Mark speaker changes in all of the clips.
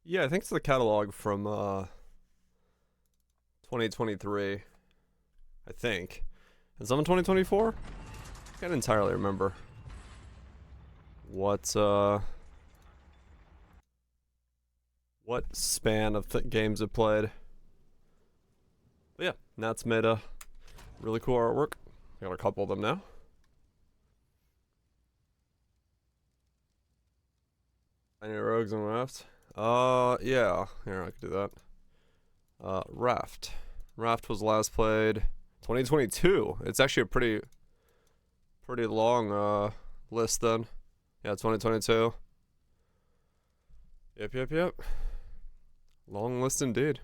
Speaker 1: Yeah, I think it's the catalog from 2023. I think. Is that in 2024? I can't entirely remember what span of games it played. But yeah, Nat's made a really cool artwork. Got a couple of them now. Any rogues and raft? Yeah. Here, I could do that. Raft. Raft was last played 2022. It's actually a pretty long list then. Yeah, 2022. Yep. Long list indeed.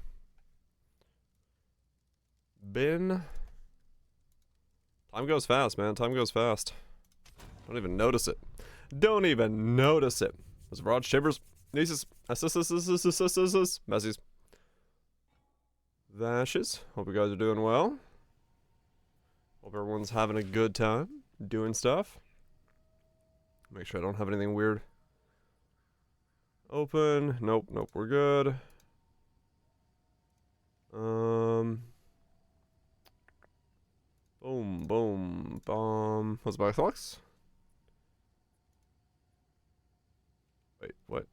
Speaker 1: Time goes fast, man. Time goes fast. Don't even notice it. Don't even notice it. There's Rod Chambers, Nieces, Messies, Vashes. Hope you guys are doing well. Hope everyone's having a good time doing stuff. Make sure I don't have anything weird open. Nope, we're good. Boom, bomb. What's the box? Wait, what?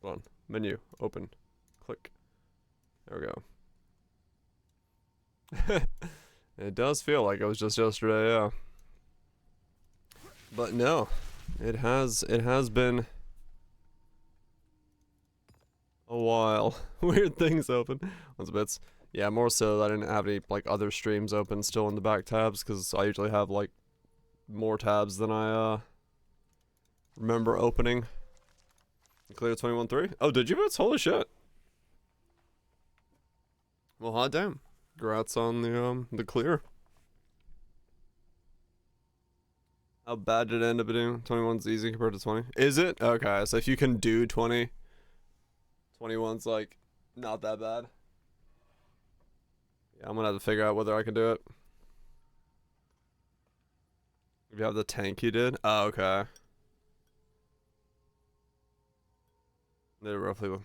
Speaker 1: Hold on. Menu, open, click. There we go. It does feel like it was just yesterday, yeah. But no, it has been a while. Weird things open. Once bits. Yeah, more so that I didn't have any like other streams open still in the back tabs because I usually have like more tabs than I remember opening. Clear 21-3? Oh, did you bits? Holy shit. Well, hot damn. Congrats on the clear. How bad did it end up doing? 21's easy compared to 20. Is it? Okay, so if you can do 20, 21's like not that bad. Yeah, I'm gonna have to figure out whether I can do it. If you have the tank you did? Oh, okay. They roughly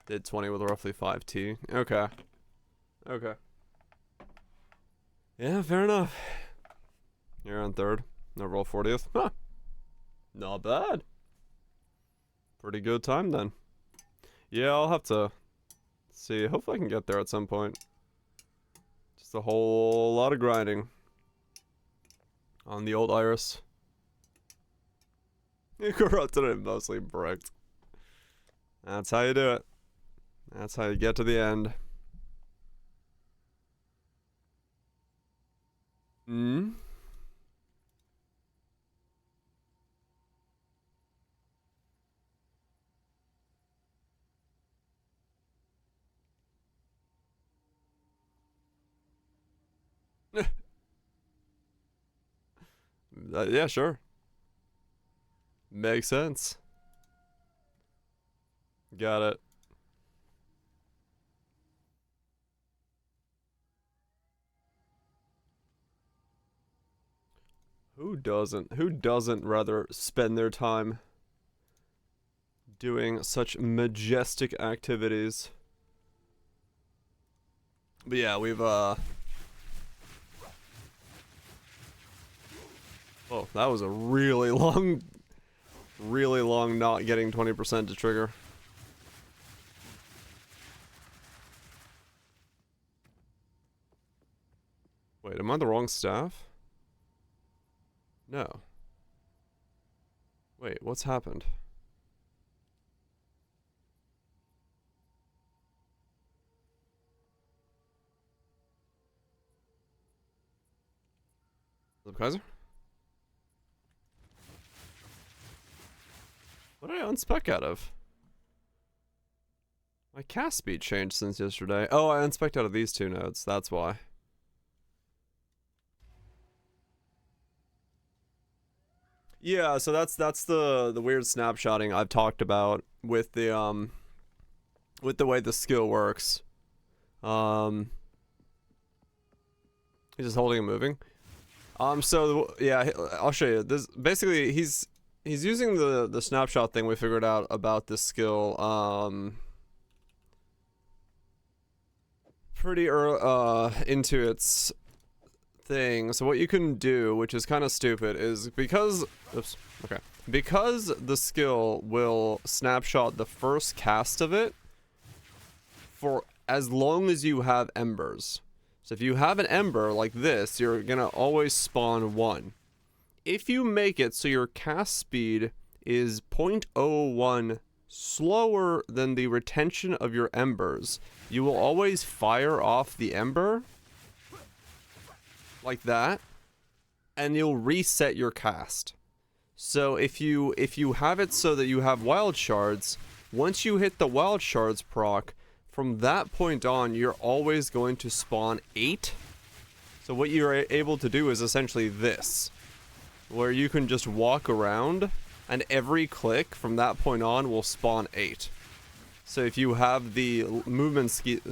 Speaker 1: did 20 with roughly 5T. Okay. Yeah, fair enough. You're on third. No, roll 40th. Huh. Not bad. Pretty good time then. Yeah, I'll have to see. Hopefully I can get there at some point. Just a whole lot of grinding on the old Iris. You corrupted it, mostly bricked. That's how you do it. That's how you get to the end. Yeah, sure. Makes sense. Got it. Who doesn't rather spend their time doing such majestic activities? But yeah, we've oh, that was a really long not getting 20% to trigger. Wait, am I the wrong staff? No. Wait, what's happened? Kaiser? What did I unspec out of? My cast speed changed since yesterday. Oh, I unspec out of these two nodes. That's why. Yeah, so that's the weird snapshotting I've talked about with the way the skill works. He's just holding and moving. So yeah, I'll show you. This basically he's using the snapshot thing we figured out about this skill pretty into its thing. So what you can do, which is kind of stupid, is because because the skill will snapshot the first cast of it for as long as you have embers. So if you have an ember like this, you're gonna always spawn 1. If you make it so your cast speed is 0.01 slower than the retention of your embers, you will always fire off the ember like that, and you'll reset your cast. So if you have it so that you have wild shards, once you hit the wild shards proc, from that point on you're always going to spawn 8. So what you're able to do is essentially this, where you can just walk around and every click from that point on will spawn 8. So if you have the movement speed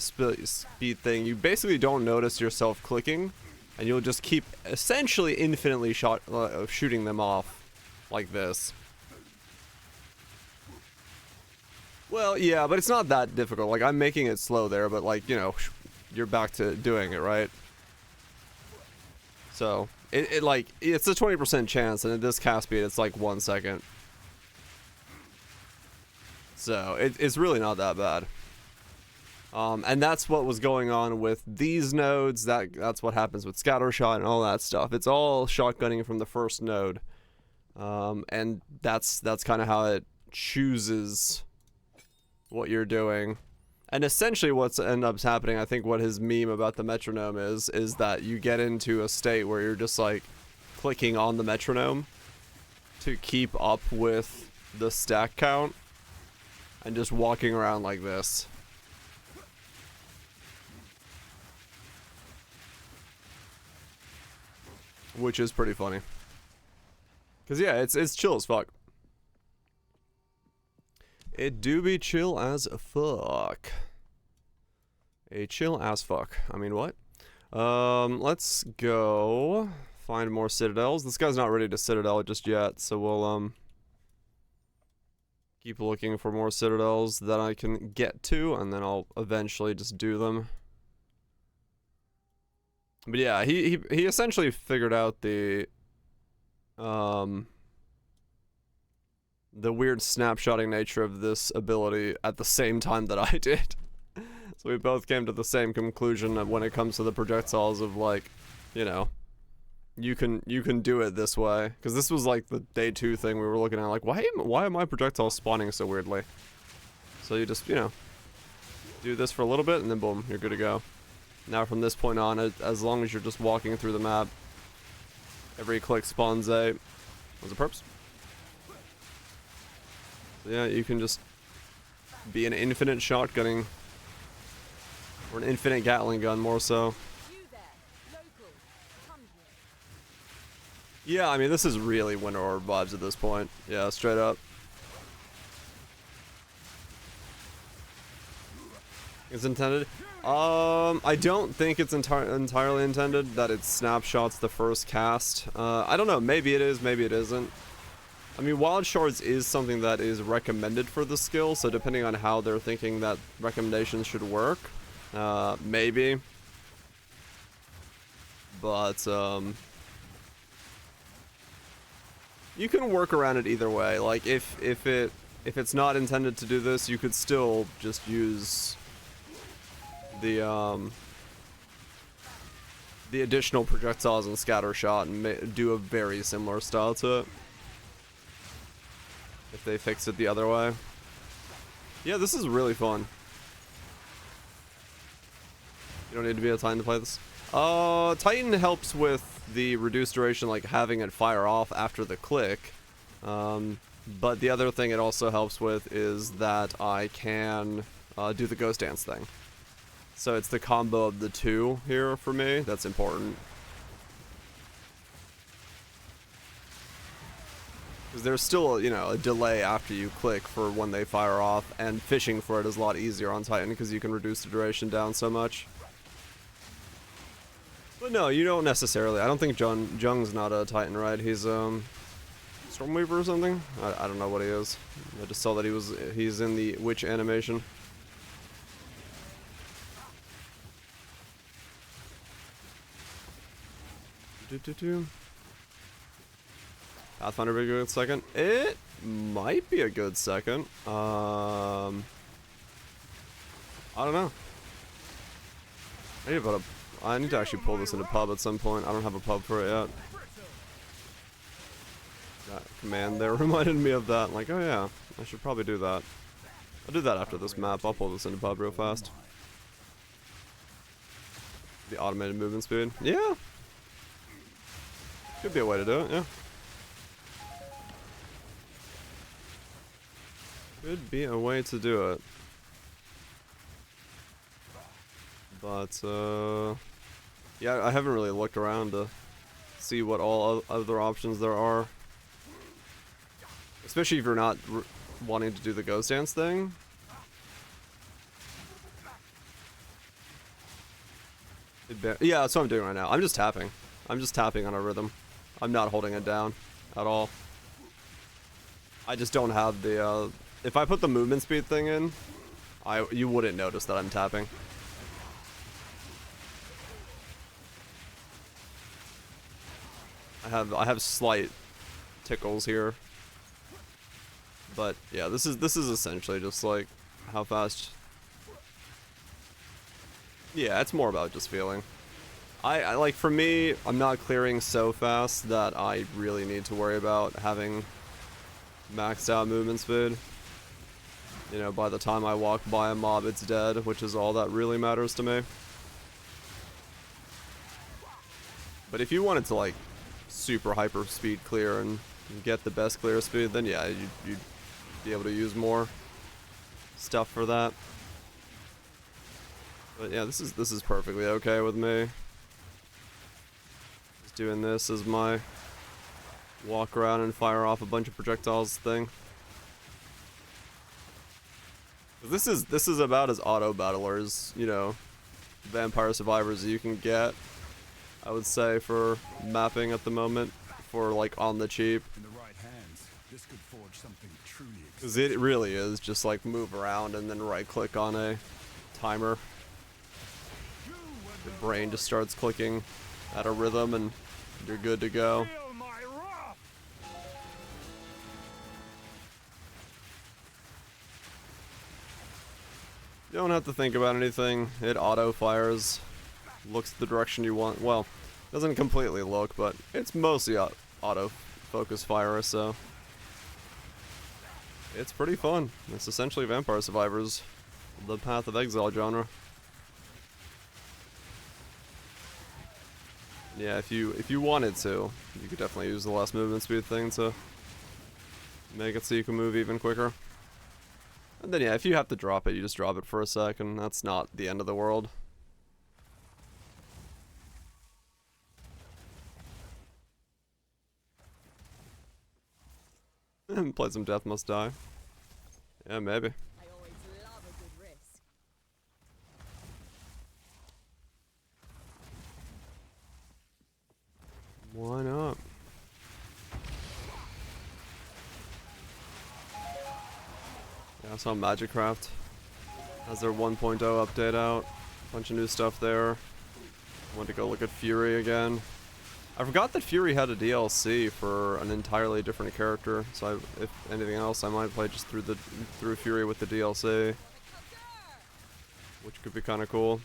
Speaker 1: thing, you basically don't notice yourself clicking, and you'll just keep essentially infinitely shooting them off like this. Well, yeah, but it's not that difficult. Like, I'm making it slow there, but like, you know, you're back to doing it, right? So it like, it's a 20% chance, and at this cast speed it's like 1 second. So it's really not that bad. And that's what was going on with these nodes. That's what happens with scattershot and all that stuff. It's all shotgunning from the first node. And that's kind of how it chooses what you're doing. And essentially what's ends up happening, I think what his meme about the metronome is that you get into a state where you're just like clicking on the metronome to keep up with the stack count and just walking around like this. Which is pretty funny. Cause yeah, it's chill as fuck. It do be chill as fuck. A chill as fuck. I mean, what? Let's go find more citadels. This guy's not ready to citadel just yet, so we'll keep looking for more citadels that I can get to, and then I'll eventually just do them. But yeah, he essentially figured out the weird snapshotting nature of this ability at the same time that I did. So we both came to the same conclusion when it comes to the projectiles of, like, you know, you can do it this way. Because this was like the day 2 thing we were looking at, like, why am my projectiles spawning so weirdly? So you just, you know, do this for a little bit and then boom, you're good to go. Now from this point on, as long as you're just walking through the map, every click spawns a... Was it perps? So yeah, you can just be an infinite shotgunning. Or an infinite Gatling gun, more so. Yeah, I mean, this is really Winter Orb vibes at this point. Yeah, straight up. It's intended? I don't think it's entirely intended that it snapshots the first cast. I don't know, maybe it is, maybe it isn't. I mean, Wild Shards is something that is recommended for the skill, so depending on how they're thinking that recommendations should work, maybe. But, you can work around it either way. Like, if it's not intended to do this, you could still just use the additional projectiles and scatter shot and do a very similar style to it. If they fix it the other way. Yeah, this is really fun. You don't need to be a Titan to play this. Titan helps with the reduced duration, like having it fire off after the click. But the other thing it also helps with is that I can do the ghost dance thing. So it's the combo of the two here for me that's important. Because there's still, you know, a delay after you click for when they fire off, and fishing for it is a lot easier on Titan because you can reduce the duration down so much. But no, you don't necessarily. I don't think Jung's not a Titan, right? He's Stormweaver or something? I don't know what he is. I just saw that he's in the witch animation. Pathfinder be a good second. It might be a good second. I don't know. I need to actually pull this into pub at some point. I don't have a pub for it yet. That command there reminded me of that. Like, oh yeah, I should probably do that. I'll do that after this map. I'll pull this into pub real fast. The automated movement speed. Yeah. Could be a way to do it, yeah. Could be a way to do it. But, yeah, I haven't really looked around to see what all other options there are. Especially if you're not wanting to do the ghost dance thing. Yeah, that's what I'm doing right now. I'm just tapping. I'm just tapping on a rhythm. I'm not holding it down at all. I just don't have the, if I put the movement speed thing in, you wouldn't notice that I'm tapping. I have slight tickles here. But yeah, this is essentially just like how fast. Yeah, it's more about just feeling. I like, for me, I'm not clearing so fast that I really need to worry about having maxed out movement speed. You know, by the time I walk by a mob, it's dead, which is all that really matters to me. But if you wanted to like super hyper speed clear and get the best clear speed, then yeah, you'd be able to use more stuff for that. But yeah, this is perfectly okay with me. Just doing this as my walk around and fire off a bunch of projectiles thing. This is about as auto battler as, you know, Vampire Survivors you can get, I would say, for mapping at the moment, for like on the cheap.
Speaker 2: In the right hands, this could forge something truly.
Speaker 1: Because it really is just like move around and then right click on a timer. Your brain just starts clicking at a rhythm and you're good to go. You don't have to think about anything. It auto fires, looks the direction you want. Well, doesn't completely look, but it's mostly auto focus fire, so it's pretty fun. It's essentially Vampire Survivors, the Path of Exile genre. Yeah, if you wanted to, you could definitely use the less movement speed thing to make it so you can move even quicker. And then yeah, if you have to drop it, you just drop it for a second. That's not the end of the world. Played some Death Must Die. Yeah, maybe.
Speaker 3: I always love a good risk.
Speaker 1: Why not? Yeah, I saw Magicraft has their 1.0 update out. Bunch of new stuff there. Want to go look at Fury again. I forgot that Fury had a DLC for an entirely different character, so if anything else, I might play just through Fury with the DLC, which could be kind of cool.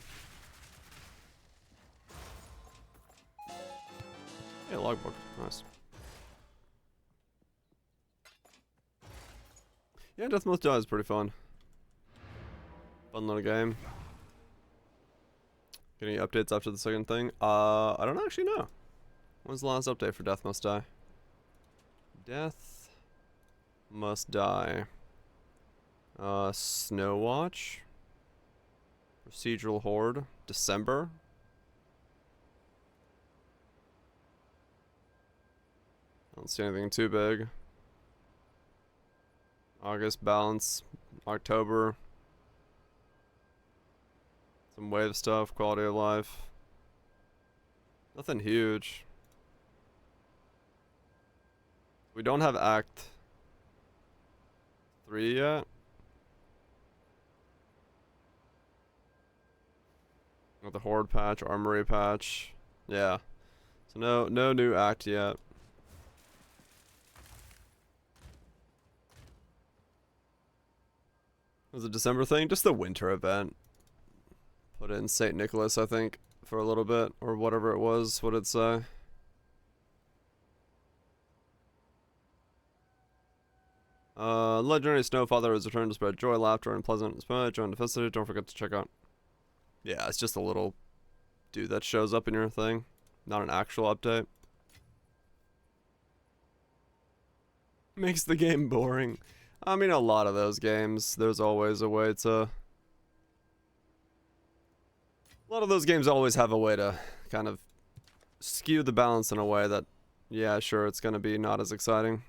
Speaker 1: Yeah, logbook, nice. Yeah, Death Must Die is pretty fun. Fun little game. Get any updates after the second thing? I don't actually know. When's the last update for Death Must Die? Death Must Die. Snow Watch. Procedural Horde. December. I don't see anything too big. August Balance. October. Some wave stuff. Quality of life. Nothing huge. We don't have Act 3 yet. With the Horde patch, Armory patch. Yeah. So no new act yet. Was it December thing? Just the winter event. Put in St. Nicholas, I think, for a little bit, or whatever it was. What did it say? Legendary Snowfather has returned to spread joy, laughter, and pleasant spirit. Join the festivity. Don't forget to check out. Yeah, it's just a little dude that shows up in your thing, not an actual update. Makes the game boring. I mean, a lot of those games, there's always a way to... A lot of those games always have a way to kind of skew the balance in a way that, yeah, sure, it's going to be not as exciting.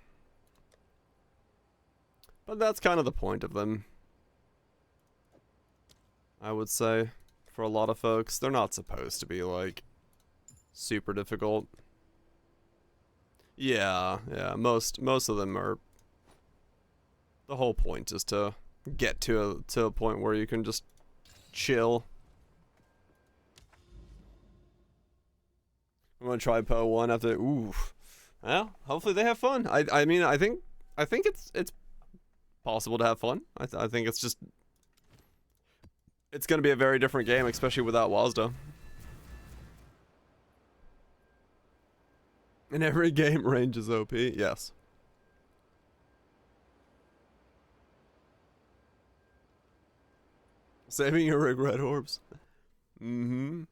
Speaker 1: But that's kind of the point of them. I would say, for a lot of folks, they're not supposed to be, like, super difficult. Yeah, most of them are... The whole point is to get to a point where you can just chill. I'm gonna try Po 1 after. Ooh, well, hopefully they have fun. I mean, I think it's possible to have fun. I think it's just it's gonna be a very different game, especially without Wazda. And every game range is OP. Yes. Saving your regret orbs. Mm-hmm.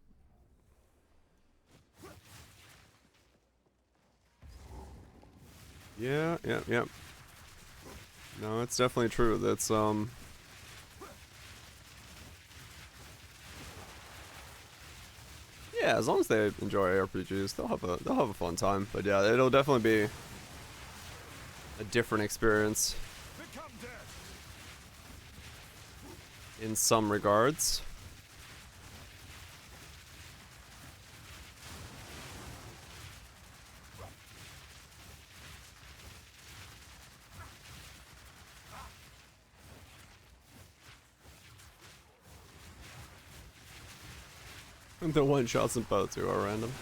Speaker 1: Yeah. No, it's definitely true. That's yeah, as long as they enjoy RPGs, they'll have a fun time. But yeah, it'll definitely be a different experience in some regards. The one shots in Po 2 are random.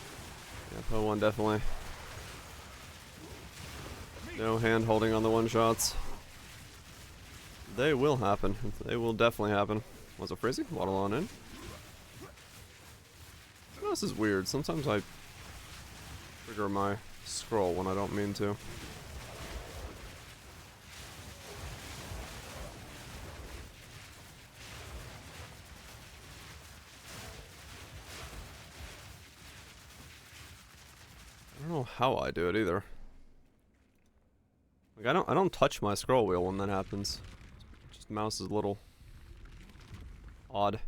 Speaker 1: Yeah, Po 1 definitely. No hand holding on the one shots. They will happen. They will definitely happen. Was it freezing? Waddle on in. Oh, this is weird. Sometimes I trigger my scroll when I don't mean to. I don't know how I do it either. Like I don't touch my scroll wheel when that happens. Just mouse is a little odd.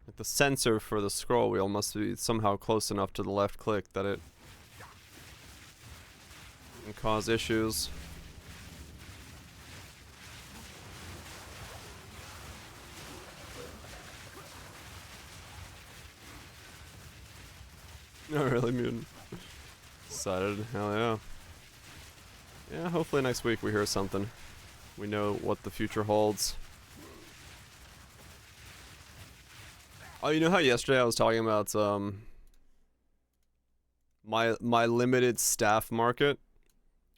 Speaker 1: Like the sensor for the scroll wheel must be somehow close enough to the left click that it can cause issues. Not really mutant. Excited, hell yeah. Yeah, hopefully next week we hear something. We know what the future holds. Oh, you know how yesterday I was talking about my limited staff market?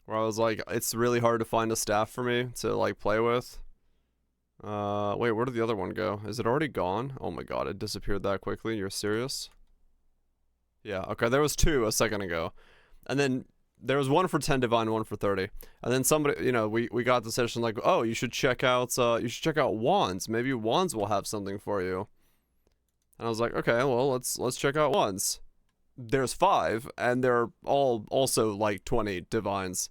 Speaker 1: Where I was like, it's really hard to find a staff for me to like play with. Wait, where did the other one go? Is it already gone? Oh my god, it disappeared that quickly. You're serious? Yeah, okay, there was 2 a second ago. And then there was 1 for 10 divine, 1 for 30. And then somebody, you know, we got the session like, "Oh, you should check out wands. Maybe wands will have something for you." And I was like, "Okay, well, let's check out wands." There's 5 and they're all also like 20 divines.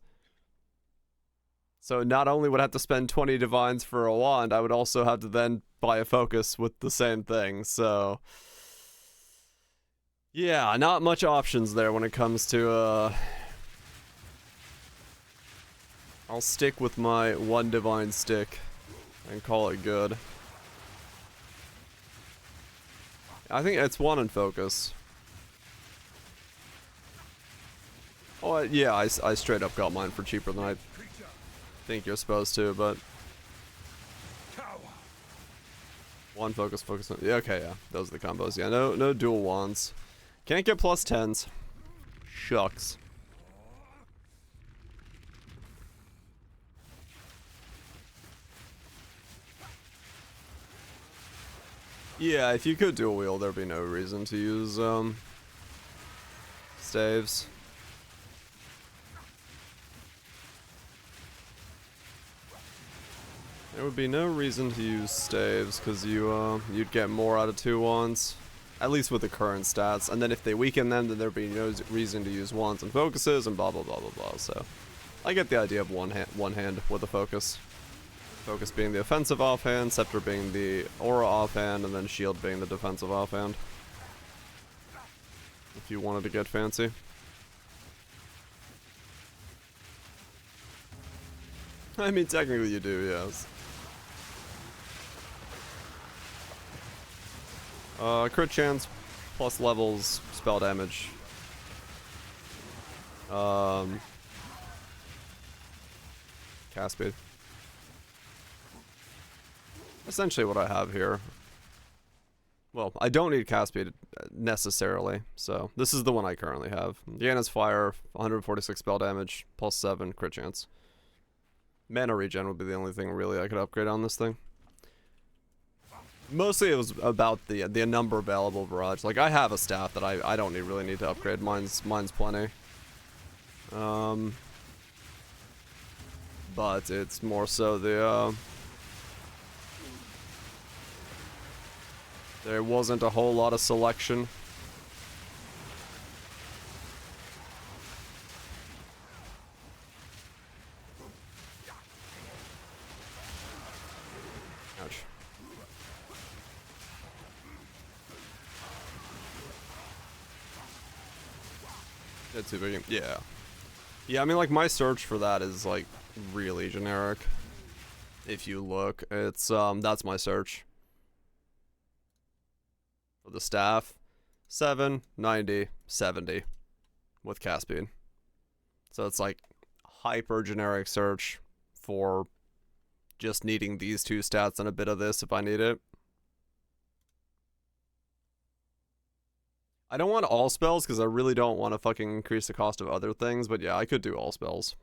Speaker 1: So not only would I have to spend 20 divines for a wand, I would also have to then buy a focus with the same thing. So yeah, not much options there when it comes to I'll stick with my 1 divine stick and call it good. I think it's 1 in focus. Oh, yeah, I straight up got mine for cheaper than I think you're supposed to, but 1 focus. Yeah, okay, yeah, those are the combos. Yeah, no dual wands. Can't get plus 10s. Shucks. Yeah, if you could dual wield, there'd be no reason to use, staves. There would be no reason to use staves, because you'd get more out of 2-1s. At least with the current stats. And then if they weaken them, then there'd be no reason to use wands and focuses and blah blah blah blah blah. So I get the idea of one hand with a focus. Focus being the offensive offhand, scepter being the aura offhand, and then shield being the defensive offhand. If you wanted to get fancy. I mean, technically you do, yes. Crit chance, plus levels, spell damage. Cast speed. Essentially what I have here. Well, I don't need cast speed necessarily, so this is the one I currently have. Diana's Fire, 146 spell damage, plus 7 crit chance. Mana regen would be the only thing really I could upgrade on this thing. Mostly it was about the number available barrage. Like I have a staff that I don't really need to upgrade. Mine's plenty. But it's more so the there wasn't a whole lot of selection. Ouch. It's too big. Yeah. Yeah, I mean, like, my search for that is, like, really generic. If you look, it's, that's my search. For the staff, 7, 90, 70 with cast speed. So it's, like, hyper generic search for just needing these two stats and a bit of this if I need it. I don't want all spells because I really don't want to fucking increase the cost of other things, but yeah, I could do all spells.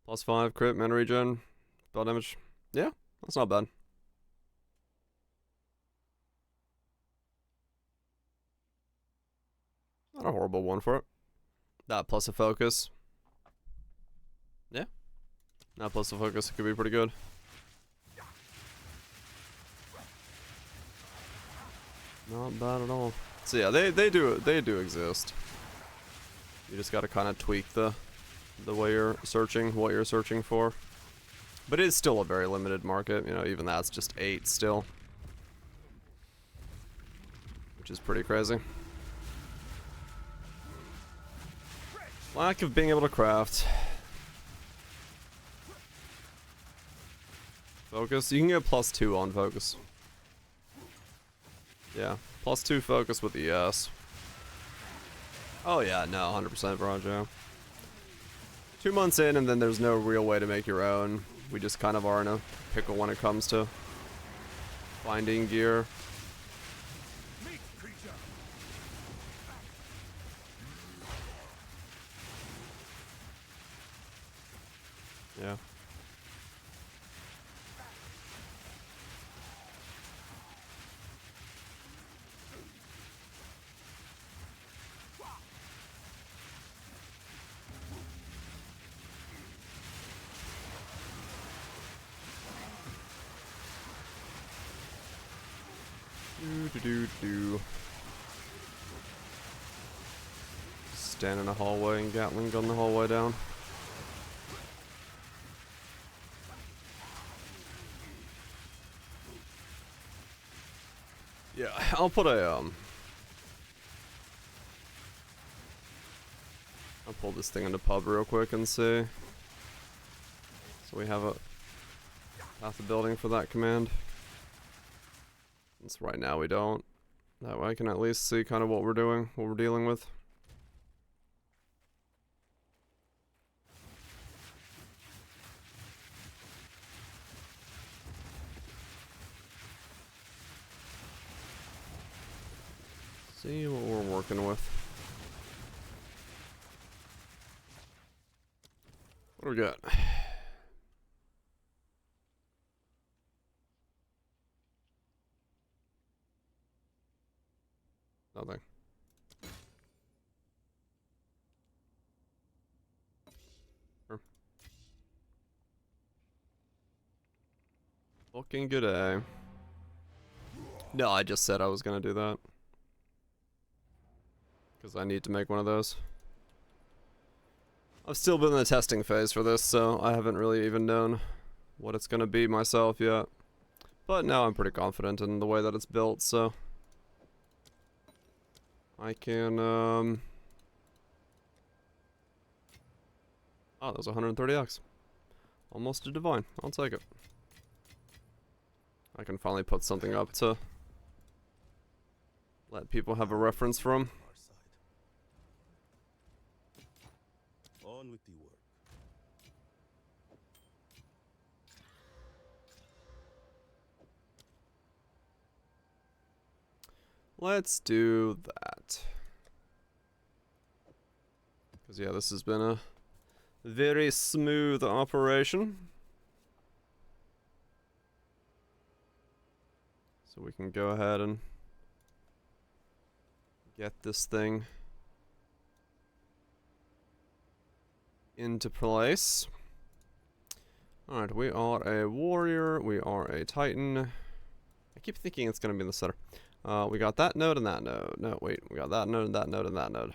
Speaker 1: Plus 5 crit, mana regen, spell damage. Yeah, that's not bad. Not a horrible one for it. That plus a focus. Yeah. That plus a focus could be pretty good. Not bad at all. So yeah, they do exist. You just gotta kinda tweak the way you're searching, what you're searching for. But it's still a very limited market, you know, even that's just 8 still. Which is pretty crazy. Lack of being able to craft. Focus, you can get +2 on focus. Yeah, +2 focus with ES. Oh yeah, no, 100% barrage, yeah. 2 months in and then there's no real way to make your own. We just kind of are in a pickle when it comes to finding gear. Yeah. Stand in a hallway and Gatling gun the hallway down. Yeah, I'll put a I'll pull this thing into pub real quick and see. So we have a path of building for that command. Since right now we don't. That way I can at least see kind of what we're doing, what we're dealing with. see what we're working with. What do we got? Nothing. Sure. Looking good, eh? No, I just said I was gonna do that. Because I need to make one of those. I've still been in the testing phase for this, so I haven't really even known what it's gonna be myself yet. But now I'm pretty confident in the way that it's built, so I can, oh, that was 130x. Almost a divine. I'll take it. I can finally put something up to let people have a reference from.
Speaker 4: On with the work.
Speaker 1: Let's do that. Because, yeah, this has been a very smooth operation. So we can go ahead and get this thing into place. Alright, we are a warrior, we are a titan. I keep thinking it's going to be in the center. We got that node and that node. No, wait, we got that node and that node and that node.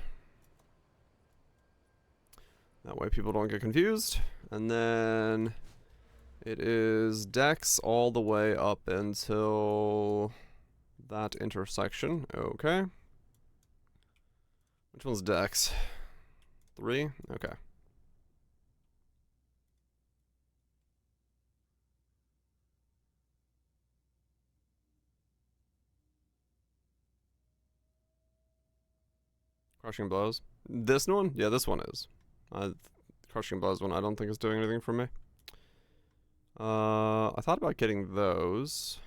Speaker 1: That way people don't get confused. And then it is Dex all the way up until that intersection. Okay. Which one's Dex? 3? Okay. Crushing blows. This one? Yeah, this one is. Crushing blows one I don't think is doing anything for me. I thought about getting those.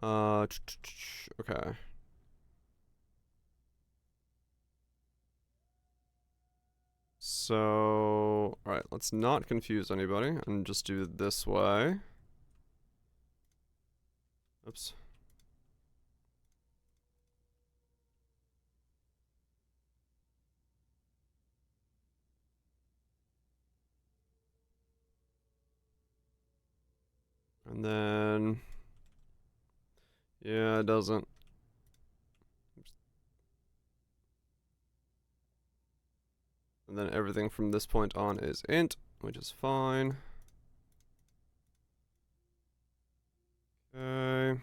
Speaker 1: Okay. So, alright, let's not confuse anybody and just do it this way. Oops. And then, yeah, it doesn't. Oops. And then everything from this point on is int, which is fine. Okay.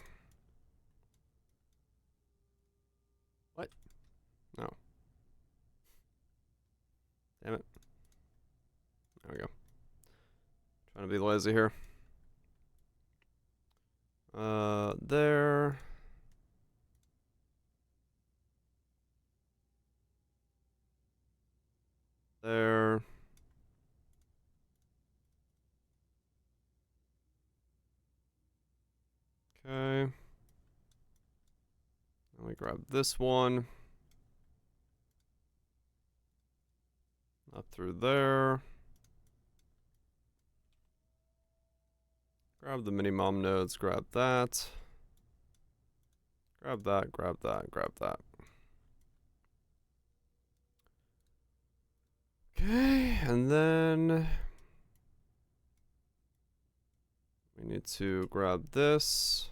Speaker 1: What? No. Damn it. There we go. Trying to be lazy here. There. There. Okay. Let me grab this one. Up through there. Grab the mini mom nodes, grab that. Grab that, grab that, grab that. Okay, and then we need to grab this.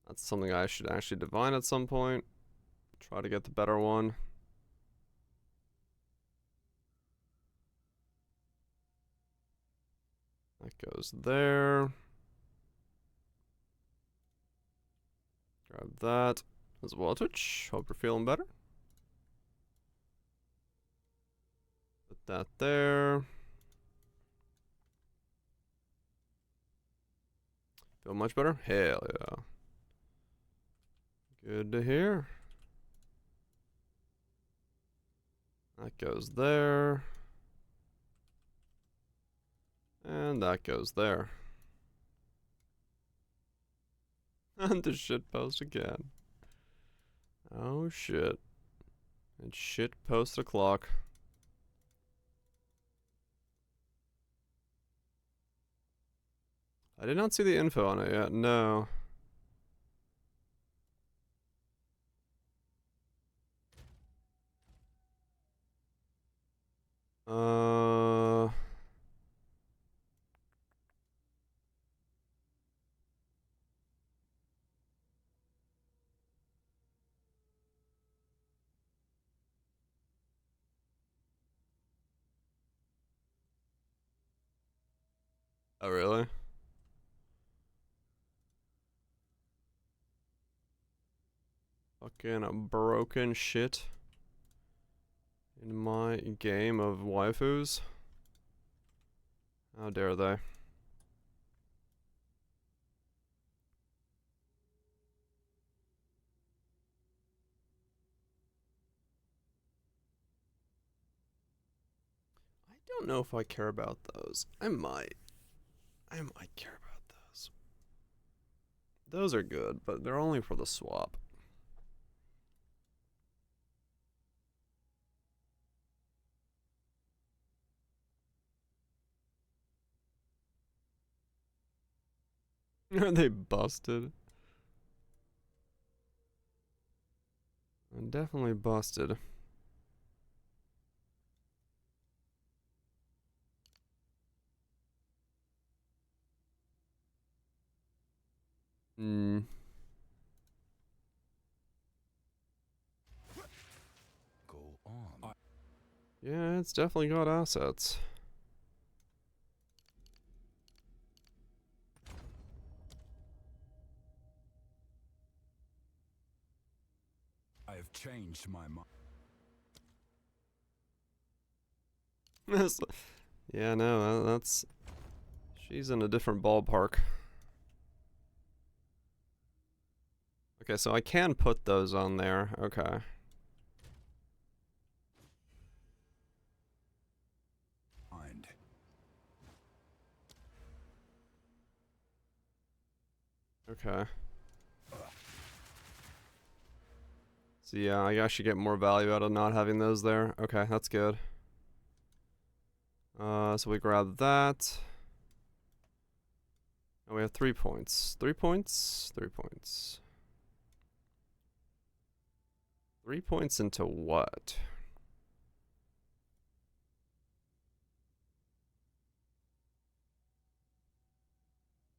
Speaker 1: That's something I should actually divine at some point. Try to get the better one. That goes there. Grab that as well, Twitch. Hope you're feeling better. Put that there. Feel much better? Hell yeah. Good to hear. That goes there. And that goes there. And the shit post again. Oh shit. It's shit post o'clock. I did not see the info on it yet, no. Oh really? Fucking broken shit in my game of waifus. How dare they? I don't know if I care about those. I might care about those. Those are good, but they're only for the swap. Are they busted? I'm definitely busted. Hmm.
Speaker 2: Go on.
Speaker 1: Yeah, it's definitely got assets.
Speaker 2: I have changed my mind.
Speaker 1: Yeah, no, that's... She's in a different ballpark. Okay, so I can put those on there. Okay. Okay. So yeah, I actually get more value out of not having those there. Okay, that's good. So we grab that. Oh, we have 3 points. 3 points? 3 points. 3 points into what?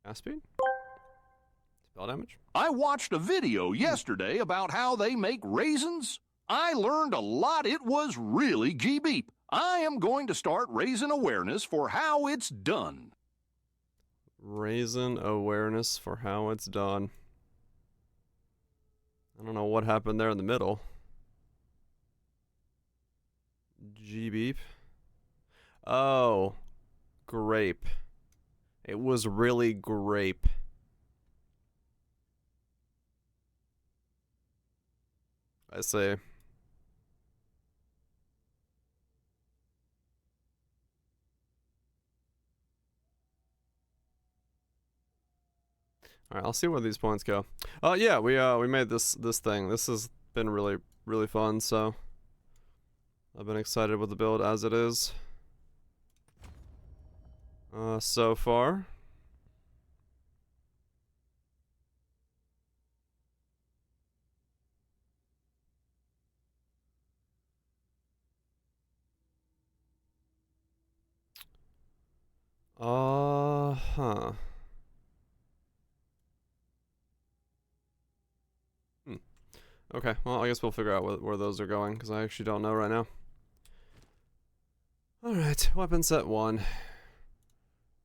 Speaker 1: Cast speed? Spell damage?
Speaker 5: I watched a video yesterday about how they make raisins. I learned a lot. It was really gee-beep. I am going to start raising awareness for how it's done.
Speaker 1: Raisin awareness for how it's done. I don't know what happened there in the middle. G-beep. Oh. Grape. It was really grape. I say. All right, I'll see where these points go. Oh yeah, we made this thing. This has been really fun. So I've been excited with the build as it is. So far. Huh. Okay, well, I guess we'll figure out where those are going, because I actually don't know right now. Alright, weapon set 1. I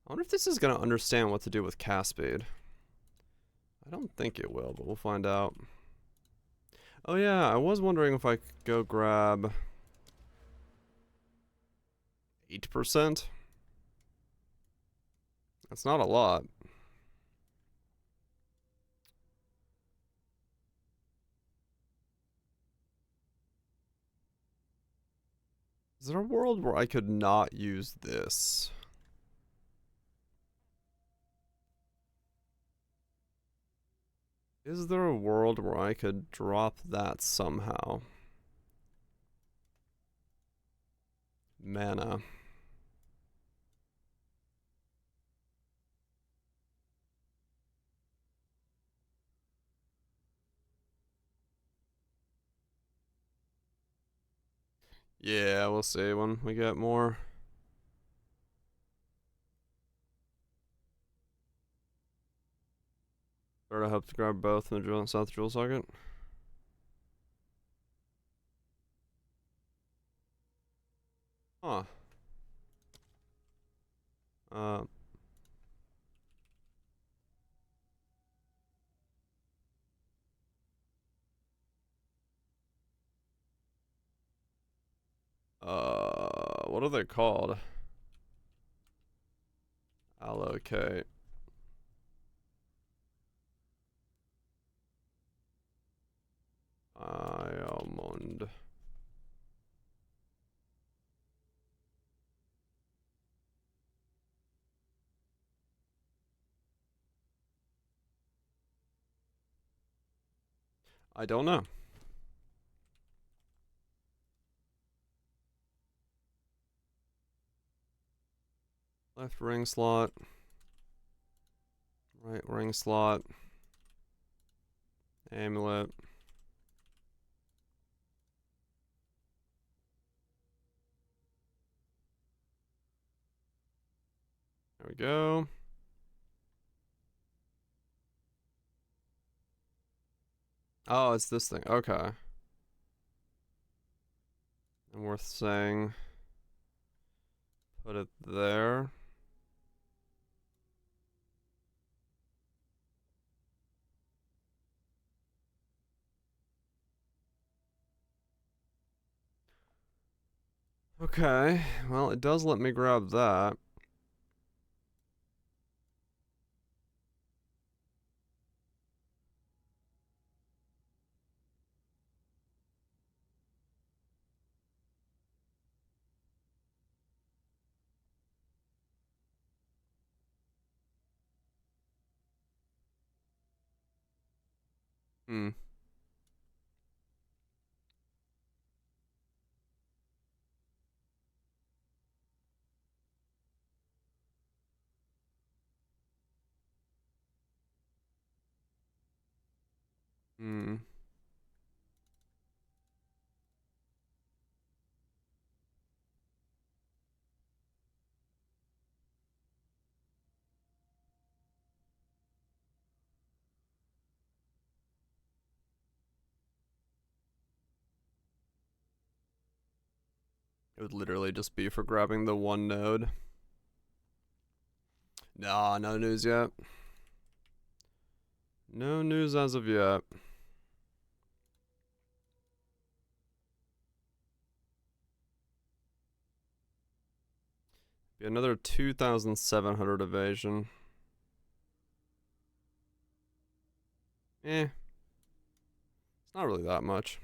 Speaker 1: wonder if this is going to understand what to do with cast speed. I don't think it will, but we'll find out. Oh yeah, I was wondering if I could go grab 8%. That's not a lot. Is there a world where I could not use this? Is there a world where I could drop that somehow? Mana. Yeah, we'll see when we get more. Sort of hope to grab both in the South Jewel socket. Huh. Uh. What are they called? Allocate. Almond. I don't know. Left ring slot. Right ring slot. Amulet. There we go. Oh, it's this thing. Okay. And worth saying. Put it there. Okay. Well, it does let me grab that. Hmm. Hmm. It would literally just be for grabbing the one node. Nah, no news yet. No news as of yet. Be another 2,700 evasion. Eh. It's not really that much.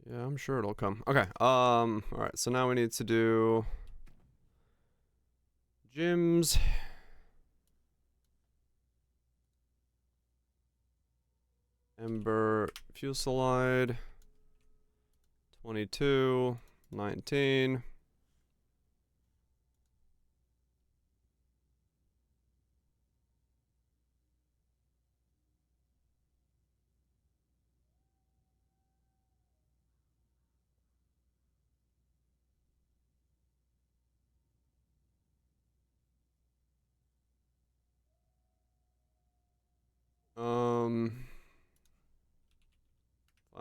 Speaker 1: Yeah, I'm sure it'll come. Okay. Alright, so now we need to do gyms. Ember Fusillade. 22. 19.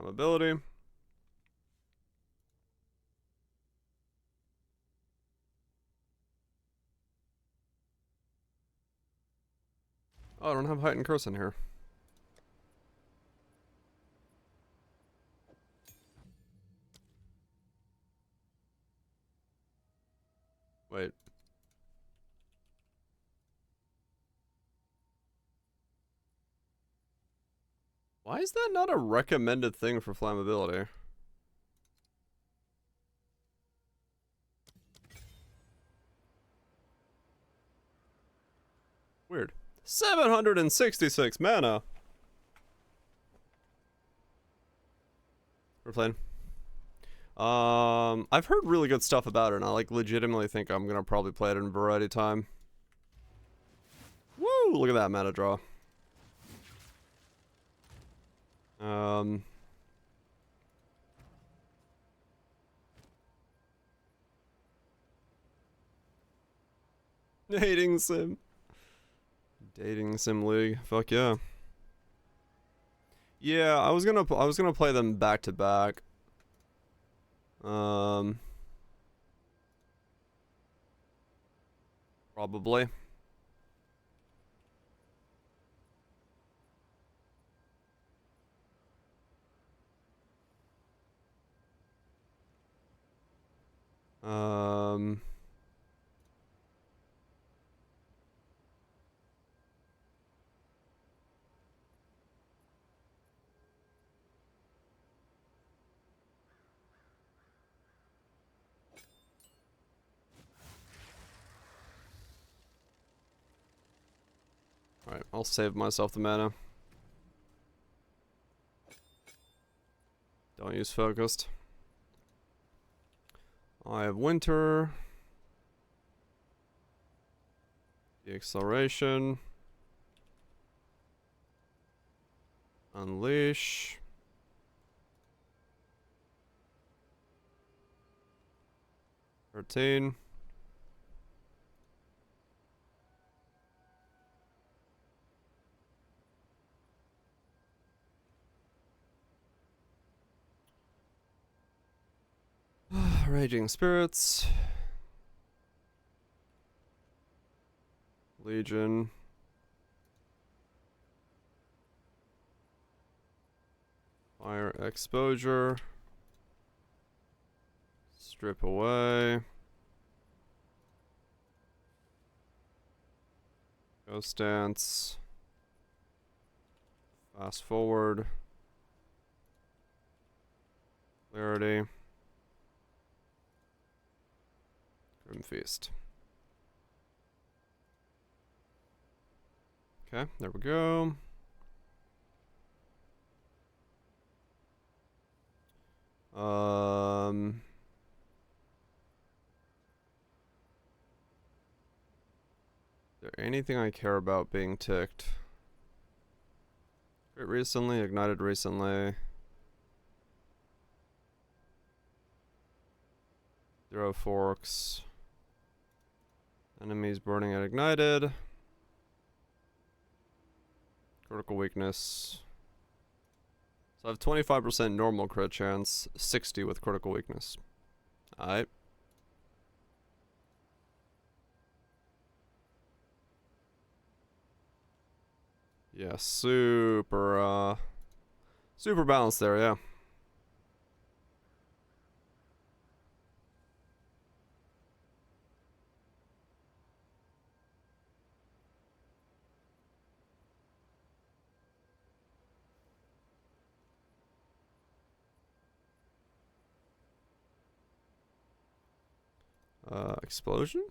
Speaker 1: Flammability. Oh, I don't have heightened curse in here. Wait. Why is that not a recommended thing for flammability? Weird. 766 mana. We're playing. I've heard really good stuff about it, and I like legitimately think I'm gonna probably play it in variety time. Woo! Look at that mana draw. Dating sim. Dating sim league. Fuck yeah. Yeah, I was gonna play them back to back. Probably. Alright, I'll save myself the mana. Don't use focused. I have winter. The acceleration. Unleash. Thirteen. Raging Spirits. Legion. Fire exposure. Strip away. Ghost Dance. Fast forward. Clarity. Grim Feast. Okay, there we go. Is there anything I care about being ticked? Crit recently, ignited recently. 0 forks. Enemies burning at ignited. Critical weakness. So I have 25% normal crit chance, 60 with critical weakness. Alright. Yeah, super balanced there, yeah. Explosion?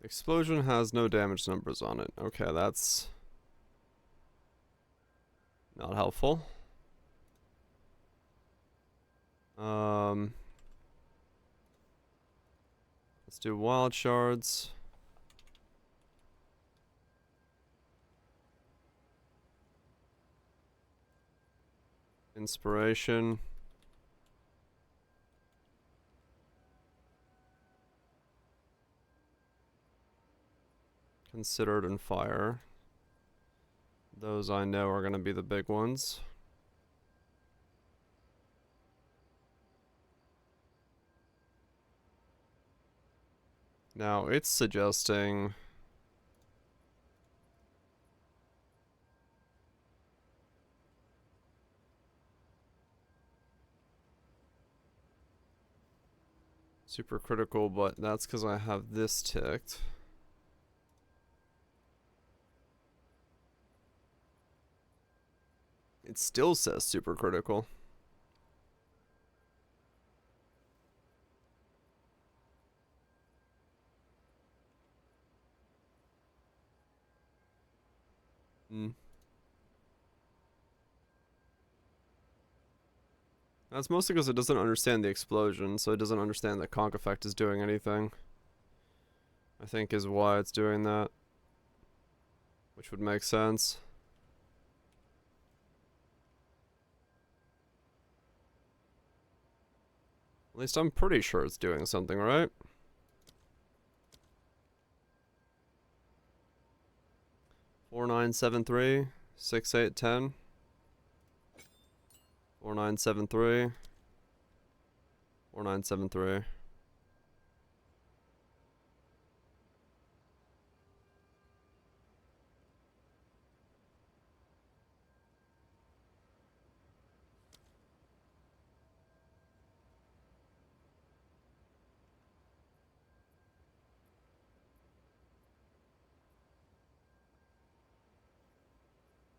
Speaker 1: Explosion has no damage numbers on it. Okay, that's not helpful. Let's do wild shards. Inspiration. Considered and fire. Those I know are going to be the big ones. Now it's suggesting super critical, but that's because I have this ticked. It still says super critical. Hmm. That's mostly because it doesn't understand the explosion, so it doesn't understand that conk effect is doing anything. I think is why it's doing that. Which would make sense. At least I'm pretty sure it's doing something, right? Four, 9, 7, 3, 6, 8, 10. 4, 9, 7, 3. 4, 9, 7, 3.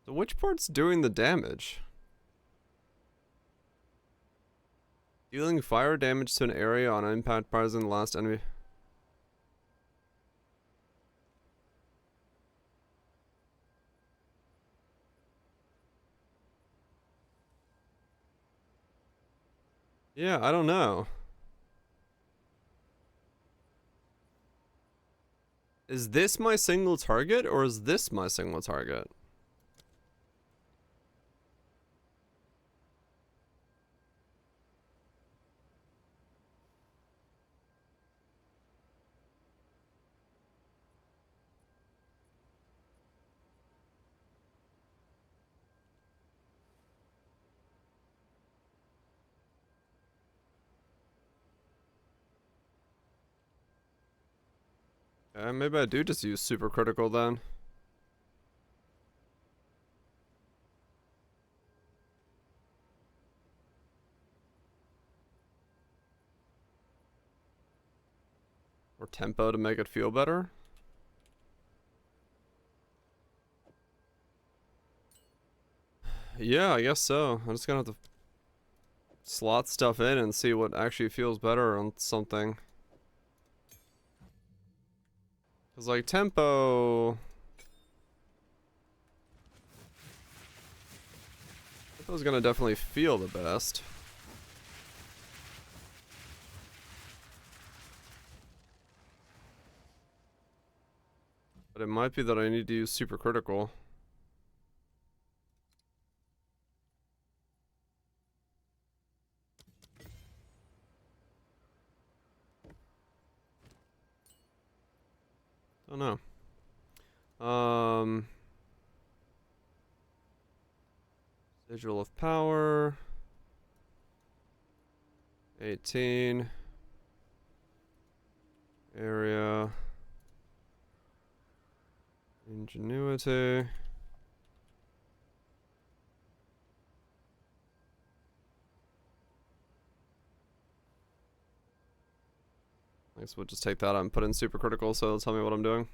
Speaker 1: So which part's doing the damage? Dealing fire damage to an area on impact prior than the last enemy. Yeah, I don't know. Is this my single target or is this my single target? Maybe I do just use super critical then. Or tempo to make it feel better. Yeah, I guess so. I'm just gonna have to slot stuff in and see what actually feels better on something. Cause like tempo's gonna definitely feel the best. But it might be that I need to use super critical. Don't know. Sigil of power. 18. Area. Ingenuity. I guess we'll just take that out and put in super critical so it'll tell me what I'm doing.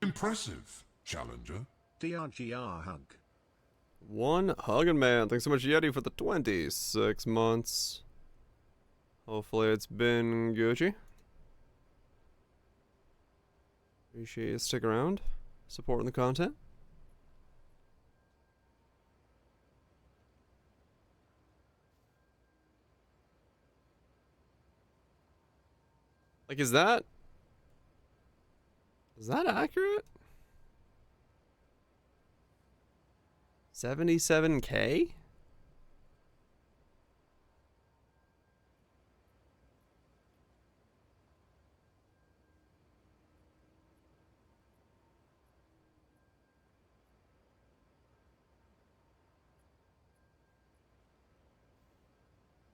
Speaker 2: Impressive, challenger.
Speaker 6: DRGR hug.
Speaker 1: One hugging man. Thanks so much, Yeti, for the 26 months. Hopefully it's been Gucci. Appreciate you sticking around, supporting the content. Like, is that accurate? 77K?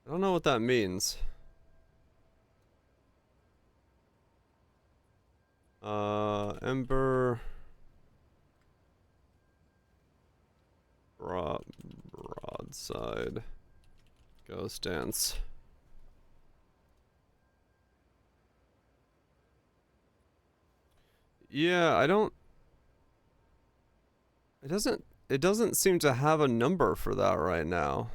Speaker 1: I don't know what that means. Ember broadside ghost dance. Yeah, I don't. It doesn't seem to have a number for that right now.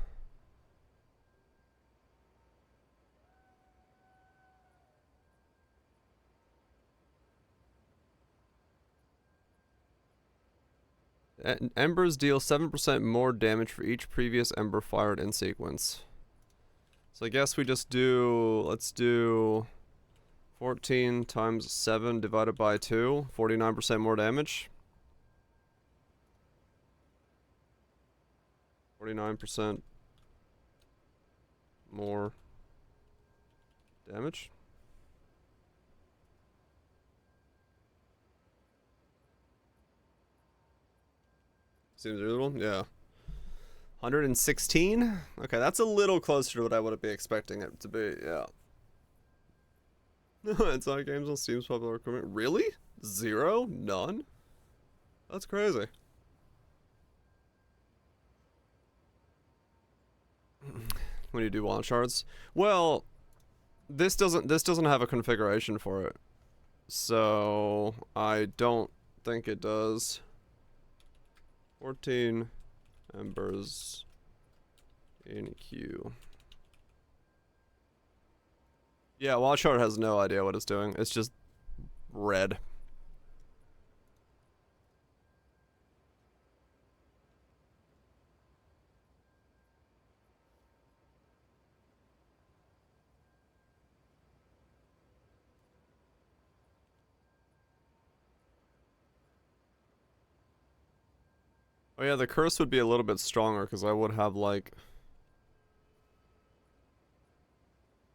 Speaker 1: Embers deal 7% more damage for each previous ember fired in sequence. So I guess we just do, let's do 14 times 7 divided by 2, 49% more damage. 49% more damage. Seems reasonable, yeah. 116? Okay, that's a little closer to what I would be expecting it to be, yeah. It's not games on Steam's popular equipment. Really? 0? None? That's crazy. When you do launch shards? Well, this doesn't have a configuration for it. So I don't think it does. 14 embers in queue. Yeah, Wildshard has no idea what it's doing. It's just red. Oh yeah, the curse would be a little bit stronger because I would have like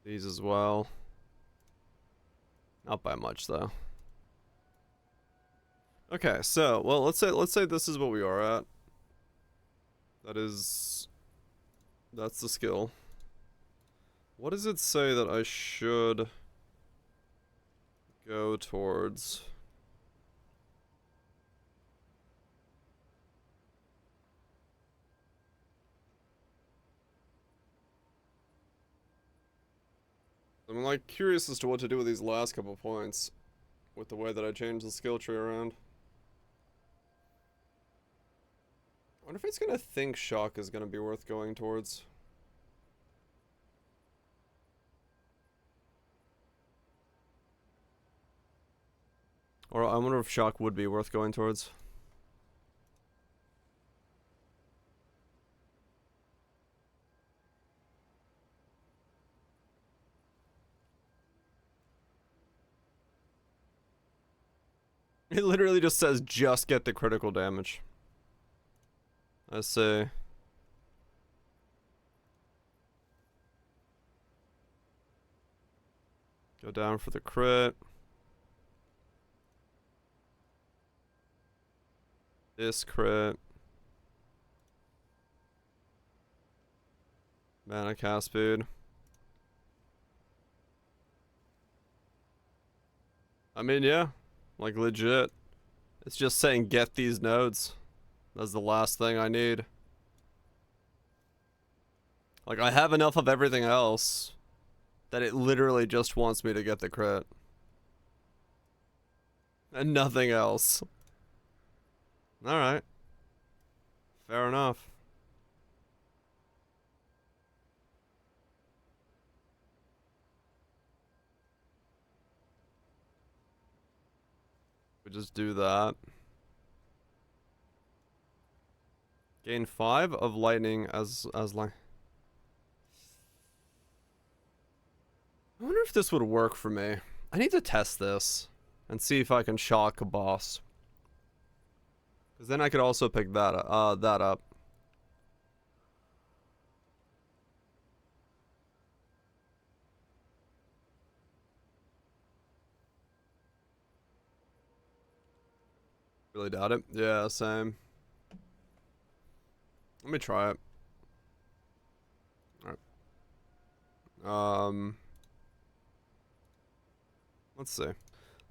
Speaker 1: these as well. Not by much though. Okay, so well let's say this is what we are at. That's the skill. What does it say that I should go towards? I'm like curious as to what to do with these last couple points with the way that I changed the skill tree around. I wonder if it's gonna think shock is gonna be worth going towards. Or I wonder if shock would be worth going towards. It literally just says just get the critical damage. I say. Go down for the crit. This crit. Mana cast speed. I mean, yeah. Like, legit. It's just saying get these nodes. That's the last thing I need. Like, I have enough of everything else that it literally just wants me to get the crit. And nothing else. Alright. Fair enough. We just do that. Gain 5 of lightning as like. I wonder if this would work for me. I need to test this and see if I can shock a boss. Because then I could also pick that up. Really doubt it. Yeah, same. Let me try it. Alright. Let's see. Let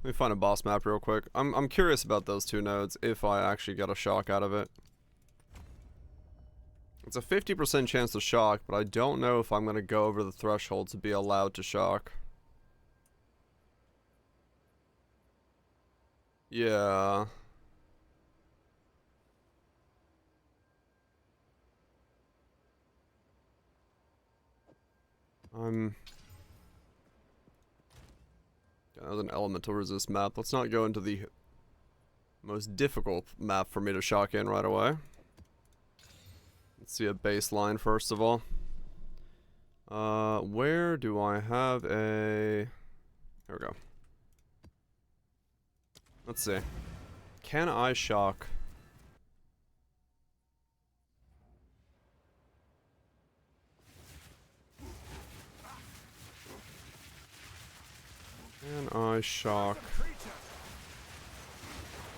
Speaker 1: me find a boss map real quick. I'm curious about those two nodes, if I actually get a shock out of it. It's a 50% chance to shock, but I don't know if I'm gonna go over the threshold to be allowed to shock. Yeah. That was an elemental resist map. Let's not go into the most difficult map for me to shock in right away. Let's see a baseline first of all. Where do I have a... Here we go. Let's see. Can I shock? Can I shock?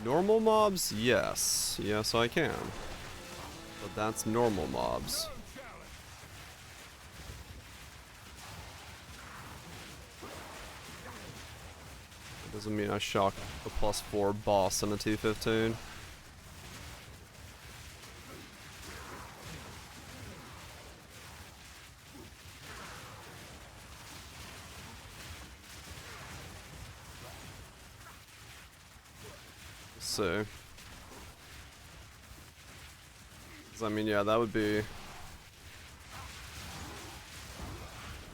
Speaker 1: Normal mobs? Yes. Yes, I can. But that's normal mobs. That doesn't mean I shock a +4 boss in a T15. See. 'Cause I mean, yeah, that would be...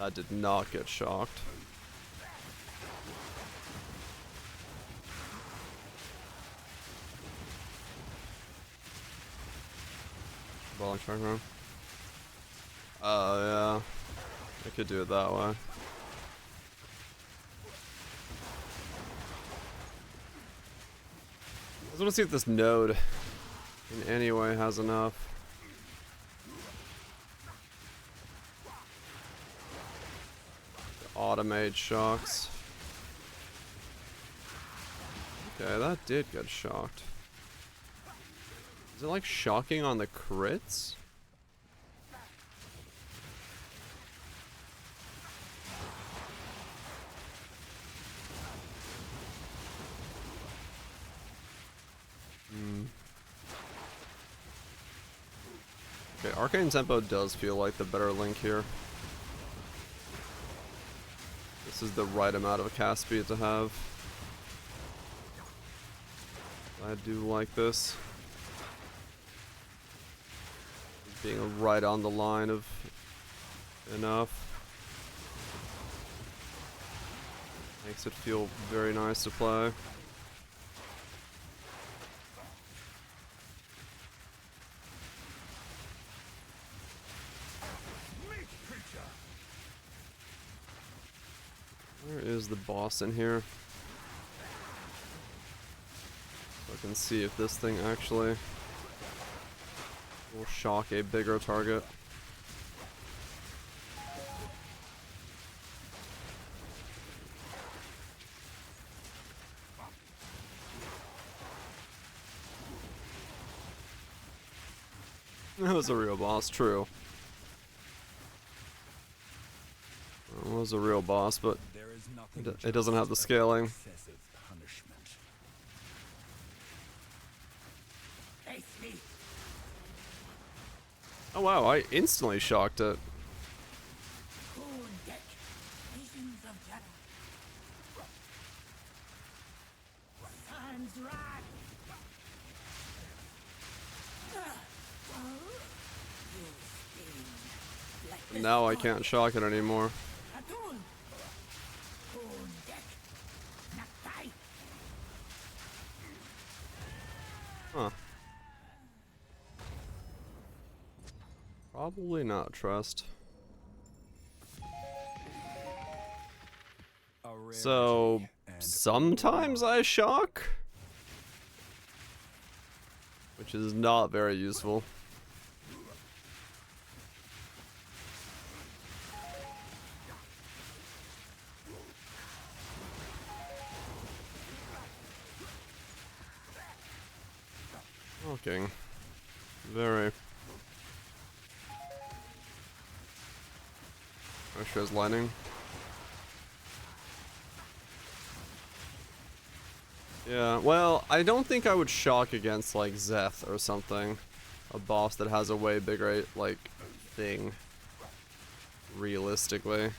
Speaker 1: That did not get shocked. Balling track room. Oh, yeah. I could do it that way. I just want to see if this node in any way has enough. To automate shocks. Okay, that did get shocked. Is it like shocking on the crits? Okay, Arcane Tempo does feel like the better link here. This is the right amount of cast speed to have. I do like this. Being right on the line of enough. Makes it feel very nice to play. Where is the boss in here? So I can see if this thing actually will shock a bigger target. That was a real boss, true. It was a real boss, but it doesn't have the scaling. Oh wow, I instantly shocked it. Now I can't shock it anymore. Huh. Probably not trust. So sometimes I shock, which is not very useful. Okay. Very. Oh, shows lightning. Yeah, well, I don't think I would shock against, like, Zeth or something. A boss that has a way bigger, like, thing. Realistically.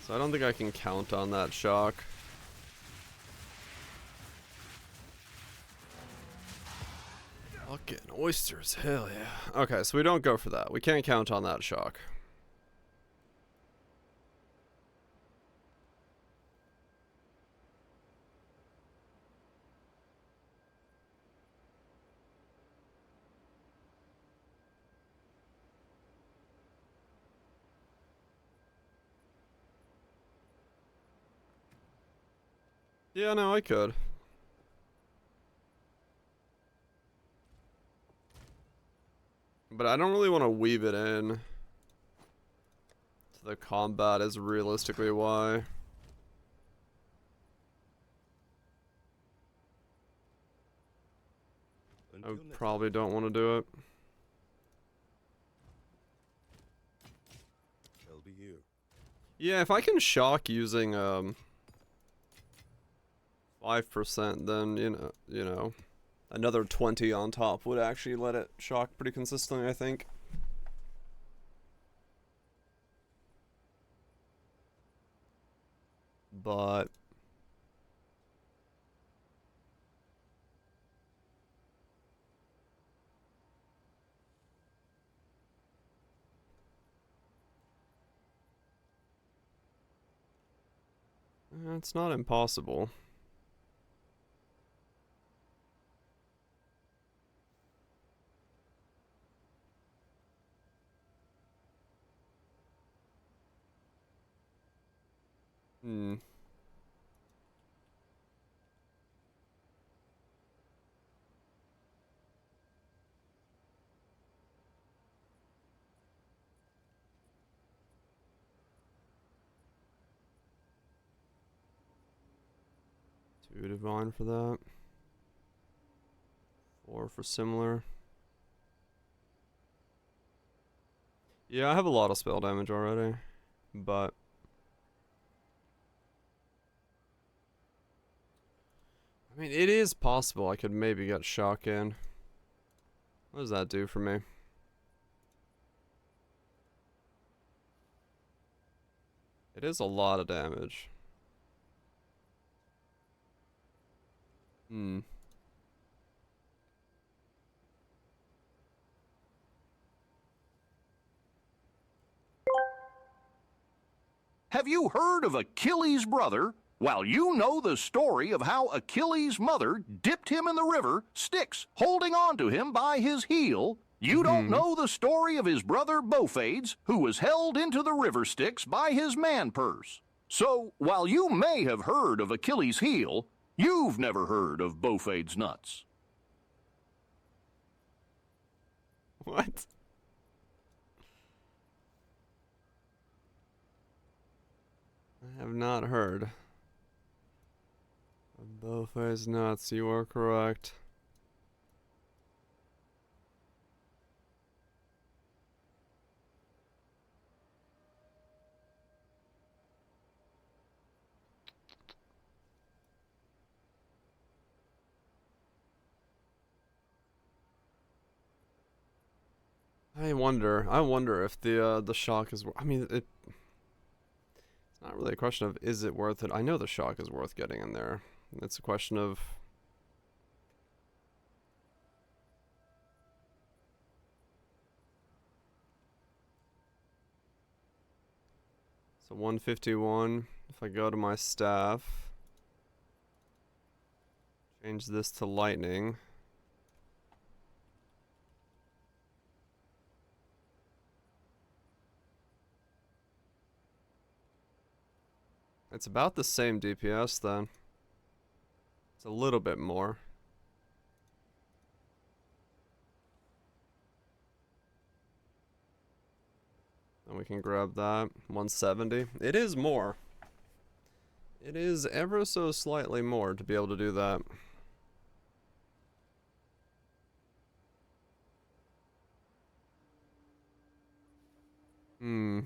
Speaker 1: So I don't think I can count on that shock. Fucking oysters, hell yeah. Okay, so we don't go for that. We can't count on that shock. Yeah, no, I could. But I don't really want to weave it in to the combat is realistically why. I
Speaker 4: Until next
Speaker 1: probably don't want to do it.
Speaker 4: I'll be here.
Speaker 1: Yeah, if I can shock using 5%, then you know, another 20 on top would actually let it shock pretty consistently, I think. But it's not impossible. Hmm. Two divine for that. 4 for similar. Yeah, I have a lot of spell damage already, but I mean, it is possible I could maybe get shock in. What does that do for me? It is a lot of damage. Hmm.
Speaker 5: Have you heard of Achilles' brother? Well, you know the story of how Achilles' mother dipped him in the river, Styx, holding on to him by his heel. You don't know the story of his brother Bophades, who was held into the river Styx by his man purse. So, while you may have heard of Achilles' heel, you've never heard of Bophades' nuts.
Speaker 1: What? I have not heard. Both ways nuts, you are correct. I wonder if the shock is, I mean, it's not really a question of is it worth it. I know the shock is worth getting in there. It's a question of so 151. If I go to my staff, change this to lightning. It's about the same DPS then. It's a little bit more. And we can grab that. 170. It is more. It is ever so slightly more to be able to do that. Hmm.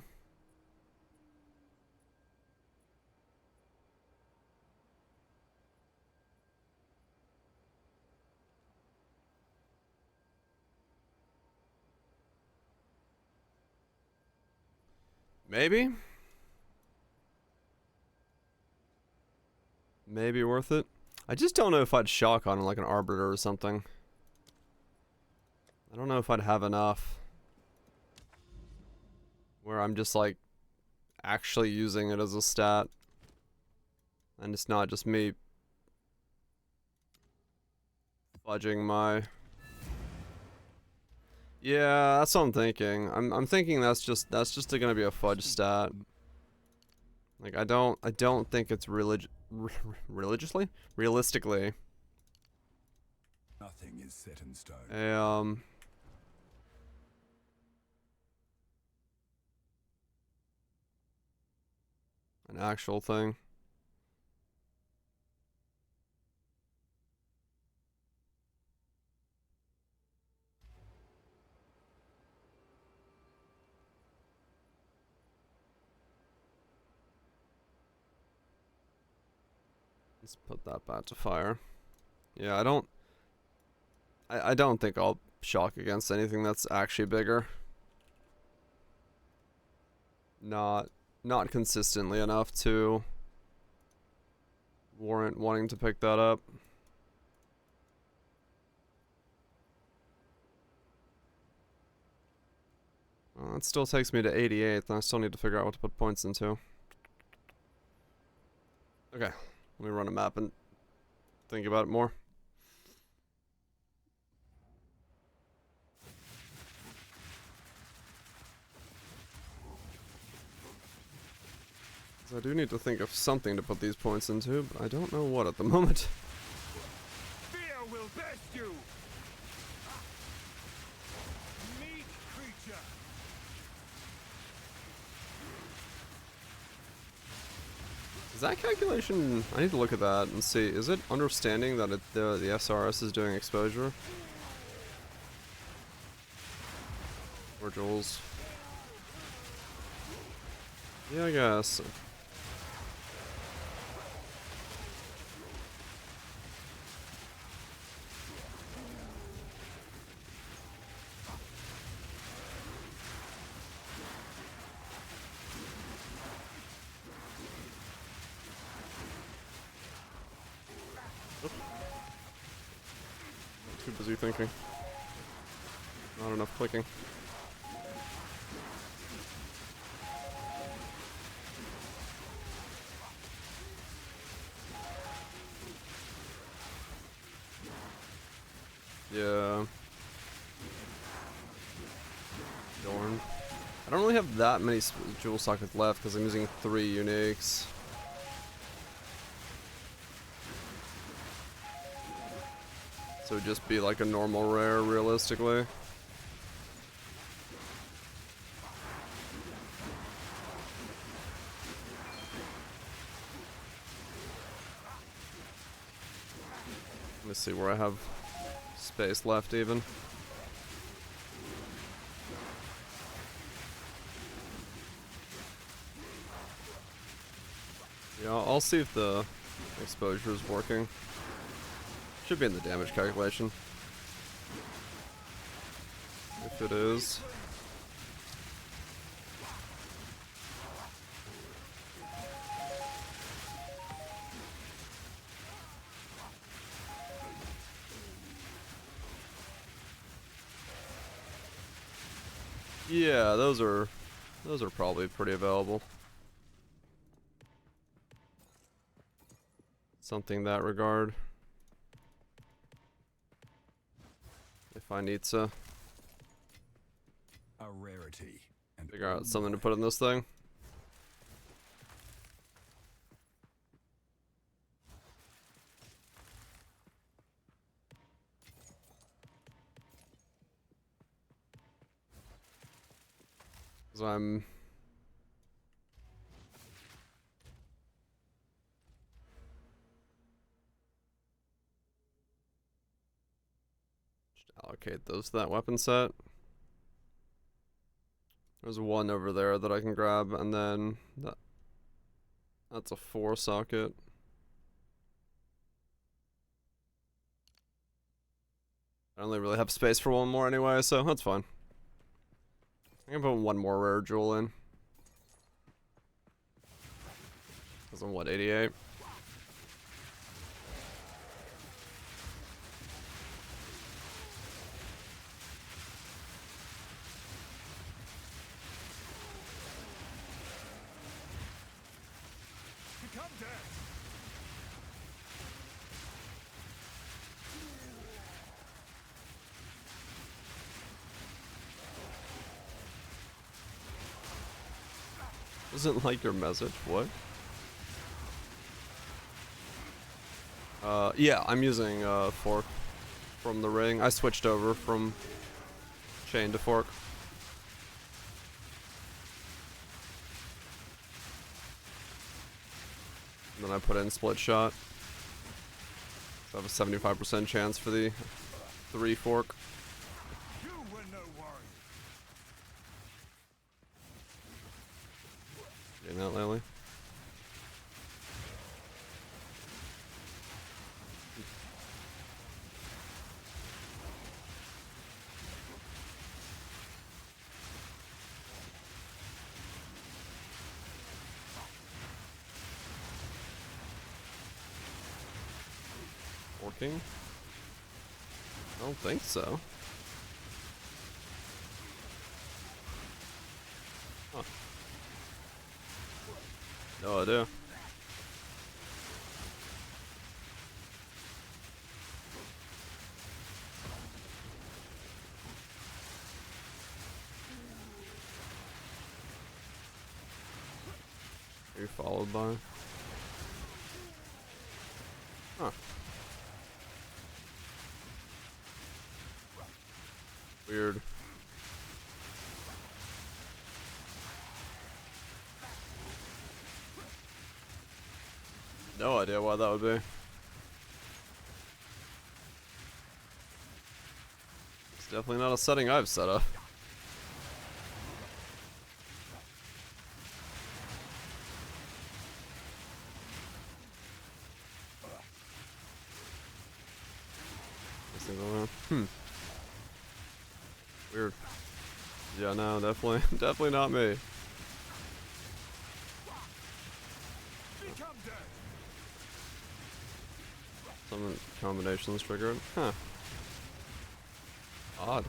Speaker 1: Maybe? Maybe worth it. I just don't know if I'd shock on like an Arbiter or something. I don't know if I'd have enough where I'm just like actually using it as a stat and it's not just me fudging my... Yeah, that's what I'm thinking. I'm thinking that's just gonna be a fudge stat. Like I don't think it's realistically
Speaker 2: Nothing is set in stone.
Speaker 1: An actual thing. Let's put that back to fire. Yeah, I don't think I'll shock against anything that's actually bigger. Not consistently enough to warrant wanting to pick that up. Well, that still takes me to 88th, and I still need to figure out what to put points into. Okay, let me run a map and think about it more. I do need to think of something to put these points into, but I don't know what at the moment.
Speaker 2: Fear will best you. Meat creature.
Speaker 1: Is that calculation? I need to look at that and see. Is it understanding that the SRS is doing exposure? Or joules? Yeah, I guess. Too busy thinking. Not enough clicking. Yeah. Darn. I don't really have that many jewel sockets left because I'm using 3 uniques. So it'd just be like a normal rare, realistically. Let me see where I have space left even. Yeah, I'll see if the exposure is working. Should be in the damage calculation. If it is. Yeah, those are probably pretty available. Something in that regard. If I need to
Speaker 2: A rarity. And
Speaker 1: figure out something to put in this thing. Cause I'm just allocate those to that weapon set. There's one over there that I can grab, and then that's a 4 socket. I only really have space for one more anyway, so that's fine. I can put one more rare jewel in. Cause I'm what, 88? Doesn't like your message. What? Yeah, I'm using fork from the ring. I switched over from chain to fork. And then I put in split shot. So I have a 75% chance for the 3 fork.
Speaker 2: You were no warrior.
Speaker 1: Getting that lately. Forking? I don't think so. Huh. No idea. Are you followed by? Huh. Weird. No idea why that would be. It's definitely not a setting I've set up. Weird. Yeah, no, definitely, definitely not me.
Speaker 2: Become dead.
Speaker 1: Some combinations triggered. Huh. Odd.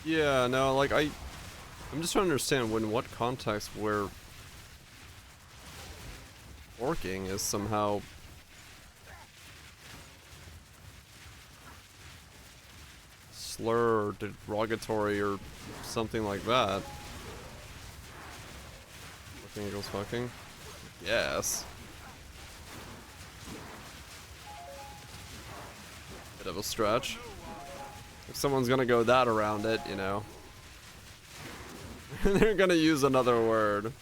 Speaker 1: Yeah, no, like I'm just trying to understand in what context where orking is somehow slur or derogatory or something like that. Fucking equals fucking. Yes. Bit of a stretch. If someone's gonna go that around it, you know. They're gonna use another word.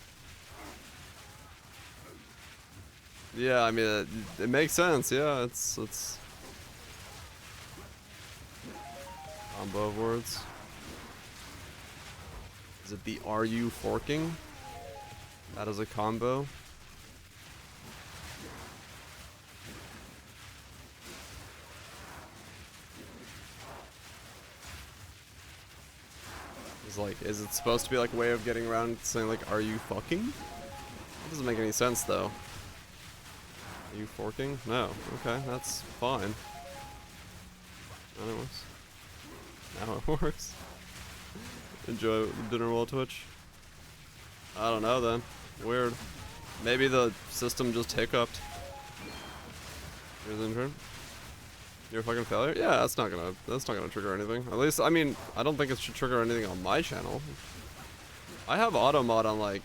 Speaker 1: Yeah, I mean, it makes sense, yeah, it's combo of words. Is it the are you forking? That is a combo. It's like, is it supposed to be like a way of getting around saying like, are you fucking? That doesn't make any sense though. Are you forking? No. Okay, that's fine. Now it works. Now it works. Enjoy dinner while Twitch. I don't know then. Weird. Maybe the system just hiccuped. Here's the intern. You're a fucking failure? Yeah, that's not gonna trigger anything. At least, I mean, I don't think it should trigger anything on my channel. I have auto mod on like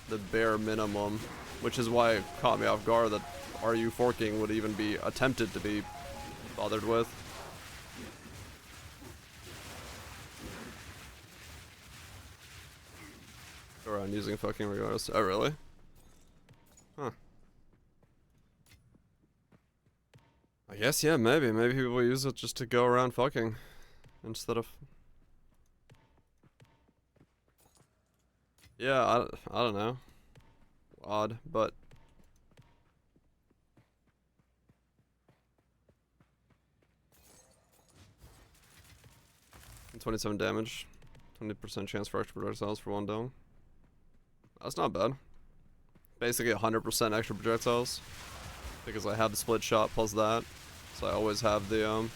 Speaker 1: the bare minimum, which is why it caught me off guard that are you forking would even be attempted to be bothered with. Go around using fucking regardless. Oh really? Huh. I guess, yeah, maybe people use it just to go around fucking instead of. Yeah, I don't know. Odd, but. 27 damage, 20% chance for extra projectiles for 1 dome. That's not bad. Basically 100% extra projectiles because I have the split shot plus that, so I always have the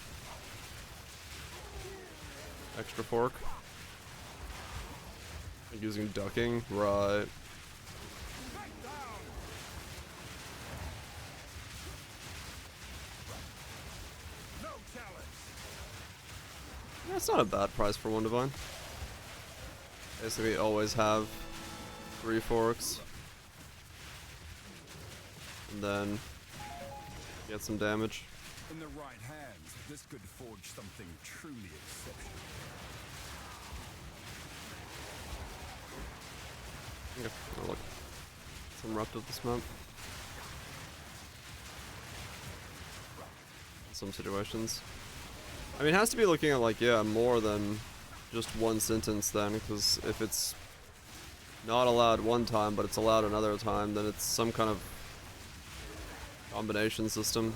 Speaker 1: extra fork. Using ducking, right? Yeah, it's not a bad price for one divine. Basically, always have 3 forks. And then get some damage.
Speaker 2: In the right hands, this could forge something truly exceptional.
Speaker 1: Okay, oh look. Some roughed up this map. In some situations. I mean, it has to be looking at, like, yeah, more than just one sentence then, because if it's not allowed one time, but it's allowed another time, then it's some kind of combination system.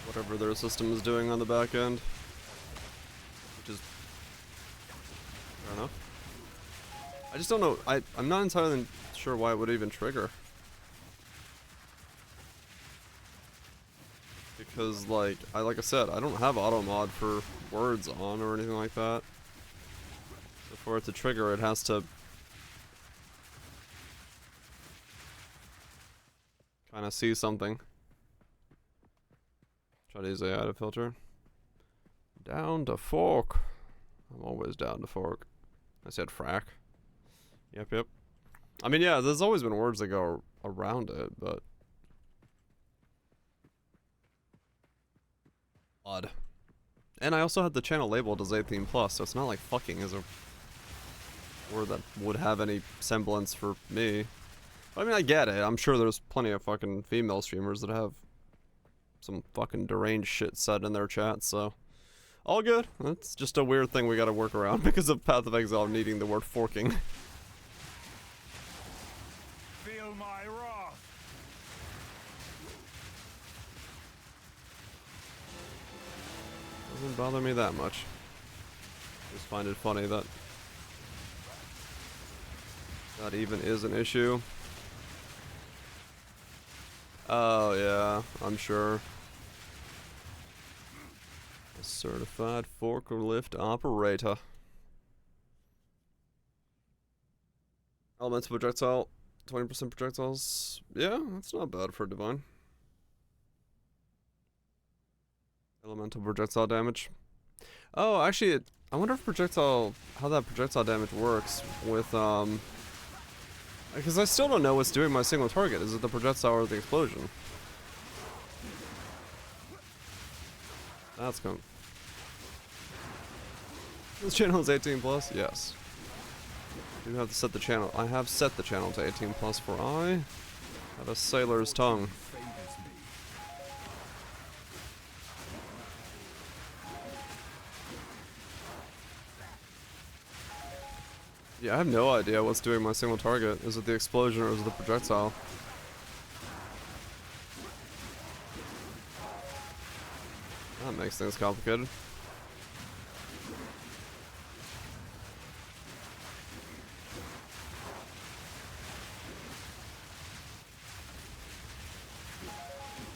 Speaker 1: Whatever their system is doing on the back end. Which is fair enough. I just don't know, I'm not entirely sure why it would even trigger. Because, like I said, I don't have auto mod for words on or anything like that. So for it to trigger, it has to kind of see something. Try to use AI to filter. Down to fork. I'm always down to fork. I said frack. Yep. I mean, yeah, there's always been words that go around it, but odd. And I also had the channel labeled as 18 plus, so it's not like fucking is a word that would have any semblance for me. But, I mean, I get it. I'm sure there's plenty of fucking female streamers that have some fucking deranged shit said in their chat, so all good. That's just a weird thing we gotta work around because of Path of Exile needing the word forking.
Speaker 2: Feel my wrath.
Speaker 1: Doesn't bother me that much. Just find it funny that that even is an issue. Oh yeah, I'm sure. A certified forklift operator. Elemental projectile, 20% projectiles. Yeah, that's not bad for divine. Elemental projectile damage. Oh, actually, I wonder if how that projectile damage works with, because I still don't know what's doing my single target. Is it the projectile or the explosion? That's going. This channel is 18 plus? Yes. You have to set the channel. I have set the channel to 18 plus for I have a sailor's tongue.
Speaker 2: Favors me.
Speaker 1: Yeah, I have no idea what's doing my single target. Is it the explosion or is it the projectile? That makes things complicated.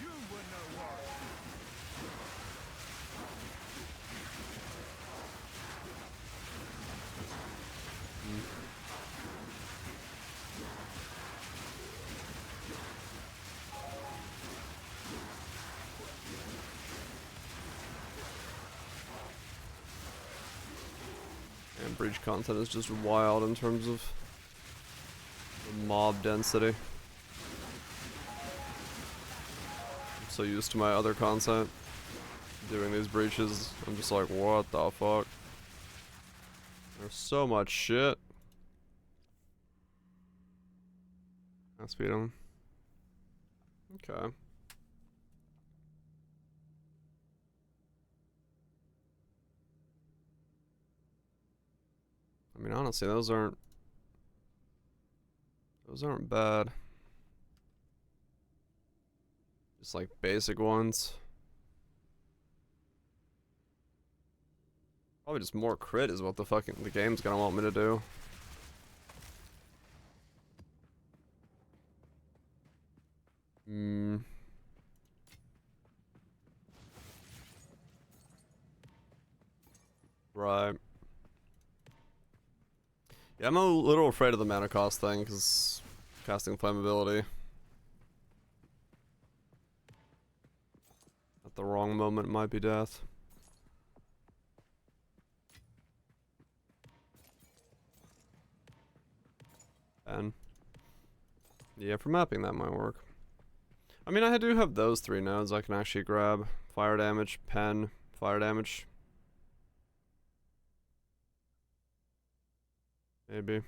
Speaker 2: You were no warrior.
Speaker 1: And breach content is just wild in terms of the mob density. I'm so used to my other content doing these breaches. I'm just like, what the fuck? There's so much shit. Let's beat him. Okay. I mean, honestly, those aren't bad. Just like basic ones. Probably just more crit is what the game's gonna want me to do. Right. Yeah, I'm a little afraid of the mana cost thing, because casting flammability. At the wrong moment might be death. And yeah, for mapping that might work. I mean, I do have those 3 nodes I can actually grab. Fire damage, pen, fire damage. Maybe.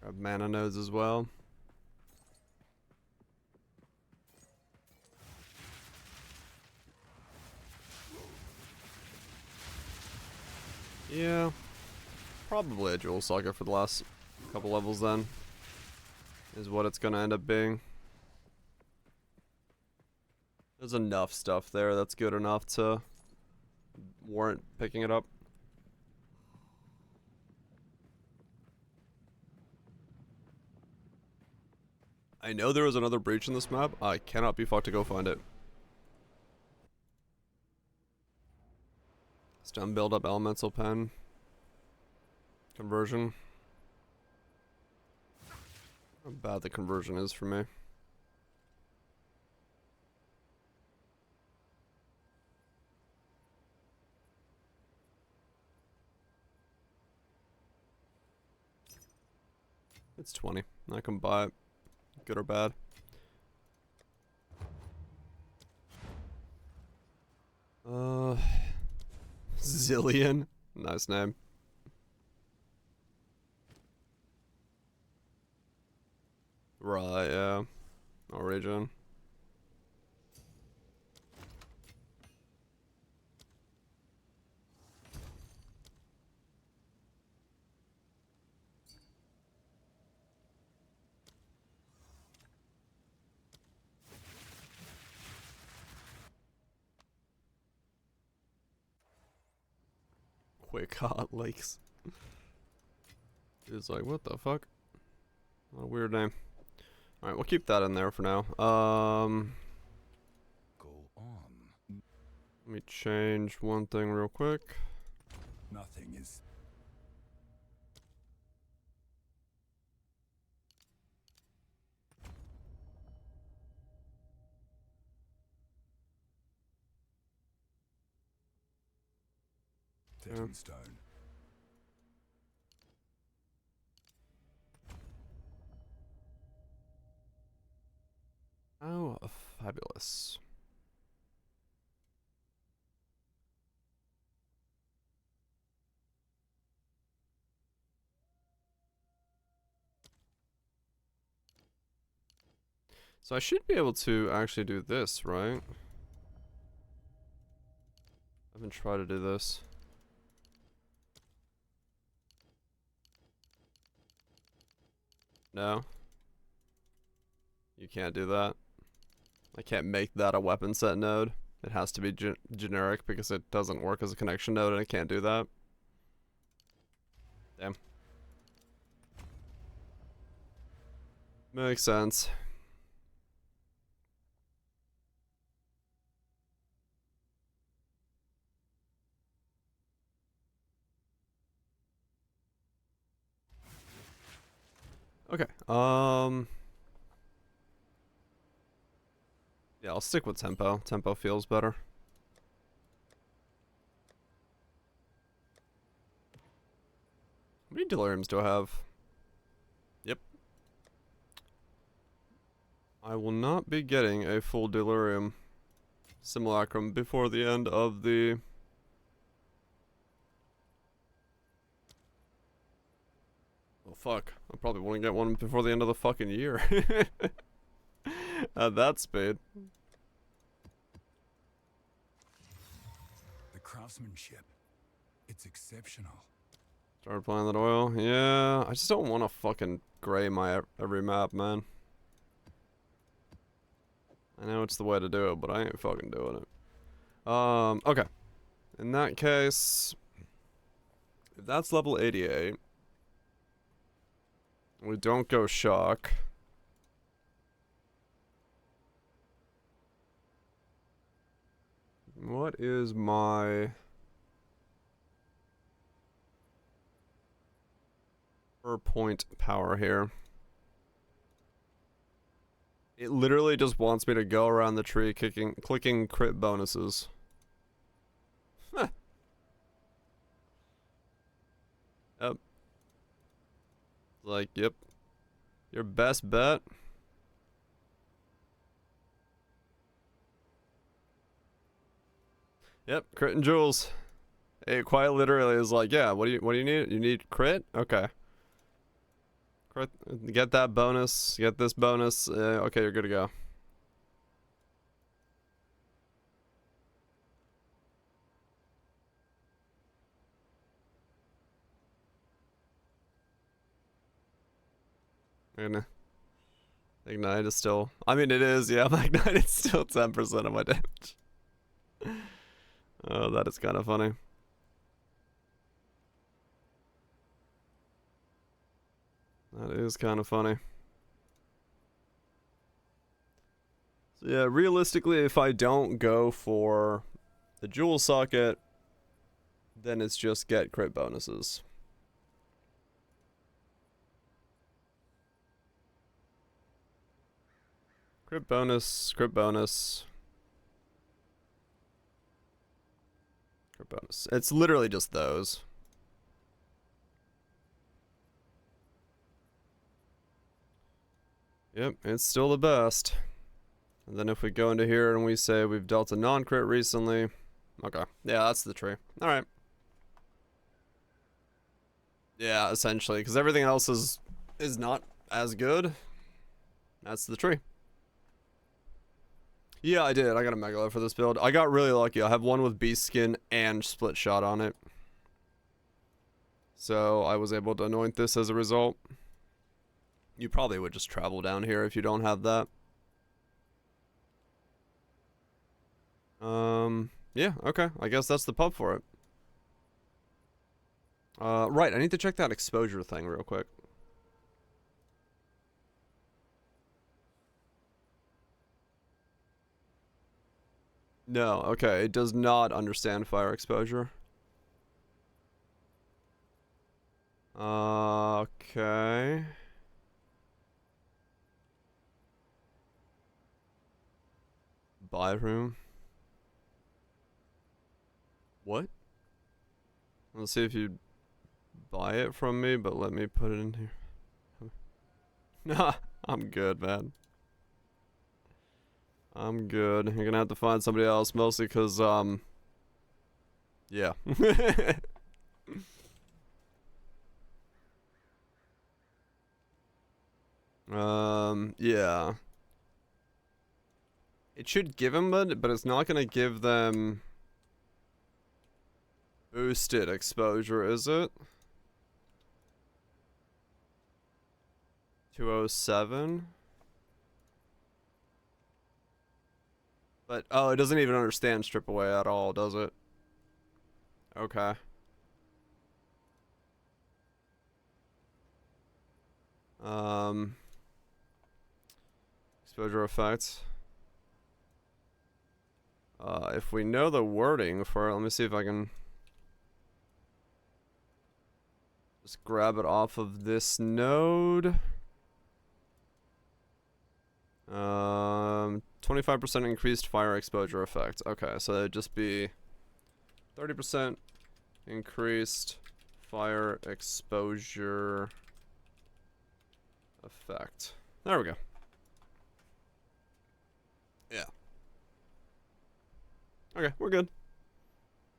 Speaker 1: Grab mana nodes as well. Yeah. Probably a Jewel Sucker for the last couple levels then. Is what it's gonna end up being. There's enough stuff there that's good enough to warrant picking it up. I know there was another breach in this map. I cannot be fucked to go find it. Stun build up elemental pen. Conversion. How bad the conversion is for me. It's 20. I can buy it. Good or bad. Zillion. Nice name. Right, yeah. No regen. Quick hot lakes. It's like, what the fuck? What a weird name. Alright, we'll keep that in there for now.
Speaker 2: Go on.
Speaker 1: Let me change one thing real quick.
Speaker 2: Nothing is. Set in stone.
Speaker 1: Oh, fabulous. So I should be able to actually do this, right? I've been trying to do this. No? You can't do that? I can't make that a weapon set node. It has to be generic because it doesn't work as a connection node and I can't do that. Damn. Makes sense. Okay, yeah, I'll stick with tempo. Tempo feels better. How many deliriums do I have? Yep. I will not be getting a full delirium simulacrum before the end of the... Oh fuck, I probably won't get one before the end of the fucking year. At that speed.
Speaker 2: The craftsmanship. It's exceptional.
Speaker 1: Start applying that oil. Yeah, I just don't want to fucking gray my every map, man. I know it's the way to do it, but I ain't fucking doing it. Okay. In that case, if that's level 88, we don't go shock. What is my per point power here? It literally just wants me to go around the tree clicking crit bonuses. Huh. Yep. Like, yep. Your best bet. Yep, crit and jewels. It quite literally is like, yeah, what do you need? You need crit? Okay. Crit, get that bonus, get this bonus. Okay, you're good to go. And ignite is still, I mean it is, yeah, my ignite is still 10% of my damage. Oh, that is kind of funny. That is kind of funny. So yeah, realistically, if I don't go for the jewel socket, then it's just get crit bonuses. Crit bonus, crit bonus. Crit bonus. It's literally just those. Yep, it's still the best. And then if we go into here and we say we've dealt a non-crit recently. Okay, yeah, that's the tree. Alright. Yeah, essentially, because everything else is not as good. That's the tree. Yeah, I did. I got a Megalo for this build. I got really lucky. I have one with Beast Skin and Split Shot on it. So I was able to anoint this as a result. You probably would just travel down here if you don't have that. Yeah, okay. I guess that's the pub for it. Right, I need to check that exposure thing real quick. No, okay, it does not understand fire exposure. Okay. Buy room. What? Let's see if you buy it from me, but let me put it in here. Nah, I'm good, man. I'm good. You're gonna have to find somebody else, mostly because, yeah. Yeah. It should give them it, but it's not gonna give them boosted exposure, is it? 207? But, oh, it doesn't even understand strip away at all, does it? Okay. Exposure effects. If we know the wording for it, let me see if I can just grab it off of this node. 25% increased fire exposure effect. Okay, so it'd just be 30% increased fire exposure effect. There we go. Yeah. Okay, we're good.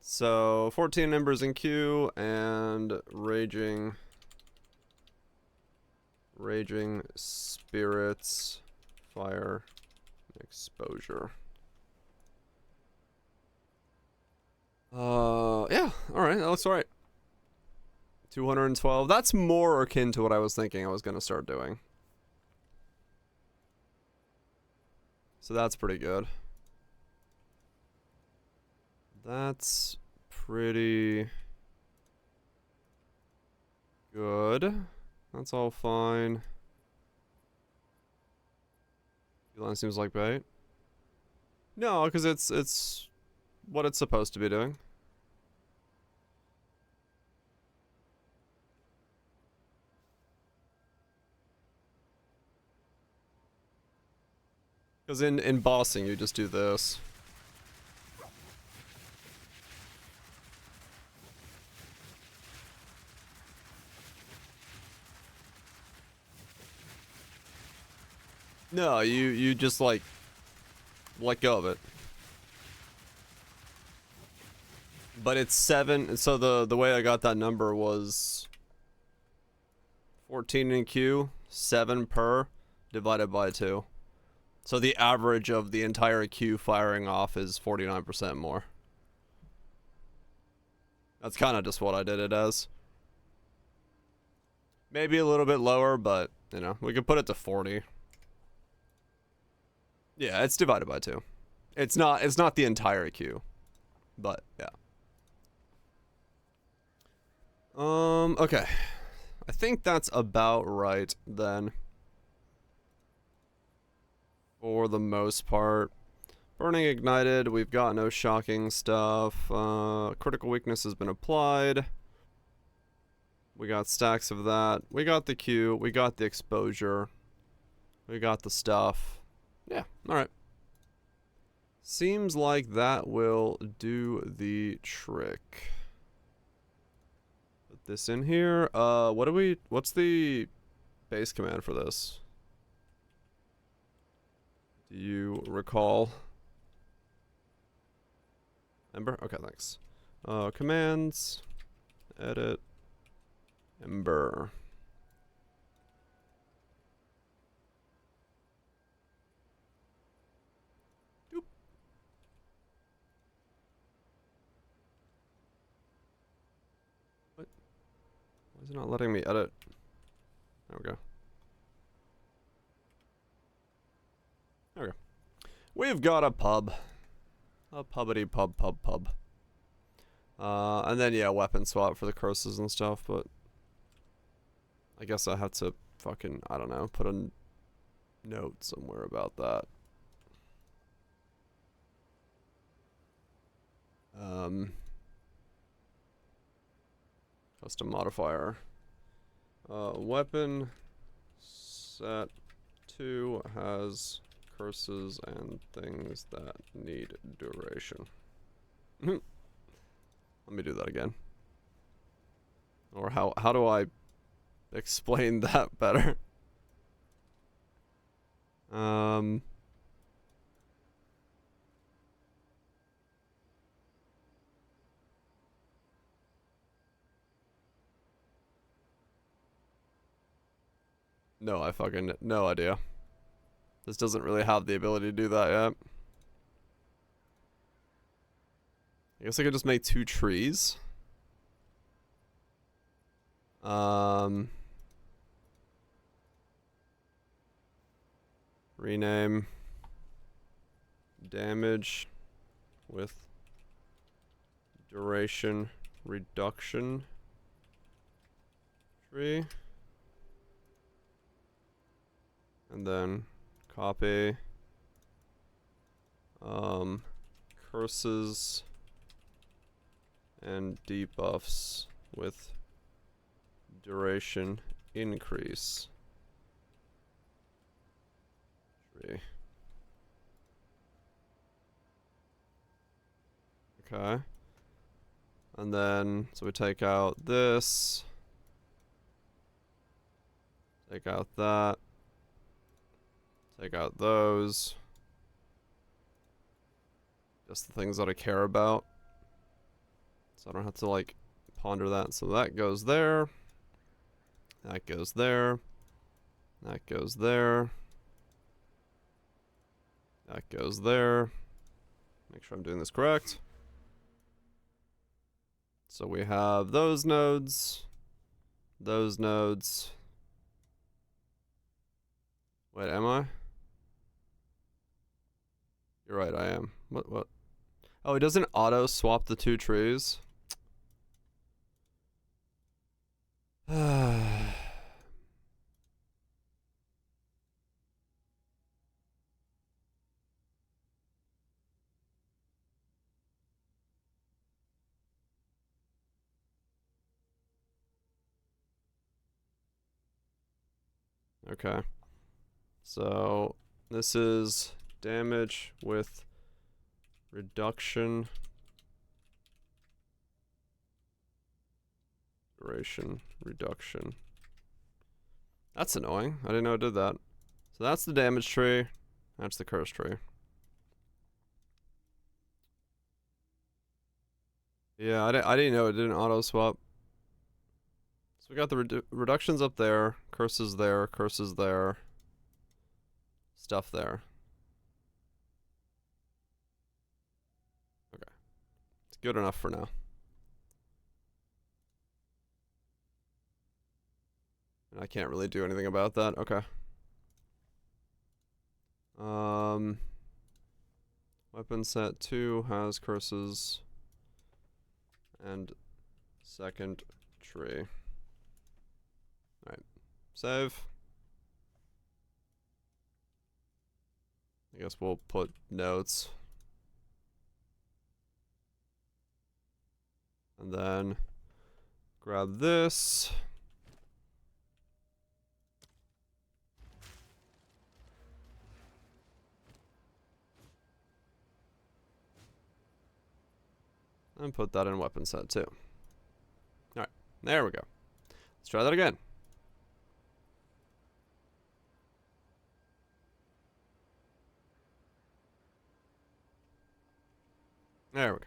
Speaker 1: So 14 embers in queue and raging spirits fire exposure. Yeah, alright, that looks alright. 212. That's more akin to what I was thinking I was gonna start doing. So that's pretty good. That's pretty good. That's all fine. Line seems like bait. No, because it's what it's supposed to be doing. Because in bossing, you just do this. No, you just like let go of it. But it's 7, so the way I got that number was 14 in Q, 7 per, divided by 2. So the average of the entire queue firing off is 49% more. That's kind of just what I did it as. Maybe a little bit lower, but, you know, we could put it to 40. Yeah, it's divided by 2. It's not the entire queue. But, yeah. Okay. I think that's about right, then. For the most part. Burning ignited, we've got no shocking stuff. Critical weakness has been applied. We got stacks of that. We got the Q. We got the exposure. We got the stuff. Yeah, alright. Seems like that will do the trick. Put this in here. What's the base command for this? Do you recall? Ember? Okay, thanks. Commands. Edit. Ember. Doop. What? Why is it not letting me edit? There we go. There we go. We've got a pub. A pubbity pub. And then, yeah, weapon swap for the curses and stuff, but I guess I have to fucking, I don't know, put a note somewhere about that. Custom modifier. Weapon set 2 has curses and things that need duration. Let me do that again. Or how do I explain that better? No, I fucking no idea. This doesn't really have the ability to do that yet. I guess I could just make 2 trees. Rename damage with duration reduction tree. And then copy curses and debuffs with duration increase tree. Okay. And then, so we take out this, take out that, take out those. Just the things that I care about. So I don't have to like ponder that. So that goes there. That goes there. That goes there. That goes there. Make sure I'm doing this correct. So we have those nodes. Those nodes. Wait, am I? You're right, I am. What? Oh, it doesn't auto swap the 2 trees. Okay. So this is damage with reduction. Duration reduction. That's annoying. I didn't know it did that. So that's the damage tree. That's the curse tree. Yeah, I didn't know it didn't auto swap. So we got the reductions up there, curses there, stuff there. Okay. It's good enough for now. And I can't really do anything about that. Okay. Weapon set 2 has curses and second tree. Alright. Save. I guess we'll put notes. And then grab this. And put that in weapon set 2. Alright, there we go. Let's try that again. There we go.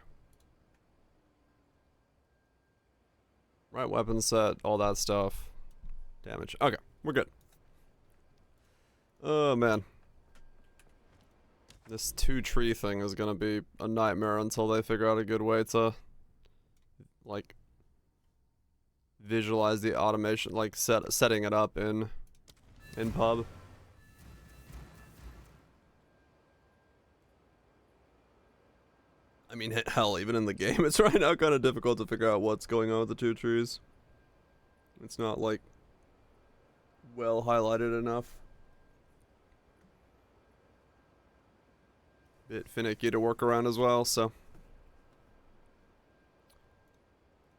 Speaker 1: Right, weapon set, all that stuff. Damage. Okay, we're good. Oh man. This 2-tree thing is gonna be a nightmare until they figure out a good way to, like, visualize the automation, like setting it up in pub. I mean, hell, even in the game, it's right now kind of difficult to figure out what's going on with the 2 trees. It's not, like, well highlighted enough. Bit finicky to work around as well, so.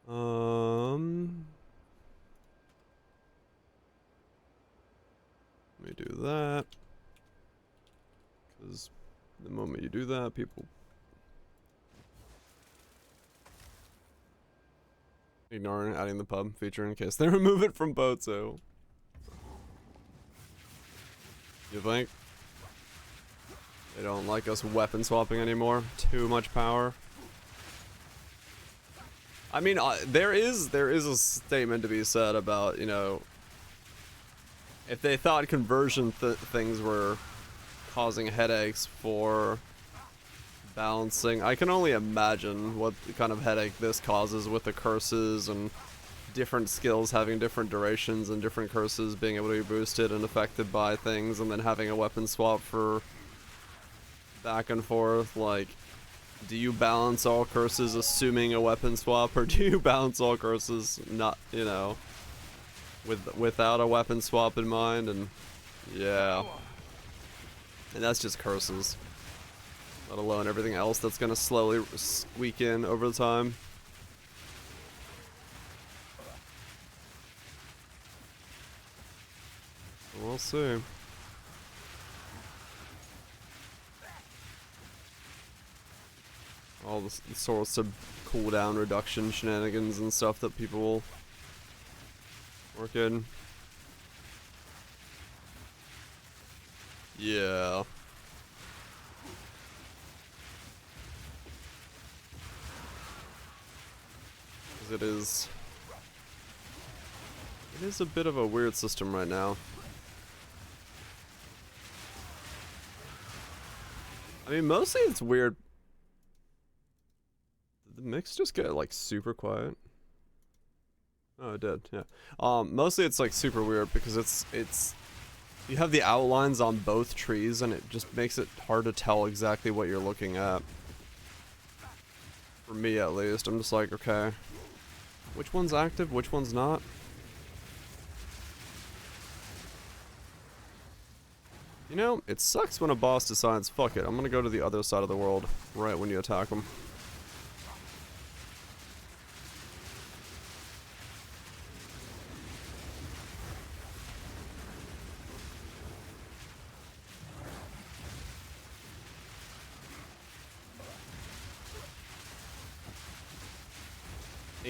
Speaker 1: Let me do that. Because the moment you do that, people ignoring adding the pub feature in case they remove it from Bozo. You think? They don't like us weapon swapping anymore. Too much power. I mean, there is a statement to be said about, you know, if they thought conversion things were causing headaches for balancing, I can only imagine what kind of headache this causes with the curses and different skills having different durations and different curses being able to be boosted and affected by things, and then having a weapon swap for back and forth. Like, do you balance all curses assuming a weapon swap, or do you balance all curses not, you know, without a weapon swap in mind? And yeah, and that's just curses, let alone everything else that's gonna slowly squeak in over time. We'll see. All the sorts of cooldown reduction shenanigans and stuff that people will work in. Yeah. Because it is a bit of a weird system right now. I mean, mostly it's weird. Did the mix just get, like, super quiet? Oh, it did, yeah. Mostly it's, like, super weird because it's... You have the outlines on both trees and it just makes it hard to tell exactly what you're looking at. For me, at least. I'm just like, okay. Which one's active? Which one's not? You know, it sucks when a boss decides, fuck it, I'm gonna go to the other side of the world right when you attack them.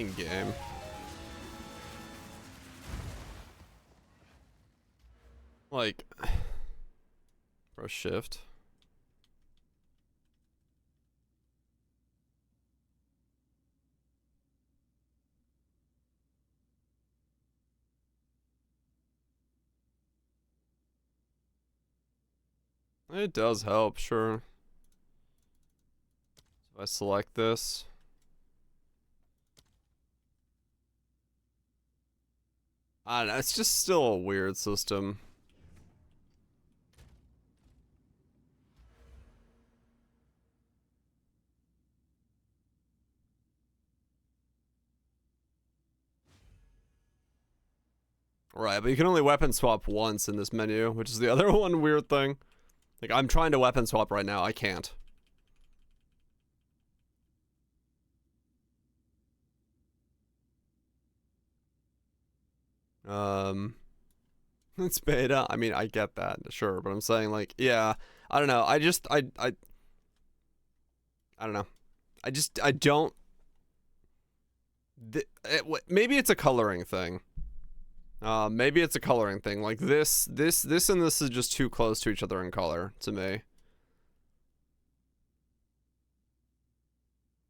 Speaker 1: In game. Like, press shift. It does help, sure. So if I select this. I don't know, it's just still a weird system. Right, but you can only weapon swap once in this menu, which is the other one weird thing. Like, I'm trying to weapon swap right now, I can't. It's beta. I mean, I get that, sure, but I'm saying, like, yeah, I don't know. I don't know. I don't. Maybe it's a coloring thing. Maybe it's a coloring thing. Like this and this is just too close to each other in color to me.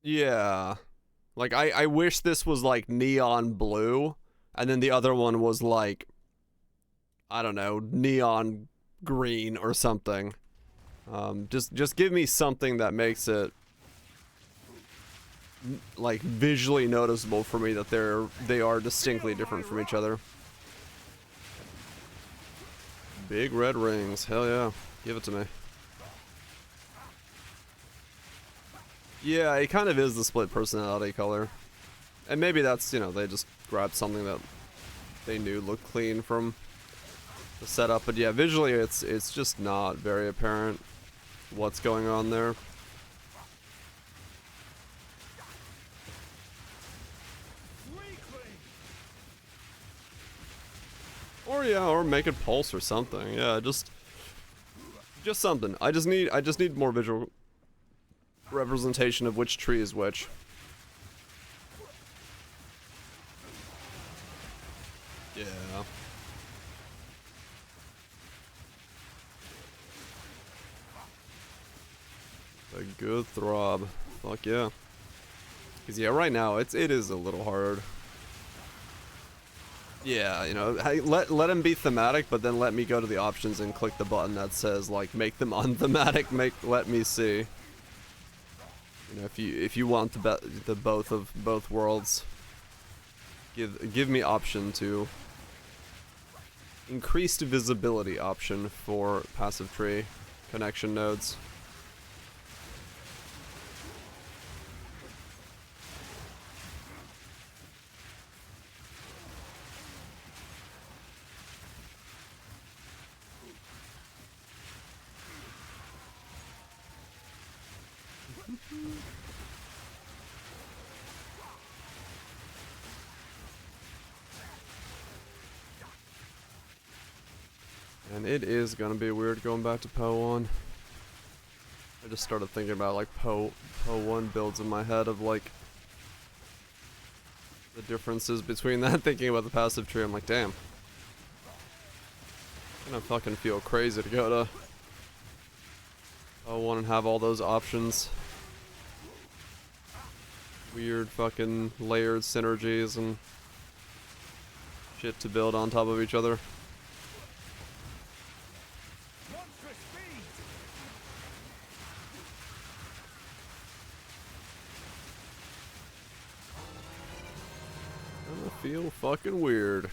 Speaker 1: Yeah. Like I wish this was like neon blue, and then the other one was like, I don't know, neon green or something. Just give me something that makes it like visually noticeable for me that they are distinctly different from each other. Big red rings, hell yeah, give it to me. Yeah, it kind of is the split personality color, and maybe that's, you know, they just grabbed something that they knew looked clean from the setup, but yeah, visually it's just not very apparent what's going on there. Or yeah, or make it pulse or something. Yeah, just something. I just need more visual representation of which tree is which. Yeah. A good throb. Fuck yeah. Cause yeah, right now it is a little hard. Yeah, you know, let them be thematic, but then let me go to the options and click the button that says like make them unthematic. Let me see. You know, if you want the both worlds, give me option to increased visibility option for passive tree connection nodes. And it is gonna be weird going back to Poe 1. I just started thinking about like Poe 1 builds in my head of like the differences between that, thinking about the passive tree. I'm like, damn. I'm gonna fucking feel crazy to go to Poe 1 and have all those options. Weird fucking layered synergies and shit to build on top of each other. I feel fucking weird.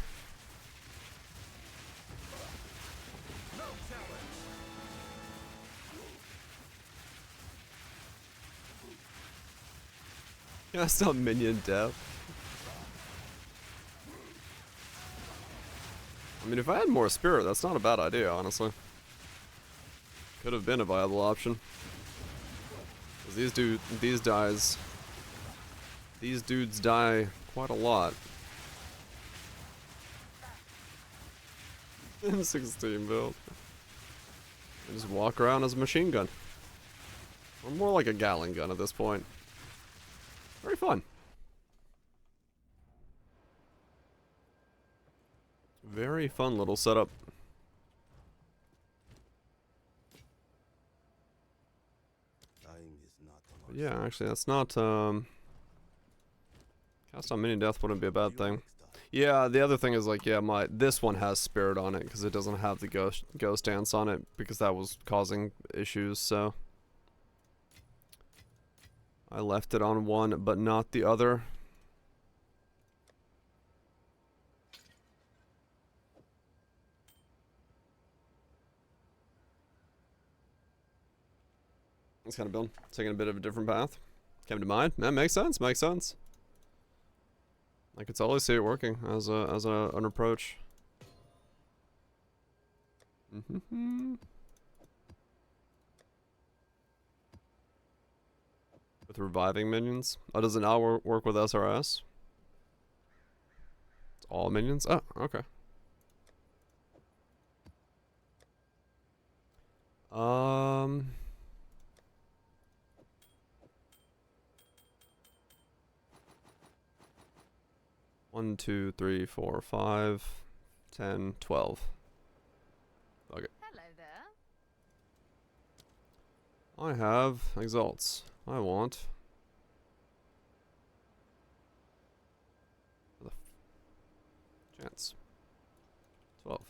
Speaker 1: Yeah, that's not minion death. I mean, if I had more spirit, that's not a bad idea, honestly. Could have been a viable option. Because these dudes die quite a lot. In 16 build. I just walk around as a machine gun. Or more like a Gatling gun at this point. Very fun. Very fun little setup.
Speaker 4: Time is not on our
Speaker 1: Yeah,
Speaker 4: side.
Speaker 1: actually, that's not, cast on minion death wouldn't be a bad
Speaker 4: You
Speaker 1: thing.
Speaker 4: next time.
Speaker 1: Yeah, the other thing is, like, yeah, this one has spirit on it, because it doesn't have the ghost dance on it, because that was causing issues, so. I left it on one, but not the other. This kind of build, taking a bit of a different path. Came to mind. That makes sense. Makes sense. I could totally see it working as an approach. With reviving minions. Oh, does it now work with SRS? It's all minions. Oh, okay. One, 2, 3, 4, 5, 10, 12. Okay.
Speaker 3: Hello there.
Speaker 1: I have exalts. I want the chance. 12.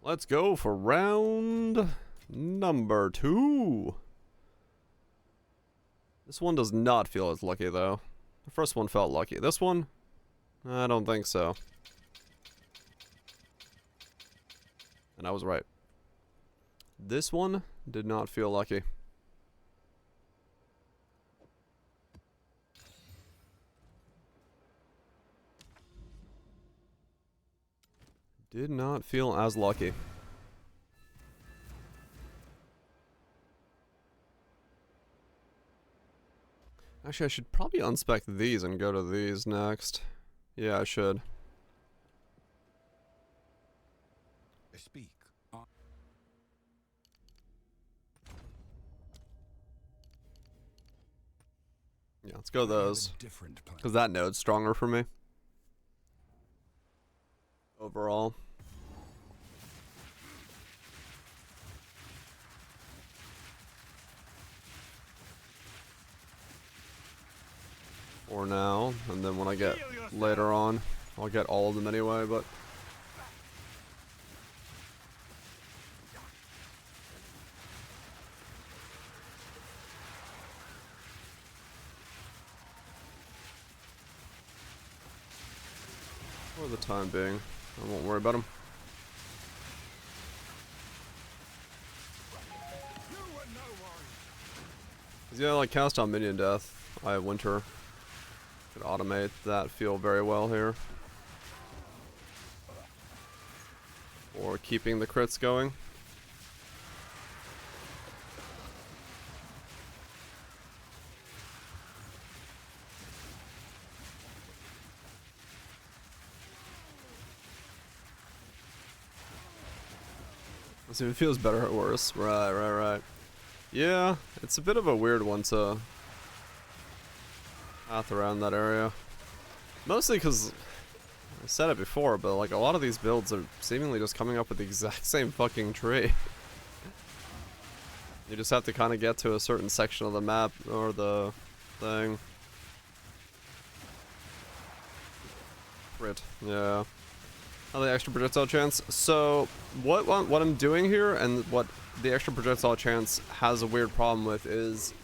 Speaker 1: Let's go for round number 2. This one does not feel as lucky though. The first one felt lucky. This one, I don't think so. And I was right. This one did not feel lucky. Did not feel as lucky. Actually, I should probably unspec these and go to these next. Yeah, I should.
Speaker 2: Speak.
Speaker 1: Yeah, let's go those.
Speaker 2: Different plan.
Speaker 1: Because that node's stronger for me. Overall. For now, and then when I get later on, I'll get all of them anyway, but... for the time being, I won't worry about them. Yeah, like cast on minion death, I have winter. Could automate that feel very well here. Or keeping the crits going. Let's see if it feels better or worse. Right. Yeah, it's a bit of a weird one to path around that area. Mostly because I said it before, but like a lot of these builds are seemingly just coming up with the exact same fucking tree. You just have to kind of get to a certain section of the map or the thing. Crit, yeah. Oh, the extra projectile chance. So what I'm doing here and what the extra projectile chance has a weird problem with is...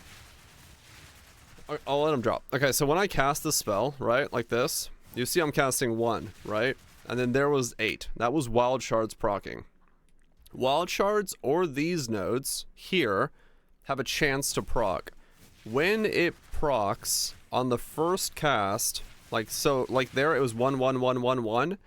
Speaker 1: I'll let him drop. Okay, so when I cast the spell, right, like this, you see I'm casting 1, right? And then there was 8. That was wild shards proccing. Wild shards or these nodes here have a chance to proc. When it procs on the first cast, like so, like there it was 1, 1, 1, 1, 1.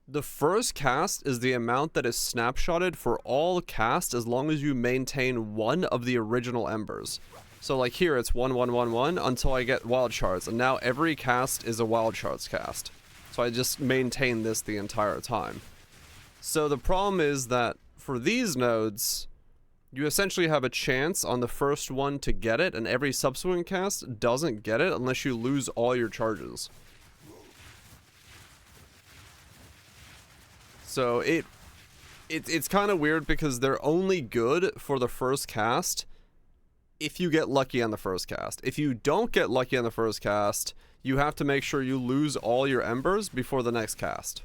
Speaker 1: The first cast is the amount that is snapshotted for all cast as long as you maintain 1 of the original embers. So like here it's 1, 1, 1, 1 until I get wild shards, and now every cast is a wild shards cast. So I just maintain this the entire time. So the problem is that for these nodes, you essentially have a chance on the first one to get it, and every subsequent cast doesn't get it unless you lose all your charges. So it's kind of weird because they're only good for the first cast if you get lucky on the first cast. If you don't get lucky on the first cast, you have to make sure you lose all your embers before the next cast.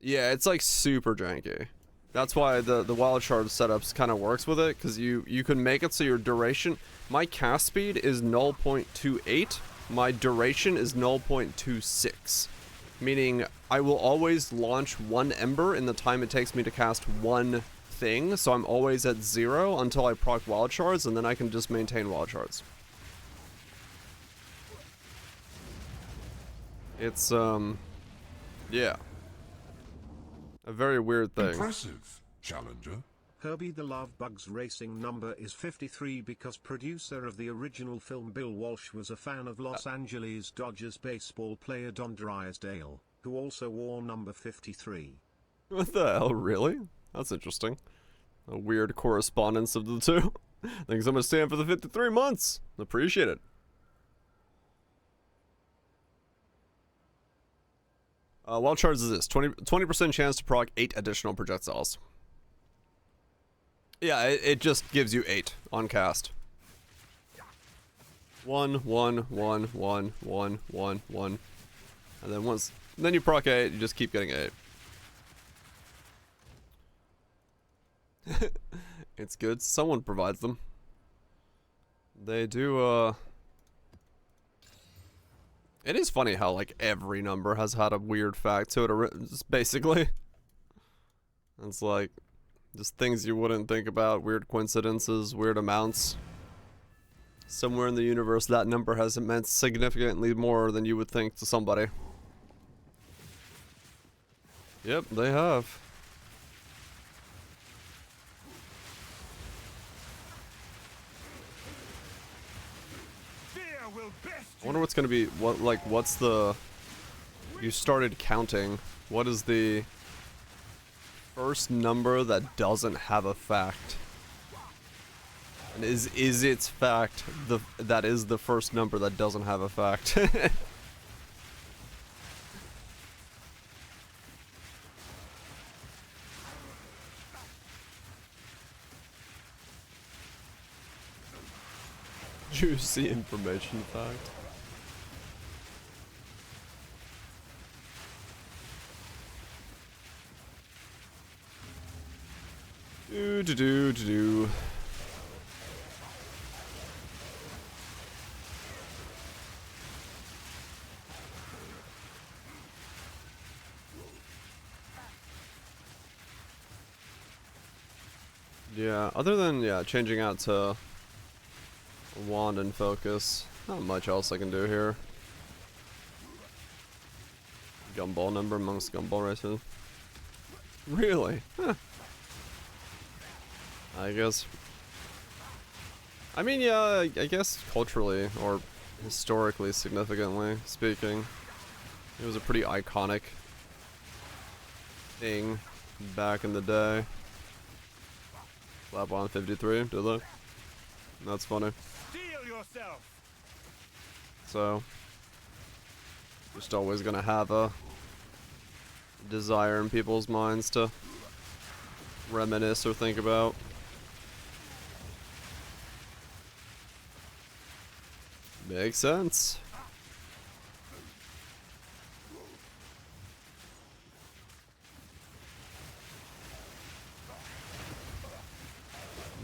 Speaker 1: Yeah, it's like super janky. That's why the wild shard setups kind of works with it, because you can make it so your duration... My cast speed is 0.28, my duration is 0.26. Meaning, I will always launch one ember in the time it takes me to cast one thing, so I'm always at 0 until I proc wild shards, and then I can just maintain wild shards. It's, yeah. A very weird thing.
Speaker 7: Impressive, Challenger.
Speaker 6: Herbie the Love Bug's racing number is 53 because producer of the original film Bill Walsh was a fan of Los Angeles Dodgers baseball player Don Drysdale, who also wore number 53.
Speaker 1: What the hell, really? That's interesting. A weird correspondence of the two. Thanks so much, Sam, for the 53 months. Appreciate it. Wild shards is this 20% chance to proc 8 additional projectiles. Yeah, it just gives you 8 on cast. 1, 1, 1, 1, 1, 1, 1. And then then you proc 8, you just keep getting 8. It's good. Someone provides them. They do, It is funny how, like, every number has had a weird fact to it, basically. It's like, just things you wouldn't think about, weird coincidences, weird amounts. Somewhere in the universe, that number has meant significantly more than you would think to somebody. Yep, they have. I wonder what's gonna be, what's the... You started counting. What is the first number that doesn't have a fact? And is its fact that is the first number that doesn't have a fact? Juicy information fact. Do. Yeah, other than, changing out to wand and focus, not much else I can do here. Gumball number amongst gumball races. Really? Huh. I guess. I mean, yeah, I guess culturally, or historically significantly speaking, it was a pretty iconic thing back in the day. Slap on 53, do they? That's funny.
Speaker 2: Steel yourself.
Speaker 1: So, just always gonna have a desire in people's minds to reminisce or think about. Makes sense.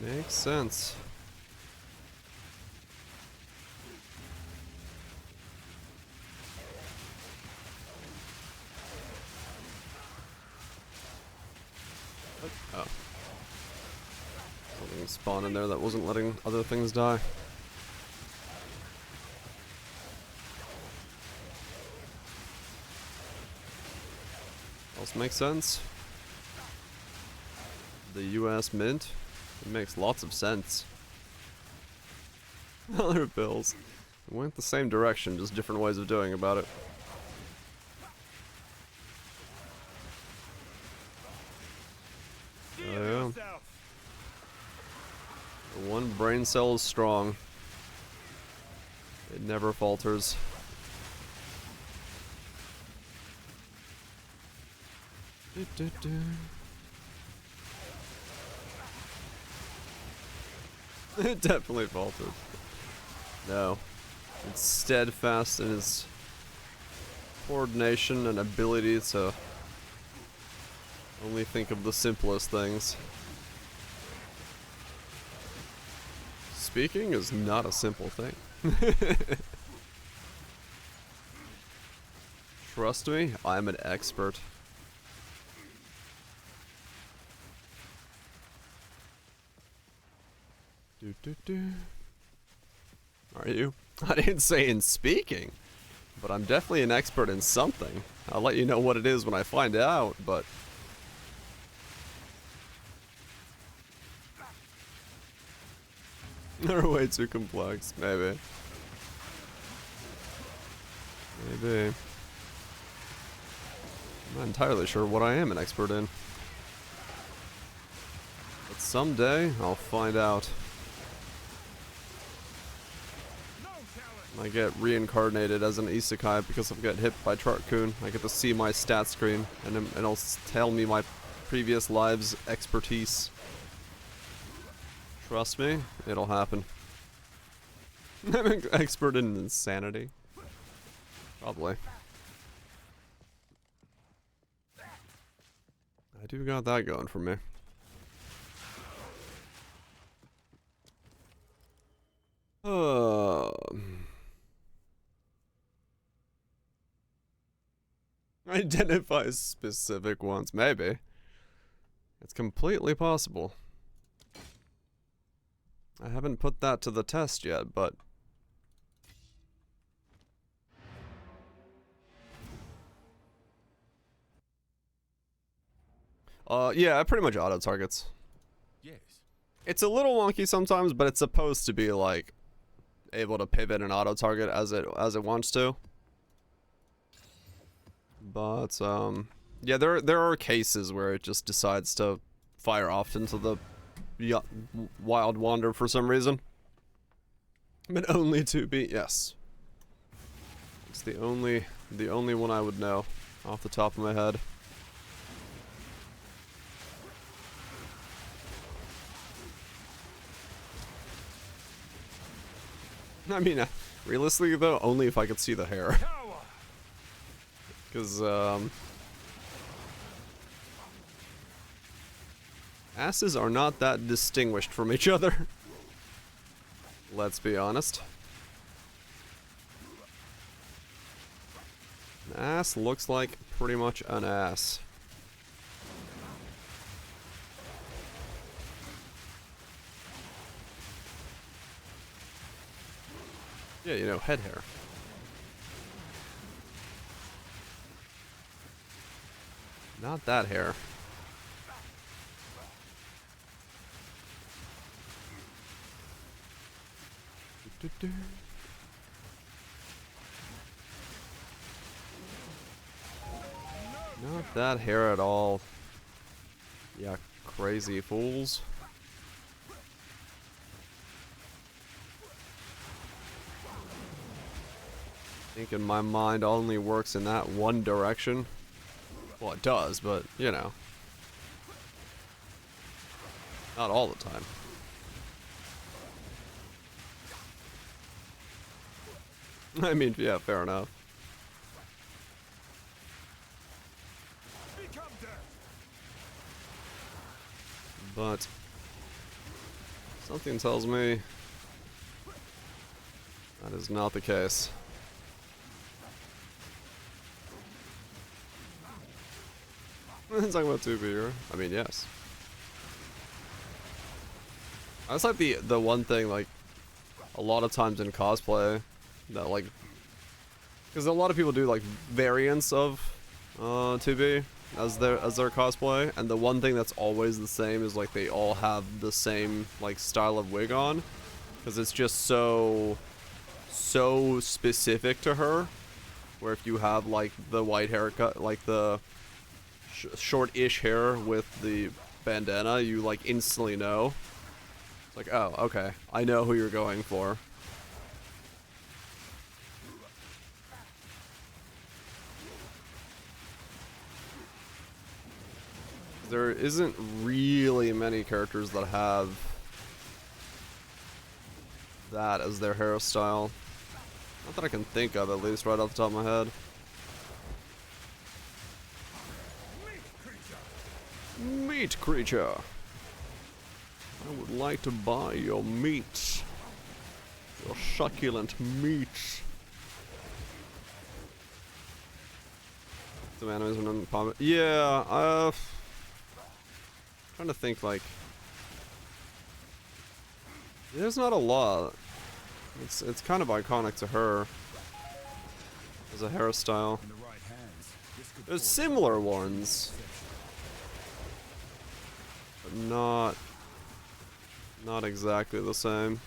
Speaker 1: Makes sense. Oh. Something spawned in there that wasn't letting other things die. Else makes sense. The US Mint. It makes lots of sense. Other bills. It went the same direction, just different ways of doing about it. Oh, yeah. One brain cell is strong. It never falters. It definitely faltered. No. It's steadfast in its coordination and ability to only think of the simplest things. Speaking is not a simple thing. Trust me, I'm an expert. Are you? I didn't say in speaking, but I'm definitely an expert in something. I'll let you know what it is when I find out, but... They're way too complex, maybe. Maybe. I'm not entirely sure what I am an expert in. But someday, I'll find out. I get reincarnated as an isekai because I've got hit by Chartcoon. I get to see my stat screen, and it'll tell me my previous lives' expertise. Trust me, it'll happen. I'm an expert in insanity. Probably. I do got that going for me. Identify specific ones, maybe. It's completely possible. I haven't put that to the test yet, but... yeah, pretty much auto targets.
Speaker 2: Yes.
Speaker 1: It's a little wonky sometimes, but it's supposed to be, like, able to pivot and auto target as it wants to. But, yeah, there are cases where it just decides to fire off into the Wild Wander for some reason. But only to be, yes. It's the only one I would know off the top of my head. I mean, realistically though, only if I could see the hair. Because, asses are not that distinguished from each other. Let's be honest. An ass looks like pretty much an ass. Yeah, you know, head hair. Not that hair. Not that hair at all. Yeah, crazy fools. I think in my mind only works in that one direction. Well, it does, but, you know. Not all the time. I mean, yeah, fair enough. But something tells me that is not the case. Talking about 2B here. I mean, yes. That's like the one thing, like, a lot of times in cosplay that, like, because a lot of people do like variants of 2B as their cosplay, and the one thing that's always the same is like they all have the same like style of wig on, because it's just so specific to her. Where if you have like the white haircut, like the short-ish hair with the bandana, you like instantly know. Like, oh, okay. I know who you're going for. There isn't really many characters that have that as their hairstyle. Not that I can think of, at least, right off the top of my head. Meat creature. I would like to buy your meat. Your succulent meat. Some enemies are not pop. Yeah, trying to think, like, there's not a lot. It's kind of iconic to her as a hairstyle.
Speaker 2: In the right hands, this could
Speaker 1: There's
Speaker 2: forge
Speaker 1: similar
Speaker 2: something
Speaker 1: ones,
Speaker 2: exceptional.
Speaker 1: but not exactly the same.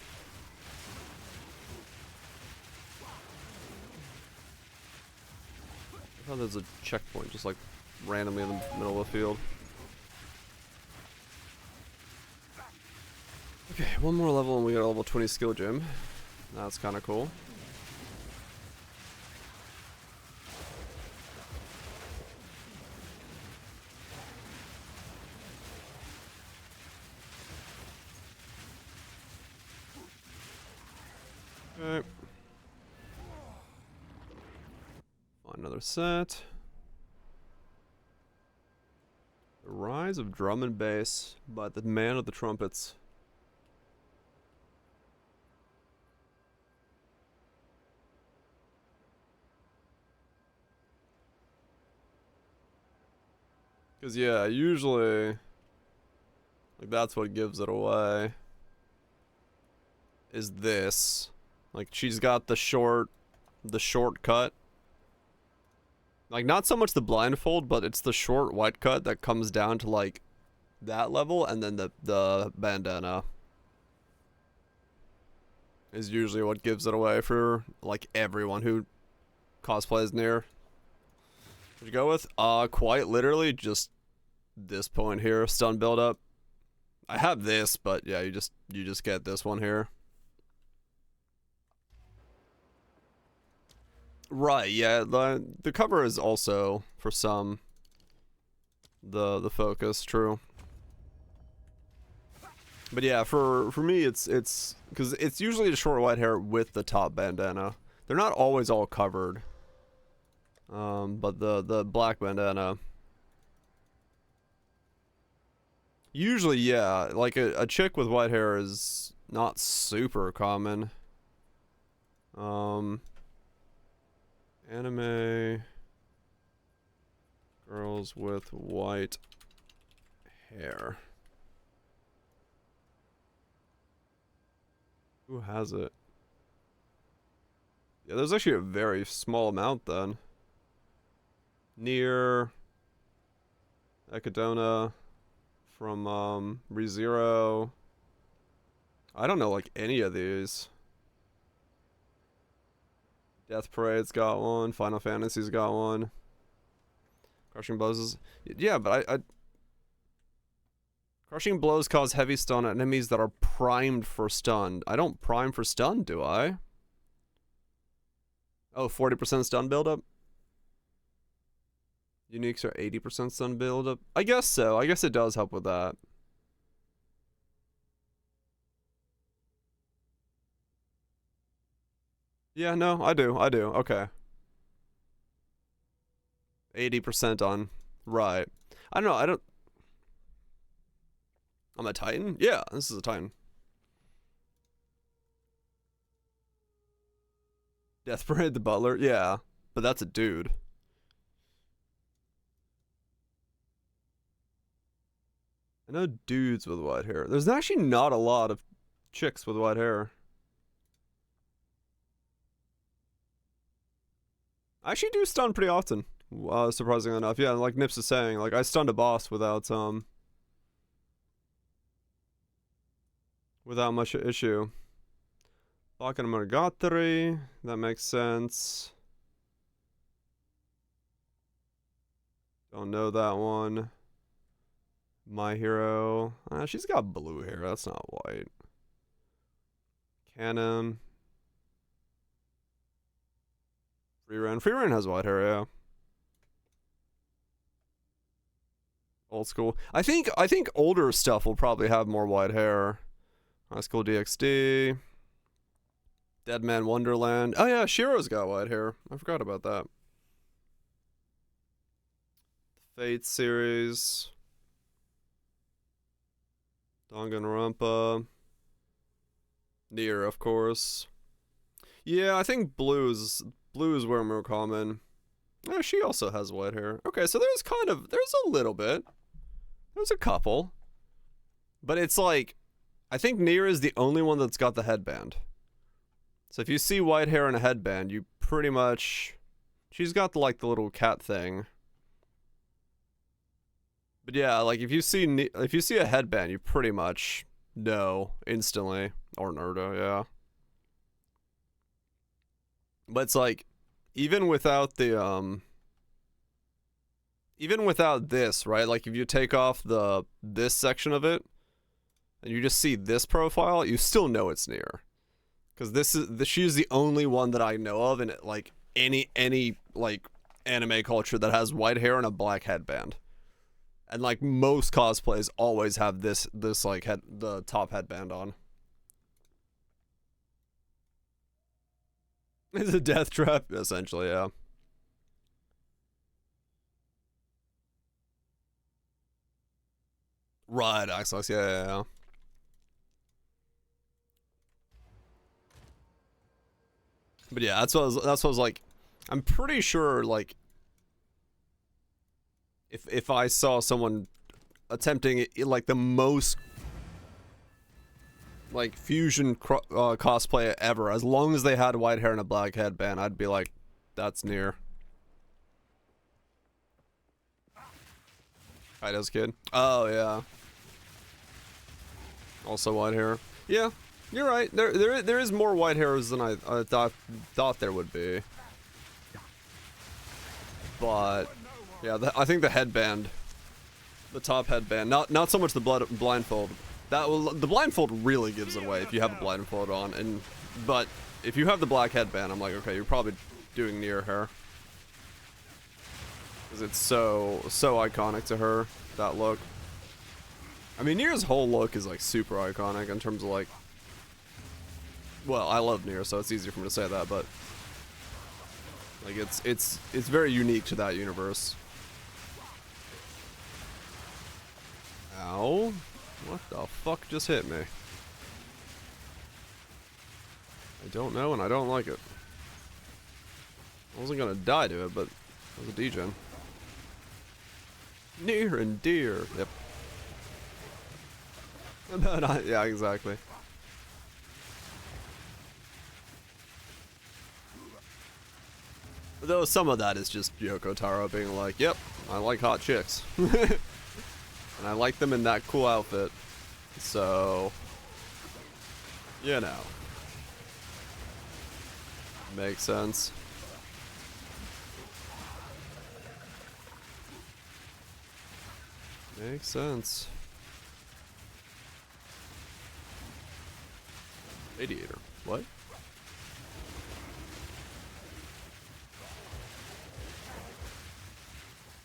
Speaker 1: I thought there's a checkpoint just like randomly in the middle of the field. Okay, one more level and we got a level 20 skill gem. That's kind of cool. Okay. Find another set. The Rise of Drum and Bass by the Man of the Trumpets. Cause yeah, usually, like, that's what gives it away. Is this. Like, she's got the shortcut. Like, not so much the blindfold, but it's the short white cut that comes down to, like, that level, and then the bandana is usually what gives it away for, like, everyone who cosplays near. What'd you go with? Quite literally just this point here, stun build up. I have this, but yeah, you just get this one here. Right, yeah, the cover is also for some the focus, true. But yeah, for me it's cuz it's usually the short white hair with the top bandana. They're not always all covered. But the black bandana usually, yeah, like a chick with white hair is not super common. Anime girls with white hair. Who has it? Yeah, there's actually a very small amount then. Near Echidna from ReZero. I don't know like any of these. Death Parade's got one. Final Fantasy's got one. Crushing Blows is... Yeah, but I... Crushing Blows cause heavy stun on enemies that are primed for stun. I don't prime for stun, do I? Oh, 40% stun buildup? Uniques are 80% stun buildup? I guess so. I guess it does help with that. Yeah, no, I do. Okay. 80% on. Right. I don't know. I'm a Titan? Yeah, this is a Titan. Death Parade the Butler? Yeah. But that's a dude. I know dudes with white hair. There's actually not a lot of chicks with white hair. I actually do stun pretty often. Surprisingly enough. Yeah, like Nips is saying, like I stunned a boss without much issue. Locking Monogatari, that makes sense. Don't know that one. My Hero. She's got blue hair, that's not white. Cannon. Free Reign has white hair, yeah. Old school. I think older stuff will probably have more white hair. High School DxD. Dead Man Wonderland. Oh yeah, Shiro's got white hair. I forgot about that. Fate series. Danganronpa. Nier, of course. Yeah, I think blue is where more common. Oh, she also has white hair. Okay, so there's a little bit. There's a couple. But it's like, I think Nier is the only one that's got the headband. So if you see white hair and a headband, you pretty much... She's got the little cat thing. But yeah, like if you see a headband, you pretty much know instantly. Or Nerdo, yeah. But it's like, even without the even without this, right? Like if you take off this section of it and you just see this profile, you still know it's Nier. Because she's the only one that I know of in like any like anime culture that has white hair and a black headband. And like most cosplays always have this like the top headband on. It's a death trap, essentially, yeah. Right, Axelox, yeah. But yeah, that's what I was like. I'm pretty sure, like, if I saw someone attempting like the most like fusion cosplay ever, as long as they had white hair and a black headband, I'd be like, that's Nier. Kaido's kid. Oh yeah. Also white hair. Yeah, you're right. There is more white hairs than I thought there would be. But yeah, I think the headband, the top headband, not so much the blindfold. The blindfold really gives it away if you have a blindfold on, but if you have the black headband, I'm like, okay, you're probably doing Nier hair. Because it's so iconic to her, that look. I mean, Nier's whole look is like super iconic in terms of like, well, I love Nier, so it's easier for me to say that, but like it's very unique to that universe. Ow. What the fuck just hit me? I don't know and I don't like it. I wasn't gonna die to it, but it was a degen. Near and dear. Yep. Yeah, exactly. Though some of that is just Yoko Taro being like, yep, I like hot chicks. And I like them in that cool outfit. So, you know. Makes sense. Makes sense. Radiator. What?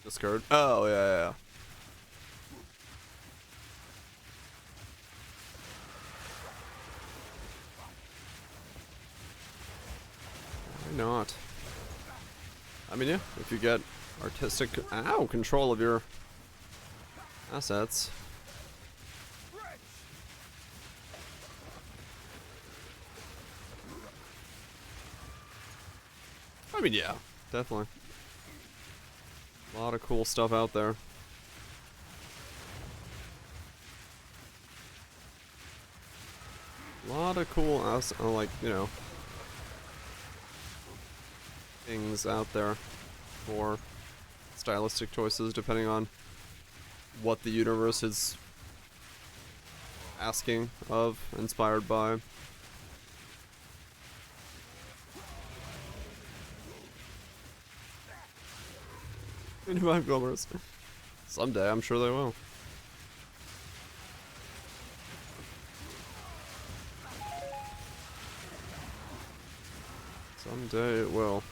Speaker 1: Discard. Oh, yeah. Why not? I mean, yeah, if you get artistic control of your assets. I mean, yeah, definitely. A lot of cool stuff out there. A lot of cool, like, you know, things out there for stylistic choices depending on what the universe is asking of, inspired by. 25 Gomers. Someday, I'm sure they will. Someday it will.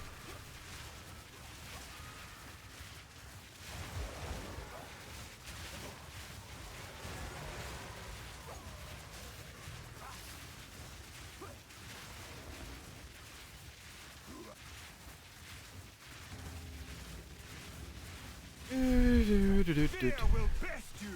Speaker 2: Fear will best you.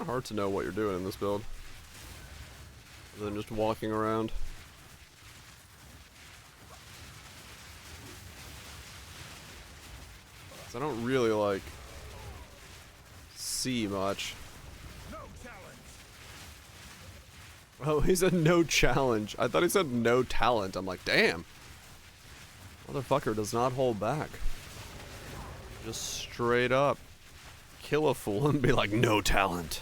Speaker 1: Hard to know what you're doing in this build, other than just walking around. 'Cause I don't really like see much.
Speaker 2: No challenge.
Speaker 1: Oh, he said no challenge. I thought he said no talent. I'm like, damn. Motherfucker does not hold back. Just straight up kill a fool and be like, no talent.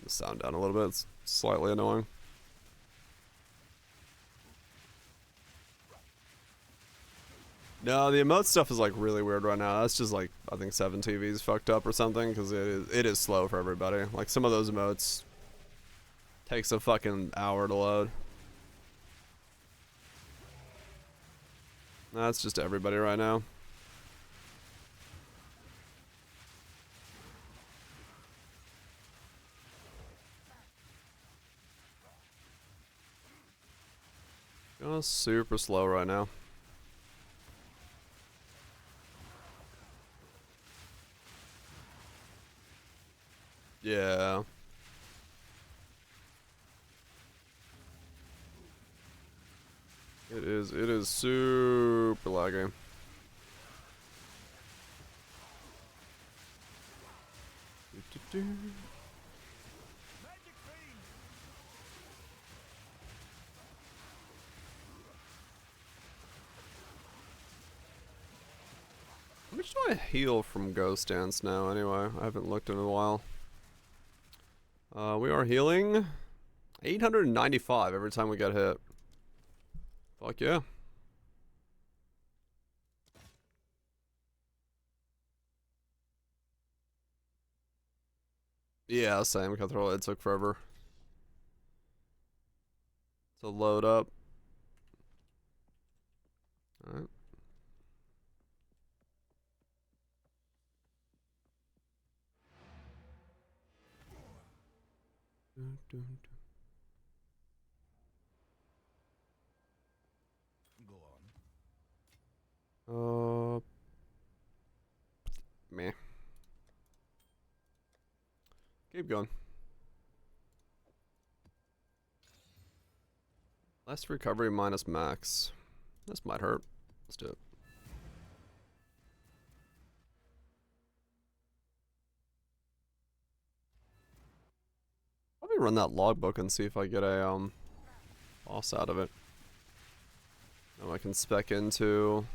Speaker 1: The sound down a little bit. It's slightly annoying. No, the emote stuff is like really weird right now. That's just like, I think 7TV's fucked up or something, because it is slow for everybody. Like some of those emotes takes a fucking hour to load. That's just everybody right now. Oh, super slow right now. Yeah. It is super laggy. How much do I heal from Ghost Dance now anyway? I haven't looked in a while. We are healing 895 every time we get hit. Fuck yeah. Yeah, same. Cutthroat, it took forever to load up. Alright.
Speaker 2: Go on.
Speaker 1: Meh. Keep going. Less recovery minus max. This might hurt. Let's do it. Probably run that logbook and see if I get a boss out of it. Now I can spec into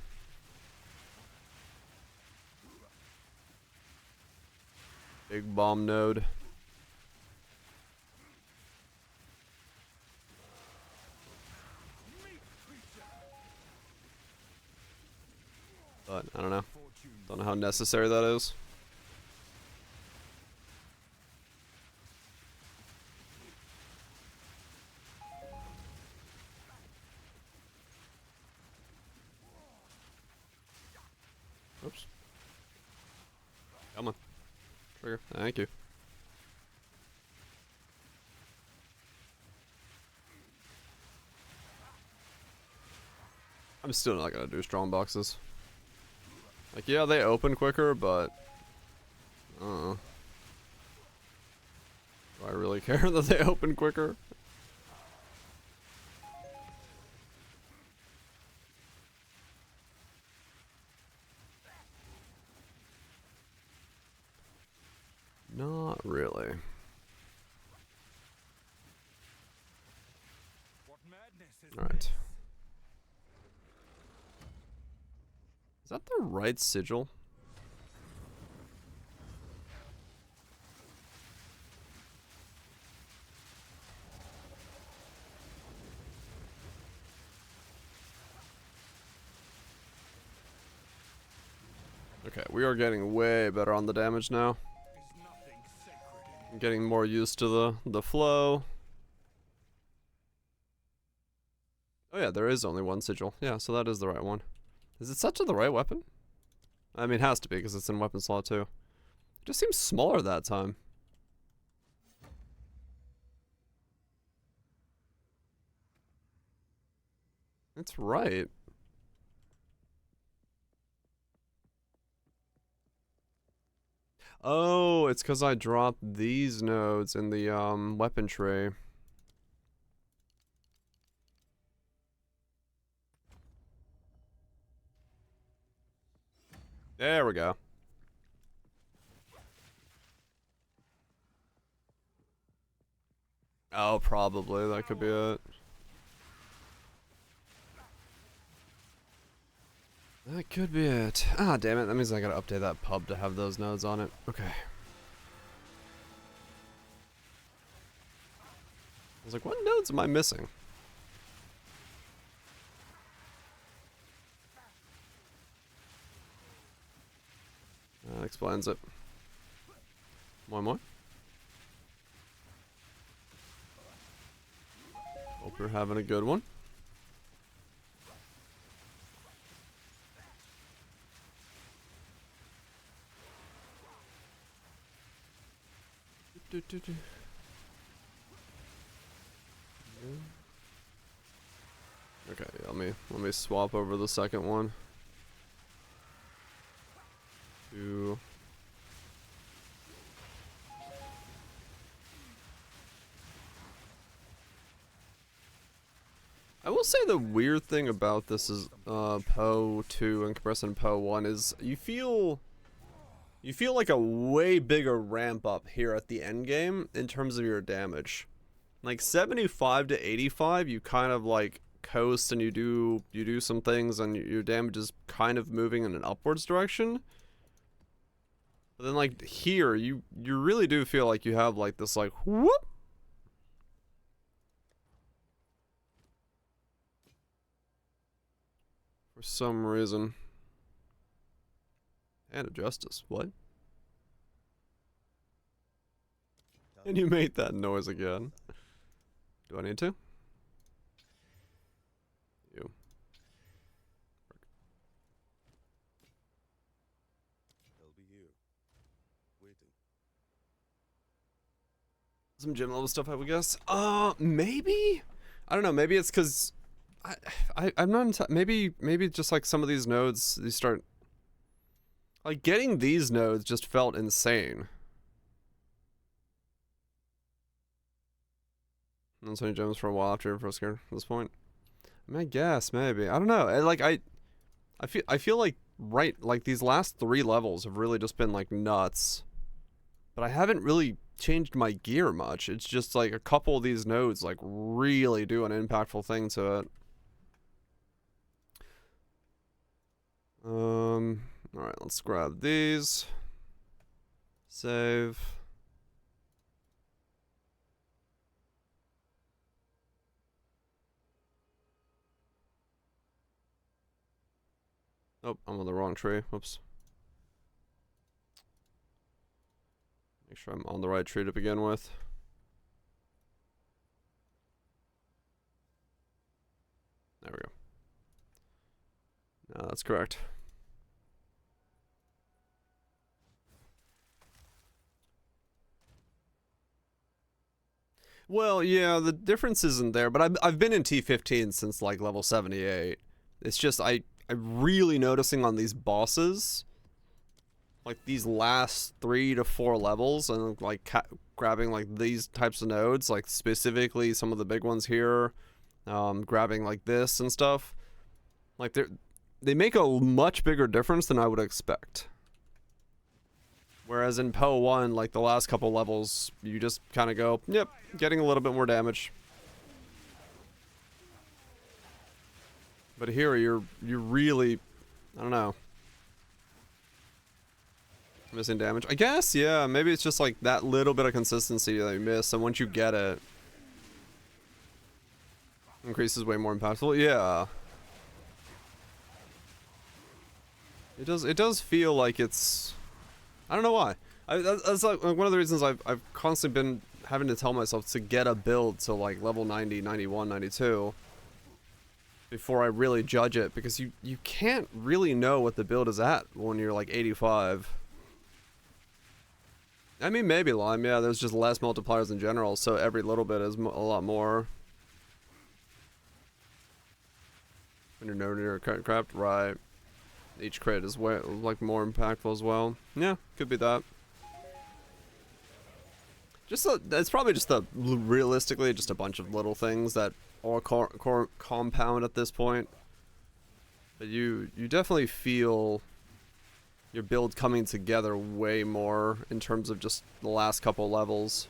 Speaker 1: big bomb node. But I don't know. Don't know how necessary that is. Oops. Come on. Trigger. Thank you. I'm still not gonna do strong boxes. Like, yeah, they open quicker, but I don't know. Do I really care that they open quicker? Not really.
Speaker 2: What madness is
Speaker 1: All right.
Speaker 2: this?
Speaker 1: Is that the right sigil? Okay, we are getting way better on the damage now.
Speaker 2: Is nothing sacred in
Speaker 1: I'm getting more used to the flow. Oh yeah, there is only one sigil. Yeah, so that is the right one. Is it set to the right weapon? I mean, it has to be because it's in weapon slot too. It just seems smaller that time. It's right. Oh, it's because I dropped these nodes in the weapon tray. There we go. Oh, probably. That could be it. That could be it. Ah, damn it. That means I gotta update that pub to have those nodes on it. Okay. I was like, what nodes am I missing? That explains it. One more. Hope you're having a good one. Okay, let me swap over the second one. Two. I will say the weird thing about this is Poe 2 in comparison to Poe 1 is you feel like a way bigger ramp up here at the end game in terms of your damage. Like 75 to 85, you kind of like coast and you do some things and your damage is kind of moving in an upwards direction. But then like here, you really do feel like you have like this like whoop. For some reason. Hand of Justice, what? And you made that noise again. Do I need to? You.
Speaker 4: They'll be here, waiting.
Speaker 1: Some gym level stuff, I would guess. Maybe? I don't know, maybe it's because I'm not maybe just like some of these nodes, you start like getting these nodes just felt insane. Not so many gems for a while after your first scared at this point. I mean, I guess maybe. I don't know. I feel like like these last 3 levels have really just been like nuts. But I haven't really changed my gear much. It's just like a couple of these nodes like really do an impactful thing to it. Alright, let's grab these. Save. Oh, I'm on the wrong tree. Whoops. Make sure I'm on the right tree to begin with. There we go. No, that's correct. Well, yeah, the difference isn't there, but I've been in T15 since like level 78. It's just I'm really noticing on these bosses, like these last 3 to 4 levels, and like grabbing like these types of nodes, like specifically some of the big ones here, grabbing like this and stuff. Like they make a much bigger difference than I would expect. Whereas in Poe 1, like the last couple levels, you just kind of go, yep, getting a little bit more damage. But here you're really, I don't know, missing damage. I guess, yeah, maybe it's just like that little bit of consistency that you miss, and once you get it, increases way more impactful. Yeah. It does feel like it's, I don't know why. That's like one of the reasons I've constantly been having to tell myself to get a build to like level 90, 91, 92 before I really judge it, because you can't really know what the build is at when you're like 85. I mean, maybe Lime, yeah, there's just less multipliers in general, so every little bit is a lot more. When you're nowhere near a craft, right. Each crit is way, like, more impactful as well. Yeah, could be that. It's probably just realistically, just a bunch of little things that all compound at this point. But you definitely feel your build coming together way more in terms of just the last couple levels.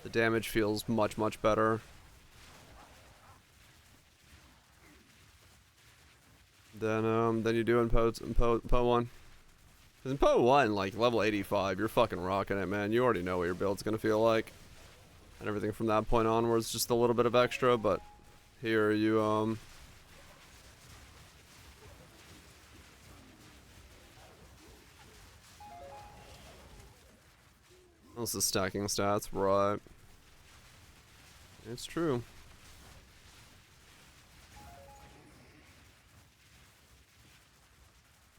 Speaker 1: The damage feels much, much better. Than you do in Poe 1. Because in Poe 1, like, level 85, you're fucking rocking it, man. You already know what your build's gonna feel like. And everything from that point onwards, just a little bit of extra, but here you, this is stacking stats, right. It's true.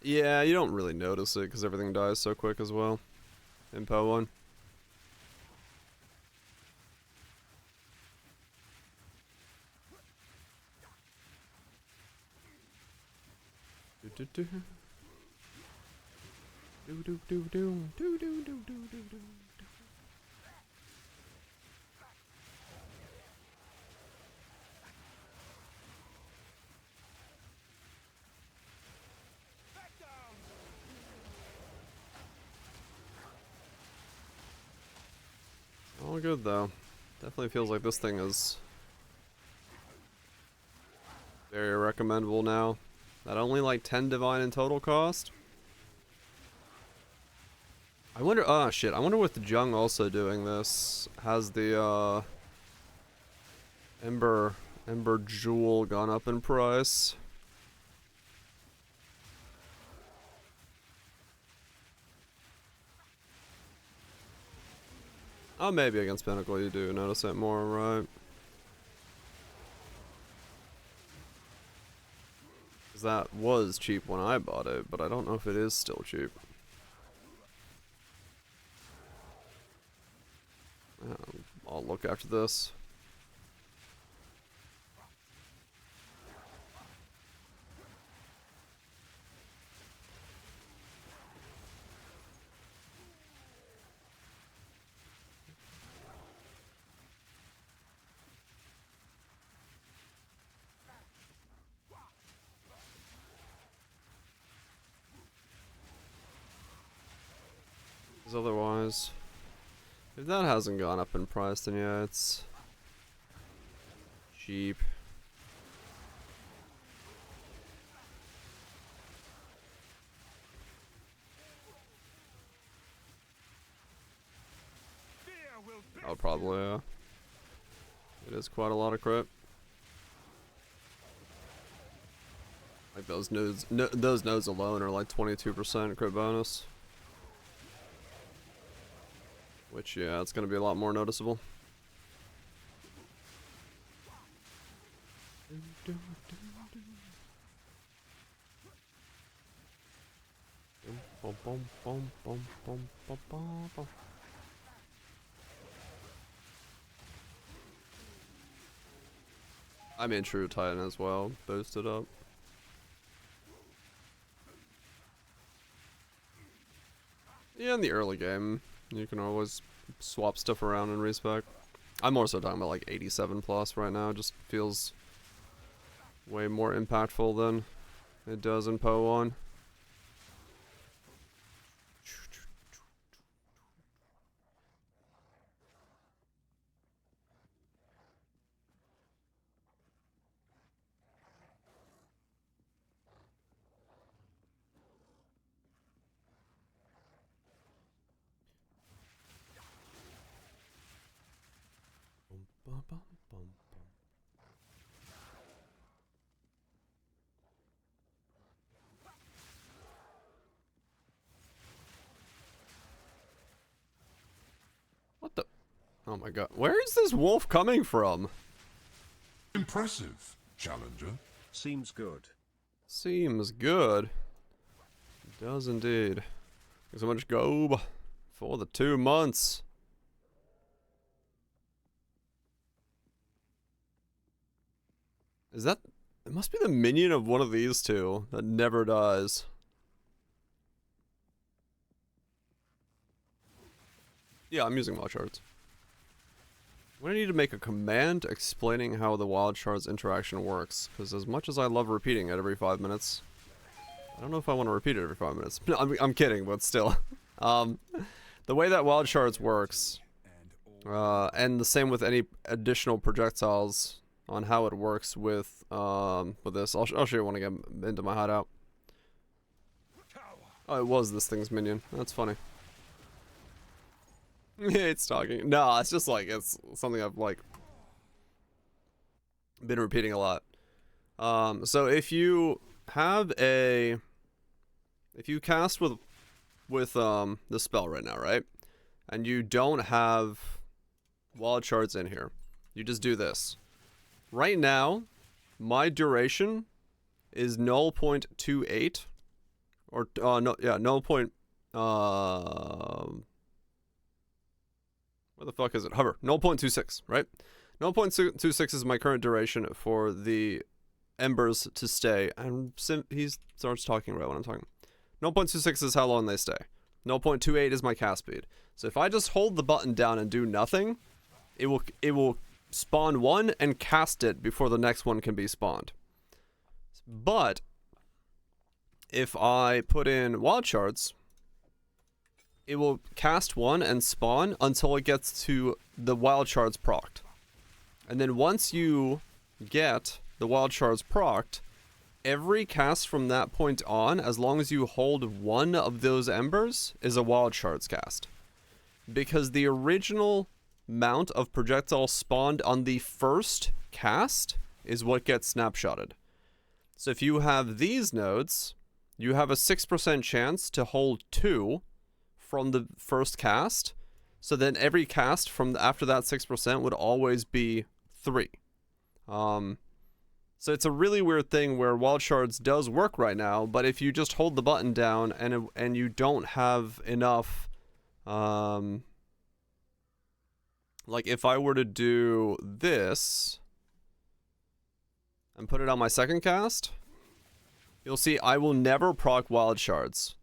Speaker 1: Yeah, you don't really notice it because everything dies so quick as well in Poe 1. All good though. Definitely feels like this thing is very recommendable now. Not only like 10 divine in total cost. I wonder, oh shit, I wonder what the Jung also doing this. Has the Ember Jewel gone up in price? Oh, maybe against Pinnacle you do notice it more, right? Because that was cheap when I bought it, but I don't know if it is still cheap. I'll look after this. Because otherwise, if that hasn't gone up in price, then yeah, it's cheap. Oh, probably, yeah. It is quite a lot of crit. Like those nodes alone are like 22% crit bonus. Which, yeah, it's gonna be a lot more noticeable. I mean, True Titan as well, boosted up. Yeah, in the early game, you can always swap stuff around in respec. I'm more so talking about like 87 plus right now. Just feels way more impactful than it does in Poe 1. Oh my god. Where is this wolf coming from?
Speaker 7: Impressive, Challenger.
Speaker 6: Seems good.
Speaker 1: Seems good. It does indeed. Thanks so much, Gob, for the 2 months. Is that... It must be the minion of one of these two that never dies. Yeah, I'm using wild shards. I'm gonna need to make a command explaining how the wild shards interaction works, because as much as I love repeating it every 5 minutes, I don't know if I want to repeat it every 5 minutes. No, I'm kidding, but still. The way that wild shards works, and the same with any additional projectiles on how it works with this. I'll show you when I get into my hideout. Oh, it was this thing's minion. That's funny. It's talking. No, it's just like, it's something I've like been repeating a lot. So if you have if you cast with the spell right now, right? And you don't have wild shards in here. You just do this. Right now, my duration is 0.28 or no, yeah, 0. Where the fuck is it? Hover. 0.26, right? 0.26 is my current duration for the embers to stay. And he starts talking right when I'm talking. 0.26 is how long they stay. 0.28 is my cast speed. So if I just hold the button down and do nothing, it will spawn one and cast it before the next one can be spawned. But if I put in wild shards, it will cast one and spawn until it gets to the wild shards procced. And then once you get the wild shards procced, every cast from that point on, as long as you hold one of those embers, is a wild shards cast. Because the original amount of projectiles spawned on the first cast is what gets snapshotted. So if you have these nodes, you have a 6% chance to hold 2 from the first cast. So then every cast from after that 6% would always be 3. So it's a really weird thing where wild shards does work right now, but if you just hold the button down and you don't have enough, like if I were to do this and put it on my second cast, you'll see I will never proc wild shards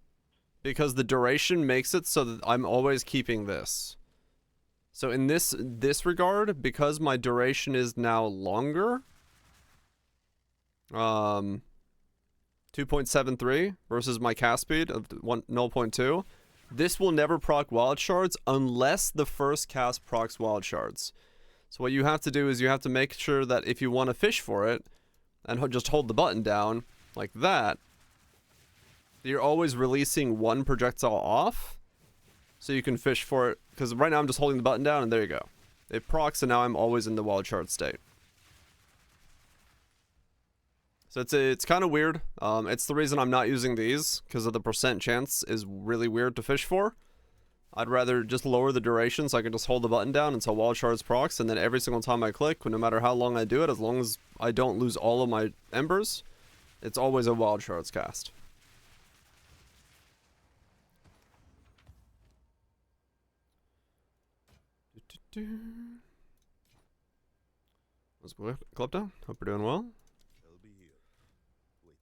Speaker 1: because the duration makes it so that I'm always keeping this. So in this regard, because my duration is now longer, 2.73 versus my cast speed of 0.2, this will never proc wild shards unless the first cast procs wild shards. So what you have to do is you have to make sure that if you want to fish for it and just hold the button down like that, you're always releasing one projectile off so you can fish for it. Because right now I'm just holding the button down and there you go. It procs and now I'm always in the wild shard state. So it's kind of weird. It's the reason I'm not using these, because of the percent chance is really weird to fish for. I'd rather just lower the duration so I can just hold the button down until wild shards procs, and then every single time I click, no matter how long I do it, as long as I don't lose all of my embers, it's always a wild shards cast. Let's go club down. Hope you're doing well.
Speaker 4: I'll be here, waiting.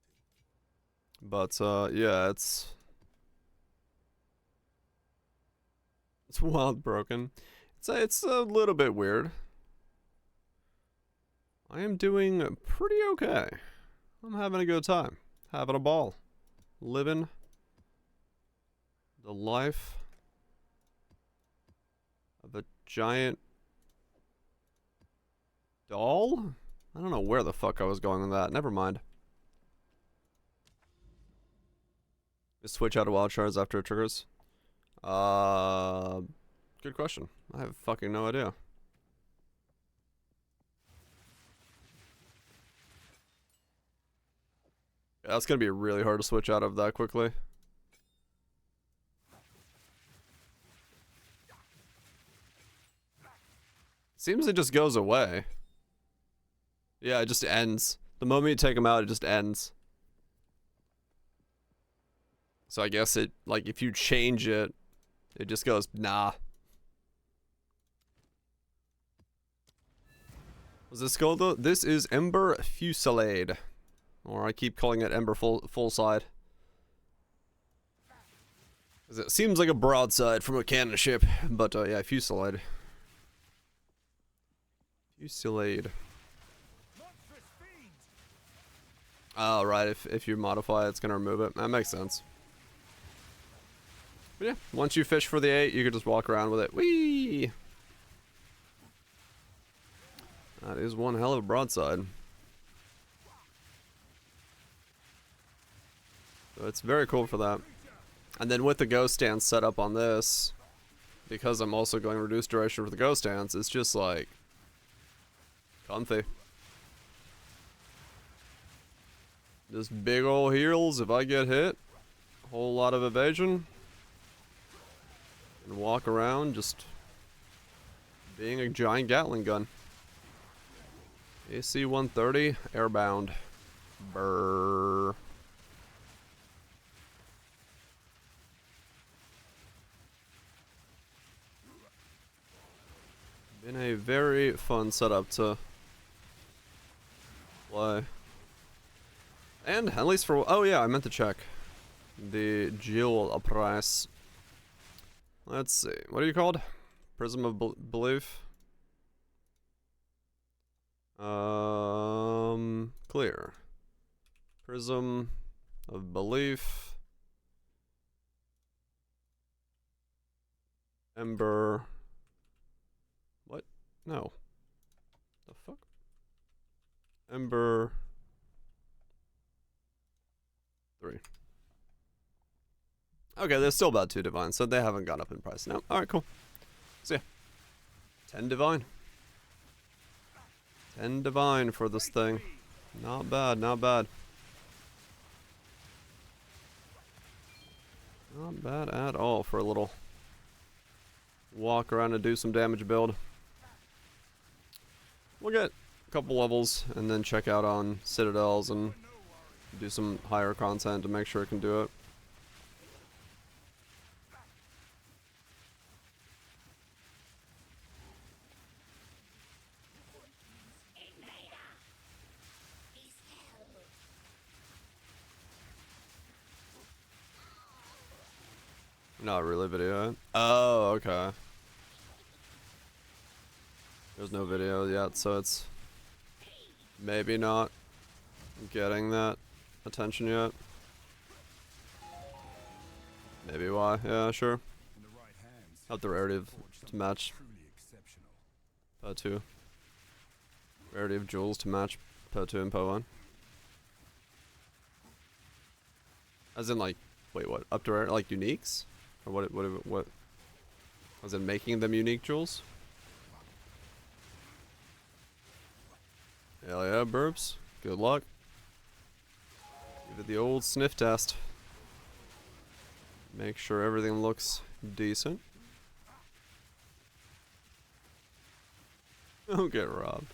Speaker 1: But yeah, it's wild broken. It's a little bit weird. I am doing pretty okay. I'm having a good time, having a ball, living the life of a giant doll? I don't know where the fuck I was going with that. Never mind. Just switch out of wild shards after it triggers. Good question. I have fucking no idea. Yeah, that's gonna be really hard to switch out of that quickly. Seems it just goes away. Yeah, it just ends. The moment you take them out, it just ends. So I guess it, like, if you change it, it just goes, nah. What's this called though? This is Ember Fusillade. Or I keep calling it Ember Fusillade. Because it seems like a broadside from a cannon ship. But yeah, Fusillade. Fusillade. Oh, right, if you modify it, it's gonna remove it. That makes sense. But yeah, once you fish for the 8, you can just walk around with it. Whee! That is one hell of a broadside. So it's very cool for that. And then with the ghost stance set up on this, because I'm also going reduced duration for the ghost stance, it's just like comfy. Just big ol' heals if I get hit. Whole lot of evasion. And walk around just being a giant Gatling gun. AC 130, airbound. Brrr. Been a very fun setup to play. And at least for, oh yeah, I meant to check the jewel price. Let's see, what are you called? Prism of Belief. Clear. Prism of Belief. Ember. What? No. The fuck? Ember. 3. Okay, there's still about 2 divine, so they haven't gone up in price. No. Alright, cool. So yeah. 10 divine. 10 divine for this thing. Not bad, not bad. Not bad at all for a little walk around and do some damage build. We'll get a couple levels and then check out on citadels and do some higher content to make sure it can do it. Not really video. Oh, okay. There's no video yet, so it's maybe not getting that attention yet. Maybe why? Yeah, sure. Have the rarity of to match. 2. Rarity of jewels to match per 2 and per 1. As in, like, wait, what? Up to rare, like uniques? Or what? As in making them unique jewels? Hell yeah, burps. Good luck. Give it the old sniff test. Make sure everything looks decent. Don't get robbed.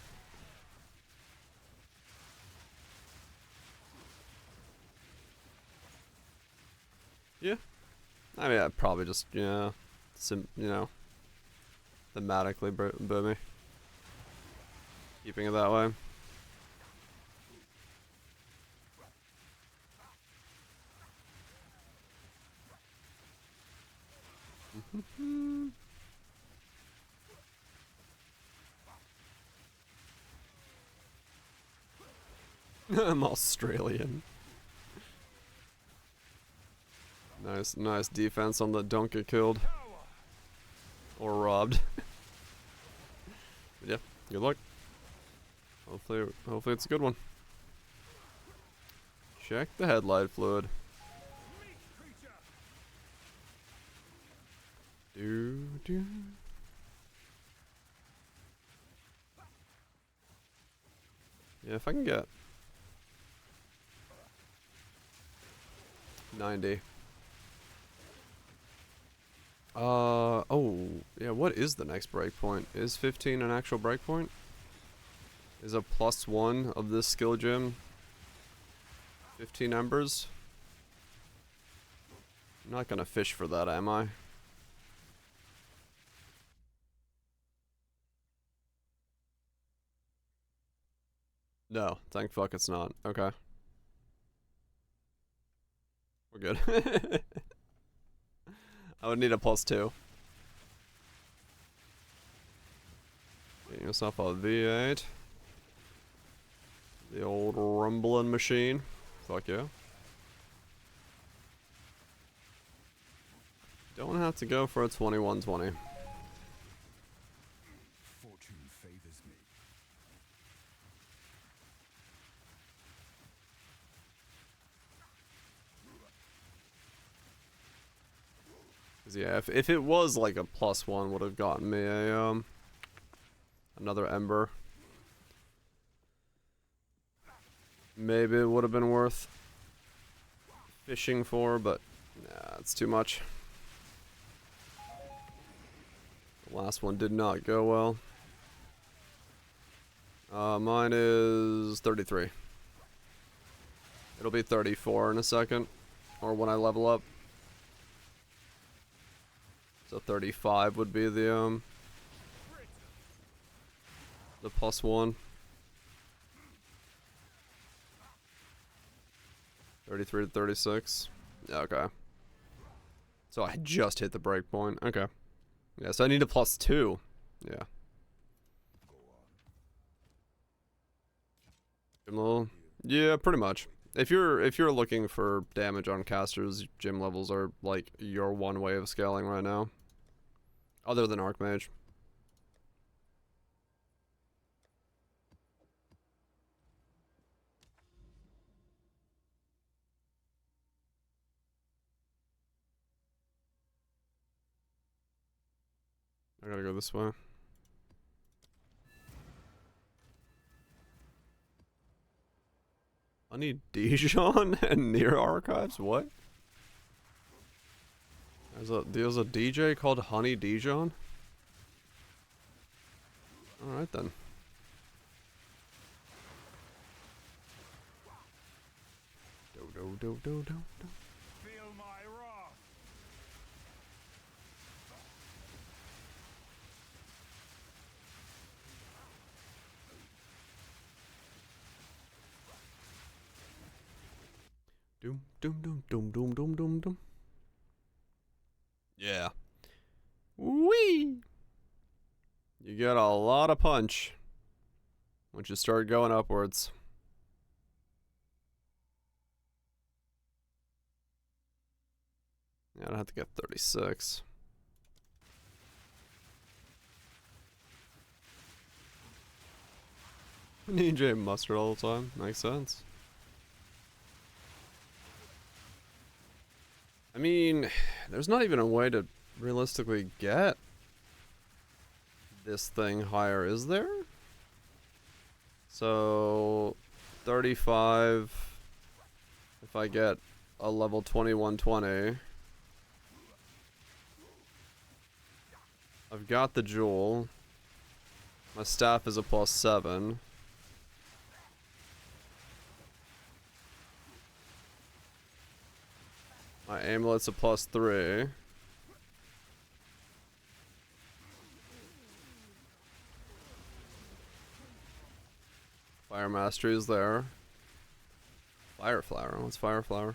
Speaker 1: Yeah. I mean, I'd probably just, you know, thematically boomy. Keeping it that way. I'm Australian. Nice defense on the don't get killed. Or robbed. Yeah, good luck. Hopefully it's a good one. Check the headlight fluid. Do. Yeah, if I can get 90. Oh, yeah, what is the next breakpoint? Is 15 an actual breakpoint? Is a +1 of this skill gem 15 embers? I'm not gonna fish for that, am I? No, thank fuck it's not. Okay. We're good. I would need a +2. Getting yourself a V8. The old rumbling machine. Fuck yeah. Don't have to go for a 2120.
Speaker 2: Fortune favors me.
Speaker 1: 'Cause yeah, if it was like a +1, would have gotten me a another ember. Maybe it would have been worth fishing for, but nah, it's too much. The last one did not go well. Mine is 33. It'll be 34 in a second, or when I level up. So 35 would be the +1. 33 to 36. Okay. So I just hit the breakpoint. Okay. Yeah, so I need a +2. Yeah. Yeah, pretty much. If you're looking for damage on casters, gym levels are like your one way of scaling right now. Other than Archmage. I gotta go this way. Honey Dijon and Near Archives? What? There's a DJ called Honey Dijon? Alright then. Do.
Speaker 2: Feel my wrath.
Speaker 1: Doom. Yeah. Wee! You get a lot of punch once you start going upwards. Yeah, I'd have to get 36. DJ mustard all the time. Makes sense. I mean, there's not even a way to realistically get this thing higher, is there? So, 35, if I get a level 2120. I've got the jewel. My staff is a +7. My amulet's a +3. Fire Mastery is there. Fire Flower. What's Fire Flower?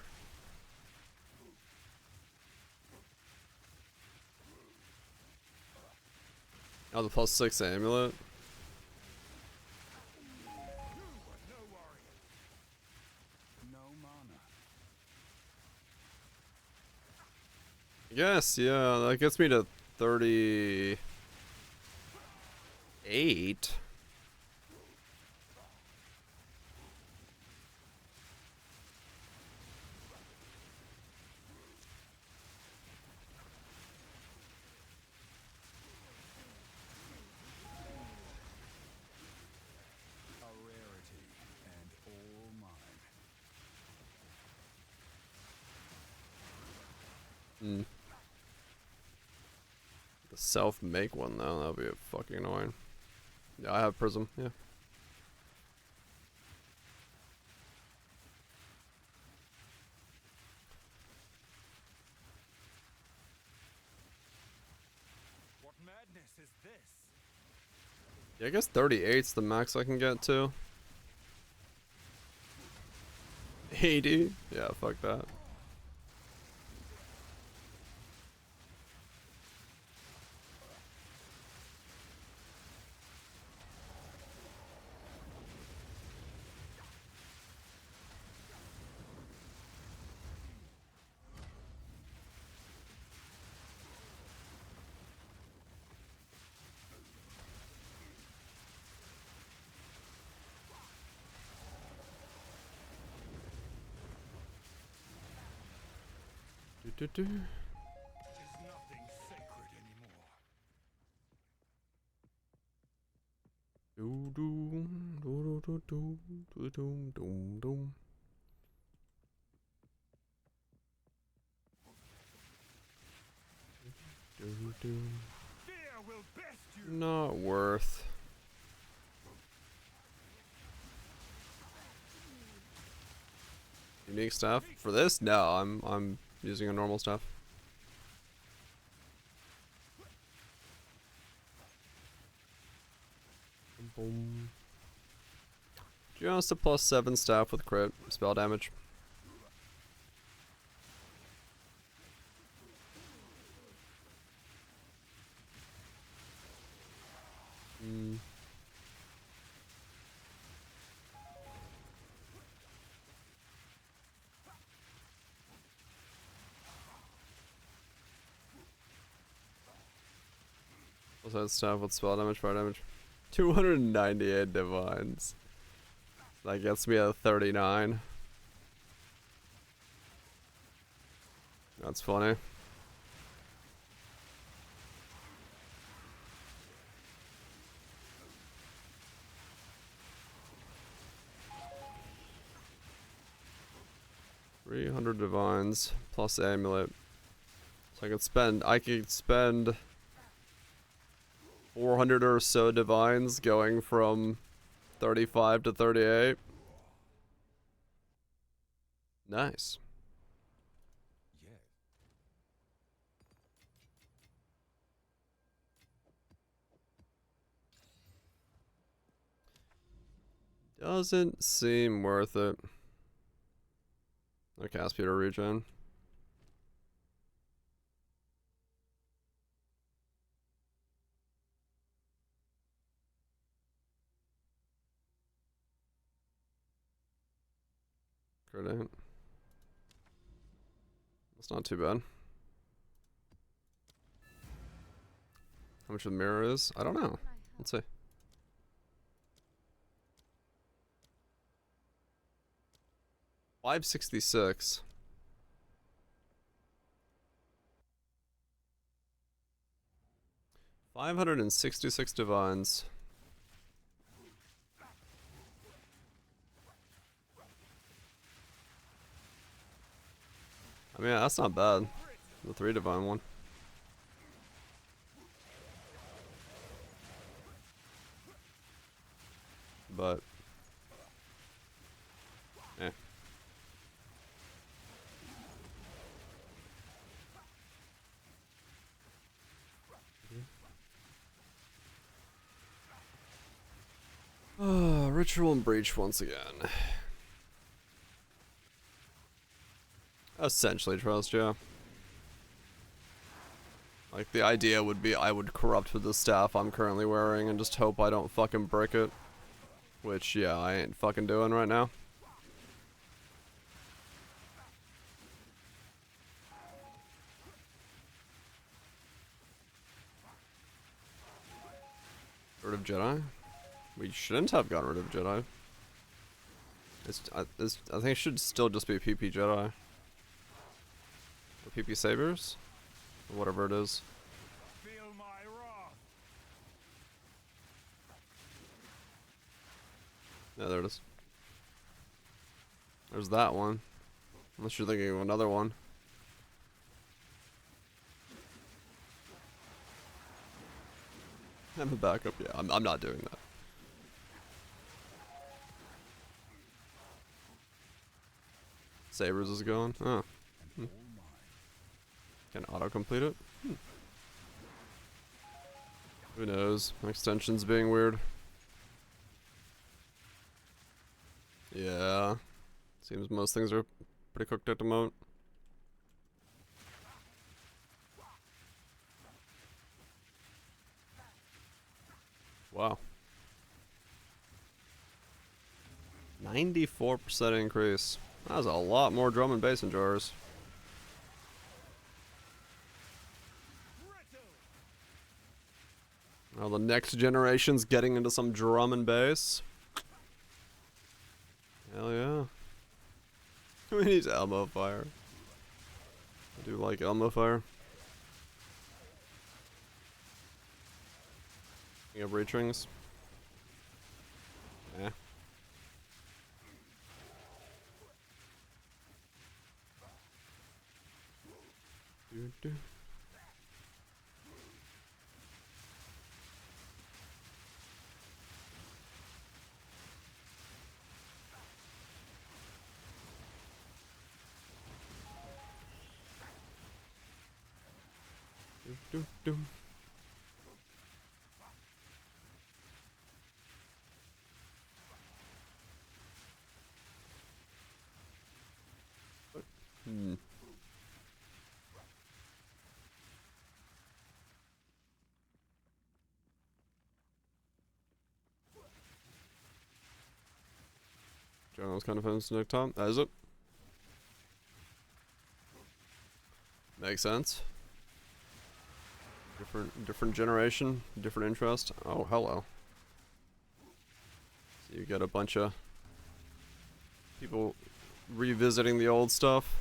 Speaker 1: Oh, the +6 amulet.
Speaker 2: No mana.
Speaker 1: Yes, yeah, that gets me to 38.
Speaker 2: A rarity and all mine.
Speaker 1: Self-make one though, that would be fucking annoying. Yeah, I have Prism, yeah.
Speaker 2: What madness is this?
Speaker 1: Yeah, I guess 38's the max I can get to. 80? Yeah, fuck that. Do, do, do.
Speaker 2: Is nothing sacred anymore?
Speaker 1: Do, do, do, do, do, do, do, do, do. Do, do.
Speaker 2: Fear will best you.
Speaker 1: Not worth. Unique stuff for this? No, I'm using a normal stuff. Boom. Just a +7 staff with crit spell damage. Also has staff with spell damage, fire damage. 298 divines. That gets me at 39. That's funny. $300 divines plus amulet. So I could spend 400 or so divines going from 35 to 38. Nice.
Speaker 2: Yeah.
Speaker 1: Doesn't seem worth it. Okay, ask Peter regen. Crit. That's not too bad. How much the mirror is? I don't know. Let's see. $566. $566 divines. I mean, that's not bad. The 3 divine one. But eh. Ritual and breach once again. Essentially trust, yeah. Like, the idea would be I would corrupt with the staff I'm currently wearing and just hope I don't fucking break it. Which, yeah, I ain't fucking doing right now. Rid of Jedi? We shouldn't have gotten rid of Jedi. I think it should still just be PP Jedi. Or PP Sabers? Or whatever it is.
Speaker 2: Feel my wrath.
Speaker 1: Yeah, there it is. There's that one. Unless you're thinking of another one. Have a backup. Yeah, I'm not doing that. Sabers is going. Oh. Can auto-complete it? Who knows? Extensions being weird. Yeah. Seems most things are pretty cooked at the moment. Wow. 94% increase. That was a lot more drum and bass in jars. Well, the next generation's getting into some drum and bass. Hell yeah. We need Elmo Fire. I do like Elmo Fire. You have reach rings? Yeah. Do. Do. Jungle's kind of fantastic top. That is it. Makes sense. Different generation, different interest. Oh, hello. So you get a bunch of people revisiting the old stuff.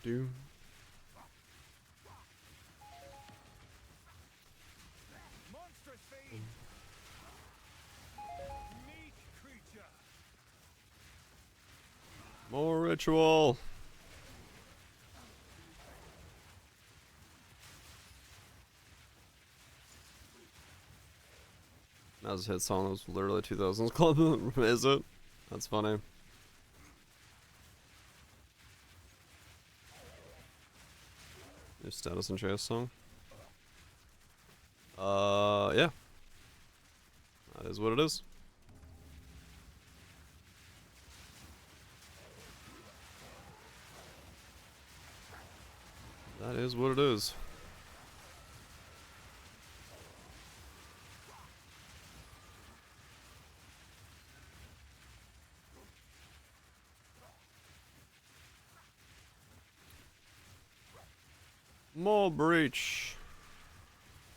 Speaker 1: Do.
Speaker 2: Monstrous fiend! Meat creature!
Speaker 1: More ritual. Now's a hit song. That was literally 2000s club. Is it? That's funny. New status and chase song. Yeah. That is what it is. That is what it is. More breach.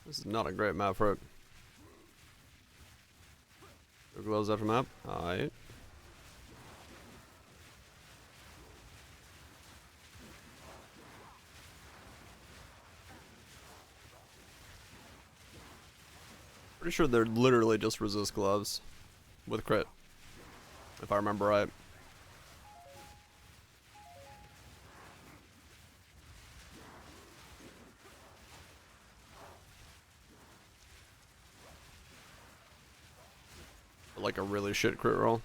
Speaker 1: This is not a great map for it. No gloves after map. Alright. Pretty sure they're literally just resist gloves with crit, if I remember right. Like a really shit crit roll.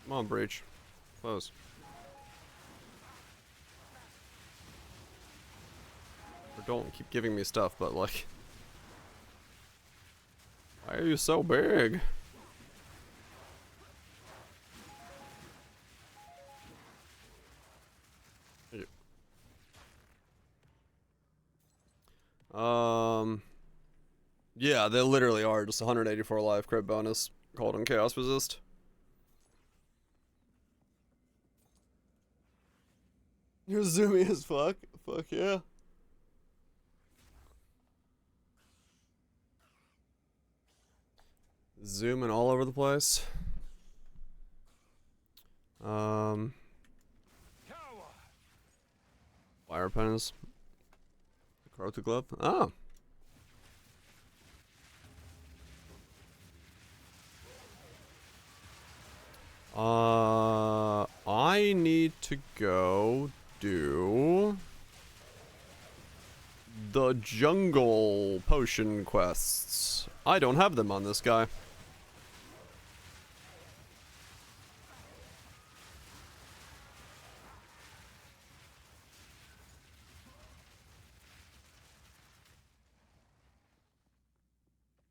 Speaker 1: Come on, breach. Close. Or don't keep giving me stuff, but like... Why are you so big? Yeah, they literally are just 184 life crit bonus called in Chaos Resist. You're zoomy as fuck. Fuck yeah. Zooming all over the place. Fire pens. Karate glove. Oh. I need to go do the jungle potion quests. I don't have them on this guy.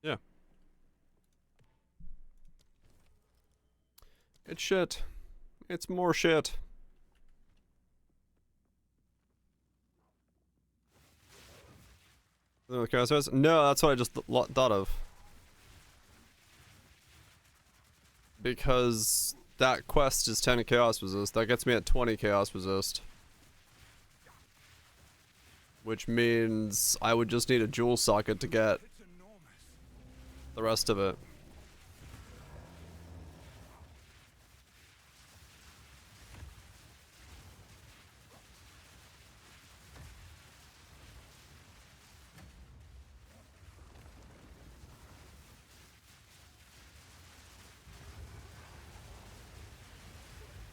Speaker 1: Yeah. It's shit. It's more shit. No, that's what I just thought of. Because that quest is 10 chaos resist. That gets me at 20 chaos resist. Which means I would just need a jewel socket to get the rest of it.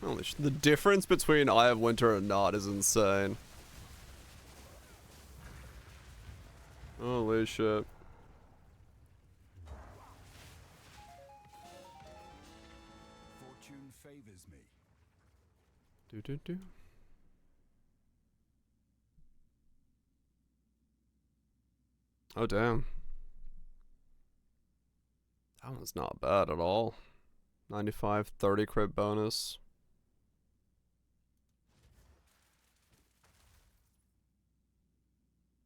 Speaker 1: Holy sh— the difference between Eye of Winter and not is insane. Holy shit.
Speaker 2: Fortune favors me.
Speaker 1: Do. Oh damn. That one's not bad at all. 95, 30 crit bonus.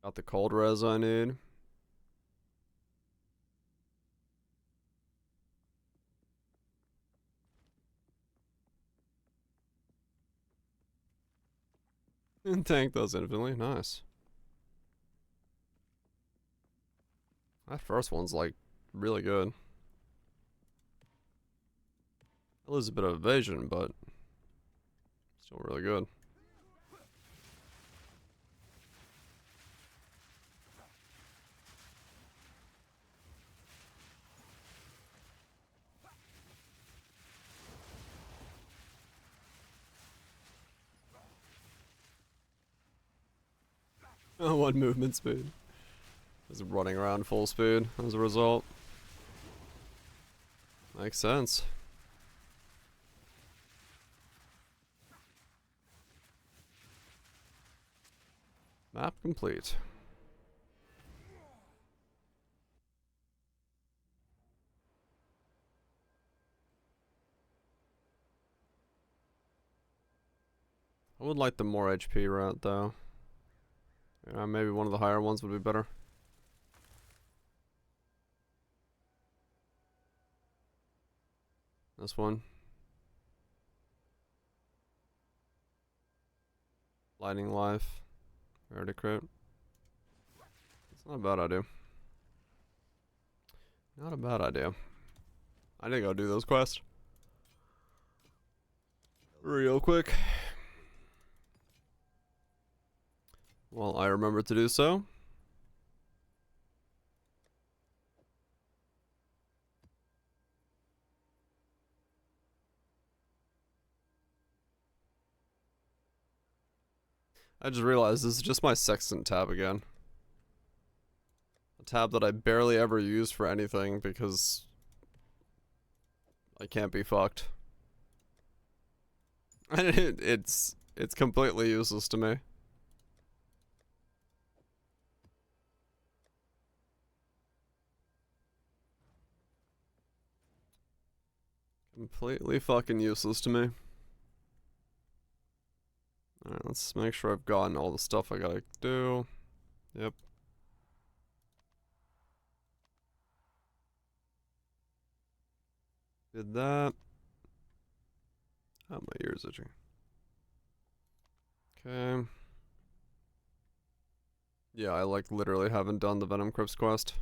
Speaker 1: Got the cold res I need. And tank those infinitely. Nice. That first one's like really good. I lose a bit of evasion, but still really good. Oh, 1 movement speed. Is running around full speed as a result. Makes sense. Map complete. I would like the more HP route though. Maybe one of the higher ones would be better. This one. Lightning life. Rarity crit. It's not a bad idea. Not a bad idea. I need to go do those quests. Real quick. Well, I remember to do so. I just realized this is just my Sextant tab again. A tab that I barely ever use for anything because I can't be fucked. And it's completely useless to me. Completely fucking useless to me. Alright, let's make sure I've gotten all the stuff I gotta do. Yep. Did that. Oh, my ears itching. Okay. Yeah, I like literally haven't done the Venom Crypts quest.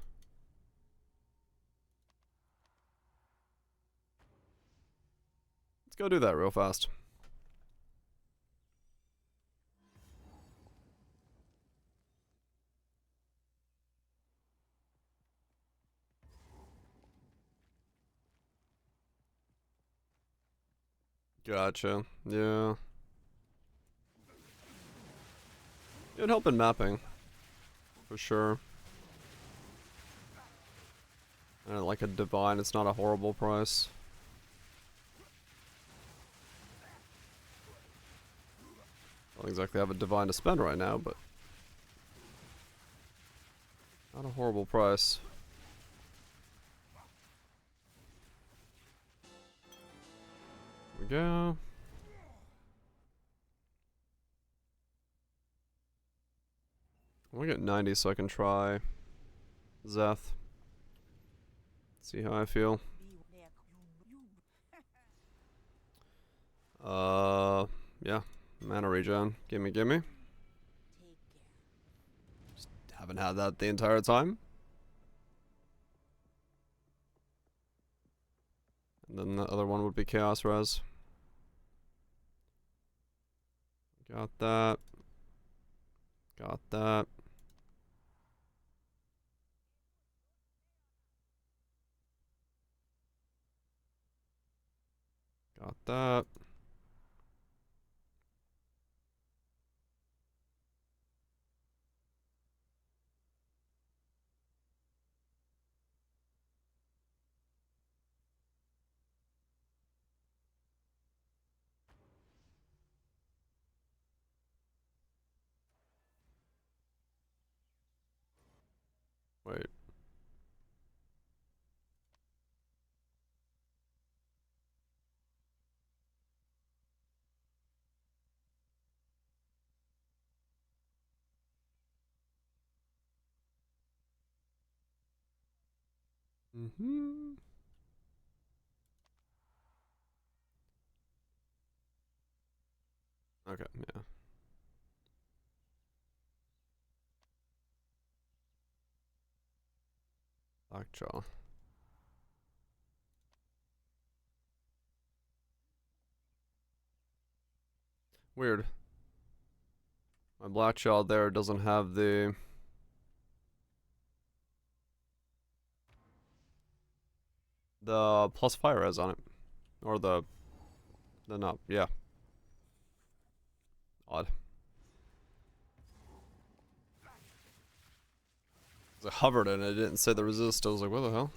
Speaker 1: Let's go do that real fast. Gotcha. Yeah. It would help in mapping. For sure. And like a divine, it's not a horrible price. Don't exactly have a divine to spend right now, but not a horrible price. Here we go. I get 90 so I can try Zeth. See how I feel. Yeah. Mana regen. Gimme, gimme. Just haven't had that the entire time. And then the other one would be Chaos Res. Got that. Got that. Got that. Wait. Mm-hmm. Okay, yeah. Lockjaw. Weird. My Blackjaw there doesn't have the plus fire res on it. Or the not, yeah. Odd. I hovered and it didn't say the resist. I was like, what the hell?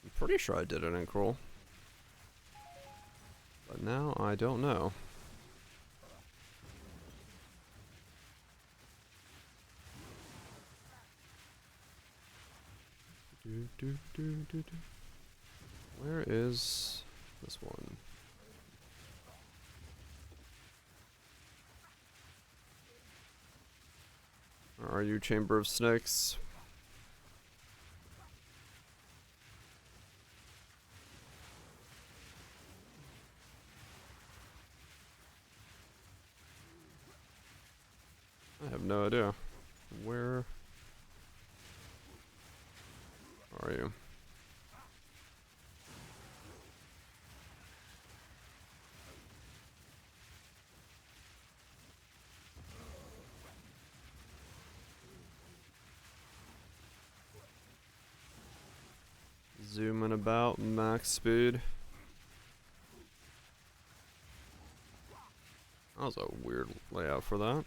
Speaker 1: I'm pretty sure I did it in Cruel. But now I don't know. Where is this one? Where are you, Chamber of Snakes? I have no idea. Where are you? Zooming about, max speed. That was a weird layout for that.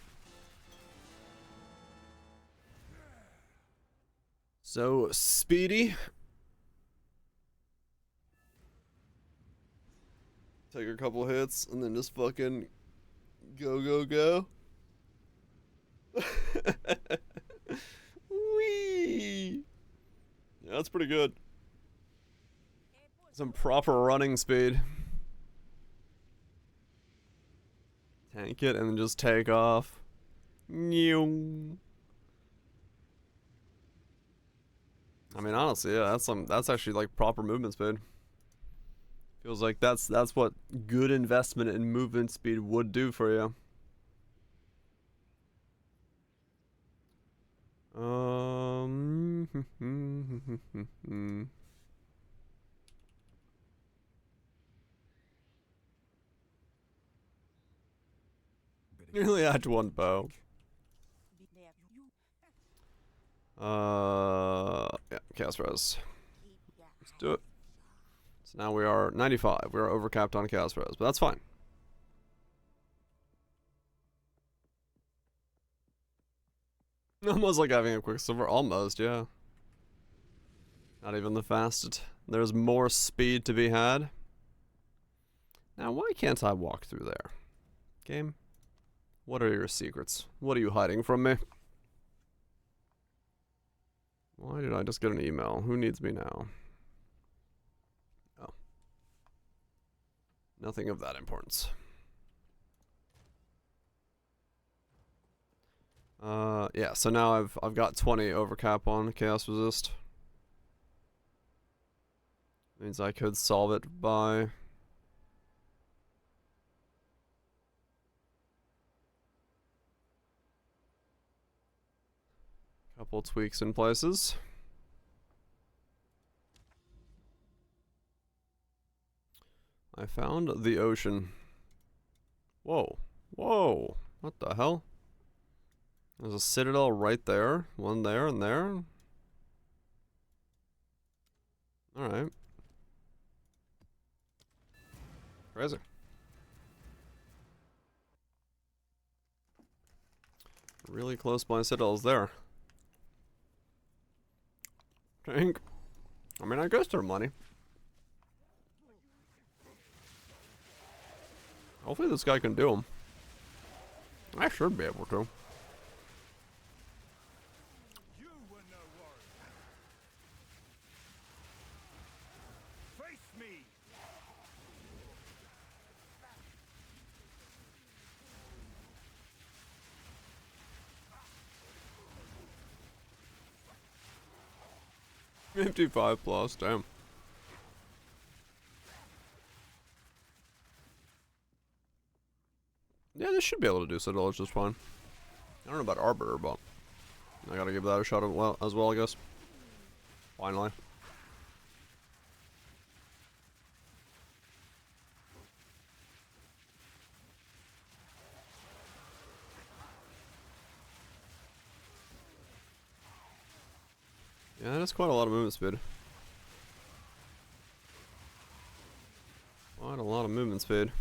Speaker 1: So speedy. Take a couple hits and then just fucking go. Whee! Yeah, that's pretty good. Some proper running speed. Tank it and then just take off. I mean, honestly, yeah, that's actually like proper movement speed. Feels like that's what good investment in movement speed would do for you. Nearly had one bow. Yeah, cast res. Let's do it. So now we are 95. We are overcapped on cast res, but that's fine. Almost like having a Quicksilver. Almost, yeah. Not even the fastest. There's more speed to be had. Now, why can't I walk through there? Game? What are your secrets? What are you hiding from me? Why did I just get an email? Who needs me now? Oh. Nothing of that importance. Yeah, so now I've got 20 overcap on Chaos Resist. Means I could solve it by... couple tweaks in places. I found the ocean. Whoa. Whoa. What the hell? There's a citadel right there. One there and there. Alright. Crazy. Really close by citadels there. Think. I mean, I guess they're money. Hopefully this guy can do them. I should be able to.
Speaker 2: You were no warrior. Face me.
Speaker 1: $55 plus, damn. Yeah, this should be able to do citadels just fine. I don't know about Arbiter, but I gotta give that a shot as well, I guess. Finally. Yeah, that's quite a lot of movement speed. Quite a lot of movement speed.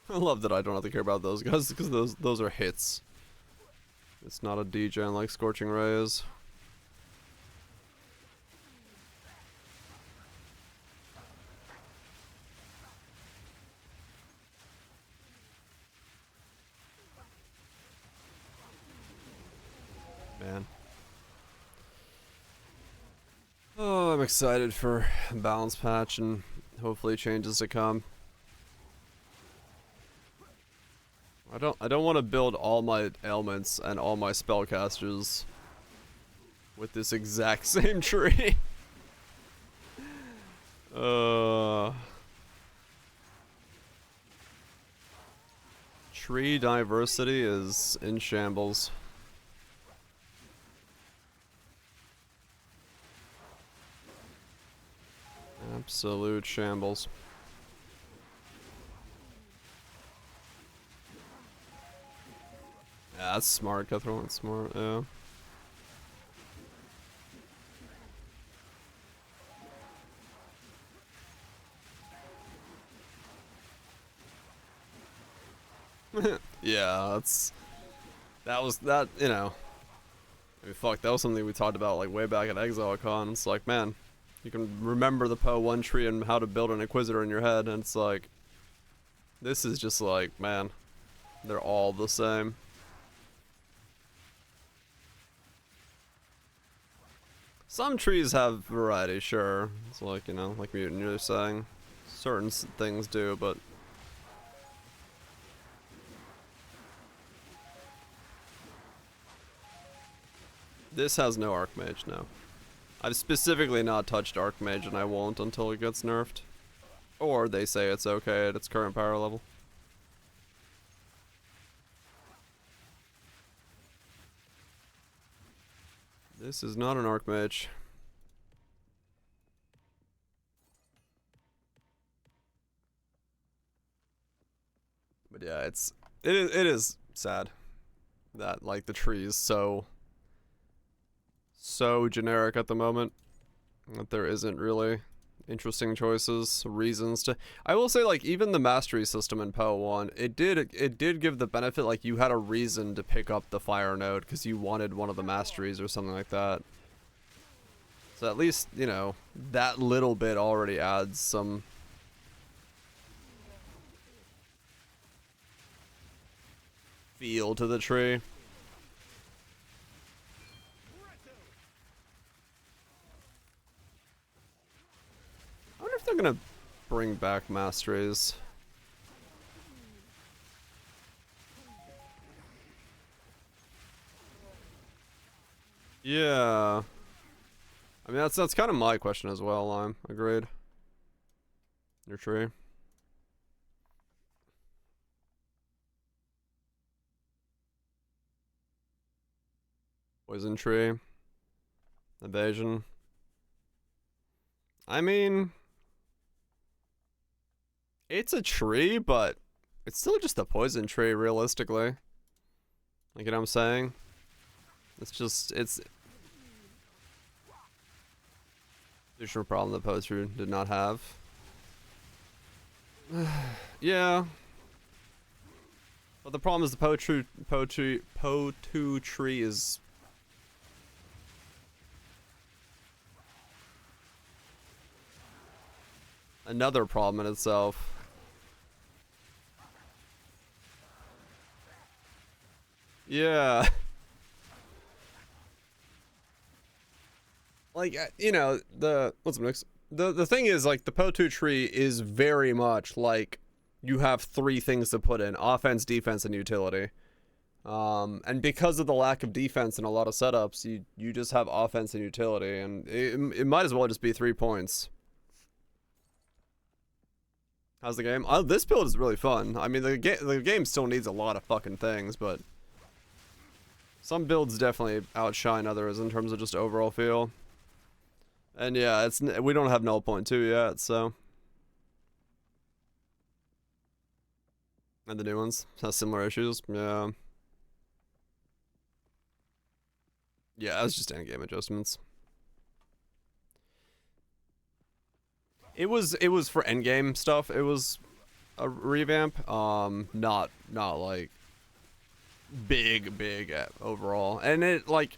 Speaker 1: I love that I don't have to care about those guys because those are hits. It's not a degen like Scorching Ray is. Man. Oh, I'm excited for balance patch and hopefully changes to come. I don't want to build all my ailments and all my spellcasters with this exact same tree. Tree diversity is in shambles. Absolute shambles. Yeah, that's smart, Cutthroat. That's smart, yeah. Yeah, that, you know. I mean, fuck, that was something we talked about, like, way back at ExileCon. It's like, man, you can remember the Poe 1 tree and how to build an Inquisitor in your head, and it's like, this is just like, man, they're all the same. Some trees have variety, sure. It's like, you know, like Mutant, you're saying. Certain things do, but... This has no Archmage, no. I've specifically not touched Archmage, and I won't until it gets nerfed. Or they say it's okay at its current power level. This is not an Archmage. But yeah, it is sad that like the tree is so generic at the moment that there isn't really interesting choices, reasons to. I will say, like, even the mastery system in PoE 1, it did give the benefit, like, you had a reason to pick up the fire node because you wanted one of the masteries or something like that. So at least, you know, that little bit already adds some feel to the tree. I wonder if they're gonna bring back masteries. Yeah. I mean, that's kind of my question as well, Lime. Agreed. Your tree. Poison tree. Evasion. I mean, it's a tree, but it's still just a poison tree, realistically. Like, you know what I'm saying? It's additional problem that Poetry did not have. Yeah. But the problem is the Po2 tree is another problem in itself. Yeah. Like, you know, what's the next? The thing is, like, the Po2 tree is very much like you have three things to put in: offense, defense, and utility. And because of the lack of defense in a lot of setups, you just have offense and utility, and it might as well just be 3 points. How's the game? This build is really fun. I mean, the game still needs a lot of fucking things, but some builds definitely outshine others in terms of just overall feel. And yeah, we don't have 0.2 yet, so. And the new ones has similar issues. Yeah. Yeah, that's just end game adjustments. It was for end game stuff. It was a revamp. Not like big overall. And it like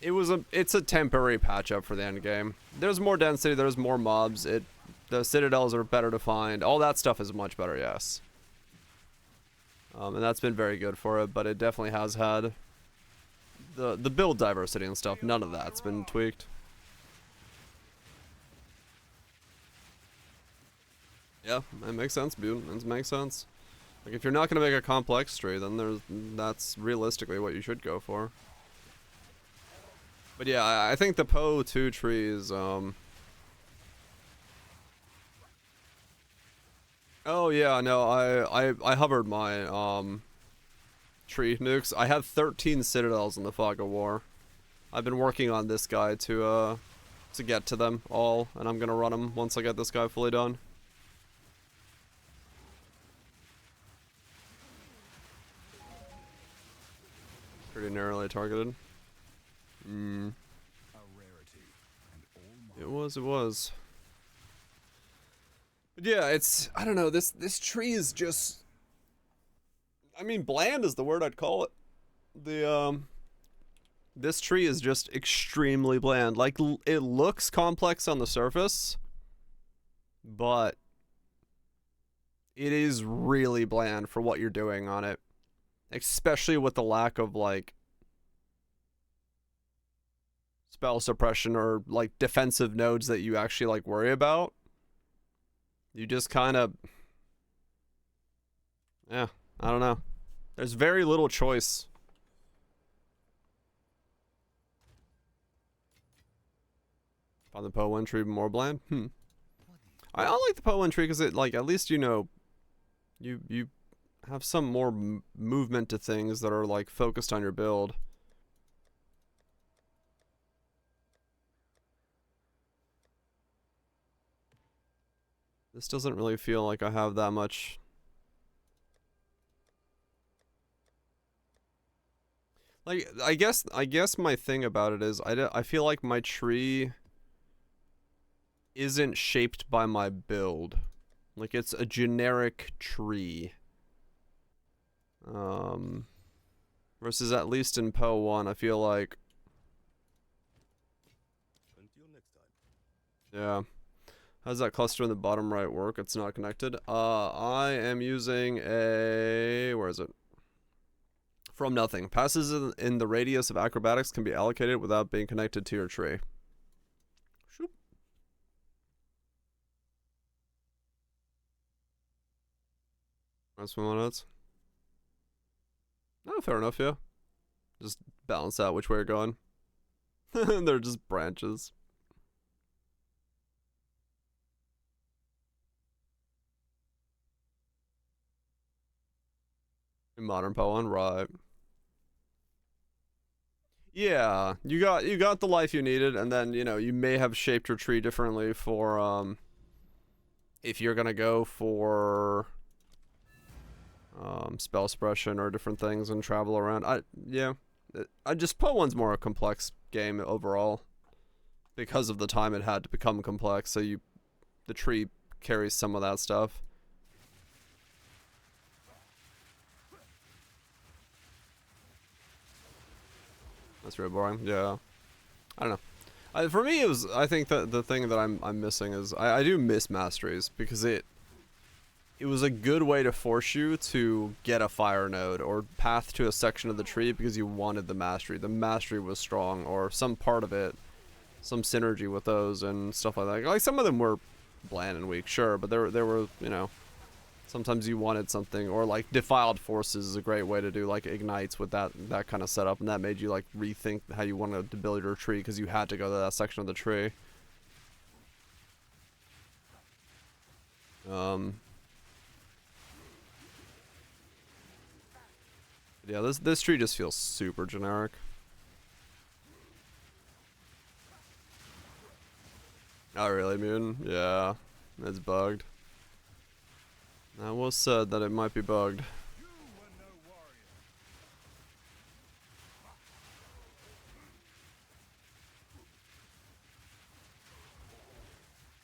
Speaker 1: it's a temporary patch up for the end game. There's more density, there's more mobs, the citadels are better defined. All that stuff is much better, yes. And that's been very good for it, but it definitely has had the build diversity and stuff. None of that's been tweaked. Yeah, it makes sense, dude. It makes sense. Like, if you're not gonna make a complex tree, then that's realistically what you should go for. But yeah, I think the Po2 tree is, oh yeah, no, I hovered my, tree nukes. I have 13 citadels in the Fog of War. I've been working on this guy to get to them all, and I'm gonna run them once I get this guy fully done. Pretty narrowly targeted. It was. But yeah, I don't know, this tree is just, I mean, bland is the word I'd call it. This tree is just extremely bland. Like, it looks complex on the surface, but it is really bland for what you're doing on it. Especially with the lack of, like, spell suppression or, like, defensive nodes that you actually, like, worry about. You just kind of, yeah, I don't know. There's very little choice. Find the Poe tree more bland? I like the Poe tree because it, like, at least, you know, you have some more movement to things that are, like, focused on your build. This doesn't really feel like I have that much. Like, I guess my thing about it is I feel like my tree isn't shaped by my build. Like, it's a generic tree. Versus at least in Poe 1, I feel like.
Speaker 4: Until next time.
Speaker 1: Yeah. How does that cluster in the bottom right work? It's not connected. I am using a... Where is it? From nothing. Passes in the radius of acrobatics can be allocated without being connected to your tree. Shoop. That's 1 minutes. Oh, fair enough, yeah. Just balance out which way you're going. They're just branches. In modern Poem, right. Yeah, you got the life you needed, and then, you know, you may have shaped your tree differently for if you're gonna go for spell suppression or different things and travel around. I just Poe 1's more a complex game overall because of the time it had to become complex, so the tree carries some of that stuff. That's really boring. Yeah, I don't know. For me, I think that the thing that I'm missing is I do miss masteries because it was a good way to force you to get a fire node or path to a section of the tree because you wanted the mastery. The mastery was strong, or some part of it, some synergy with those and stuff like that. Like, some of them were bland and weak, sure, but there were, you know, sometimes you wanted something, or like Defiled Forces is a great way to do like ignites with that kind of setup, and that made you like rethink how you wanted to build your tree because you had to go to that section of the tree. Yeah, this tree just feels super generic. Oh really, Mutant? Yeah, it's bugged. That was said that it might be bugged.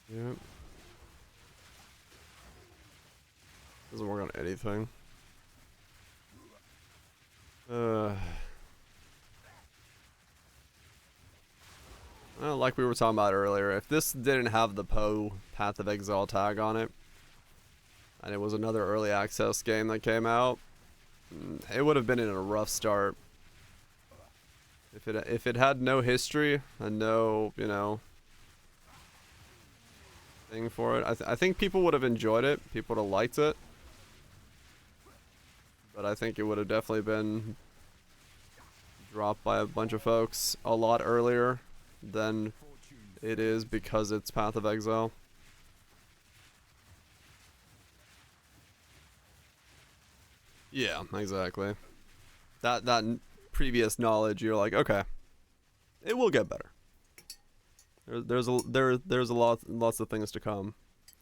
Speaker 1: Yep. Doesn't work on anything. Well, like we were talking about earlier, if this didn't have the Poe Path of Exile tag on it, and it was another early access game that came out, it would have been in a rough start. If it had no history and no, you know, thing for it, I think people would have enjoyed it. People would have liked it. But I think it would have definitely been dropped by a bunch of folks a lot earlier than it is because it's Path of Exile. Yeah, exactly. That previous knowledge, you're like, okay, it will get better. There's lots of things to come.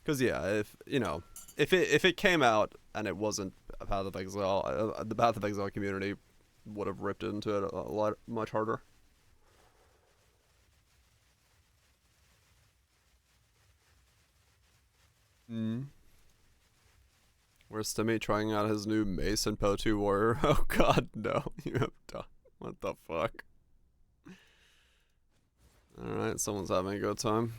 Speaker 1: Cause yeah, if you know, if it came out and it wasn't a Path of Exile, the Path of Exile community would have ripped into it a lot much harder. Where's Timmy trying out his new Mace and Poe 2 Warrior? Oh god, no. You have done. What the fuck? Alright, someone's having a good time.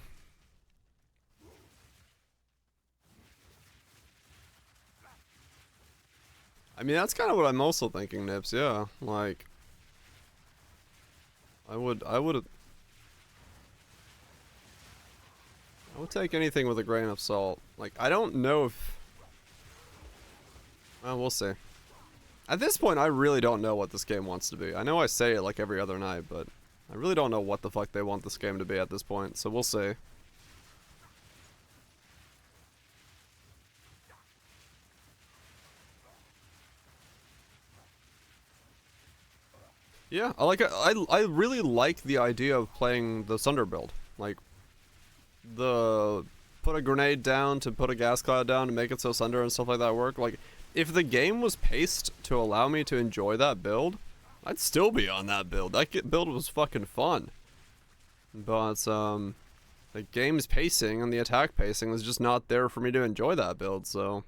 Speaker 1: I mean, that's kind of what I'm also thinking, Nips, yeah. Like, I would take anything with a grain of salt. Like, I don't know if... Well, we'll see. At this point, I really don't know what this game wants to be. I know I say it like every other night, but I really don't know what the fuck they want this game to be at this point, so we'll see. Yeah, I like it. I really like the idea of playing the Sunder build. Like, the put a grenade down to put a gas cloud down to make it so Sunder and stuff like that work. Like, if the game was paced to allow me to enjoy that build, I'd still be on that build. That build was fucking fun. But, the game's pacing and the attack pacing is just not there for me to enjoy that build, so...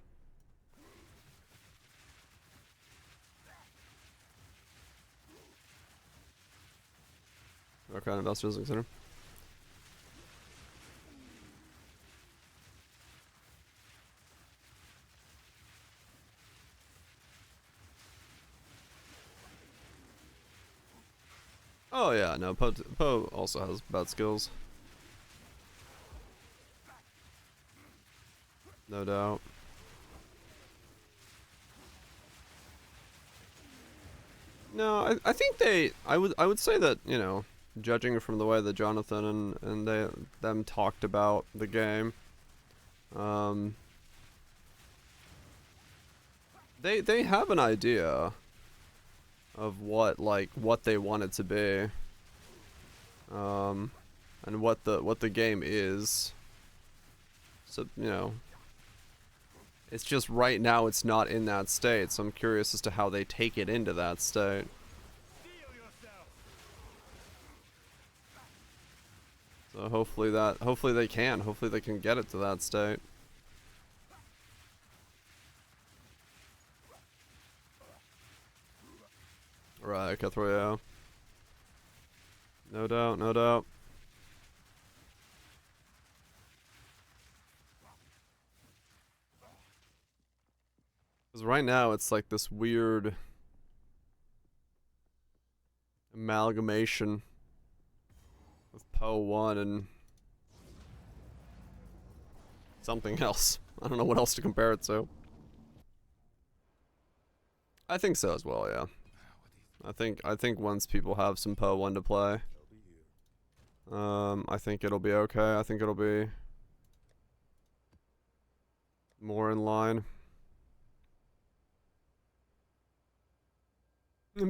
Speaker 1: Okay, Industrial Physics Center. Oh yeah, no, Poe also has bad skills. No doubt. No, I think I would say that, you know, judging from the way that Jonathan and them talked about the game, they have an idea of what they want it to be, and what the game is. So, you know, it's just right now it's not in that state, so I'm curious as to how they take it into that state. So hopefully they can get it to that state. Right, Kethroya. No doubt, no doubt. Because right now it's like this weird amalgamation of Poe 1 and something else. I don't know what else to compare it to. I think so as well, yeah. I think once people have some Poe 1 to play, I think it'll be okay. I think it'll be more in line.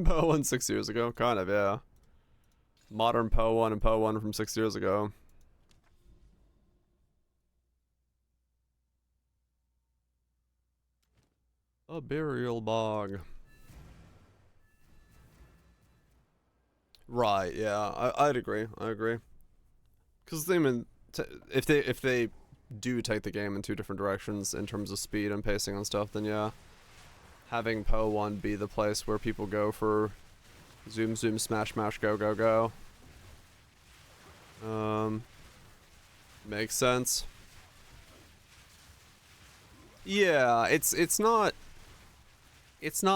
Speaker 1: Poe 1 6 years ago, kind of, yeah. Modern Poe 1 and Poe 1 from 6 years ago. A burial bog. Right, yeah, I'd agree. I agree. Because if they do take the game in two different directions in terms of speed and pacing and stuff, then yeah, having Poe 1 be the place where people go for zoom, zoom, smash, smash, go, go, go. Makes sense. Yeah, it's not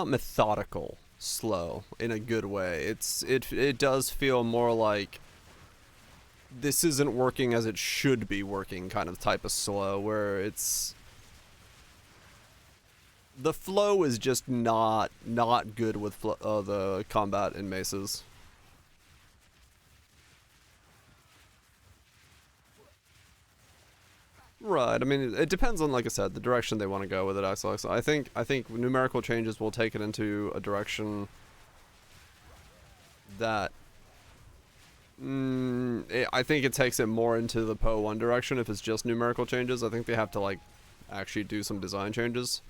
Speaker 1: methodical slow in a good way. It does feel more like this isn't working as it should be working kind of type of slow, where it's the flow is just not good with the combat in maces. Right. I mean, it depends on, like I said, the direction they want to go with it. Actually, so I think numerical changes will take it into a direction that I think it takes it more into the Poe 1 direction if it's just numerical changes. I think they have to like actually do some design changes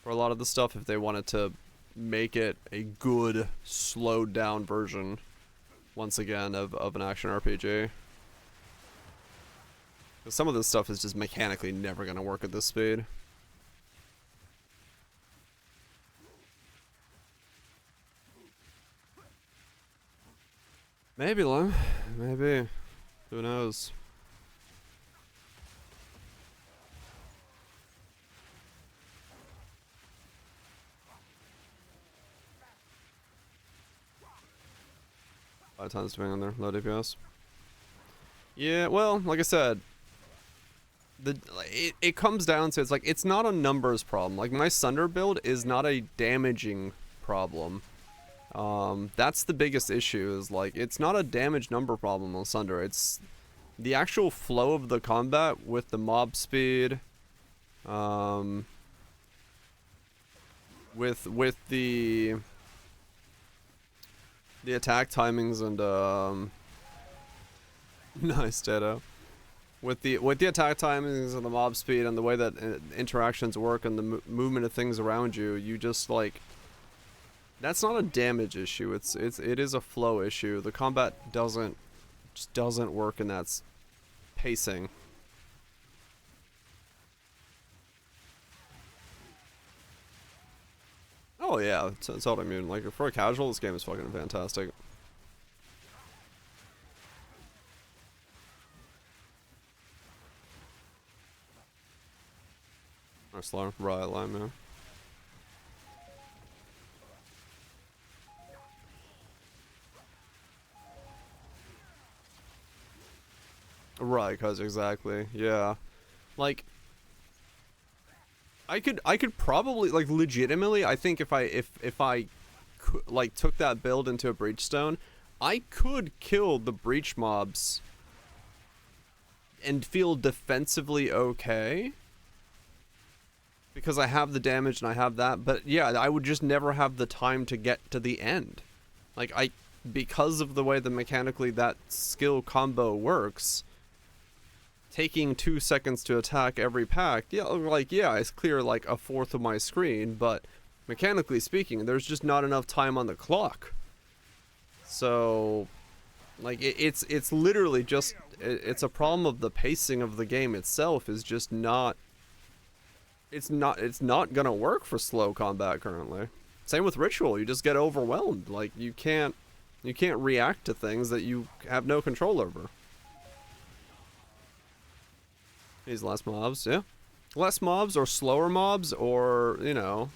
Speaker 1: for a lot of the stuff if they wanted to make it a good slowed down version once again of an action RPG. Some of this stuff is just mechanically never gonna work at this speed. Maybe, Lem. Maybe. Who knows? A lot of times doing on there. Low DPS. Yeah, well, like I said, it comes down to, it's not a numbers problem. Like, my Sunder build is not a damaging problem. That's the biggest issue, is like, it's not a damage number problem on Sunder, it's the actual flow of the combat with the mob speed, with the attack timings and nice Tato. With the attack timings and the mob speed and the way that interactions work and the movement of things around you, you just like, that's not a damage issue. It is a flow issue. The combat just doesn't work in that pacing. Oh yeah, that's what I mean. Like, for a casual, this game is fucking fantastic. Nice line, right line, man. Right, cause exactly, yeah. Like, I could probably, like, legitimately, I think if I like took that build into a Breachstone, I could kill the breach mobs and feel defensively okay, because I have the damage and I have that. But yeah, I would just never have the time to get to the end. Like, because of the way that mechanically that skill combo works, taking 2 seconds to attack every pack, yeah, like, yeah, it's clear like a fourth of my screen, but mechanically speaking, there's just not enough time on the clock. So, like, it's literally just, it's a problem of the pacing of the game itself is just not, it's not gonna work for slow combat currently. Same with Ritual, you just get overwhelmed. Like, you can't react to things that you have no control over. These less mobs, yeah. Less mobs or slower mobs, or, you know,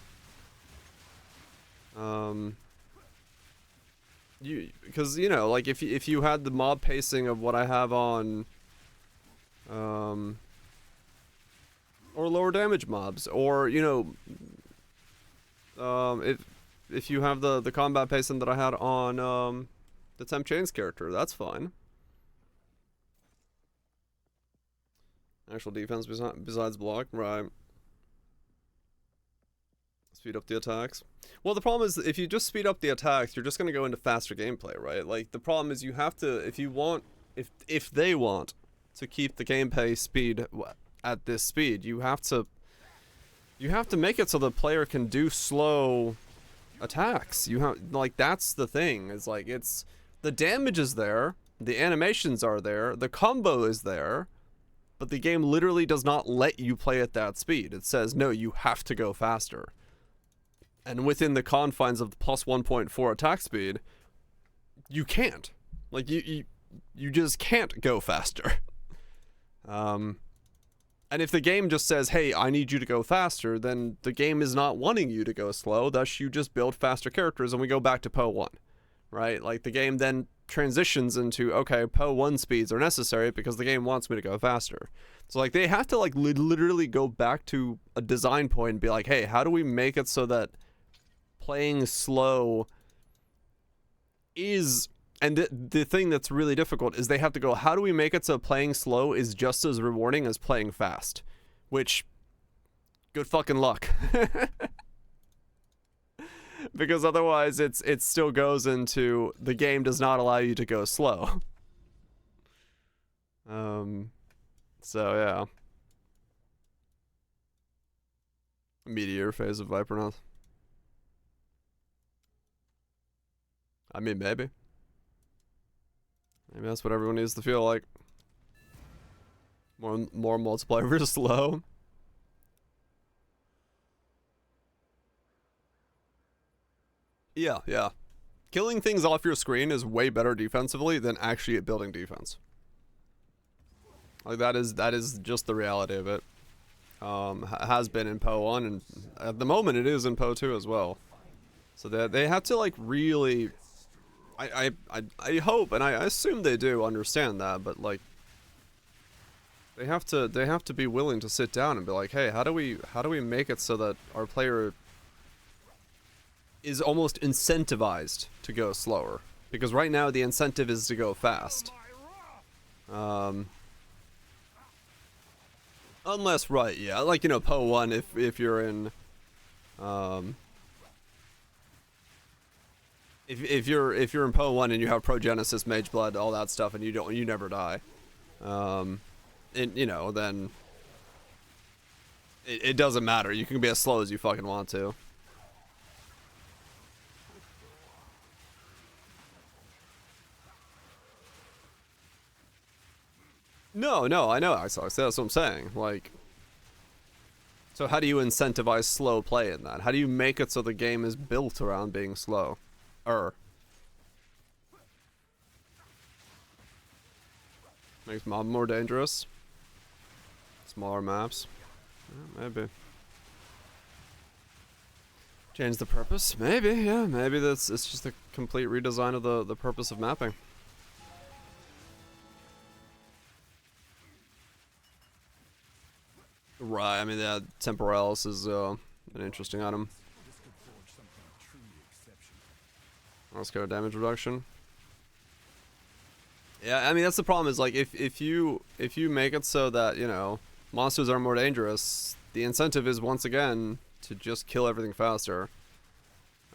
Speaker 1: because, you know, like, if you had the mob pacing of what I have on, or lower damage mobs, or, you know, if you have the combat pacing that I had on the Temp Chains character, that's fine. Actual defense besides block, right? Speed up the attacks. Well, the problem is, if you just speed up the attacks, you're just gonna go into faster gameplay, right? Like, the problem is, you have to, if they want to keep the gameplay speed at this speed, you have to make it so the player can do slow attacks. You have, like, that's the thing. Is like, it's, the damage is there, the animations are there, the combo is there, but the game literally does not let you play at that speed. It says, no, you have to go faster. And within the confines of the plus 1.4 attack speed, you can't. Like, you just can't go faster. And if the game just says, hey, I need you to go faster, then the game is not wanting you to go slow, thus you just build faster characters and we go back to PoE 1. Right? Like, the game then transitions into, okay, PoE 1 speeds are necessary because the game wants me to go faster. So, like, they have to, like, literally go back to a design point and be like, hey, how do we make it so that playing slow is, and the thing that's really difficult is they have to go, how do we make it so playing slow is just as rewarding as playing fast? Which, good fucking luck. Because otherwise it still goes into, the game does not allow you to go slow. So yeah. Meteor phase of Vipernaut. I mean, maybe. Maybe that's what everyone needs to feel like. More multiplayer versus slow. Yeah. Killing things off your screen is way better defensively than actually at building defense. Like, that is just the reality of it. Has been in PoE 1, and at the moment it is in PoE 2 as well. So they have to, like, really, I hope, and I assume they do understand that, but, like, they have to be willing to sit down and be like, hey, how do we make it so that our player is almost incentivized to go slower, because right now the incentive is to go fast. Unless, right, yeah, like, you know, Poe 1, if you're in, if you're in Poe 1 and you have Progenesis, Mage Blood, all that stuff, and you never die, and, you know, then it doesn't matter. You can be as slow as you fucking want to. No, I know, that's what I'm saying. Like, so how do you incentivize slow play in that? How do you make it so the game is built around being slow? Makes mob more dangerous. Smaller maps. Yeah, maybe. Change the purpose? Maybe, yeah. Maybe it's just a complete redesign of the purpose of mapping. Right, I mean, yeah, Temporalis is an interesting item.
Speaker 2: This could forge something truly exceptional.
Speaker 1: Let's go damage reduction. Yeah, I mean, that's the problem, is like if you make it so that, you know, monsters are more dangerous, the incentive is once again to just kill everything faster.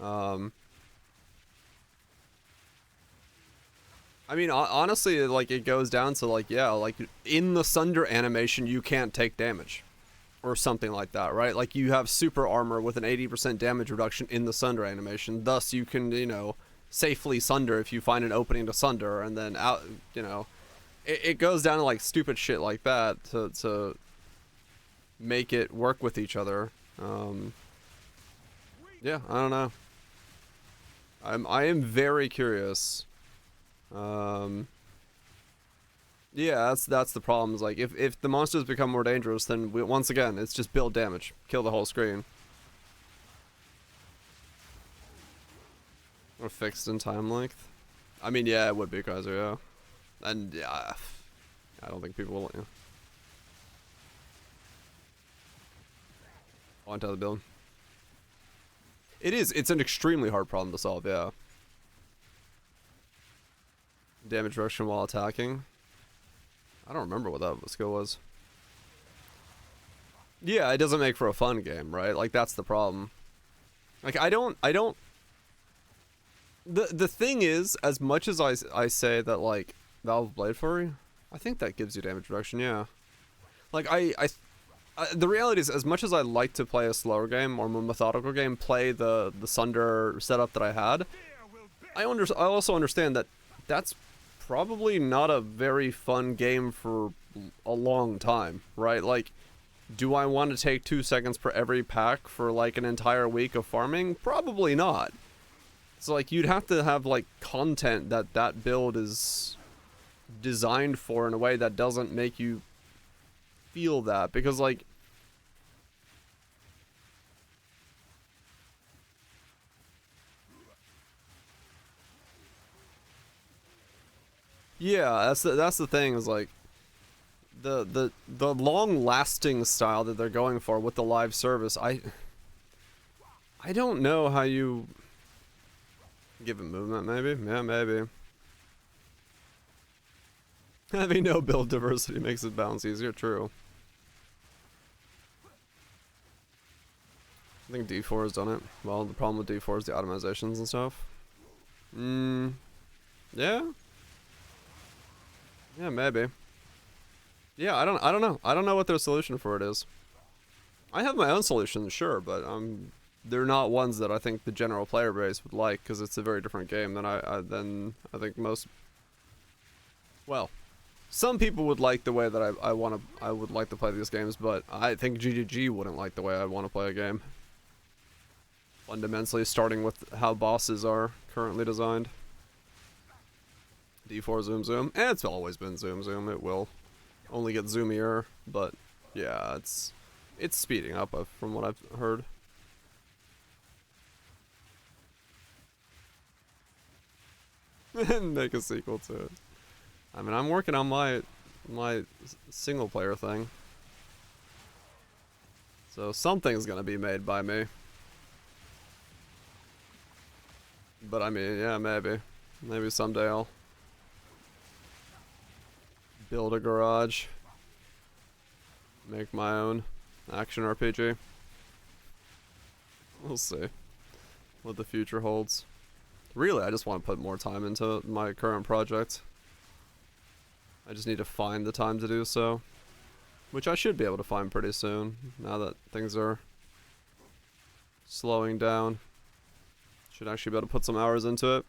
Speaker 1: I mean, honestly, like, it goes down to, like, yeah, like, in the Sunder animation, you can't take damage. Or something like that, right? Like, you have super armor with an 80% damage reduction in the Sunder animation. Thus, you can, you know, safely Sunder if you find an opening to Sunder, and then out, you know. It goes down to, like, stupid shit like that to make it work with each other. Yeah, I don't know. I am very curious. Yeah, that's the problem. Is like, if the monsters become more dangerous, then once again, it's just build damage, kill the whole screen. Or fixed in time length. I mean, yeah, it would be Kaiser, yeah. And yeah, I don't think people will. Yeah. On to the build. It's an extremely hard problem to solve, yeah. Damage reduction while attacking. I don't remember what that skill was. Yeah, it doesn't make for a fun game, right? Like, that's the problem. Like, I don't... The thing is, as much as I say that, like, Valve Blade Fury, I think that gives you damage reduction, yeah. Like, the reality is, as much as I like to play a slower game or more methodical game, play the Sunder setup that I had, I also understand that that's probably not a very fun game for a long time, right? Like, do I want to take 2 seconds per every pack for like an entire week of farming? Probably not. So like, you'd have to have like content that build is designed for in a way that doesn't make you feel that, because like, yeah, that's the thing, is like the long-lasting style that they're going for with the live service. I don't know how you give it movement, maybe. Yeah, maybe. Having no build diversity makes it bounce easier. True. I think D4 has done it. Well, the problem with D4 is the automizations and stuff. Yeah. Yeah, maybe. Yeah, I don't know. I don't know what their solution for it is. I have my own solutions, sure, but they're not ones that I think the general player base would like, because it's a very different game than I think most. Well, some people would like the way that I would like to play these games, but I think GGG wouldn't like the way I want to play a game. Fundamentally, starting with how bosses are currently designed. D4 zoom zoom. It's always been zoom zoom. It will only get zoomier, but yeah, it's speeding up from what I've heard. And make a sequel to it. I mean, I'm working on my single player thing, so something's gonna be made by me. But I mean, yeah, maybe. Maybe someday I'll build a garage. Make my own action RPG. We'll see what the future holds. Really, I just want to put more time into my current project. I just need to find the time to do so. Which I should be able to find pretty soon, now that things are slowing down. Should actually be able to put some hours into it.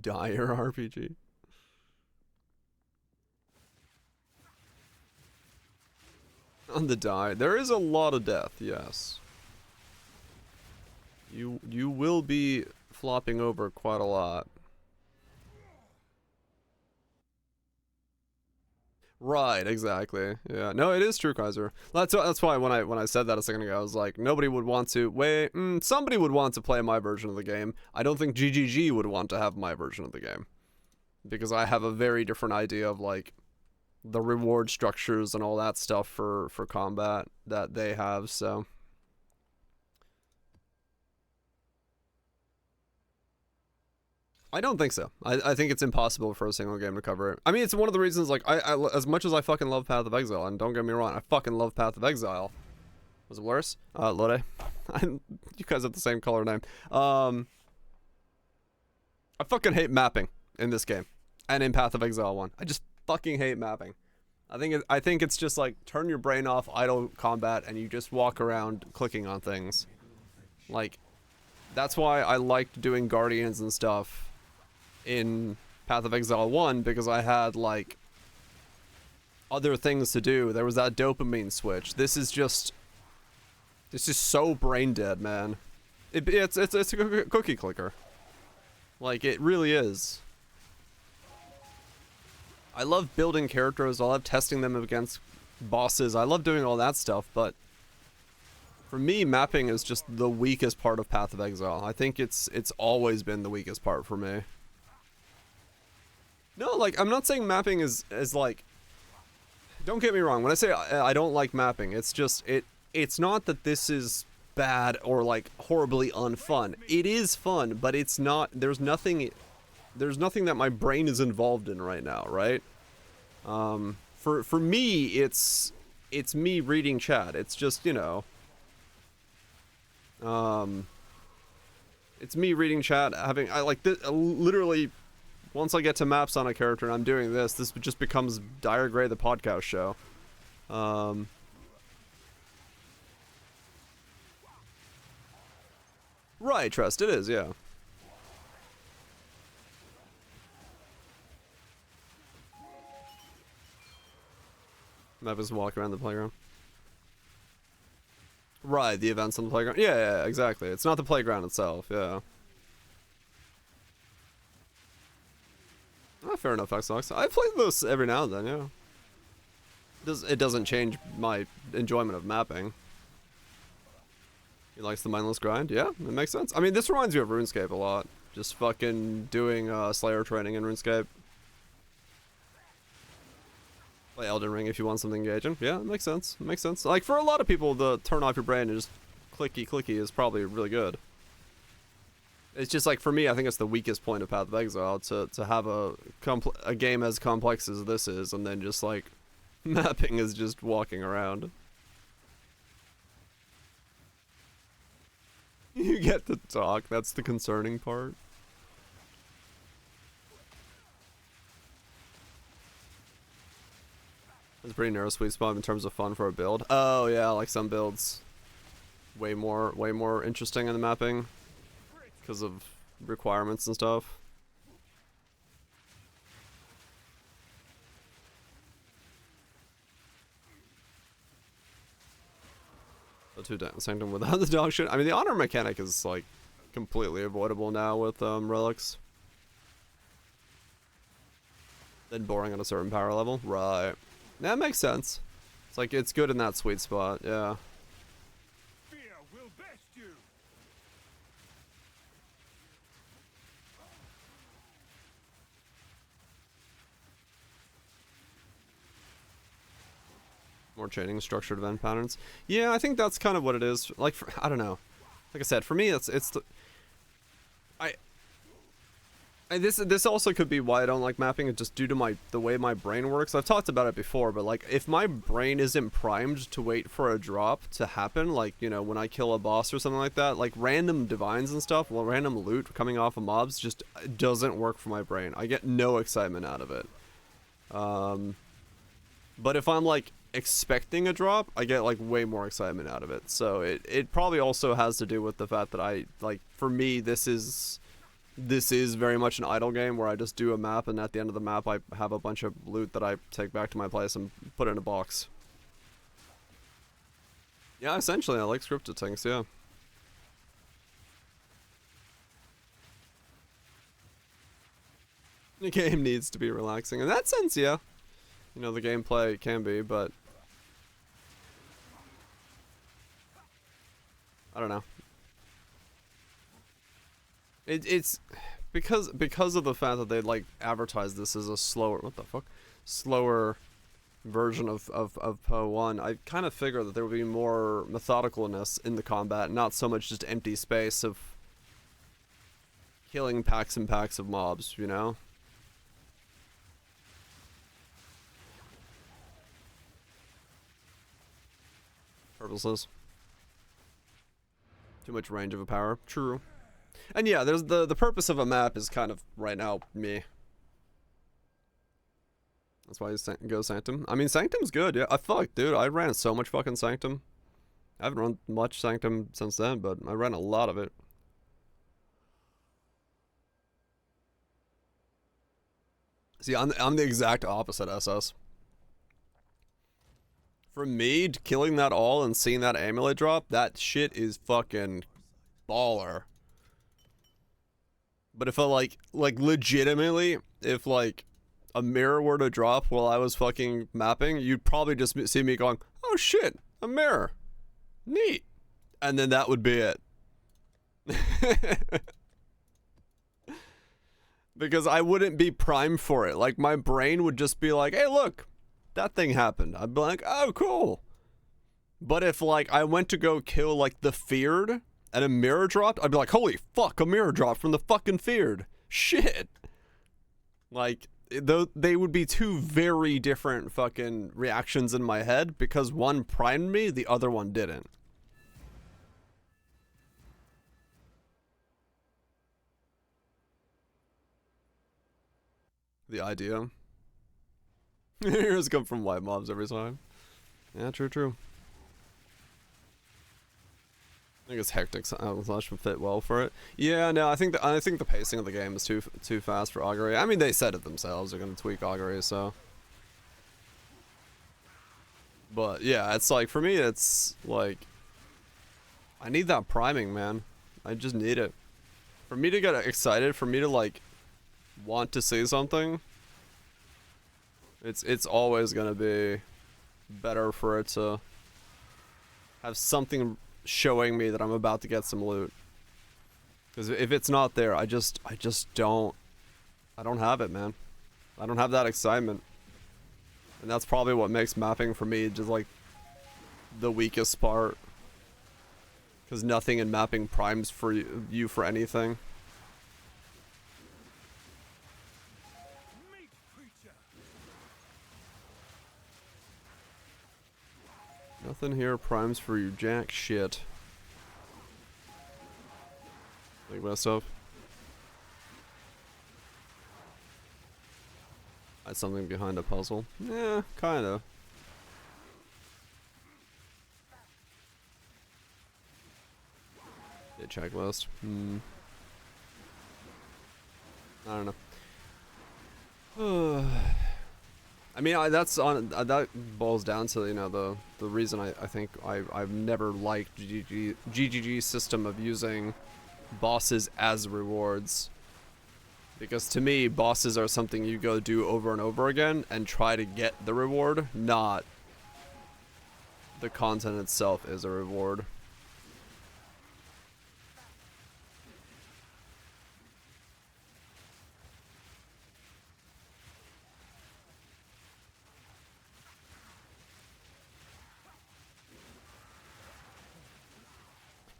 Speaker 1: Dire RPG. On the die, there is a lot of death, yes. You will be flopping over quite a lot. Right, exactly. Yeah, no, it is true, Kaiser. That's why when I said that a second ago, I was like, nobody would want to wait. Somebody would want to play my version of the game. I don't think GGG would want to have my version of the game, because I have a very different idea of like the reward structures and all that stuff for combat that they have. So. I don't think so. I think it's impossible for a single game to cover it. I mean, it's one of the reasons, like, I as much as I fucking love Path of Exile, and don't get me wrong, I fucking love Path of Exile. Was it worse? Lode. You guys have the same color name. I fucking hate mapping in this game. And in Path of Exile 1. I just fucking hate mapping. I think it's just like, turn your brain off, idle combat, and you just walk around clicking on things. Like, that's why I liked doing Guardians and stuff in Path of Exile 1, because I had like other things to do. There was that dopamine switch. This is so brain dead, man. It's a cookie clicker. Like, it really is. I love building characters. I love testing them against bosses. I love doing all that stuff, but for me, mapping is just the weakest part of Path of Exile. I think it's always been the weakest part for me. No, like, I'm not saying mapping is like... Don't get me wrong. When I say I don't like mapping, it's just... It's not that this is bad or, like, horribly unfun. It is fun, but it's not... There's nothing that my brain is involved in right now, right? For me, it's me reading chat. It's just, you know... It's me reading chat, I like this, literally, once I get to maps on a character and I'm doing this just becomes Dire Gray the podcast show. Right, Trust, it is, yeah. Map is walk around the playground. Right, the events on the playground. Yeah, exactly. It's not the playground itself, yeah. Fair enough, Xbox. I play those every now and then, yeah. It doesn't change my enjoyment of mapping. He likes the mindless grind? Yeah, it makes sense. I mean, this reminds me of RuneScape a lot. Just fucking doing Slayer training in RuneScape. Play Elden Ring if you want something engaging. Yeah, it makes sense. It makes sense. Like, for a lot of people, the turn off your brain and just clicky is probably really good. It's just like, for me, I think it's the weakest point of Path of Exile, to have a game as complex as this is, and then just like, mapping is just walking around. You get to talk, that's the concerning part. It's a pretty narrow sweet spot in terms of fun for a build. Oh yeah, like some builds way more interesting in the mapping because of requirements and stuff. The two Sanctum without the dog shit. I mean, the honor mechanic is like completely avoidable now with relics. Then boring at a certain power level. Right. That makes sense. It's like, it's good in that sweet spot, yeah.
Speaker 2: Fear will best you.
Speaker 1: More chaining structured event patterns. Yeah, I think that's kind of what it is. Like, I don't know. Like I said, for me, it's the... This also could be why I don't like mapping, it just due to the way my brain works. I've talked about it before, but like if my brain isn't primed to wait for a drop to happen, like, you know, when I kill a boss or something like that, like random divines and stuff, well, random loot coming off of mobs just doesn't work for my brain. I get no excitement out of it. But if I'm like expecting a drop, I get like way more excitement out of it. So it probably also has to do with the fact that I like, for me, this is very much an idle game where I just do a map, and at the end of the map I have a bunch of loot that I take back to my place and put in a box. Yeah, essentially I like scripted things, yeah. The game needs to be relaxing. In that sense, yeah. You know, the gameplay can be, but I don't know. It's because of the fact that they like advertise this as a slower slower version of Poe 1. I kind of figure that there would be more methodicalness in the combat, not so much just empty space of killing packs and packs of mobs, you know? Purposeless. Too much range of a power. True. And yeah, there's the purpose of a map is kind of right now me. That's why you go Sanctum. I mean, Sanctum's good. Yeah, fuck, dude, I ran so much fucking Sanctum. I haven't run much Sanctum since then, but I ran a lot of it. See, I'm the exact opposite SS. For me, killing that all and seeing that amulet drop, that shit is fucking baller. But if I like legitimately, if like a mirror were to drop while I was fucking mapping, you'd probably just see me going, oh shit, a mirror. Neat. And then that would be it. Because I wouldn't be primed for it. Like my brain would just be like, hey look, that thing happened. I'd be like, oh cool. But if like I went to go kill like the Feared and a mirror dropped, I'd be like, holy fuck, a mirror dropped from the fucking Feared. Shit. Like, they would be two very different fucking reactions in my head because one primed me, the other one didn't. The idea. Heroes come from white mobs every time. Yeah, true. I guess Hectic Slash would fit well for it. Yeah, no, I think the pacing of the game is too fast for Augury. I mean, they said it themselves. They're gonna tweak Augury, so. But yeah, it's like for me, it's like I need that priming, man. I just need it. For me to get excited, for me to like want to see something. It's always gonna be better for it to have something showing me that I'm about to get some loot. Because if it's not there, I just don't have it, man. I don't have that excitement. And that's probably what makes mapping for me just like the weakest part. Because nothing in mapping primes for you for anything. Nothing here primes for you jack shit. Like best of. That's something behind a puzzle. Yeah, kinda. Yeah, checklist. I don't know. I mean, that's on that boils down to, you know, the reason I think I've never liked GGG's system of using bosses as rewards, because to me bosses are something you go do over and over again and try to get the reward, not the content itself is a reward.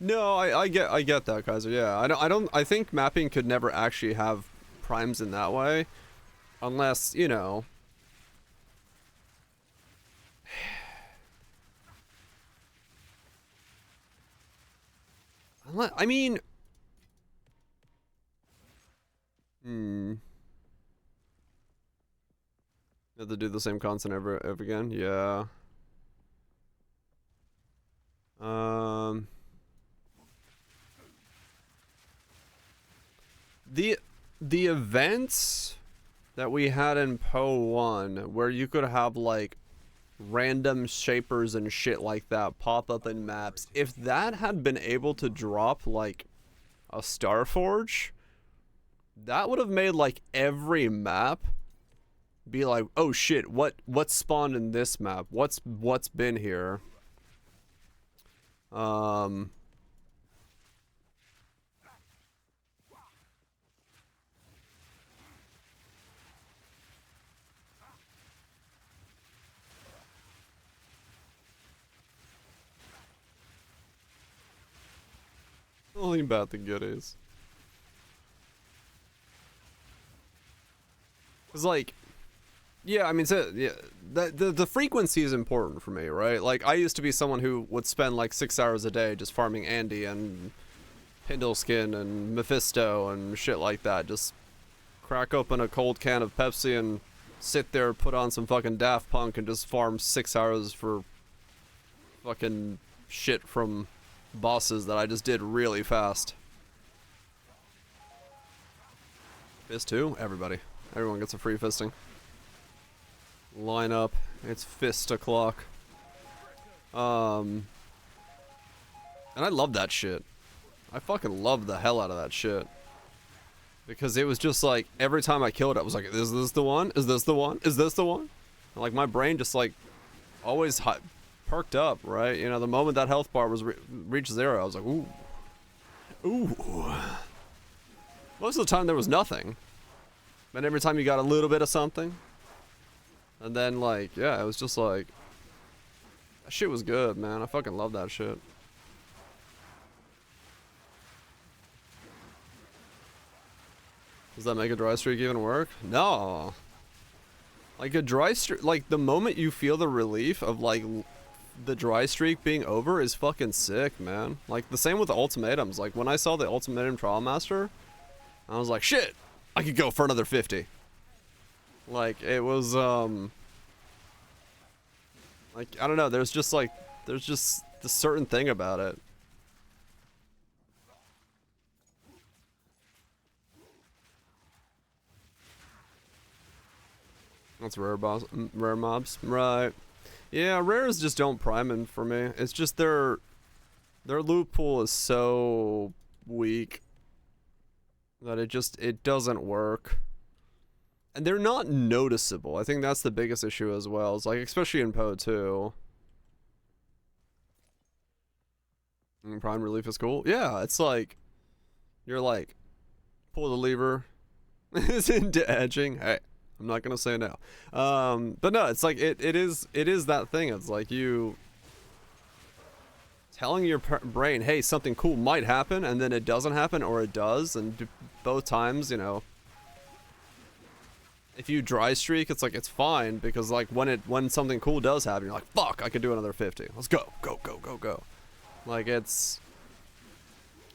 Speaker 1: No, I get that, Kaiser. Yeah, I think mapping could never actually have primes in that way. Unless, you know... I mean... Have to do the same constant ever again? Yeah. The events that we had in Poe 1, where you could have like random shapers and shit like that pop up in maps, if that had been able to drop like a Starforge, that would have made like every map be like, oh shit, what spawned in this map? What's been here? Only about the goodies. It's like, yeah, I mean, so, yeah, the frequency is important for me, right? Like, I used to be someone who would spend like 6 hours a day just farming Andy and Pindleskin and Mephisto and shit like that. Just crack open a cold can of Pepsi and sit there, put on some fucking Daft Punk and just farm 6 hours for fucking shit from bosses that I just did really fast. Fist 2? Everybody. Everyone gets a free fisting. Line up. It's fist o'clock. And I love that shit. I fucking love the hell out of that shit. Because it was just like, every time I killed it, I was like, is this the one? Is this the one? Is this the one? And like, my brain just like, always perked up, right? You know, the moment that health bar was reached 0, I was like, ooh. Ooh. Most of the time there was nothing. And every time you got a little bit of something. And then like, yeah, it was just like, that shit was good, man. I fucking love that shit. Does that make a dry streak even work? No. Like a dry streak, like the moment you feel the relief of like the dry streak being over is fucking sick, man. Like the same with the ultimatums. Like when I saw the ultimatum trial master, I was like, shit, I could go for another 50. Like it was like, I don't know, there's just the certain thing about it. That's rare mobs, right? Yeah, rares just don't prime in for me. It's just their loot pool is so weak that it doesn't work. And they're not noticeable. I think that's the biggest issue as well. It's like, especially in Poe 2. Prime relief is cool. Yeah, it's like, you're like, pull the lever. It's into edging. Hey, I'm not gonna say no. But no, it's like, it is that thing. It's like you telling your brain, hey, something cool might happen, and then it doesn't happen, or it does, and both times, you know, if you dry streak, it's like, it's fine, because like when something cool does happen, you're like, fuck, I could do another 50. Let's go, go, go, go, go. Like it's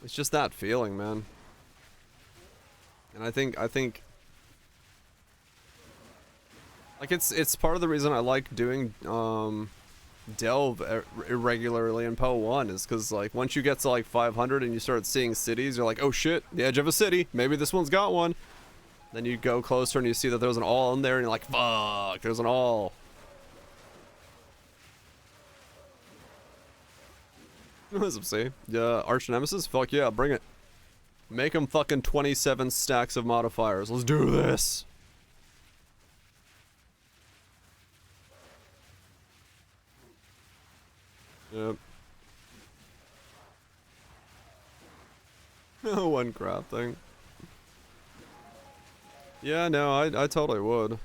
Speaker 1: just that feeling, man. And I think like it's part of the reason I like doing delve irregularly in Poe 1 is because like once you get to like 500 and you start seeing cities, you're like, oh shit, the edge of a city, maybe this one's got one. Then you go closer and you see that there's an all in there and you're like, fuck, there's an all. What's up, see? Yeah, Arch Nemesis? Fuck yeah, bring it. Make them fucking 27 stacks of modifiers. Let's do this. Yep. One crafting. Yeah, no, I totally would.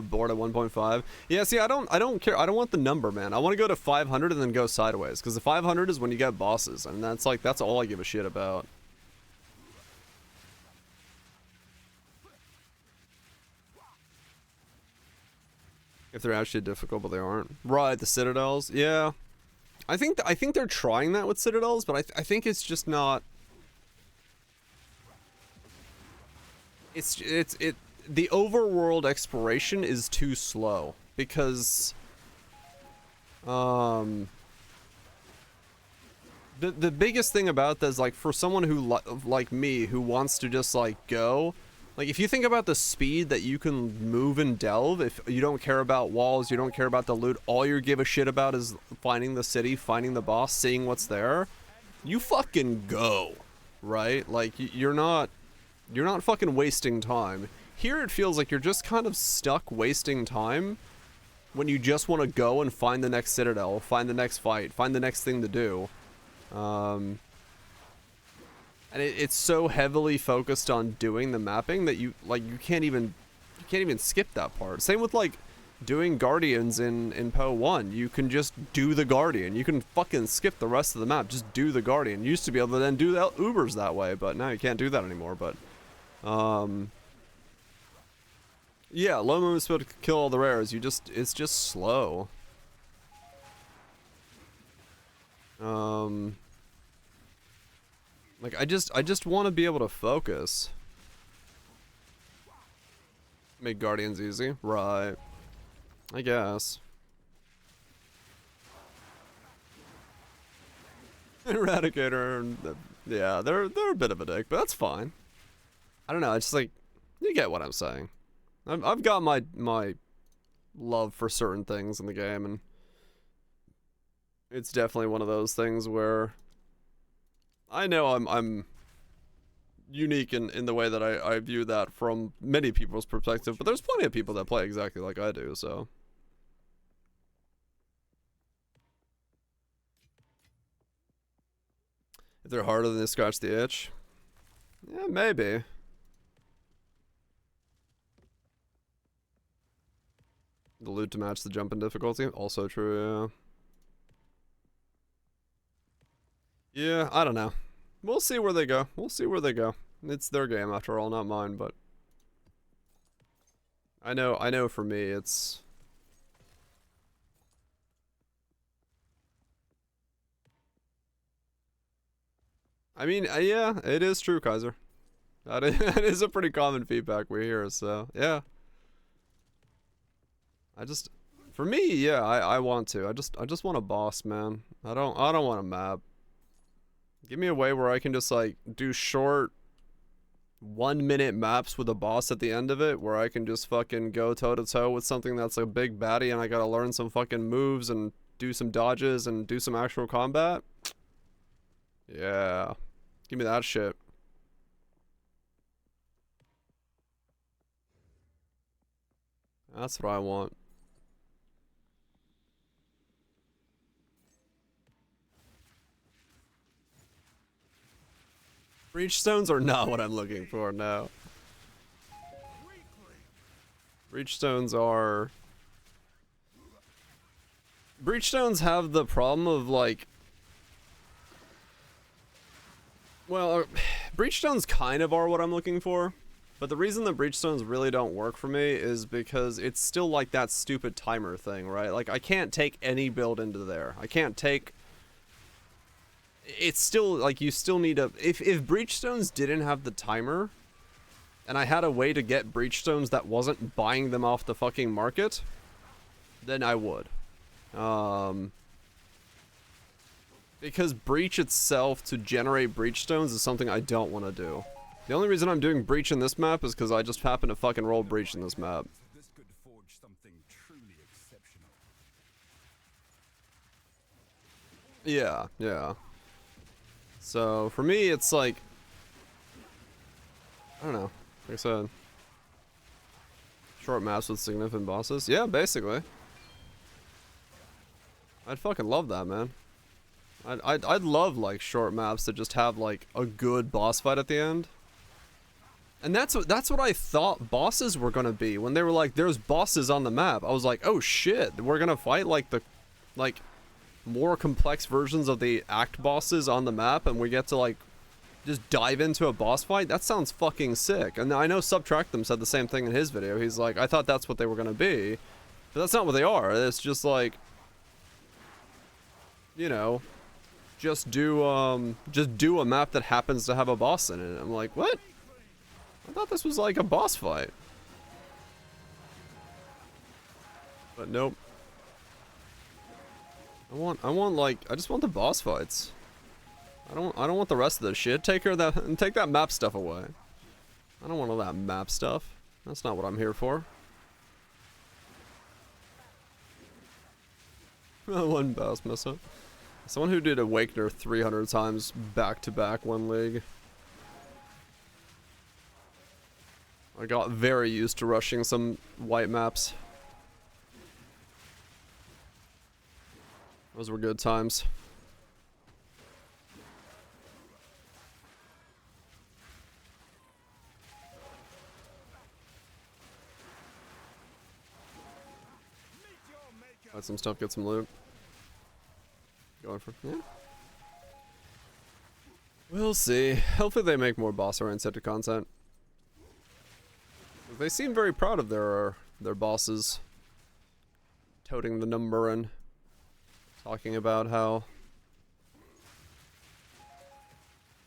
Speaker 1: Board at 1.5. Yeah, see, I don't care. I don't want the number, man. I want to go to 500 and then go sideways, because the 500 is when you get bosses, and that's like, that's all I give a shit about. If they're actually difficult, but they aren't. Right, the citadels. Yeah, I think they're trying that with citadels, but I think it's just not. The overworld exploration is too slow because the biggest thing about that is, like, for someone who like me who wants to just like go, like, if you think about the speed that you can move and delve, if you don't care about walls, you don't care about the loot, all you give a shit about is finding the city, finding the boss, seeing what's there, you fucking go, right? Like, you're not fucking wasting time. Here it feels like you're just kind of stuck wasting time when you just want to go and find the next citadel, find the next fight, find the next thing to do. And it's so heavily focused on doing the mapping that you can't even skip that part. Same with, like, doing Guardians in Poe 1. You can just do the Guardian. You can fucking skip the rest of the map. Just do the Guardian. You used to be able to then do the Ubers that way, but now you can't do that anymore. But yeah, low movement speed to kill all the rares. It's just slow. Like, I just want to be able to focus. Make Guardians easy, right? I guess. Eradicator, yeah, they're a bit of a dick, but that's fine. I don't know. It's just like, you get what I'm saying. I've got my love for certain things in the game, and it's definitely one of those things where I know I'm unique in the way that I view that from many people's perspective, but there's plenty of people that play exactly like I do, so. If they're harder than they scratch the itch? Yeah, maybe. The loot to match the jump in difficulty? Also true, yeah. Yeah, I don't know. We'll see where they go. We'll see where they go. It's their game after all, not mine, but I know for me it's I mean, yeah, it is true, Kaiser. That is a pretty common feedback we hear, so yeah. For me, yeah, I want to. I just want a boss, man. I don't want a map. Give me a way where I can just, like, do short 1-minute maps with a boss at the end of it, where I can just fucking go toe to toe with something that's a big baddie and I gotta learn some fucking moves and do some dodges and do some actual combat. Yeah. Give me that shit. That's what I want. Breachstones are not what I'm looking for, no. Breachstones are... Breachstones have the problem of, like... Well, Breachstones kind of are what I'm looking for. But the reason the Breachstones really don't work for me is because it's still like that stupid timer thing, right? Like, I can't take any build into there. I can't take... It's still, like, you still need a... If Breachstones didn't have the timer, and I had a way to get Breachstones that wasn't buying them off the fucking market, then I would. Because Breach itself, to generate Breachstones, is something I don't want to do. The only reason I'm doing Breach in this map is because I just happen to fucking roll Breach in this map.
Speaker 2: This could forge something truly exceptional.
Speaker 1: Yeah, yeah. So, for me, it's like... I don't know. Like I said. Short maps with significant bosses? Yeah, basically. I'd fucking love that, man. I'd love, like, short maps that just have, like, a good boss fight at the end. And that's what I thought bosses were gonna be when they were like, "There's bosses on the map." I was like, "Oh shit, we're gonna fight like the, like, more complex versions of the act bosses on the map, and we get to like just dive into a boss fight? That sounds fucking sick." And I know Subtractem said the same thing in his video. He's like, "I thought that's what they were gonna be, but that's not what they are. It's just like, you know, just do a map that happens to have a boss in it." I'm like, what? I thought this was like a boss fight. But nope. I just want the boss fights. I don't want the rest of this shit. Take care of that and take that map stuff away. I don't want all that map stuff. That's not what I'm here for. One boss mess up. Someone who did Awakener 300 times back to back one league. I got very used to rushing some white maps. Those were good times. Got some stuff, get some loot. Going for, yeah. We'll see. Hopefully they make more boss-oriented content. They seem very proud of their bosses. Toting the number and talking about how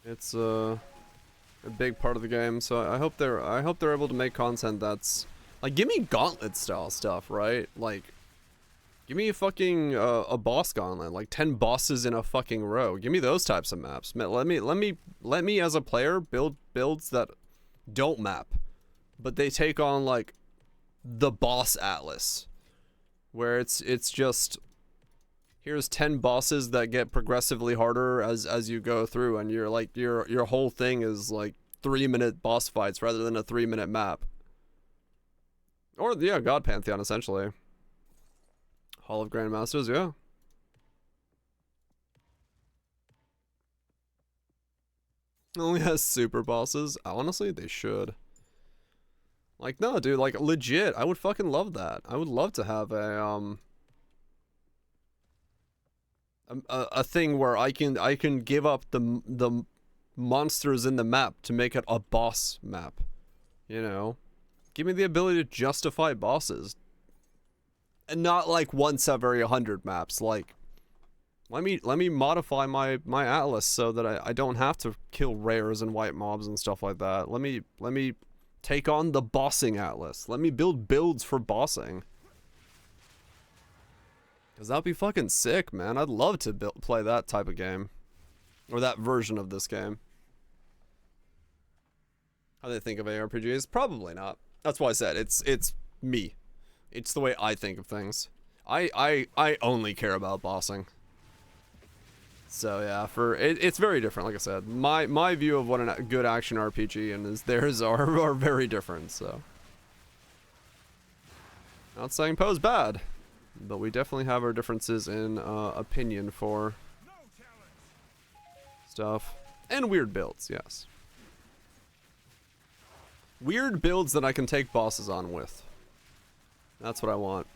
Speaker 1: it's a big part of the game. So I hope they're able to make content that's like, give me gauntlet style stuff, right? Like, give me a fucking a boss gauntlet, like 10 bosses in a fucking row. Give me those types of maps. Let me as a player build builds that don't map, but they take on like the boss atlas, where it's just, here's 10 bosses that get progressively harder as you go through, and you're like your whole thing is like 3-minute boss fights rather than a 3-minute map. Or yeah, God Pantheon essentially. Hall of Grandmasters, yeah. Only has super bosses. Honestly, they should. Like, no, dude, like, legit, I would fucking love that. I would love to have a thing where I can give up the monsters in the map to make it a boss map. You know? Give me the ability to justify bosses. And not like once every 100 maps. Like, let me modify my atlas so that I don't have to kill rares and white mobs and stuff like that. Let me take on the bossing atlas. Let me build builds for bossing. Cause that'd be fucking sick, man. I'd love to play that type of game, or that version of this game. How they think of ARPGs? Probably not. That's why I said it's me. It's the way I think of things. I only care about bossing. So yeah, it's very different. Like I said, my view of what a good action RPG and theirs are very different. So, not saying Poe's bad, but we definitely have our differences in opinion for stuff and weird builds. Yes, weird builds that I can take bosses on with. That's what I want.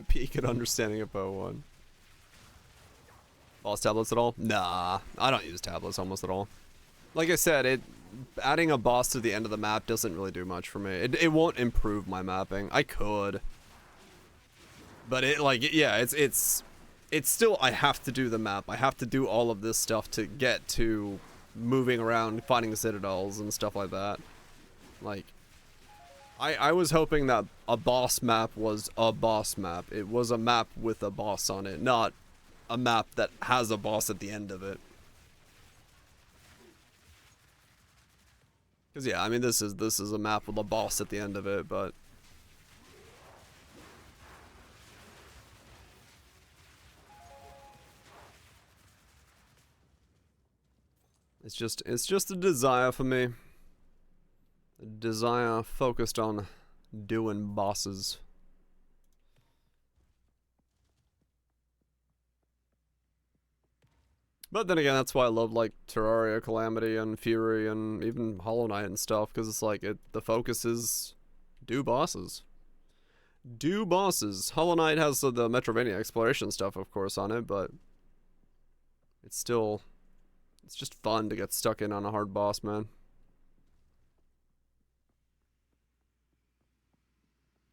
Speaker 1: Peak at understanding a Poe 1. Boss tablets at all? Nah, I don't use tablets almost at all. Like I said, adding a boss to the end of the map doesn't really do much for me. It won't improve my mapping. I could. But it's still, I have to do the map. I have to do all of this stuff to get to moving around, finding citadels and stuff like that. Like, I was hoping that a boss map was a boss map. It was a map with a boss on it, not a map that has a boss at the end of it. Cause yeah, I mean this is a map with a boss at the end of it, but it's just a desire for me. A desire focused on doing bosses. But then again, that's why I love like Terraria, Calamity, and Fury, and even Hollow Knight and stuff, because it's like the focus is do bosses. Do bosses. Hollow Knight has the Metrovania exploration stuff, of course, on it, but it's just fun to get stuck in on a hard boss, man.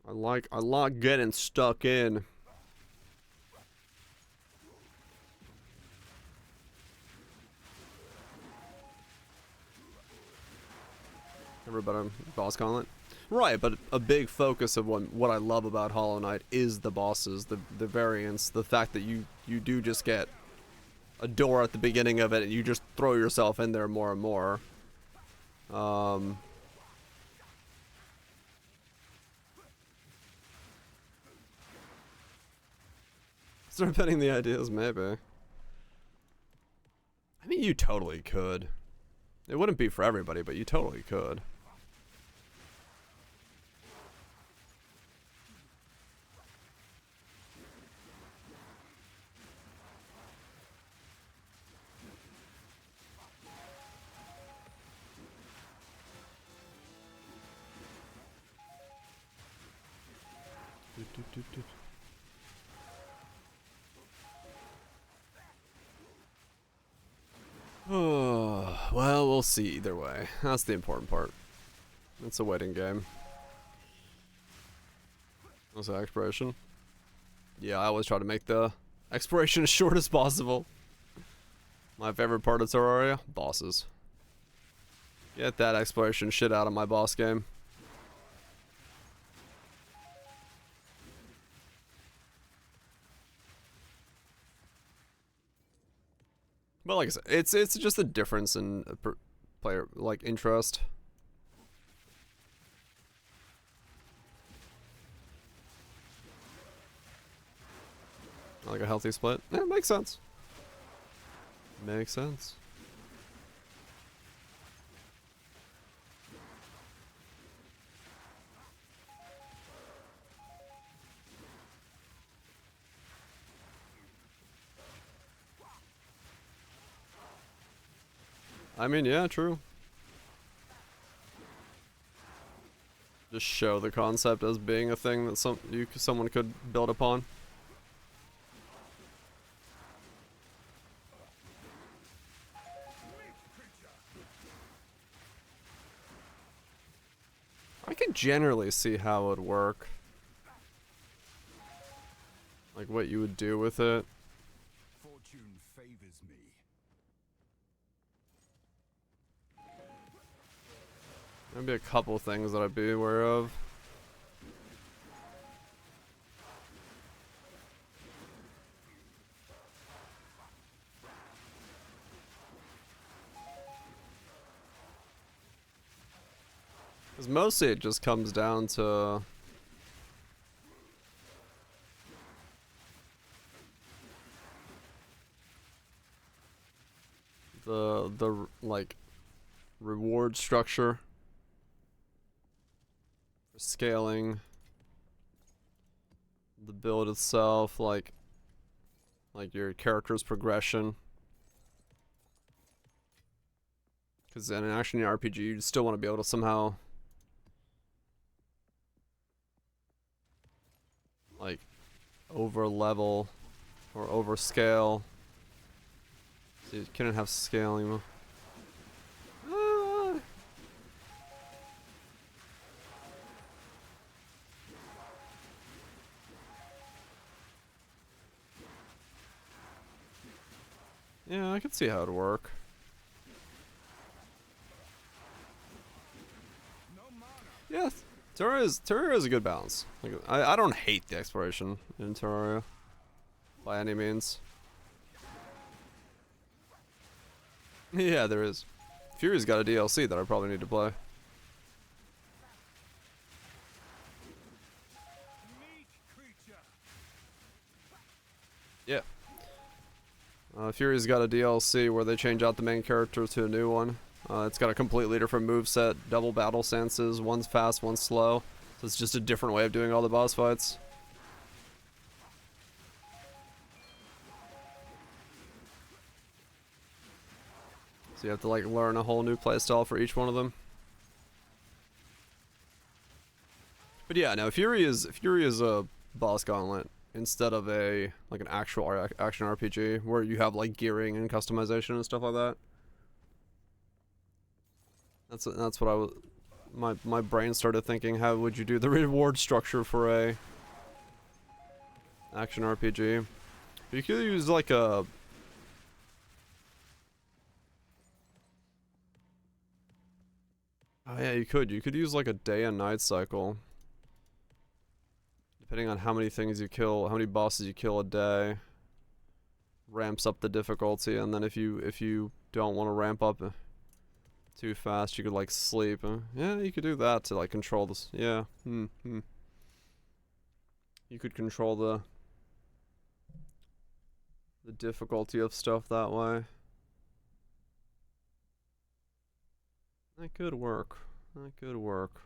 Speaker 1: I like getting stuck in. Everybody boss gauntlet. Right, but a big focus of what I love about Hollow Knight is the bosses, the variants, the fact that you do just get a door at the beginning of it and you just throw yourself in there more and more. Start betting the ideas, maybe. I mean, you totally could. It wouldn't be for everybody, but you totally could. Oh, well, we'll see either way. That's the important part. It's a waiting game. What's the exploration? Yeah, I always try to make the exploration as short as possible. My favorite part of Terraria? Bosses. Get that exploration shit out of my boss game. But like I said, it's just a difference in player like interest. Like a healthy split. Yeah, makes sense. Makes sense. I mean, yeah, true. Just show the concept as being a thing that someone could build upon. I can generally see how it would work. Like what you would do with it.
Speaker 2: Fortune favors me.
Speaker 1: Maybe a couple things that I'd be aware of. Because mostly it just comes down to the like reward structure for scaling the build itself, like your character's progression. Because in an action RPG, you still want to be able to somehow like over level or over scale. So you couldn't have scaling. Yeah, I could see how it'd work. Yeah, Terraria is a good balance. Like, I don't hate the exploration in Terraria by any means. Yeah, there is. Fury's got a DLC that I probably need to play. Yeah. Fury's got a DLC where they change out the main character to a new one. It's got a completely different moveset, double battle stances, one's fast, one's slow. So it's just a different way of doing all the boss fights. So you have to like learn a whole new playstyle for each one of them. But yeah, no, Fury is a boss gauntlet instead of a like an actual action RPG where you have like gearing and customization and stuff like that. That's what I was. My brain started thinking, how would you do the reward structure for a action RPG? You could use like a oh yeah, you could use like a day and night cycle. Depending on how many things you kill, how many bosses you kill a day, ramps up the difficulty, and then if you don't want to ramp up too fast, you could like sleep. Yeah, you could do that to like control this. Yeah. You could control the difficulty of stuff that way. That could work. That could work.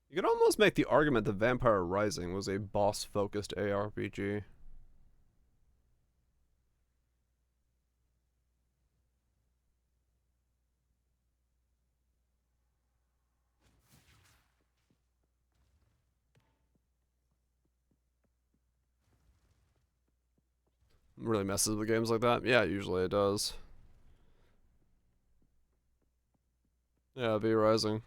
Speaker 1: You could almost make the argument that Vampire Rising was a boss-focused ARPG. Really messes with games like that? Yeah, usually it does. Yeah, V Rising.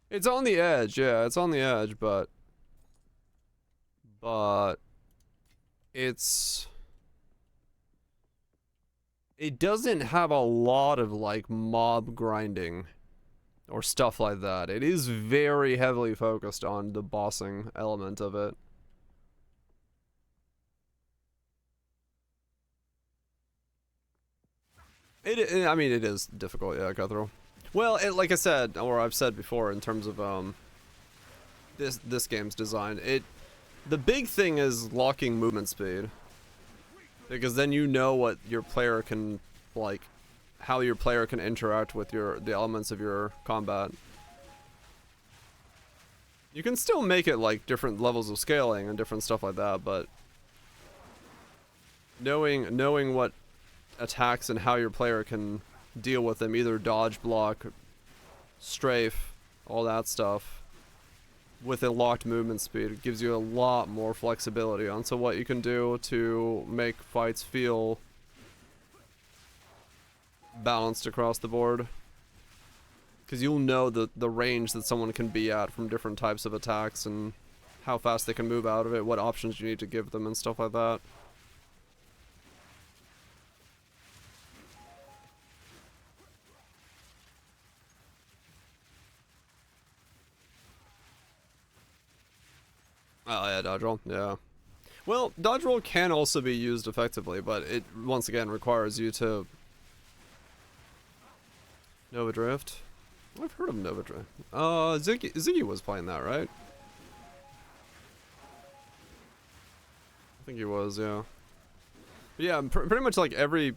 Speaker 1: It's on the edge, yeah, it's on the edge, but it's it doesn't have a lot of like mob grinding or stuff like that. It is very heavily focused on the bossing element of it. I mean, it is difficult, yeah, Cutthroat. Well, like I said, or I've said before, in terms of this game's design, the big thing is locking movement speed, because then you know what your player can like, how your player can interact with the elements of your combat. You can still make it like different levels of scaling and different stuff like that, but knowing what attacks and how your player can deal with them, either dodge, block, strafe, all that stuff, with a locked movement speed, it gives you a lot more flexibility onto what you can do to make fights feel balanced across the board. Because you'll know the range that someone can be at from different types of attacks and how fast they can move out of it, what options you need to give them and stuff like that. Oh yeah, dodge roll, yeah. Well, dodge roll can also be used effectively, but it once again requires you to Nova Drift. I've heard of Nova Drift. Ziggy was playing that, right? I think he was, yeah. But yeah, pretty much like every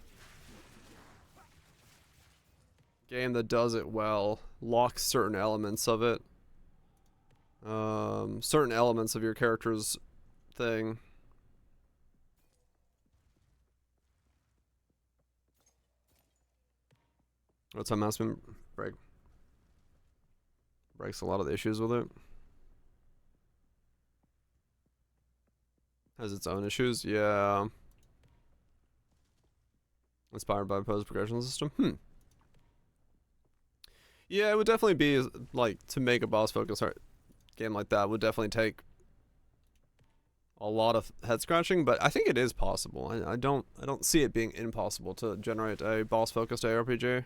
Speaker 1: game that does it well locks certain elements of it. Certain elements of your character's thing. What's that announcement? Breaks a lot of the issues with it. Has its own issues, yeah. Inspired by post-progression system. Yeah, it would definitely be like, to make a boss focus game like that would definitely take a lot of head scratching, but I think it is possible. I don't see it being impossible to generate a boss focused ARPG.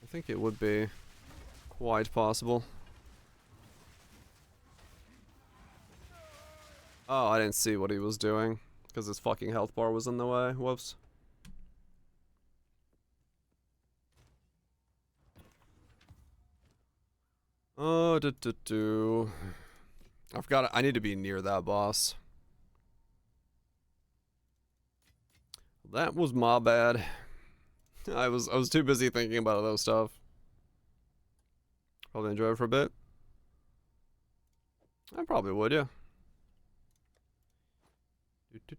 Speaker 1: I think it would be quite possible. Oh, I didn't see what he was doing because his fucking health bar was in the way. Whoops. Oh, I forgot. I need to be near that boss. That was my bad. I was too busy thinking about other stuff. Probably enjoy it for a bit. I probably would, yeah.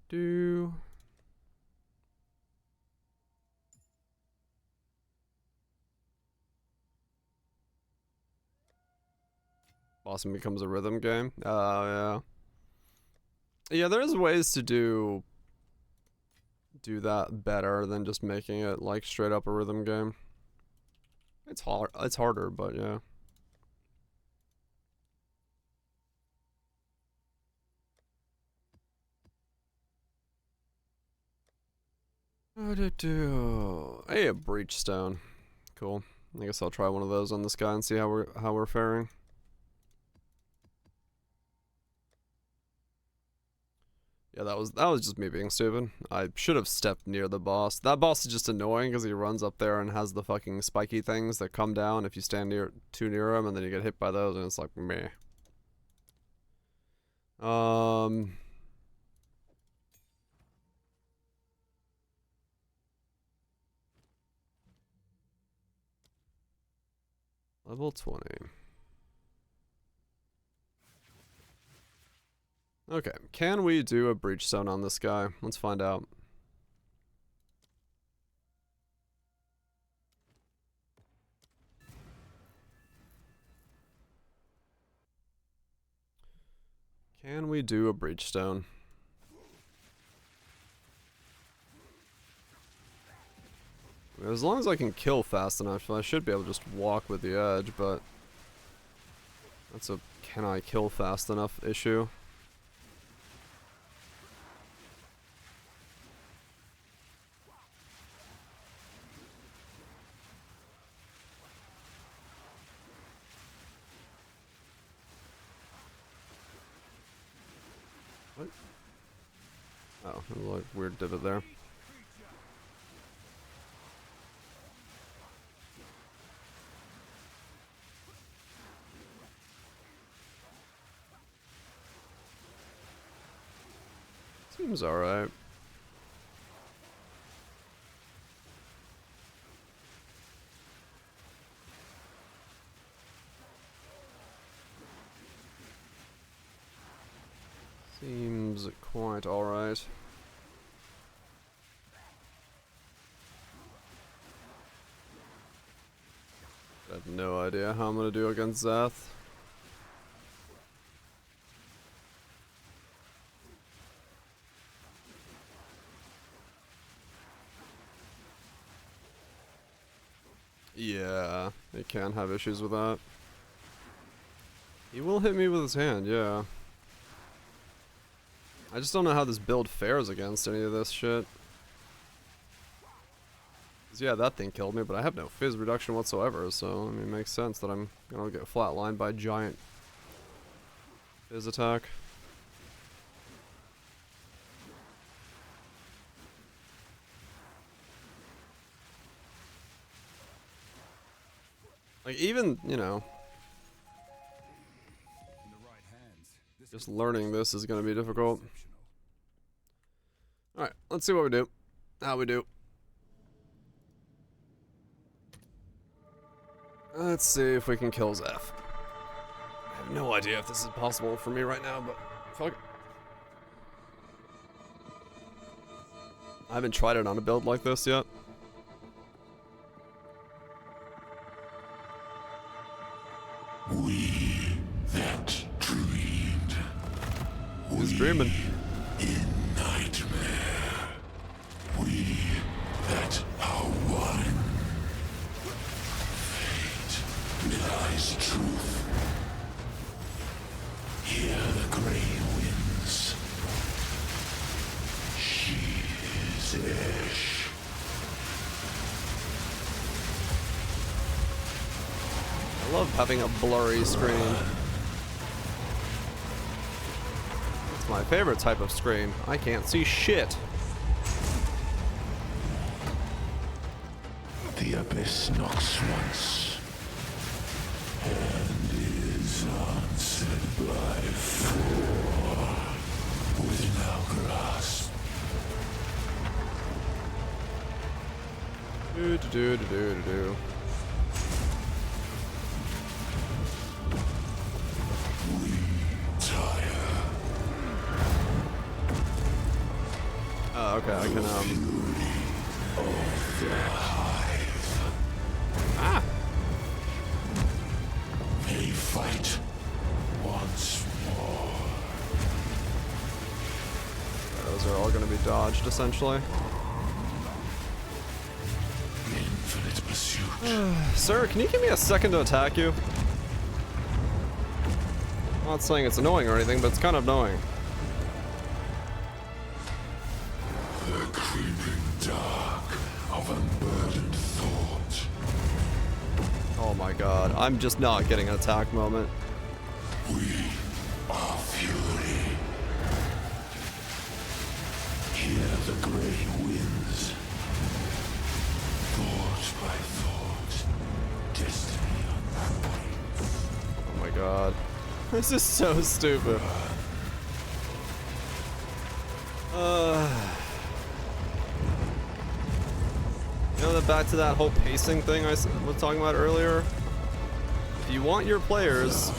Speaker 1: Do. Boston becomes a rhythm game. Yeah. Yeah, there's ways to do that better than just making it like straight up a rhythm game. It's hard. It's harder, but yeah. Hey, a breach stone. Cool. I guess I'll try one of those on this guy and see how we're faring. Yeah, that was just me being stupid. I should have stepped near the boss. That boss is just annoying because he runs up there and has the fucking spiky things that come down if you stand too near him, and then you get hit by those, and it's like meh. Level 20. Okay, can we do a breach stone on this guy? Let's find out. Can we do a breach stone? As long as I can kill fast enough, I should be able to just walk with the edge, but that's a can I kill fast enough issue. What? Oh, there's a like weird divot there. Seems alright. Seems quite alright. I have no idea how I'm gonna do against Zath. Yeah, he can have issues with that. He will hit me with his hand, yeah. I just don't know how this build fares against any of this shit. 'Cause yeah, that thing killed me, but I have no fizz reduction whatsoever, so I mean, it makes sense that I'm gonna get flatlined by a giant fizz attack. Like, even, you know,
Speaker 2: In the right hands, this
Speaker 1: just
Speaker 2: could
Speaker 1: learning this is gonna be difficult.
Speaker 2: exceptional.
Speaker 1: Alright, let's see what we do. How we do. Let's see if we can kill Zeph. I have no idea if this is possible for me right now, but fuck it. I haven't tried it on a build like this yet.
Speaker 7: We that dreamed.
Speaker 1: Who's dreaming?
Speaker 7: In nightmare. We that are one. Fate belies truth. Hear the grey winds. She is Ash.
Speaker 1: I love having a blurry screen. It's my favorite type of screen. I can't see shit.
Speaker 7: The abyss knocks once and is answered by 4 within our grasp.
Speaker 1: Do.
Speaker 7: Tire.
Speaker 1: Oh, okay, I can, Ah!
Speaker 7: They fight once more.
Speaker 1: Those are all gonna be dodged, essentially.
Speaker 7: Infinite pursuit.
Speaker 1: Sir, can you give me a second to attack you? I'm not saying it's annoying or anything, but it's kind of annoying.
Speaker 7: The creeping dark of unburdened thought.
Speaker 1: Oh my god, I'm just not getting an attack moment.
Speaker 7: We are fury. Hear the grey winds. Thought by thought. Destiny unfolds.
Speaker 1: Oh my god. This is so stupid. You know, back to that whole pacing thing I was talking about earlier? If you want your players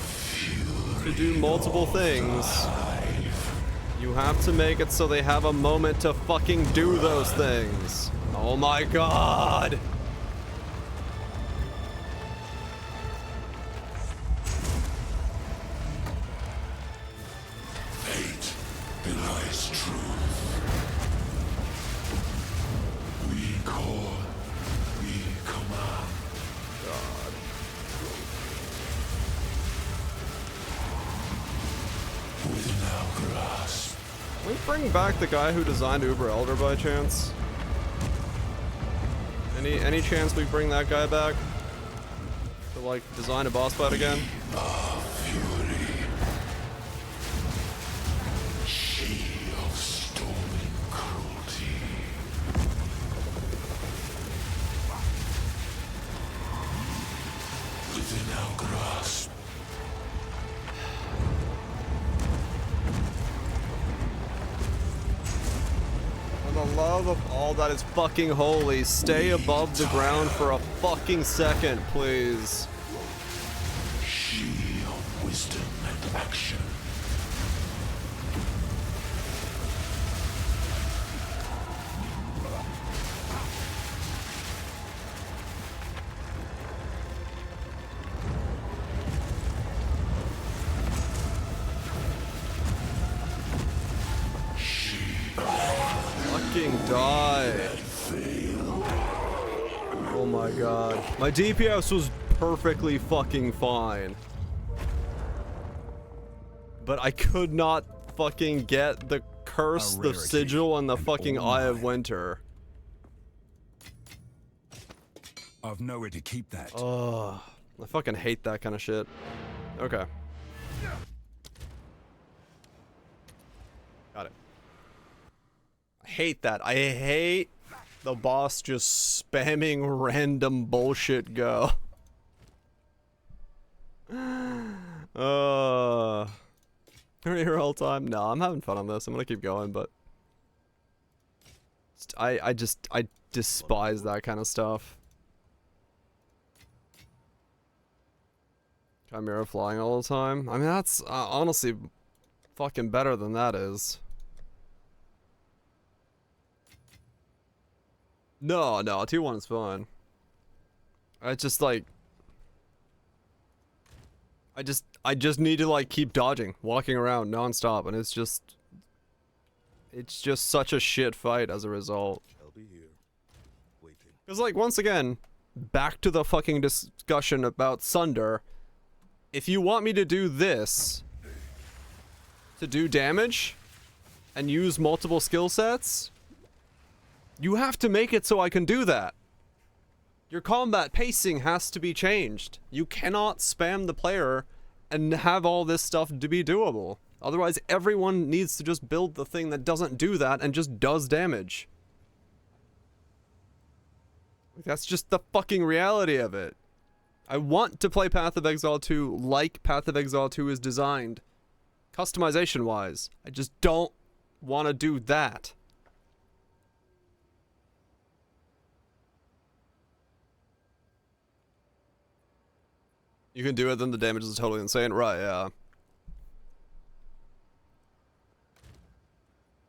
Speaker 1: to do multiple things, you have to make it so they have a moment to fucking do those things. Oh my god!
Speaker 7: Fate belies truth. We call, we command.
Speaker 1: God.
Speaker 7: Within our grasp.
Speaker 1: Can we bring back the guy who designed Uber Elder by chance? Any chance we bring that guy back? To like design a boss fight again?
Speaker 7: Fury. She of storming cruelty. Within our grasp.
Speaker 1: For the love of all that is fucking holy, stay above the ground for a fucking second, please.
Speaker 7: She of wisdom and action.
Speaker 1: Fucking die. Oh my god. My DPS was perfectly fucking fine. But I could not fucking get the curse, the
Speaker 2: rarity,
Speaker 1: sigil, and the
Speaker 2: and
Speaker 1: fucking
Speaker 2: all
Speaker 1: Eye of
Speaker 2: mine.
Speaker 1: Winter.
Speaker 2: I've nowhere to keep that.
Speaker 1: Ugh. I fucking hate that kind of shit. Okay. Got it. I hate that. I hate the boss just spamming random bullshit go. Are you here all the time? No, I'm having fun on this. I'm gonna keep going, but I despise that kind of stuff. Chimera flying all the time. I mean, that's honestly fucking better than that is. No, 2-1 is fine. I just like... I just need to like keep dodging, walking around non-stop, and it's just such a shit fight as a result.
Speaker 4: I'll be here, waiting.
Speaker 1: Because like, once again, back to the fucking discussion about Sunder. If you want me to do this, to do damage, and use multiple skill sets, you have to make it so I can do that. Your combat pacing has to be changed. You cannot spam the player and have all this stuff to be doable. Otherwise, everyone needs to just build the thing that doesn't do that and just does damage. That's just the fucking reality of it. I want to play Path of Exile 2 like Path of Exile 2 is designed, Customization wise, I just don't want to do that. You can do it, then the damage is totally insane. Right, yeah.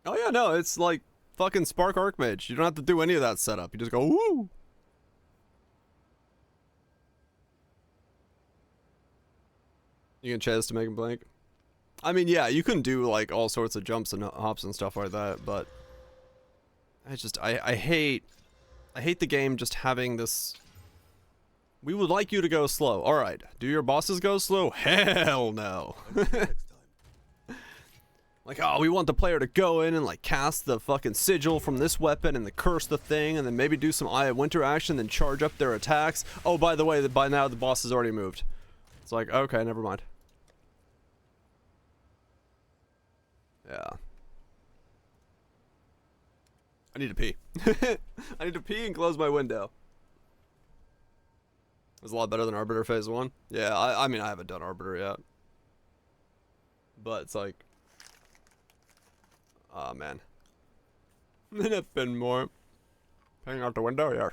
Speaker 1: Oh yeah, no, it's like fucking Spark Archmage. You don't have to do any of that setup. You just go, woo! You can chase to make him blink. I mean, yeah, you can do like all sorts of jumps and hops and stuff like that, but I hate the game just having this. We would like you to go slow. All right, do your bosses go slow? Hell no.
Speaker 4: Next time.
Speaker 1: Like, oh, we want the player to go in and like cast the fucking sigil from this weapon and then curse the thing and then maybe do some Eye of Winter action, then charge up their attacks. Oh, by the way, by now the boss has already moved. It's like, okay, never mind. Yeah. I need to pee. I need to pee and close my window. It was a lot better than Arbiter Phase 1. Yeah, I mean, I haven't done Arbiter yet. But it's like... oh, man. It's been more. Hanging out the window, yes.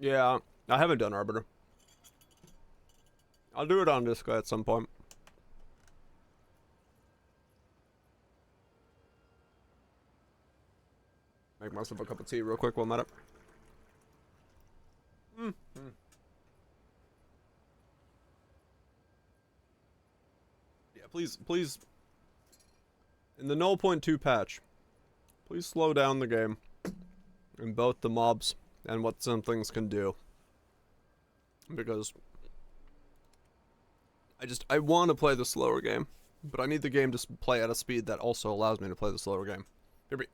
Speaker 1: Yeah, I haven't done Arbiter. I'll do it on Disco at some point. Make myself a cup of tea real quick while I'm at it. Yeah, please, in the 0.2 patch, please slow down the game in both the mobs and what some things can do. Because I want to play the slower game, but I need the game to play at a speed that also allows me to play the slower game. Here we.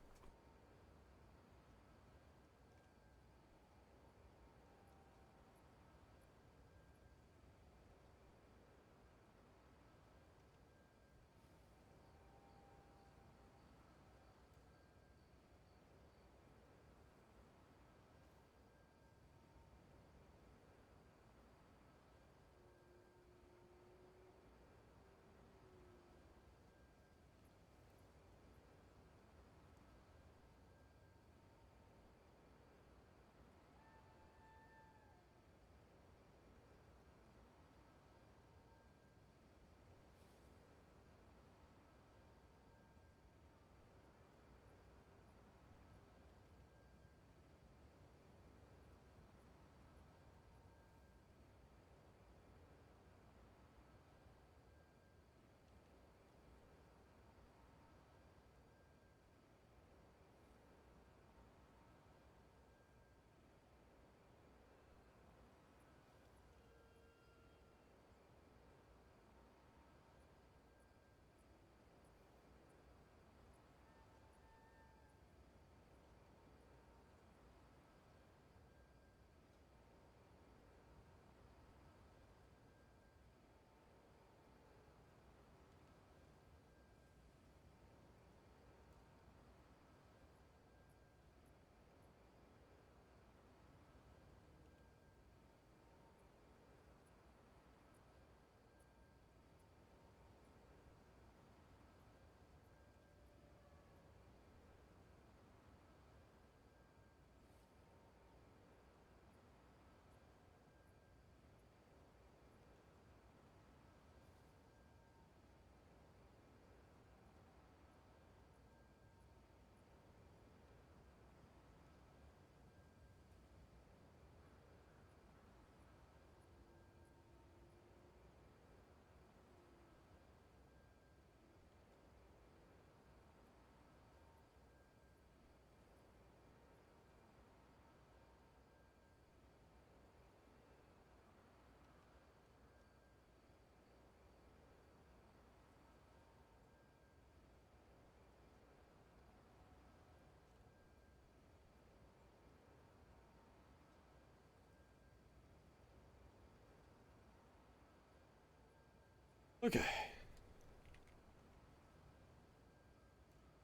Speaker 1: Okay.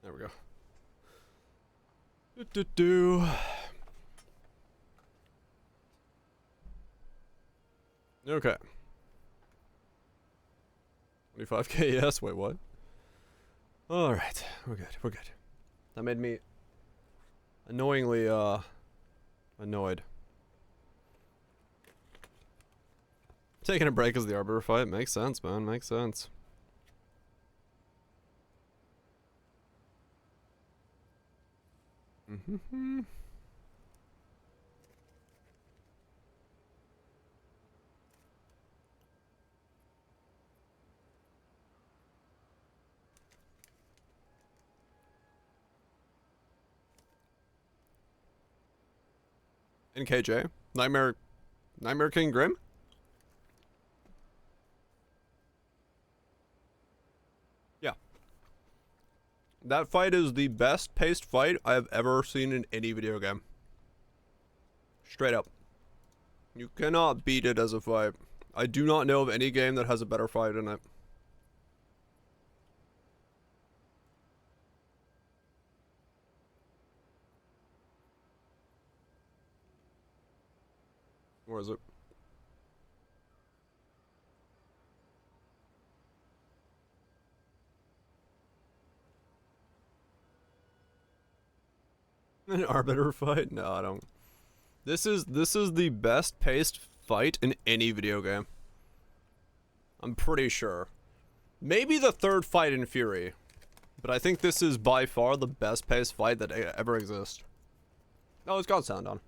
Speaker 1: There we go. Okay. 25k, yes, wait, what? Alright, we're good, we're good. That made me annoyingly, annoyed. Taking a break as the Arbiter fight, makes sense, man, makes sense. Mm-hmm. NKJ? Nightmare King Grim? Yeah. That fight is the best paced fight I have ever seen in any video game. Straight up. You cannot beat it as a fight. I do not know of any game that has a better fight in it. Where is it? An Arbiter fight? No, I don't. This is the best paced fight in any video game. I'm pretty sure. Maybe the third fight in Fury. But I think this is by far the best paced fight that ever exists. Oh, it's got sound on.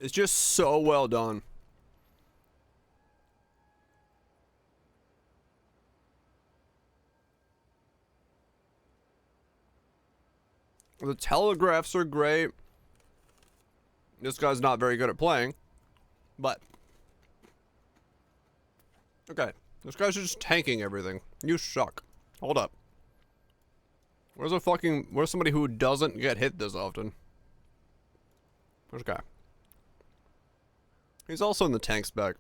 Speaker 1: It's just so well done. The telegraphs are great. This guy's not very good at playing, but okay. This guy's just tanking everything. You suck. Hold up. Where's somebody who doesn't get hit this often? Where's the guy? He's also in the tank spec.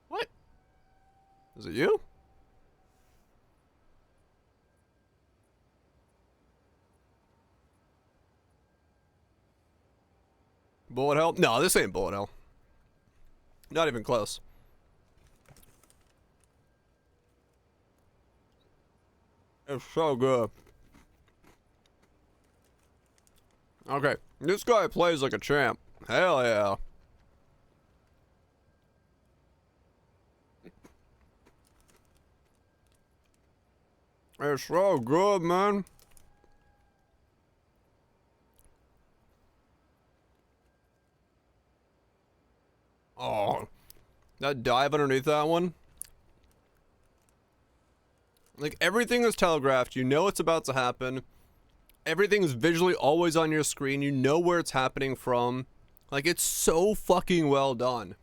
Speaker 1: What? Is it you? Bullet hell? No, this ain't bullet hell. Not even close. It's so good. Okay, this guy plays like a champ. Hell yeah. It's so good, man. Oh, that dive underneath that one. Like, everything is telegraphed. You know it's about to happen. Everything is visually always on your screen. You know where it's happening from. Like, it's so fucking well done.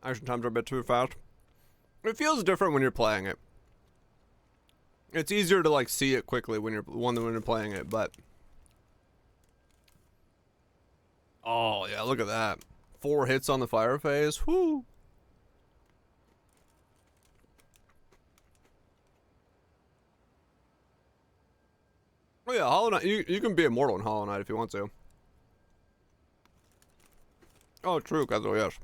Speaker 1: Action times are a bit too fast. It feels different when you're playing it. It's easier to like see it quickly when you're playing it, but oh yeah, look at that. 4 hits on the fire phase. Whoo. Oh yeah, Hollow Knight. You can be immortal in Hollow Knight if you want to. Oh, true, Kazuo, yes.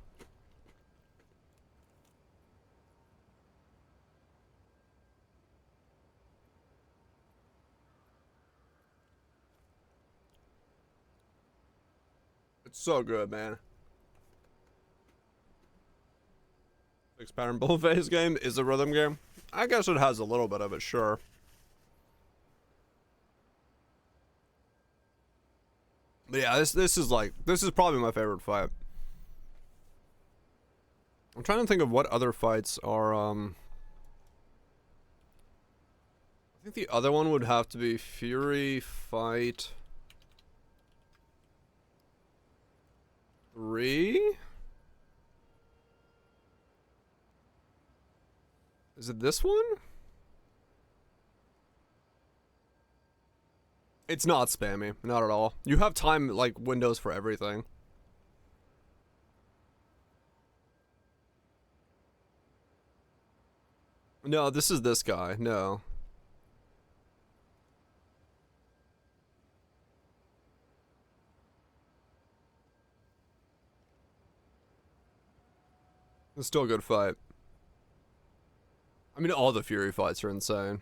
Speaker 1: It's so good, man. 6 pattern bull phase game is a rhythm game. I guess it has a little bit of it, sure. But yeah, this is probably my favorite fight. I'm trying to think of what other fights are I think the other one would have to be Fury Fight 3? Is it this one? It's not spammy, not at all. You have time, like, windows for everything. No, this is this guy. No. It's still a good fight. I mean, all the Fury fights are insane.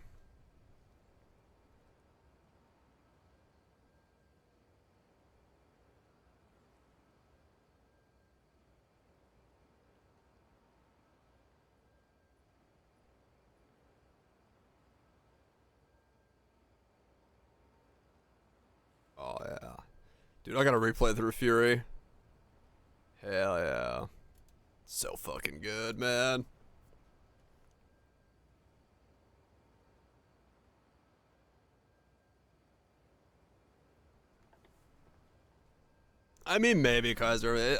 Speaker 1: Oh, yeah. Dude, I gotta replay through Fury. Hell yeah. So fucking good, man. I mean, maybe, Kaiser.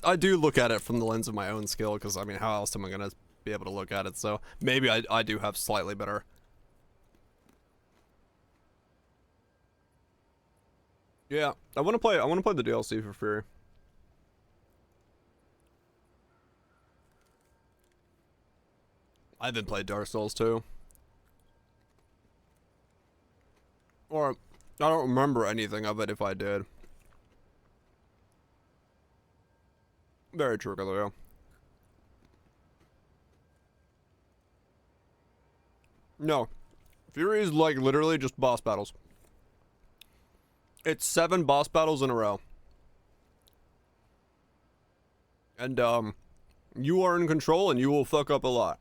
Speaker 1: I do look at it from the lens of my own skill, because, I mean, how else am I gonna be able to look at it? So, maybe I do have slightly better. Yeah, I want to play the DLC for Fury. I haven't played Dark Souls 2. Or, I don't remember anything of it if I did. Very true, Galileo. No. Fury is like literally just boss battles. It's 7 boss battles in a row. And, you are in control and you will fuck up a lot.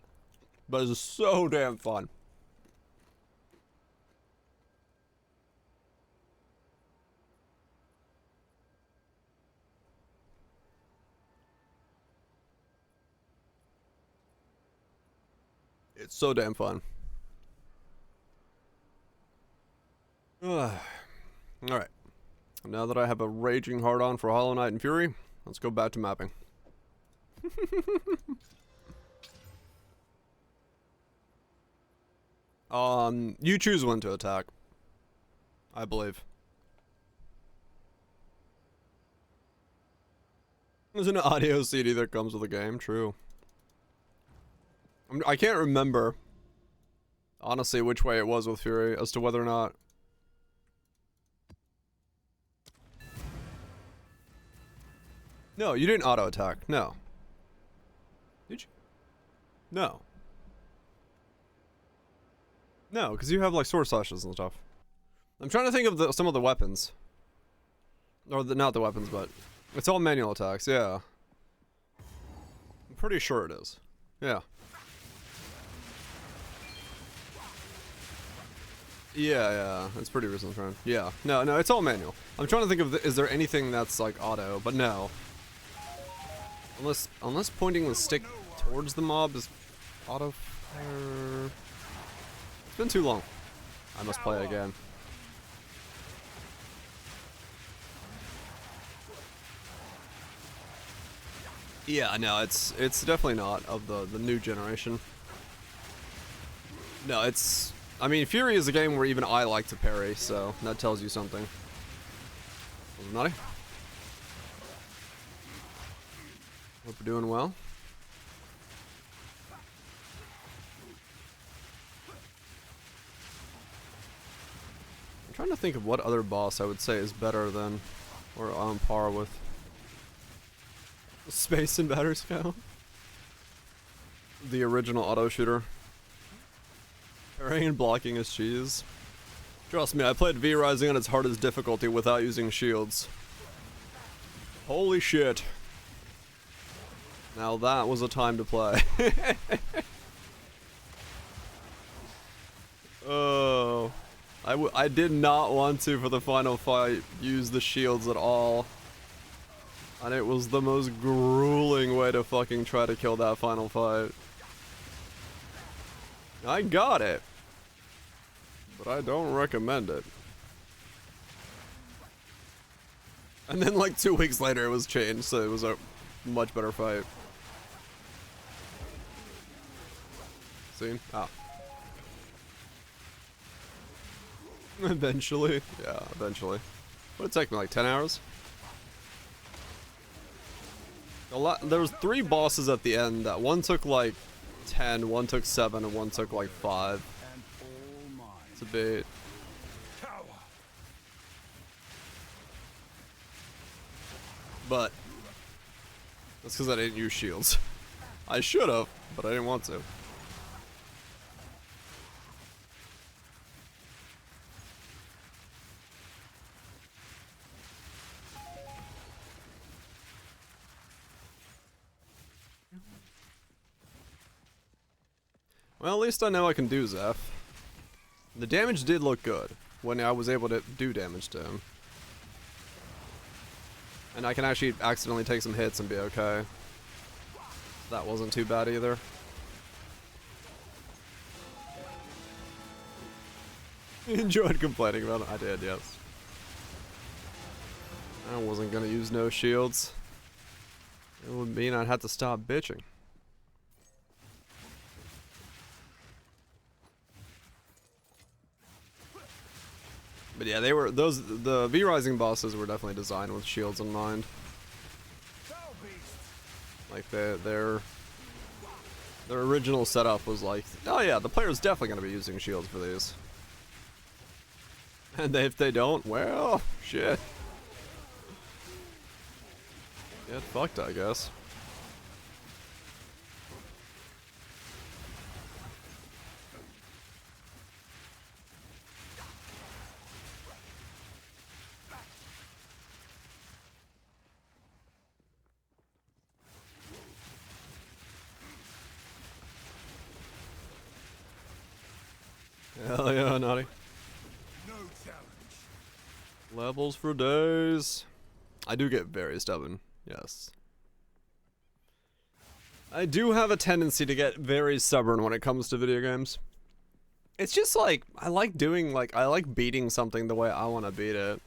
Speaker 1: But it's so damn fun. It's so damn fun. Alright. Now that I have a raging hard-on for Hollow Knight and Fury, let's go back to mapping. You choose when to attack. I believe. There's an audio CD that comes with the game, true. I can't remember, honestly, which way it was with Fury, as to whether or not... No, you didn't auto-attack, no. Did you? No. No, because you have, like, sword slashes and stuff. I'm trying to think of some of the weapons. Or, not the weapons, but... It's all manual attacks, yeah. I'm pretty sure it is. Yeah. Yeah, it's pretty recent trend. Yeah, no, it's all manual. I'm trying to think of, is there anything that's like auto, but no. Unless pointing the stick towards the mob is auto fire. It's been too long. I must play again. Yeah, no, it's definitely not of the new generation. No, it's... I mean, Fury is a game where even I like to parry, so that tells you something. Was it naughty? Hope you're doing well. I'm trying to think of what other boss I would say is better than, or on par with, Space and Battery Scout. The original auto shooter. Parrying and blocking is cheese. Trust me, I played V Rising on its hardest difficulty without using shields. Holy shit. Now that was a time to play. Oh. I did not want to, for the final fight, use the shields at all. And it was the most grueling way to fucking try to kill that final fight. I got it, but I don't recommend it. And then like 2 weeks later it was changed, so it was a much better fight. See? Ah. Eventually. Yeah, eventually. What'd it take me, like 10 hours? There was 3 bosses at the end. That one took like 10, one took 7, and one took like 5.
Speaker 2: And all mine.
Speaker 1: It's a bit.
Speaker 2: Cower.
Speaker 1: But that's because I didn't use shields. I should have, but I didn't want to. Well, at least I know I can do Zeph. The damage did look good when I was able to do damage to him. And I can actually accidentally take some hits and be okay. That wasn't too bad either. Enjoyed complaining about it. I did, yes. I wasn't gonna use no shields. It would mean I'd have to stop bitching. But yeah, the V-Rising bosses were definitely designed with shields in mind. Like their original setup was like, oh yeah, the player's definitely gonna be using shields for these. And if they don't, well, shit. Get fucked, I guess. Hell yeah, naughty.
Speaker 2: No challenge.
Speaker 1: Levels for days. I do get very stubborn, yes. I do have a tendency to get very stubborn when it comes to video games. It's just like, I like beating something the way I want to beat it.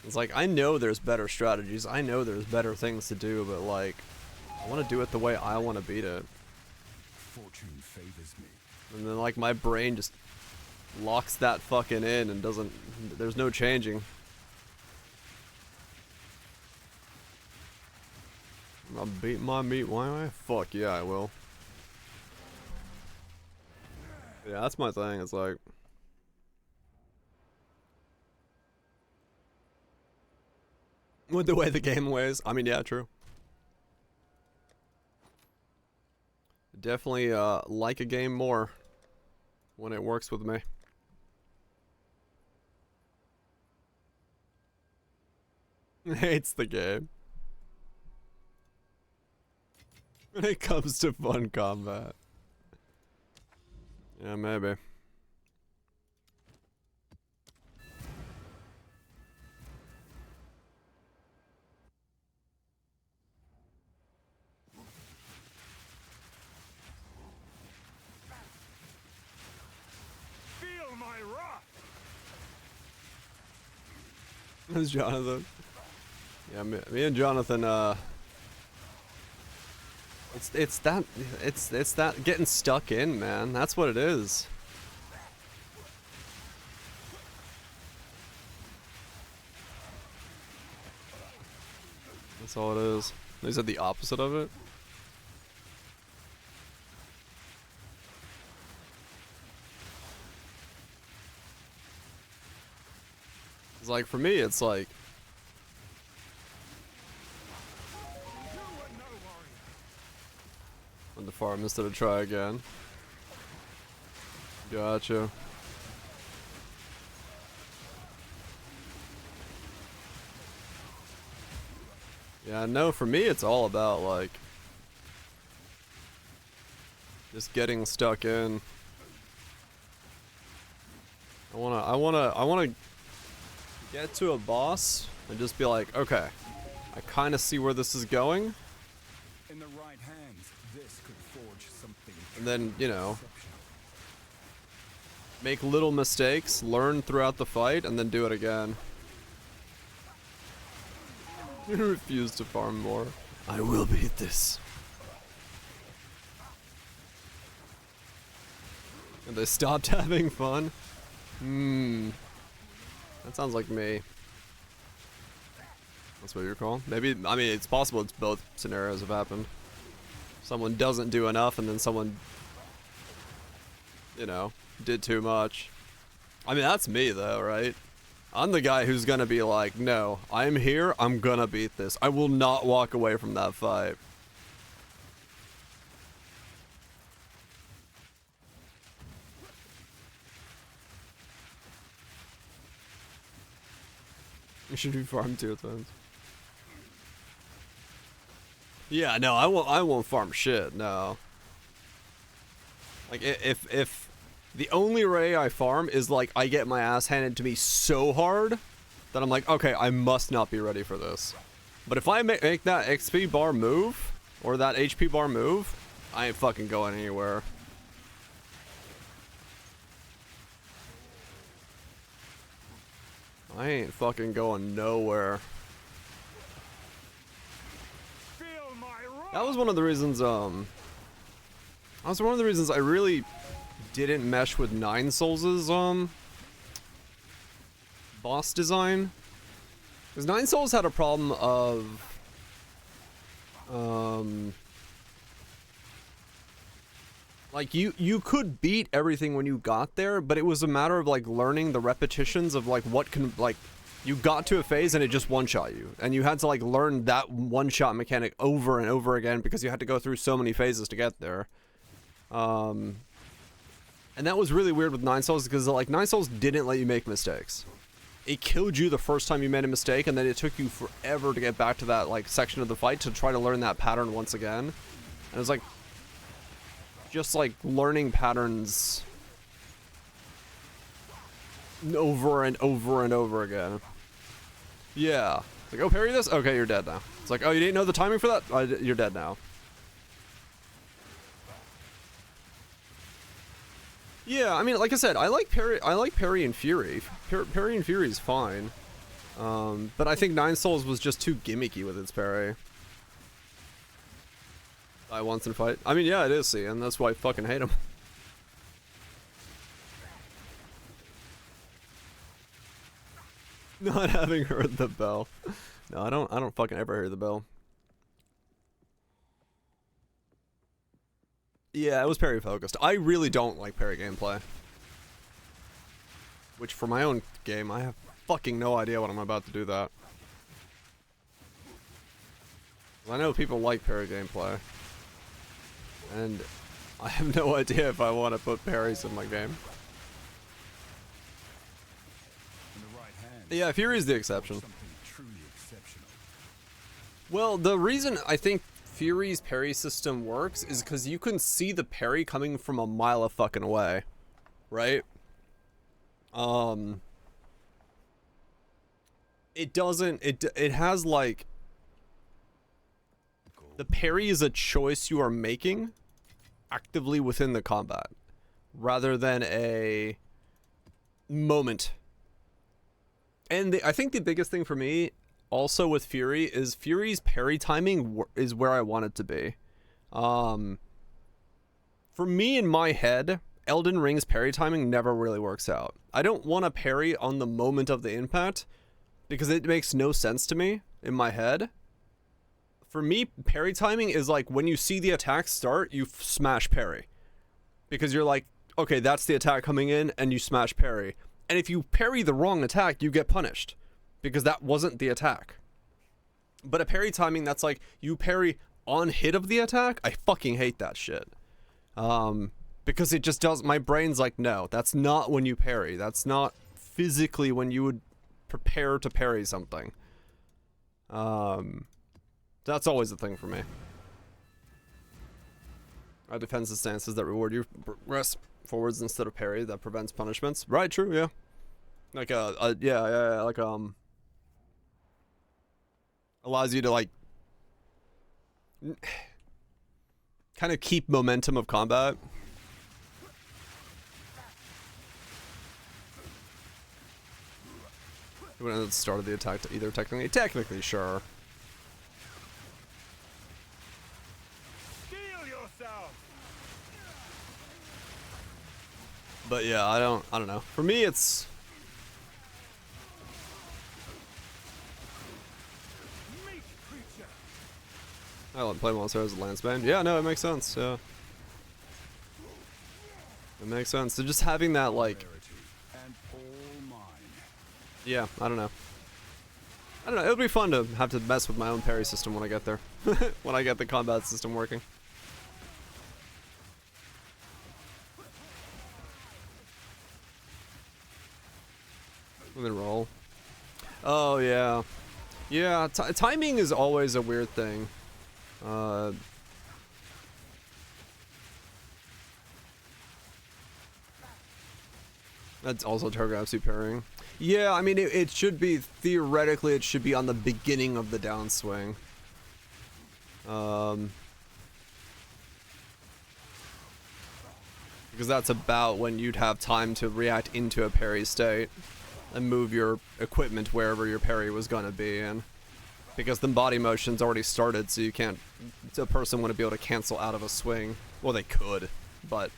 Speaker 1: It's like, I know there's better strategies, I know there's better things to do, but like, I want to do it the way I want to beat it.
Speaker 2: Fortune favors me.
Speaker 1: And then like, my brain just locks that fucking in and doesn't, there's no changing. I'll beat my meat, why? Fuck yeah, I will. Yeah, that's my thing, it's like... with the way the game weighs, I mean, yeah, true. Definitely, like a game more when it works with me. Hates the game. When it comes to fun combat. Yeah, maybe.
Speaker 2: Feel my wrath.
Speaker 1: There's Jonathan. Yeah, me and Jonathan, it's that getting stuck in, man. That's what it is. That's all it is. Is it the opposite of it? It's like, for me, it's like... Went too far, missed it, to try again. Gotcha. Yeah, no, for me it's all about like just getting stuck in. I wanna get to a boss and just be like, okay, I kinda see where this is going.
Speaker 2: In the right hands, this could forge something.
Speaker 1: And then, you know,
Speaker 2: exceptional.
Speaker 1: make little mistakes, learn throughout the fight, and then do it again. Refuse to farm more. I will beat this. And they stopped having fun? That sounds like me. That's what you're calling? Maybe, I mean, it's possible it's both scenarios have happened. Someone doesn't do enough and then someone, you know, did too much. I mean, that's me though, right? I'm the guy who's gonna be like, no, I'm here, I'm gonna beat this. I will not walk away from that fight. You should be farm tier twins. Yeah, no, I won't farm shit, no. Like, if the only way I farm is, like, I get my ass handed to me so hard that I'm like, okay, I must not be ready for this. But if I make that XP bar move, or that HP bar move, I ain't fucking going anywhere. I ain't fucking going nowhere. That was one of the reasons, I really didn't mesh with Nine Souls' boss design. Because Nine Souls had a problem of like you could beat everything when you got there, but it was a matter of like learning the repetitions of like what can, like, you got to a phase and it just one-shot you, and you had to like learn that one-shot mechanic over and over again because you had to go through so many phases to get there. And that was really weird with Nine Souls because like Nine Souls didn't let you make mistakes. It killed you the first time you made a mistake, and then it took you forever to get back to that like section of the fight to try to learn that pattern once again. And it was like just like learning patterns over and over and over again. Yeah. It's like, oh, parry this? Okay, you're dead now. It's like, oh, you didn't know the timing for that? You're dead now. Yeah, I mean, like I said, I like parry and fury. Parry and fury is fine. But I think Nine Souls was just too gimmicky with its parry. Die once and fight. I mean, yeah, it is, see, and that's why I fucking hate him. Not having heard the bell. No, I don't fucking ever hear the bell. Yeah, it was parry focused. I really don't like parry gameplay. Which for my own game, I have fucking no idea what I'm about to do that. I know people like parry gameplay. And I have no idea if I want to put parries in my game. Yeah, Fury is the exception. Well, the reason I think Fury's parry system works is because you can see the parry coming from a mile a fucking away, right? It has like, the parry is a choice you are making actively within the combat rather than a moment. And I think the biggest thing for me also with Fury is Fury's parry timing is where I want it to be. For me, in my head, Elden Ring's parry timing never really works out. I don't want to parry on the moment of the impact because it makes no sense to me in my head. For me, parry timing is like when you see the attack start, you smash parry. Because you're like, okay, that's the attack coming in, and you smash parry. And if you parry the wrong attack, you get punished. Because that wasn't the attack. But a parry timing that's like, you parry on hit of the attack, I fucking hate that shit. Because it just does, my brain's like, no, that's not when you parry. That's not physically when you would prepare to parry something. That's always the thing for me. Defensive stances that reward you progress forwards instead of parry that prevents punishments. Right, true, yeah. Like yeah, like allows you to like kind of keep momentum of combat. When at the start of the attack, either technically, sure. But yeah, I don't know. For me, it's I like play monster as a landsman. Yeah, no, it makes sense. Yeah, it makes sense. So just having that like,
Speaker 2: And all mine.
Speaker 1: yeah, I don't know. It would be fun to have to mess with my own parry system when I get there. When I get the combat system working. And then roll. Oh yeah, yeah. Timing is always a weird thing. That's also Targapsu parrying. Yeah, I mean it should be theoretically it should be on the beginning of the downswing. Because that's about when you'd have time to react into a parry state and move your equipment wherever your parry was gonna be in. Because the body motion's already started, so you can't, a person wouldn't be able to cancel out of a swing. Well, they could, but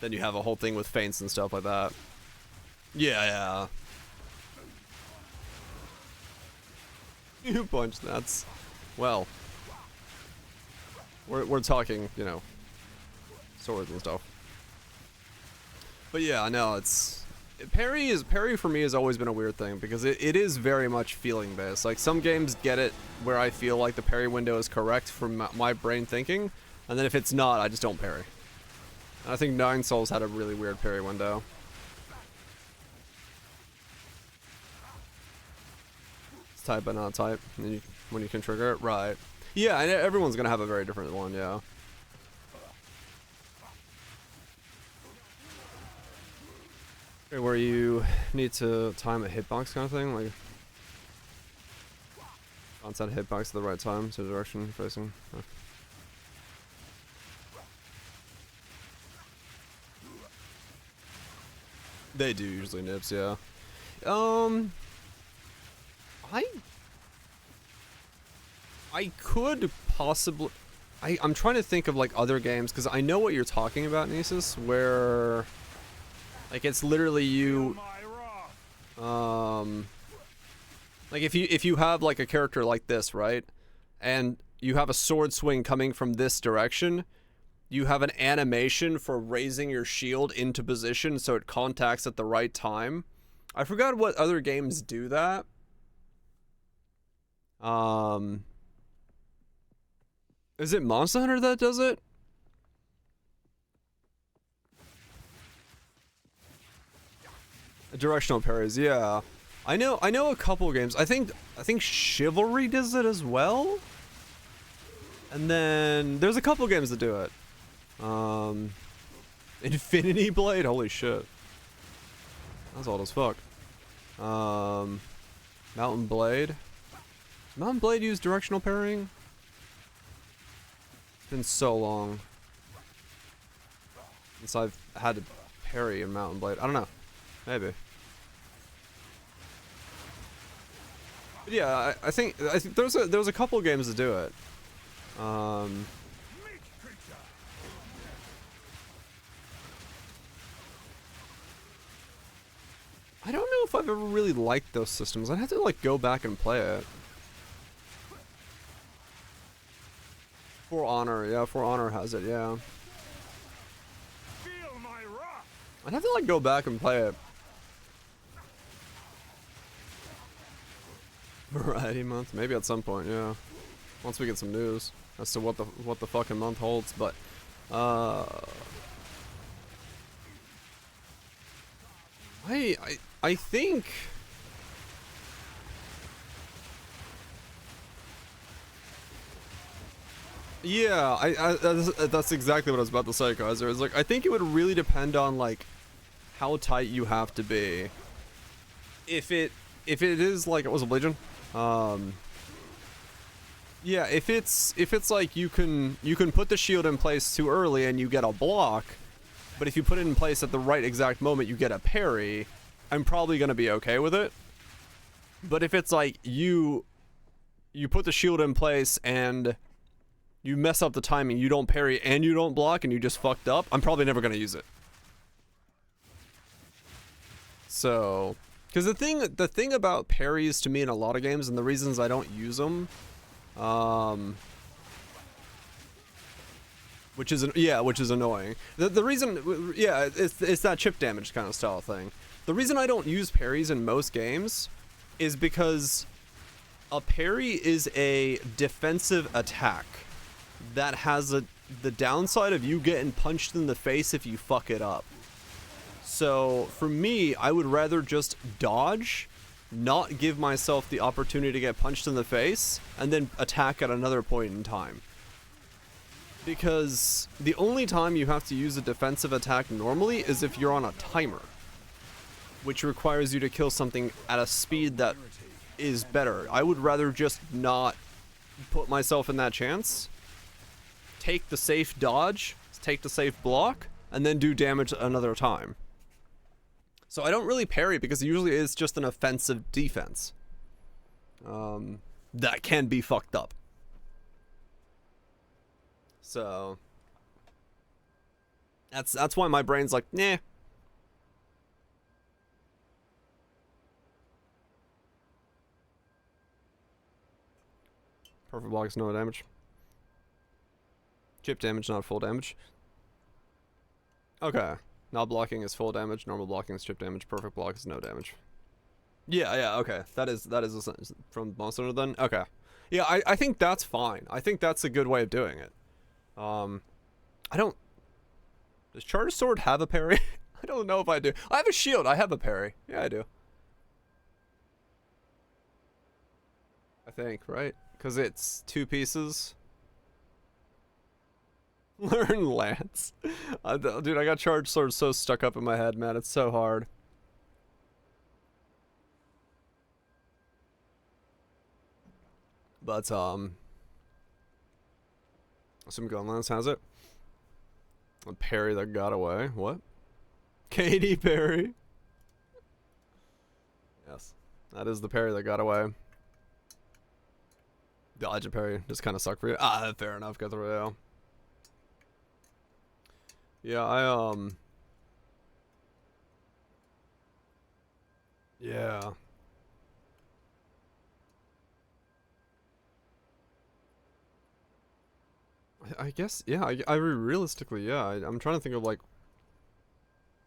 Speaker 1: then you have a whole thing with feints and stuff like that. Yeah, yeah. You punch, that's, well, we're talking, you know, swords and stuff. But yeah, I know it's, parry for me has always been a weird thing because it is very much feeling based. Like some games get it where I feel like the parry window is correct from my brain thinking, and then if it's not, I just don't parry. And I think Nine Souls had a really weird parry window. It's type but not type, and then when you can trigger it, right? Yeah, and everyone's gonna have a very different one, yeah. Where you need to time a hitbox kind of thing, like onset hitbox at the right time, so direction facing. Huh. They do usually nips, yeah. I could possibly. I'm trying to think of like other games because I know what you're talking about, Nisus, where. Like it's literally you, like if you have like a character like this, right, and you have a sword swing coming from this direction, you have an animation for raising your shield into position so it contacts at the right time. I forgot what other games do that. Is it Monster Hunter that does it? Directional parries, yeah. I know a couple games. I think Chivalry does it as well. And then there's a couple games that do it. Infinity Blade, holy shit. That's old as fuck. Mountain Blade. Does Mountain Blade use directional parrying? It's been so long since I've had to parry in Mountain Blade. I don't know. Maybe. But yeah, I think there's a couple games that do it. I don't know if I've ever really liked those systems. I'd have to like go back and play it. For Honor, yeah, For Honor has it, yeah. I'd have to like go back and play it. Variety month, maybe at some point, yeah. Once we get some news as to what the fucking month holds, but I think yeah, that's exactly what I was about to say, Kaiser. It's like I think it would really depend on like how tight you have to be. If it is like it was a Legion. Yeah, if it's like you can put the shield in place too early and you get a block, but if you put it in place at the right exact moment you get a parry, I'm probably gonna be okay with it. But if it's like you put the shield in place and you mess up the timing, you don't parry and you don't block and you just fucked up, I'm probably never gonna use it. So, because the thing about parries to me in a lot of games and the reasons I don't use them, which is which is annoying. The reason, yeah, it's that chip damage kind of style thing. The reason I don't use parries in most games is because a parry is a defensive attack that has the downside of you getting punched in the face if you fuck it up. So for me, I would rather just dodge, not give myself the opportunity to get punched in the face, and then attack at another point in time. Because the only time you have to use a defensive attack normally is if you're on a timer, which requires you to kill something at a speed that is better. I would rather just not put myself in that chance, take the safe dodge, take the safe block, and then do damage another time. So I don't really parry because usually it's just an offensive defense that can be fucked up. So that's why my brain's like, nah. Perfect block is no damage. Chip damage, not full damage. Okay. Not blocking is full damage, normal blocking is chip damage, perfect block is no damage. Yeah, okay. That is from Monster Hunter then? Okay. Yeah, I think that's fine. I think that's a good way of doing it. I don't... Does Charge Sword have a parry? I don't know if I do. I have a shield, I have a parry. Yeah, I do. I think, right? Because it's 2 pieces. Learn Lance. Dude, I got Charge Sword so stuck up in my head, man. It's so hard. But, some Gun Lance has it. A parry that got away. What? Katy Perry. Yes. That is the parry that got away. Dodge and parry just kind of suck for you. Ah, fair enough. Got the rail. Yeah, yeah. I guess, yeah, I realistically, yeah, I'm trying to think of, like,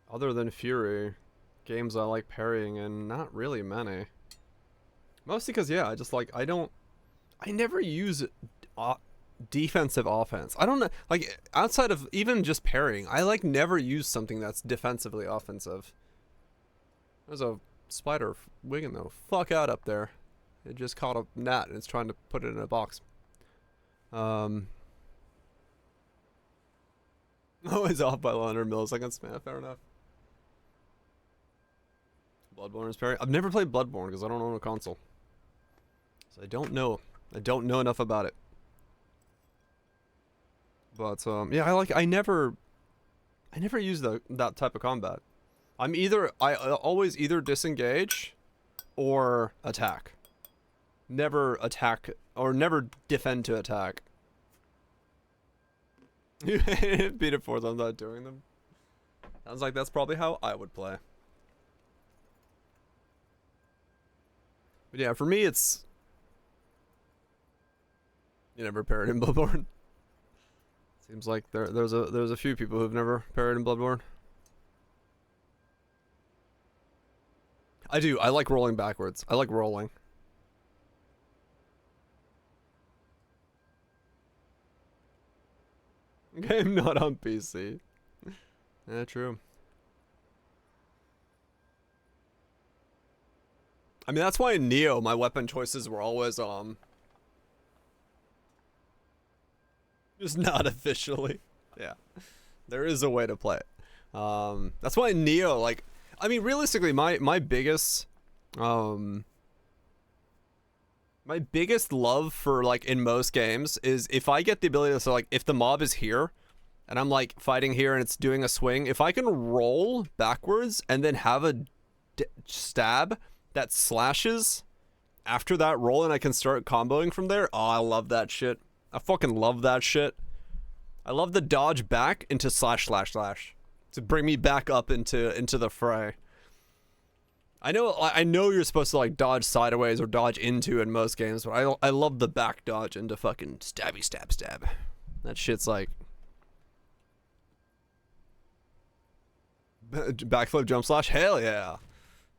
Speaker 1: other than Fury, games I like parrying in, not really many. Mostly because, yeah, I just, like, I never use defensive offense. I don't know, like, outside of even just parrying, I, like, never use something that's defensively offensive. There's a spider wigging the fuck out up there. It just caught a gnat and it's trying to put it in a box. Always off by 100 milliseconds, man. Fair enough. Bloodborne is parry. I've never played Bloodborne because I don't own a console, so I don't know. I don't know enough about it. But yeah, I never use that type of combat. I always either disengage or attack. Never attack or never defend to attack. Beat it for them, not doing them. Sounds like that's probably how I would play. But yeah, for me it's... You never parried in Bloodborne. Seems like there's a few people who've never parried in Bloodborne. I do. I like rolling backwards. I like rolling. Game not on PC. Yeah, true. I mean, that's why in Neo, my weapon choices were always, just not officially. Yeah. There is a way to play it. That's why in Neo, like, I mean, realistically, my biggest love for, like, in most games is if I get the ability to, so, like, if the mob is here and I'm, like, fighting here and it's doing a swing, if I can roll backwards and then have a stab that slashes after that roll and I can start comboing from there, oh, I love that shit. I fucking love that shit. I love the dodge back into slash slash slash to bring me back up into the fray. I know you're supposed to, like, dodge sideways or dodge into in most games, but I love the back dodge into fucking stabby stab stab. That shit's like Backflip jump slash. Hell yeah.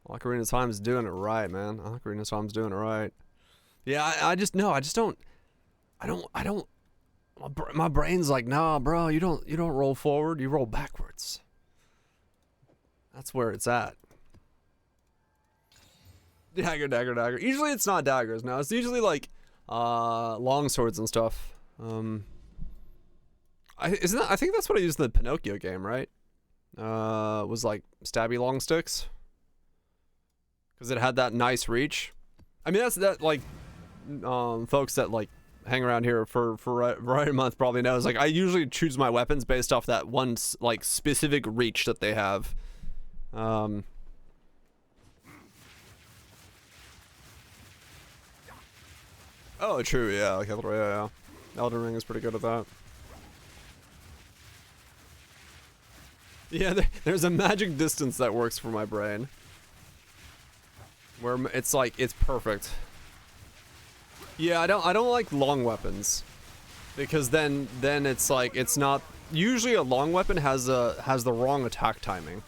Speaker 1: Ocarina of Time's doing it right, man. Ocarina of Time's doing it right. Yeah, I just don't. My brain's like, nah, bro. You don't roll forward. You roll backwards. That's where it's at. Dagger, dagger, dagger. Usually it's not daggers. No, it's usually like long swords and stuff. I think that's what I used in the Pinocchio game, right? Was like stabby long sticks. Because it had that nice reach. I mean, that like folks that like hang around here for right a month probably knows. Like I usually choose my weapons based off that one like specific reach that they have. Oh, true. Yeah, like yeah. Elden Ring is pretty good at that. Yeah, there's a magic distance that works for my brain. Where it's like, it's perfect. Yeah, I don't like long weapons. Because then it's like, it's not, usually a long weapon has the wrong attack timing.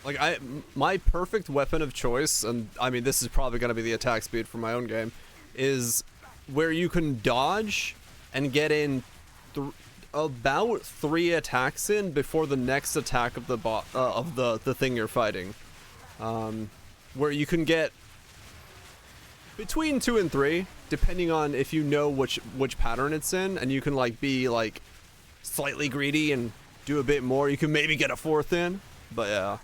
Speaker 1: Like my perfect weapon of choice, and I mean this is probably gonna be the attack speed for my own game, is where you can dodge and get in about 3 attacks in before the next attack of the thing you're fighting. Where you can get between 2 and 3, depending on if you know which pattern it's in, and you can like be like slightly greedy and do a bit more. You can maybe get a 4th in, but yeah.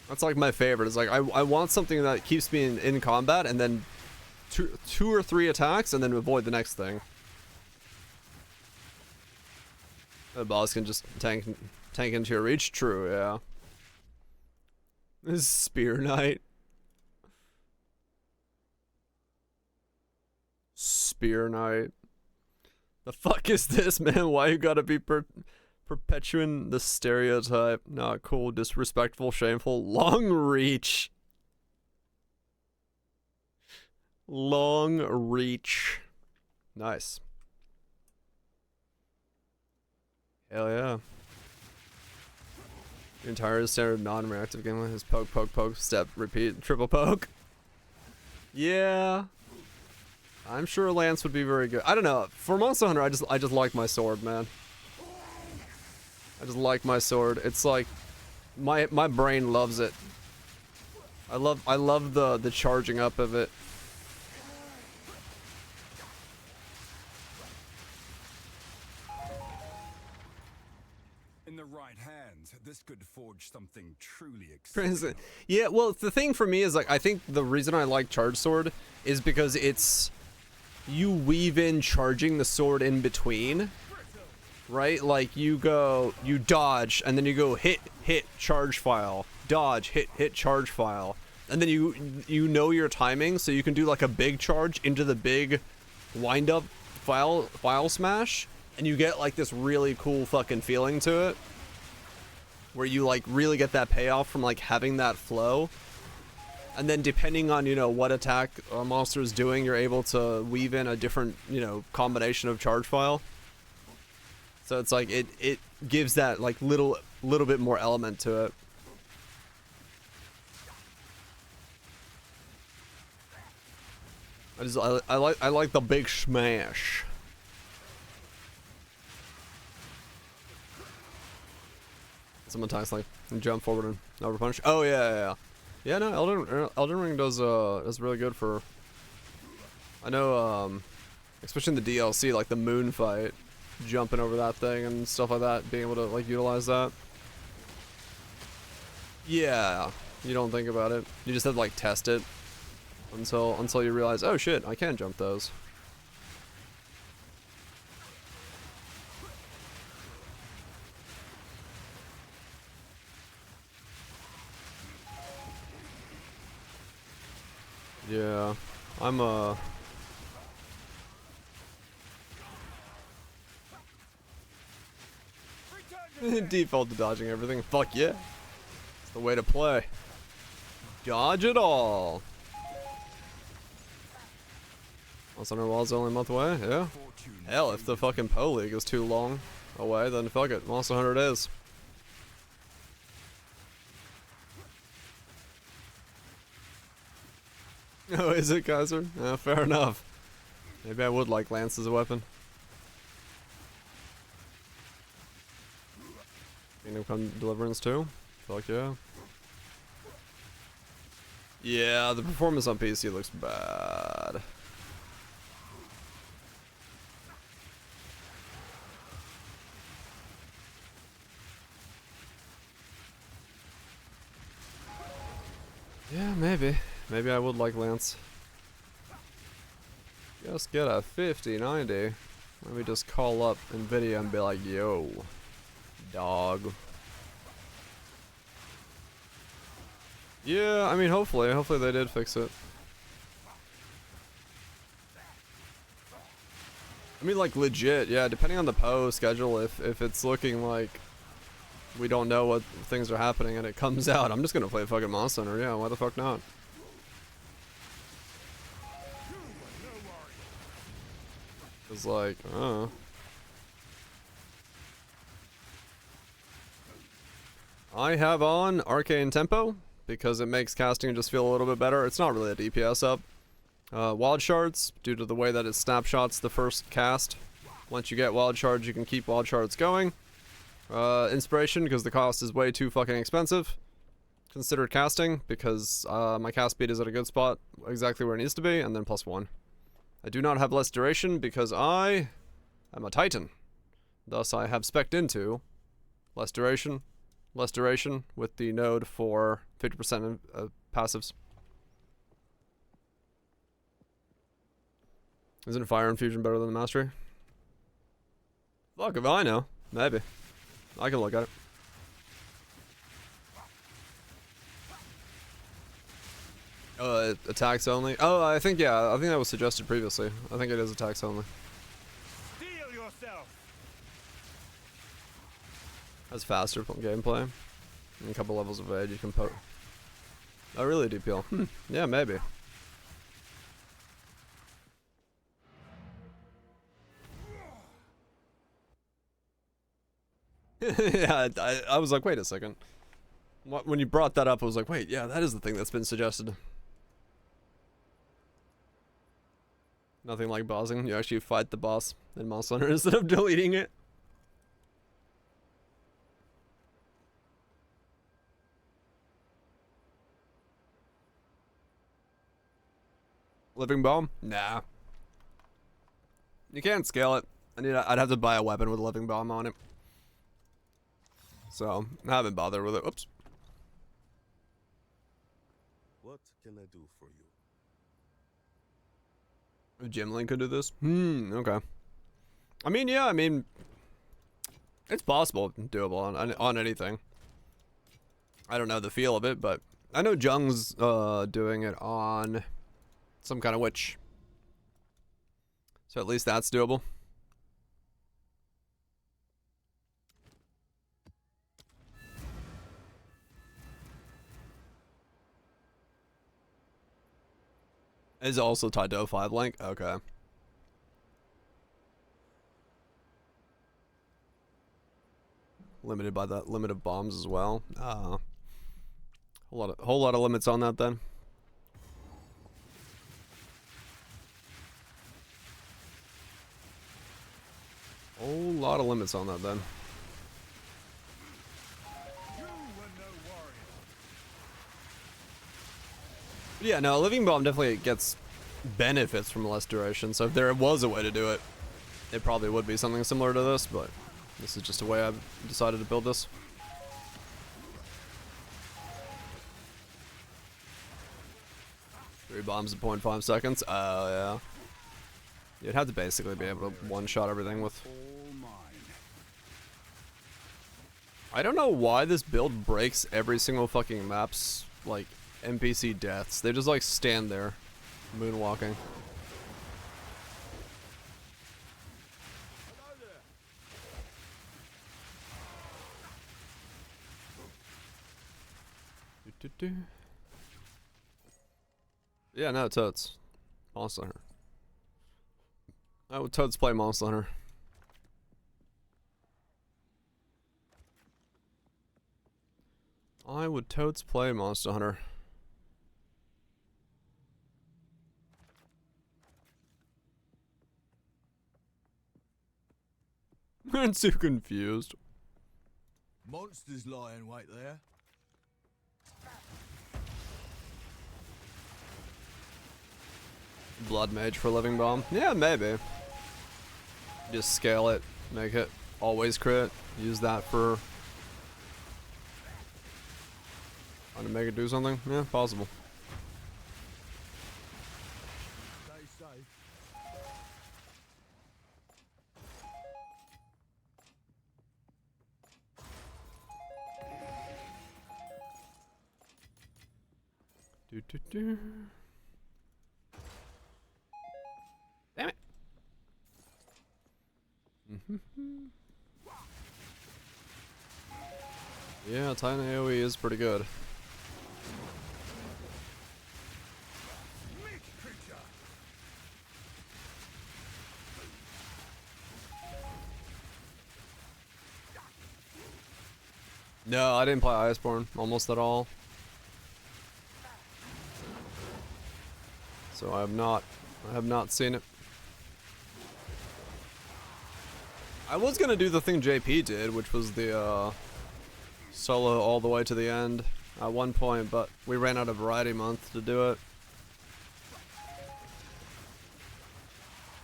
Speaker 1: That's like my favorite. It's like I want something that keeps me in combat and then two or 3 attacks and then avoid the next thing. The boss can just tank into your reach. True, yeah. This is Spear Knight. Spear Knight. The fuck is this, man? Why you gotta be perpetuating the stereotype? Not cool, disrespectful, shameful. Long reach. Long reach. Nice. Hell yeah. Your entire standard non-reactive game is poke, poke, poke, step, repeat, triple poke. Yeah. I'm sure Lance would be very good. I don't know. For Monster Hunter, I just like my sword, man. I just like my sword. It's like my brain loves it. I love the charging up of it.
Speaker 2: In the right hands, this could forge something truly exceptional.
Speaker 1: Yeah, well, the thing for me is like I think the reason I like Charge Sword is because it's you weave in charging the sword in between, right? Like you dodge and then you go hit charge file, dodge hit charge file, and then you know your timing, so you can do like a big charge into the big wind up file smash. And you get like this really cool fucking feeling to it, where you like really get that payoff from like having that flow. And then depending on, you know, what attack a monster is doing, you're able to weave in a different, you know, combination of charge file. So it's like it gives that like little bit more element to it. I like the big smash. Someone attacks like and jump forward and over punch. Oh yeah. Yeah, no, Elden Ring does really good for. I know, especially in the DLC, like the moon fight, jumping over that thing and stuff like that, being able to like utilize that. Yeah, you don't think about it. You just have to like test it until you realize, oh shit, I can jump those. Yeah, I'm default to dodging everything. Fuck yeah. It's the way to play. Dodge it all. Monster Hunter Wild's only a month away, yeah.
Speaker 2: Fortune
Speaker 1: Hell, if the fucking Poe League is too long away, then fuck it, Monster Hunter it is. Oh, is it, Kaiser? Yeah, fair enough. Maybe I would like Lance as a weapon. Kingdom Come Deliverance too? Fuck yeah. Yeah, the performance on PC looks bad. Yeah, maybe. Maybe I would like Lance. Just get a 5090. Let me just call up Nvidia and be like, yo, dog. Yeah, I mean, hopefully they did fix it. I mean, like, legit, yeah, depending on the Poe schedule, if it's looking like we don't know what things are happening and it comes out, I'm just gonna play fucking Monster Hunter, yeah, why the fuck not? It's like, I have on Arcane Tempo because it makes casting just feel a little bit better. It's not really a DPS up. Wild Shards, due to the way that it snapshots the first cast. Once you get Wild Shards, you can keep Wild Shards going. Inspiration, because the cost is way too fucking expensive. Considered casting, because my cast speed is at a good spot, exactly where it needs to be, and then +1. I do not have less duration because I am a Titan. Thus, I have spec'd into less duration with the node for 50% of passives. Isn't Fire Infusion better than the Mastery? Fuck if I know. Maybe. I can look at it. Attacks only. Oh, I think, yeah, I think that was suggested previously. I think it is attacks only.
Speaker 2: Steel yourself.
Speaker 1: Has faster gameplay. And a couple levels of edge you can poke. Oh, really, DPL? Yeah, maybe. Yeah, I was like, wait a second. When you brought that up, I was like, wait, yeah, that is the thing that's been suggested. Nothing like bossing. You actually fight the boss in Monster Hunter instead of deleting it. Living Bomb? Nah. You can't scale it. I'd have to buy a weapon with a Living Bomb on it. So, I haven't bothered with it. Oops.
Speaker 4: What can I do for you?
Speaker 1: Gym Link could do this? Okay. I mean, yeah, I mean, it's possible, doable on anything. I don't know the feel of it, but I know Jung's doing it on some kind of witch. So at least that's doable. Is also tied to 05 link? Okay. Limited by that limit of bombs as well. Whole lot of limits on that then. Whole lot of limits on that then. Yeah, no, Living Bomb definitely gets benefits from less duration, so if there was a way to do it, it probably would be something similar to this, but this is just a way I've decided to build this. Three bombs in 0.5 seconds? Oh, yeah. You'd have to basically be able to one-shot everything with...
Speaker 2: All mine.
Speaker 1: I don't know why this build breaks every single fucking map's, like, NPC deaths. They just like stand there, moonwalking. Yeah, no, totes. Monster Hunter. I would totes play Monster Hunter. I would totes play Monster Hunter. I'm too confused.
Speaker 8: Monsters lie in wait there.
Speaker 1: Blood Mage for Living Bomb? Yeah, maybe. Just scale it, make it always crit. Use that for trying to make it do something. Yeah, possible.
Speaker 8: Stay safe.
Speaker 1: Do, do, do. Damn it. Yeah, Titan AoE is pretty good. No, I didn't play Iceborne almost at all. So I have not seen it. I was gonna do the thing JP did, which was the solo all the way to the end at one point, but we ran out of Variety Month to do it.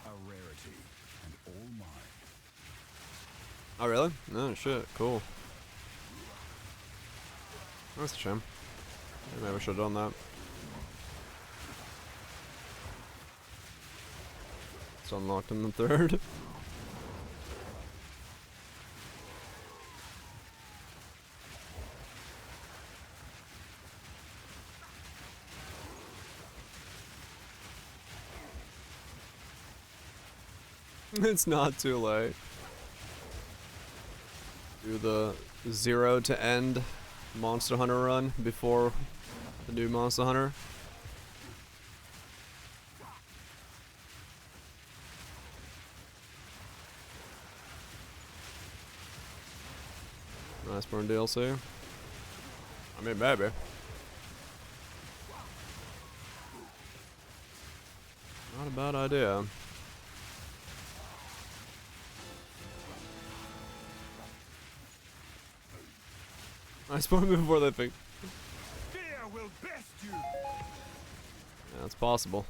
Speaker 2: A rarity, and all mine.
Speaker 1: Oh really? No shit, cool. That's a shame. Maybe I should have done that. It's unlocked in the third. It's not too late. Do the 0 to end Monster Hunter run before the new Monster Hunter. Iceborne DLC. I mean, maybe. Not a bad idea. Iceborne before they think.
Speaker 2: Fear will best you.
Speaker 1: Yeah, that's possible.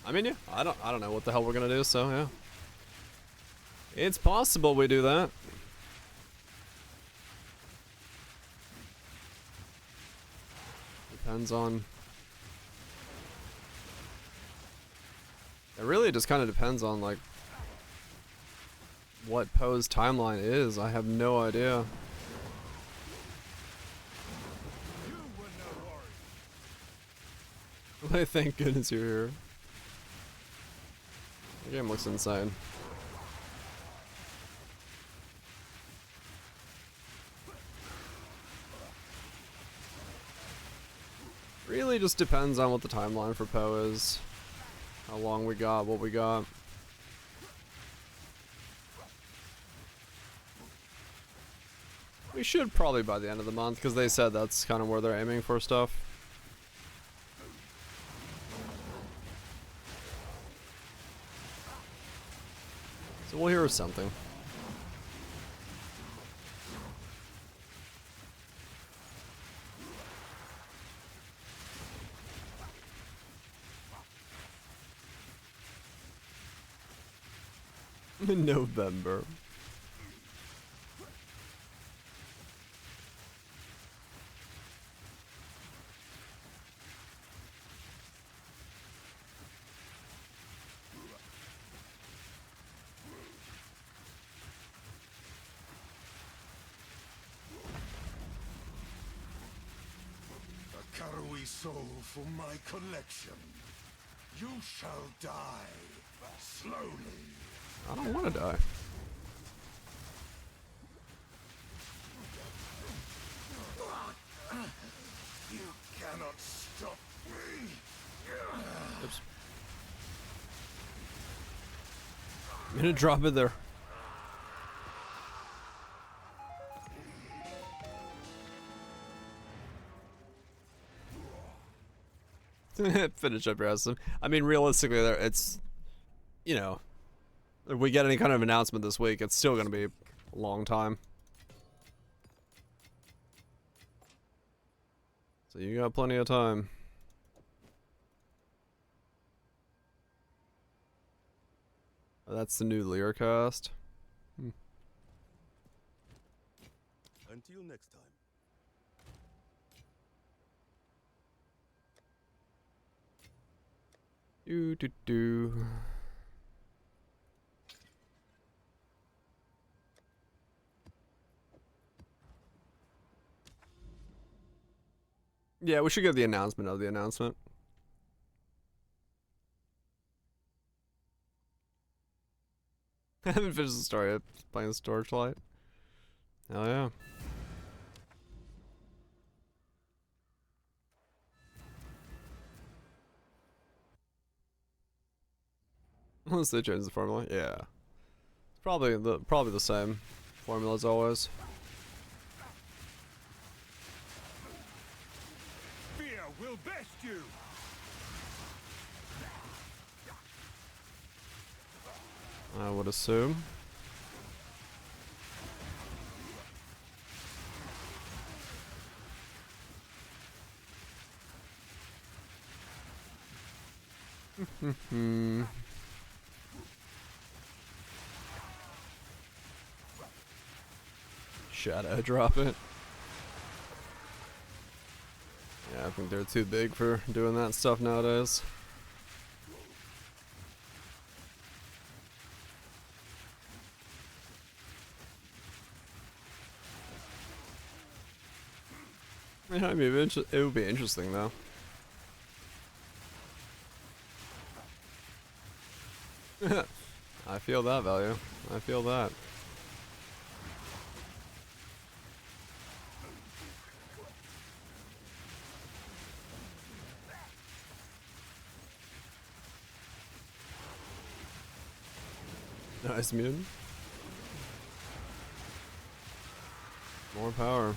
Speaker 1: I mean, yeah, I don't know what the hell we're gonna do, so yeah. It's possible we do that. Depends on... It really just kind of depends on, like, what Poe's timeline is. I have no idea.
Speaker 2: You were no worry.
Speaker 1: Thank goodness you're here. The game looks insane. Really just depends on what the timeline for Poe is. How long we got, what we got. We should probably by the end of the month, because they said that's kind of where they're aiming for stuff. So we'll hear something. In November.
Speaker 7: A Karui soul for my collection. You shall die slowly.
Speaker 1: I don't want to die.
Speaker 7: You cannot stop me.
Speaker 1: Oops. gonna drop it there. Finish up your ass. I mean, realistically, it's, you know, if we get any kind of announcement this week, it's still gonna be a long time. So you got plenty of time. Oh, that's the new Lear cast.
Speaker 4: Until next time.
Speaker 1: Do. Yeah, we should get the announcement of the announcement. I haven't finished the story yet. Just playing the Torchlight. Hell yeah. Unless they change the formula, yeah. It's probably the same formula as always.
Speaker 2: Fear will best you.
Speaker 1: I would assume. Shadow drop it. Yeah, I think they're too big for doing that stuff nowadays. Yeah, I mean, it would be interesting though. I feel that value. I feel that. Nice mutant. More power.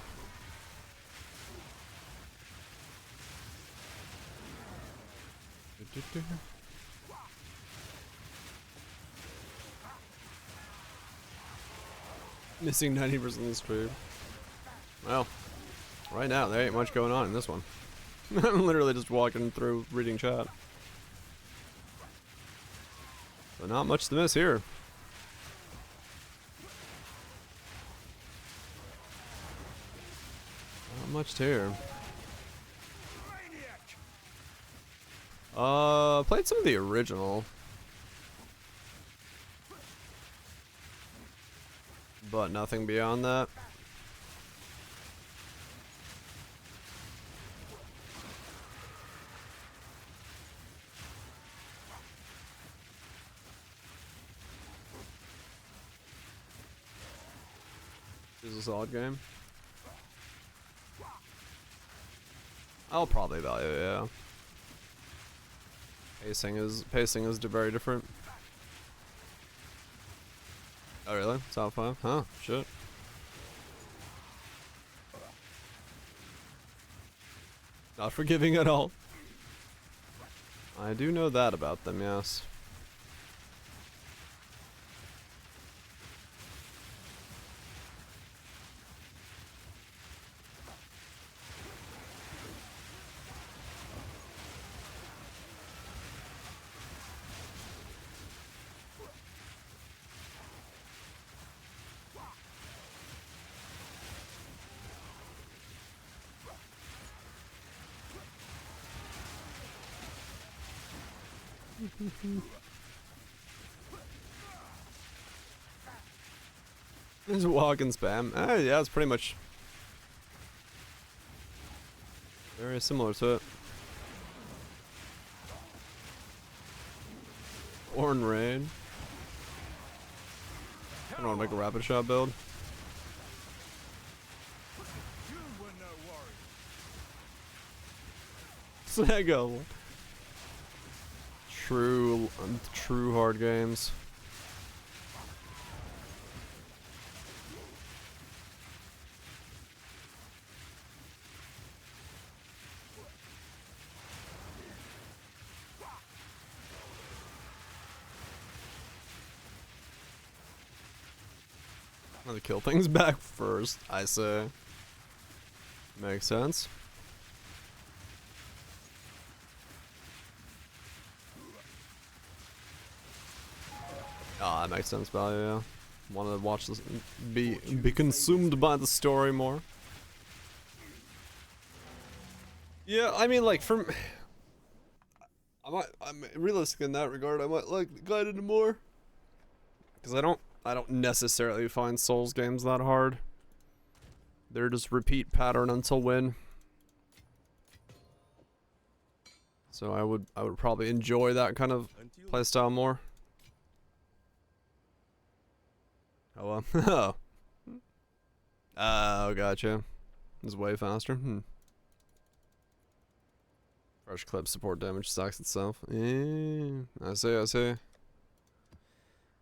Speaker 1: Missing 90% of the stream. Well, right now there ain't much going on in this one. I'm literally just walking through reading chat. So not much to miss here. Not much to hear. Played some of the original. But nothing beyond that. This is a solid game. I'll probably value it, yeah. Pacing is very different. Oh really? Top 5? Huh, shit. Not forgiving at all. I do know that about them, yes. There's walk and spam. Yeah, it's pretty much very similar to it. Orn Rain. I don't want to make a rapid shot build.
Speaker 2: You were no worry.
Speaker 1: Sego. True hard games. I'm gonna kill things back first, I say. Makes sense. Ah, that makes sense, value, yeah. Want to watch this be consumed by the story more. Yeah, I mean, like, I'm realistic in that regard. I might like the guided more, because I don't necessarily find Souls games that hard. They're just repeat pattern until win. So I would probably enjoy that kind of playstyle more. Oh well. Oh, gotcha. It's way faster. Fresh clip support damage sucks itself. Yeah, I see.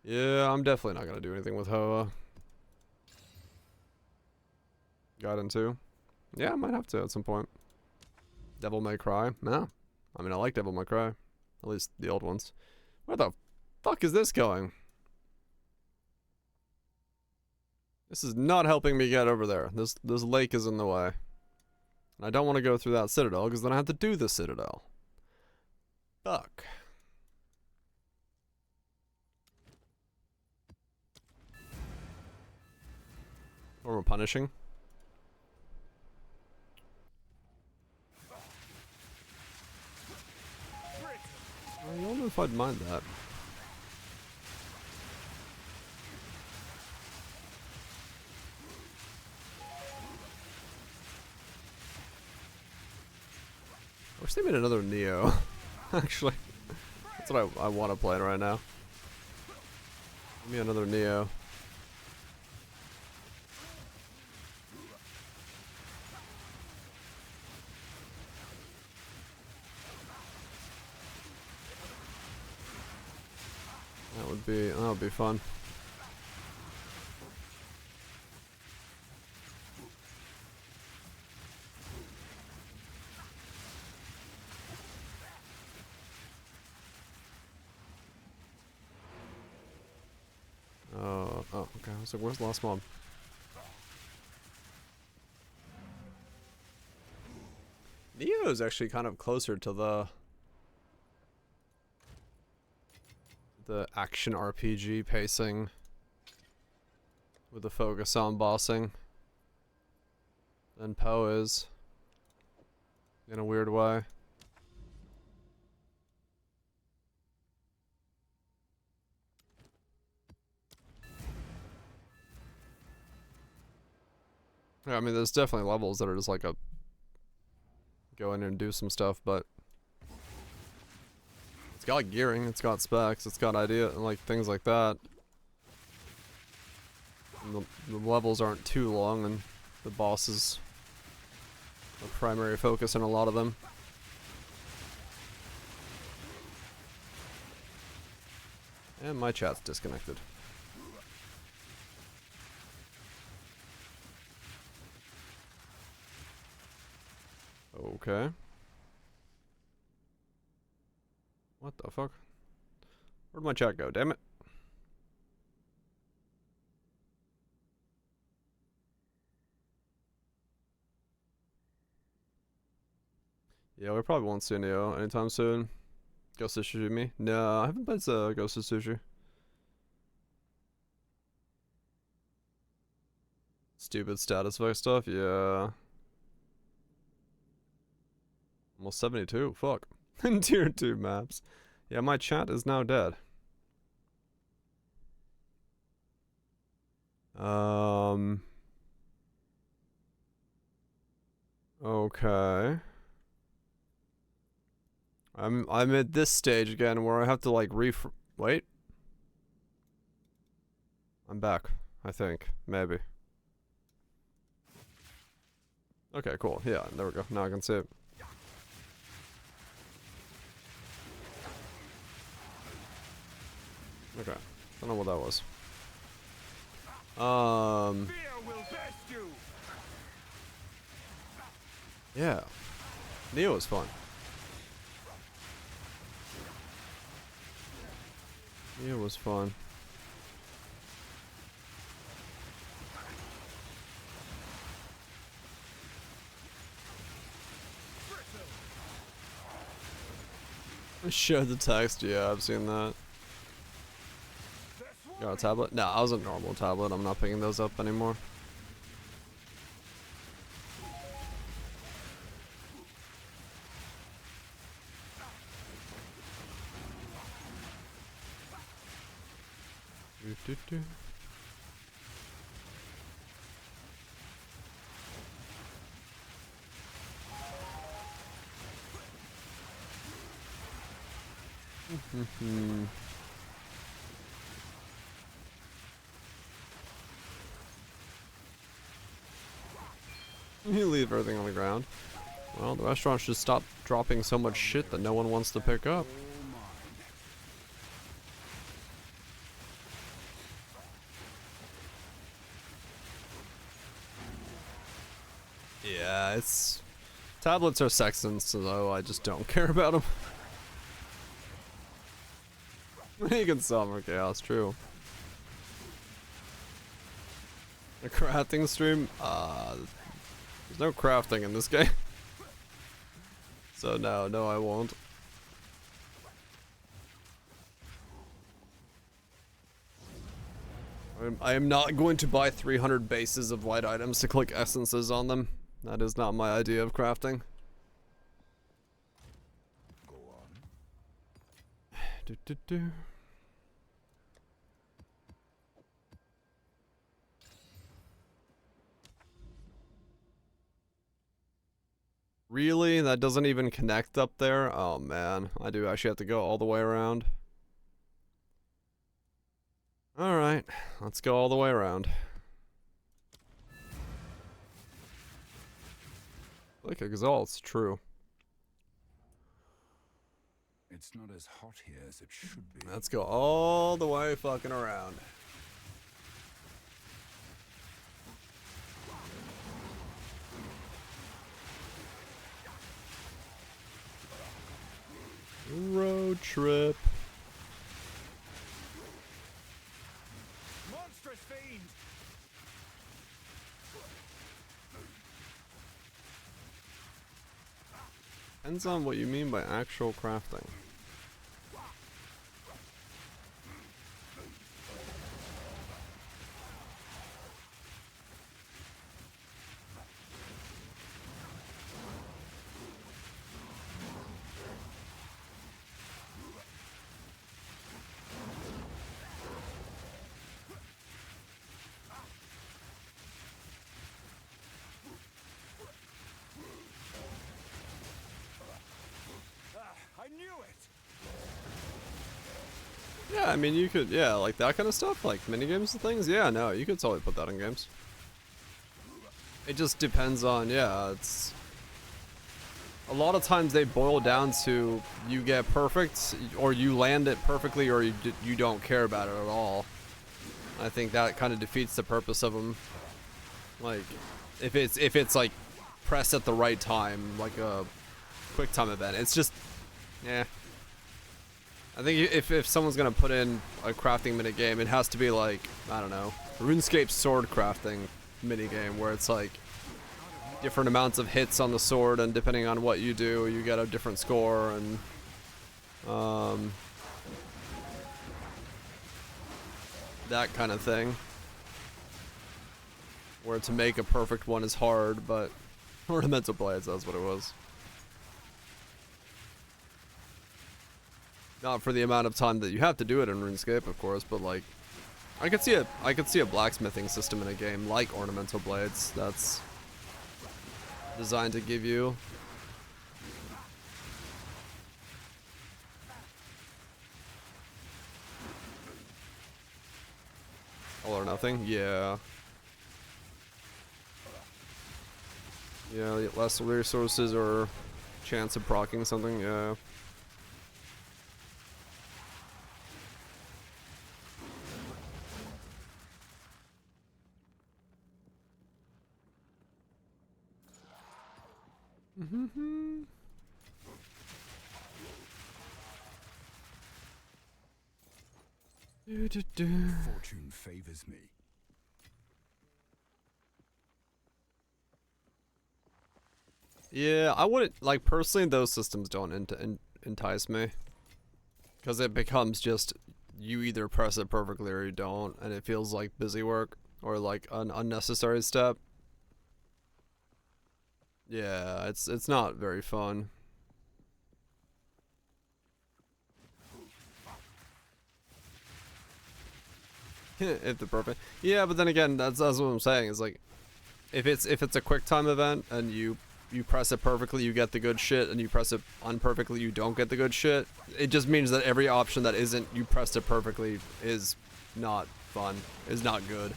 Speaker 1: Yeah, I'm definitely not gonna do anything with Hoa. Got into. Yeah, I might have to at some point. Devil May Cry? No. I mean, I like Devil May Cry. At least the old ones. Where the fuck is this going? This is not helping me get over there. This lake is in the way. And I don't want to go through that citadel, because then I have to do the citadel. Fuck. Or we're punishing. I don't know if I'd mind that. I wish they made another Neo. Actually, that's what I want to play right now. Give me another Neo. That would be fun. Oh, okay. I was like, where's the last mob? Neo is actually kind of closer to the action RPG pacing with a focus on bossing than Poe is, in a weird way. Yeah, I mean, there's definitely levels that are just like a go in and do some stuff, but it's got gearing, it's got specs, it's got idea, and like things like that. And the levels aren't too long, and the boss is a primary focus in a lot of them. And my chat's disconnected. Okay. What the fuck? Where'd my chat go? Damn it. Yeah, we probably won't see Neo anytime soon. Ghost of Tsushima? No, I haven't played Ghost of Tsushima. Stupid status effect stuff? Yeah. Almost 72. Fuck. In tier 2 maps. Yeah, my chat is now dead. Okay. I'm at this stage again where I have to like wait. I'm back, I think. Maybe. Okay, cool. Yeah, there we go. Now I can see it. Okay. Don't know what that was. Yeah. Neo is fun. Neo was fun. Show the text, yeah, I've seen that. You got a tablet? No, I was a normal tablet. I'm not picking those up anymore. You leave everything on the ground. Well, the restaurant should stop dropping so much shit that no one wants to pick up. Yeah, it's... Tablets are sextants, so I just don't care about them. You can sell them for chaos, true. A crafting stream? There's no crafting in this game. So no, I won't. I am not going to buy 300 bases of white items to click essences on them. That is not my idea of crafting.
Speaker 2: Go on.
Speaker 1: Really? That doesn't even connect up there? Oh man, I do actually have to go all the way around. Alright, let's go all the way around. Like exalts, true.
Speaker 2: It's not as hot here as it should be.
Speaker 1: Let's go all the way fucking around. Road trip.
Speaker 2: Monstrous fiend!
Speaker 1: Depends on what you mean by actual crafting.
Speaker 2: I knew it!
Speaker 1: Yeah, I mean, you could, yeah, like that kind of stuff, like minigames and things. Yeah, no, you could totally put that in games. It just depends on, yeah, it's... A lot of times they boil down to you get perfect, or you land it perfectly, or you don't care about it at all. I think that kind of defeats the purpose of them. Like, if it's like pressed at the right time, like a quick time event, it's just, yeah. I think if someone's gonna put in a crafting minigame, it has to be like, I don't know, RuneScape sword crafting minigame, where it's like different amounts of hits on the sword, and depending on what you do, you get a different score, and that kind of thing. Where to make a perfect one is hard, but ornamental blades, that's what it was. Not for the amount of time that you have to do it in RuneScape, of course, but like, I could see a blacksmithing system in a game like ornamental blades that's designed to give you all or nothing. Yeah. Yeah, less resources or chance of proccing something. Yeah.
Speaker 2: Fortune favors me.
Speaker 1: Yeah, I wouldn't, like, personally, those systems don't entice me. Because it becomes just, you either press it perfectly or you don't, and it feels like busy work, or like an unnecessary step. Yeah, it's not very fun. If the perfect, yeah, but then again, that's what I'm saying. Is like, if it's a quick time event and you press it perfectly, you get the good shit, and you press it unperfectly, you don't get the good shit. It just means that every option that isn't you pressed it perfectly is not fun, is not good.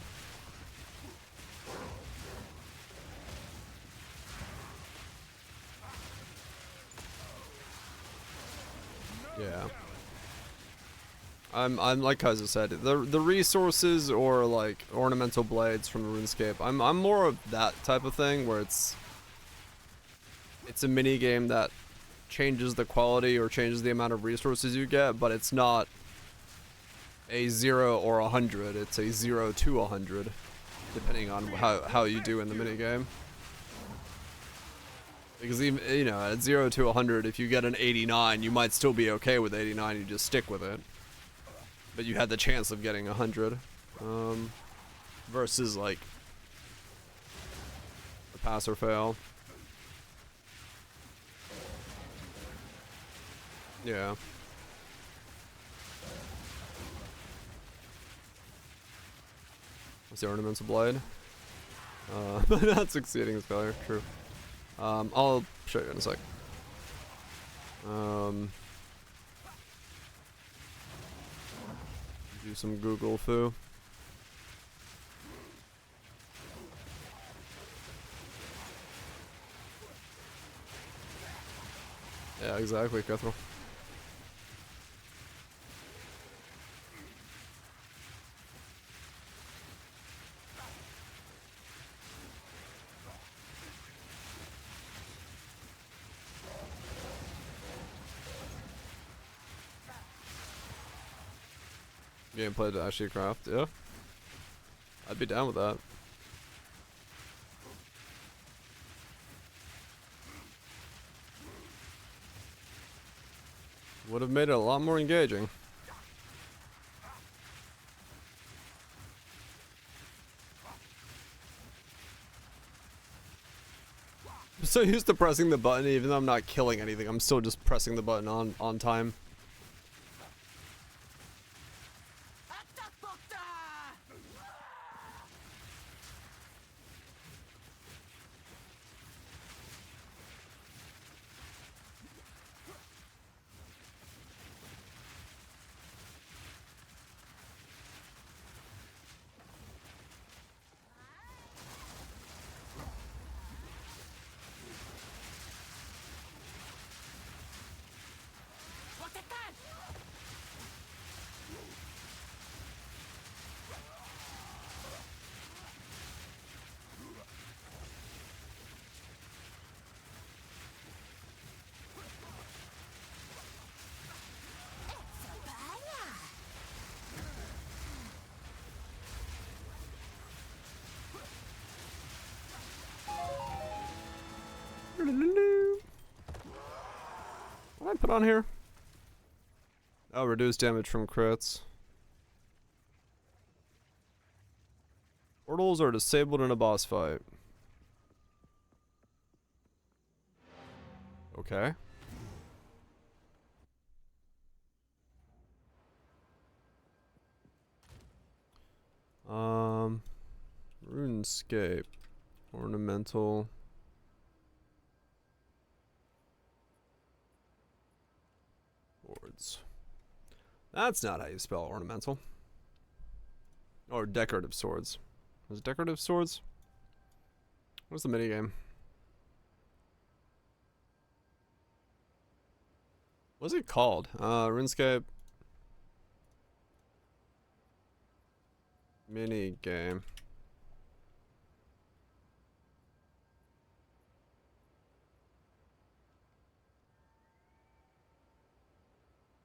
Speaker 1: Yeah. I'm like Kaiser said, the resources or like ornamental blades from RuneScape. I'm more of that type of thing where it's a mini game that changes the quality or changes the amount of resources you get, but it's not a 0 or 100. It's a 0 to 100, depending on how you do in the mini game. Because even, you know, at 0 to 100, if you get an 89, you might still be okay with 89. You just stick with it. But you had the chance of getting 100, versus like a pass or fail. Yeah. What's the ornamental blade? Not succeeding is failure. True. I'll show you in a sec. Do some Google foo. Yeah, exactly, Kethel. Gameplay to actually craft, yeah. I'd be down with that. Would have made it a lot more engaging. I'm so used to pressing the button, even though I'm not killing anything, I'm still just pressing the button on time. What did I put on here? Oh, reduce damage from crits. Portals are disabled in a boss fight. Okay. RuneScape. Ornamental. Boards. That's not how you spell ornamental. Or decorative swords. Was it decorative swords? What's the minigame? What's it called? RuneScape. Minigame.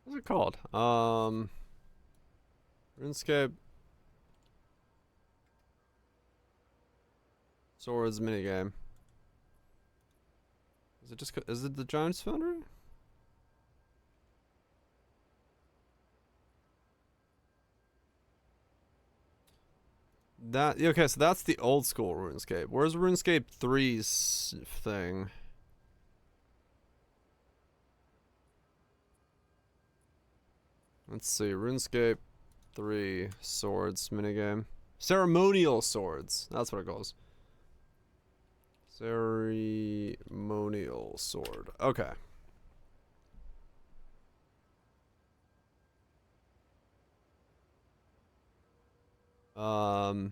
Speaker 1: What's it called? RuneScape Swords minigame. Is it the Giants Foundry? that okay, so that's the old school RuneScape. Where's RuneScape 3's thing? Let's see, RuneScape 3 swords minigame. Ceremonial swords. That's what it goes. Ceremonial sword. Okay. So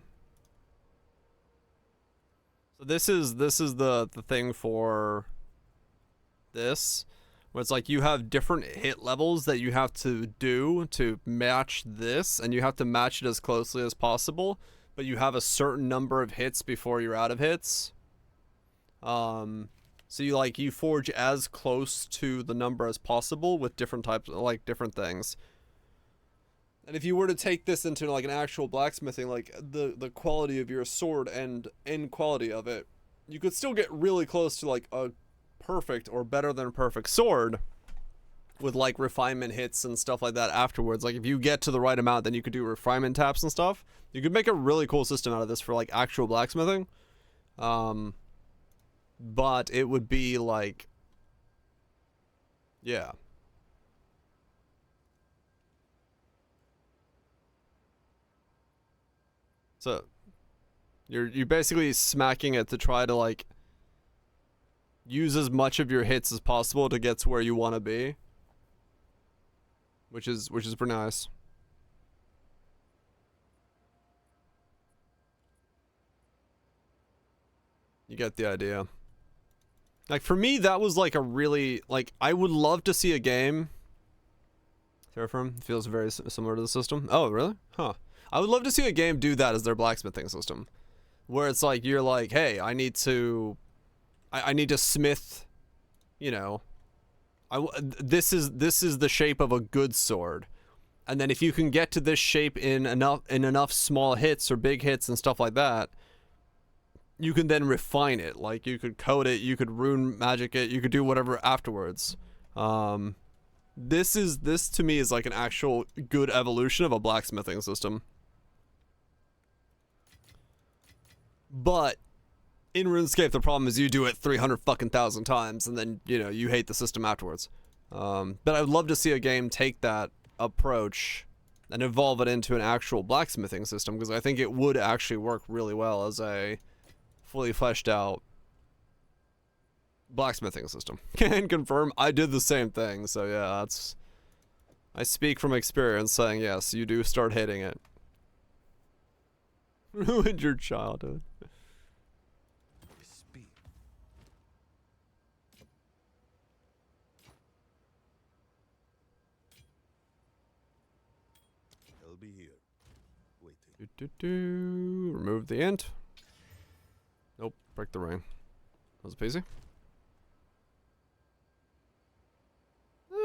Speaker 1: this is the thing for this, where it's like you have different hit levels that you have to do to match this, and you have to match it as closely as possible, but you have a certain number of hits before you're out of hits. So you forge as close to the number as possible with different types, like different things. And if you were to take this into like an actual blacksmithing, like the quality of your sword and end quality of it, you could still get really close to like a perfect or better than perfect sword with like refinement hits and stuff like that afterwards. Like if you get to the right amount, then you could do refinement taps and stuff. You could make a really cool system out of this for like actual blacksmithing. But it would be like, yeah. So you're basically smacking it to try to like use as much of your hits as possible to get to where you want to be, which is pretty nice. You get the idea. Like for me, that was like a really, like, I would love to see a game. Terraform feels very similar to the system. Oh, really? Huh. I would love to see a game do that as their blacksmithing system, where it's like you're like, hey, I need to smith, you know, this is the shape of a good sword, and then if you can get to this shape in enough small hits or big hits and stuff like that, you can then refine it. Like you could code it, you could rune magic it, you could do whatever afterwards. This to me is like an actual good evolution of a blacksmithing system. But in RuneScape, the problem is you do it 300,000 times, and then, you know, you hate the system afterwards. But I'd love to see a game take that approach and evolve it into an actual blacksmithing system, because I think it would actually work really well as a fully fleshed out blacksmithing system. Can confirm I did the same thing, so yeah, I speak from experience saying yes, you do start hating it. Ruined your childhood.
Speaker 4: I'll be here, waiting.
Speaker 1: Remove the int. Nope, break the ring. That was easy.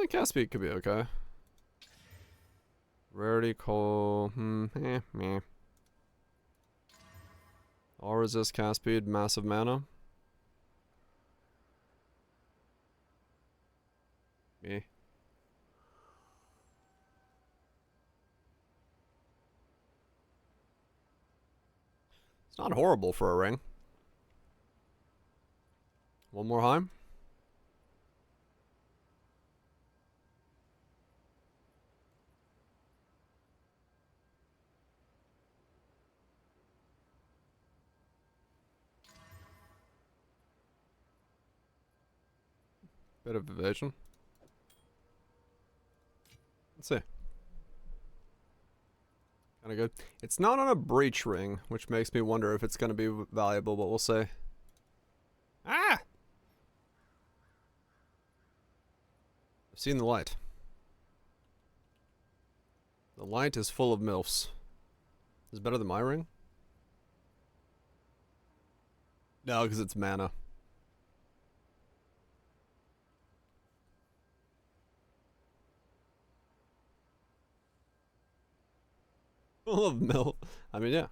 Speaker 1: Cast speed could be okay. Rarity, coal, meh. All resist cast speed, massive mana. Meh. It's not horrible for a ring. One more high. Bit of evasion. Let's see. Kind of good. It's not on a breach ring, which makes me wonder if it's going to be valuable, but we'll see. Ah! I've seen the light. The light is full of MILFs. Is it better than my ring? No, because it's mana. Full of MILF. I mean, yeah.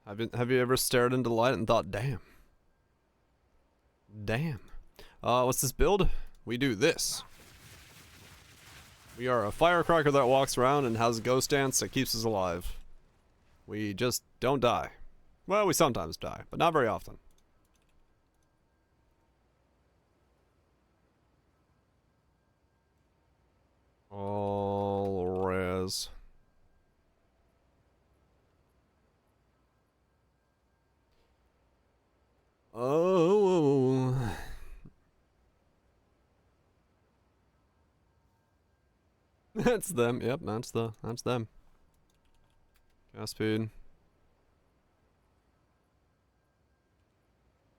Speaker 1: Have you ever stared into the light and thought, damn. Damn. What's this build? We do this. We are a firecracker that walks around and has a ghost dance that keeps us alive. We just don't die. Well, we sometimes die, but not very often. All res. Oh. That's them. Yep, that's them. Gas speed.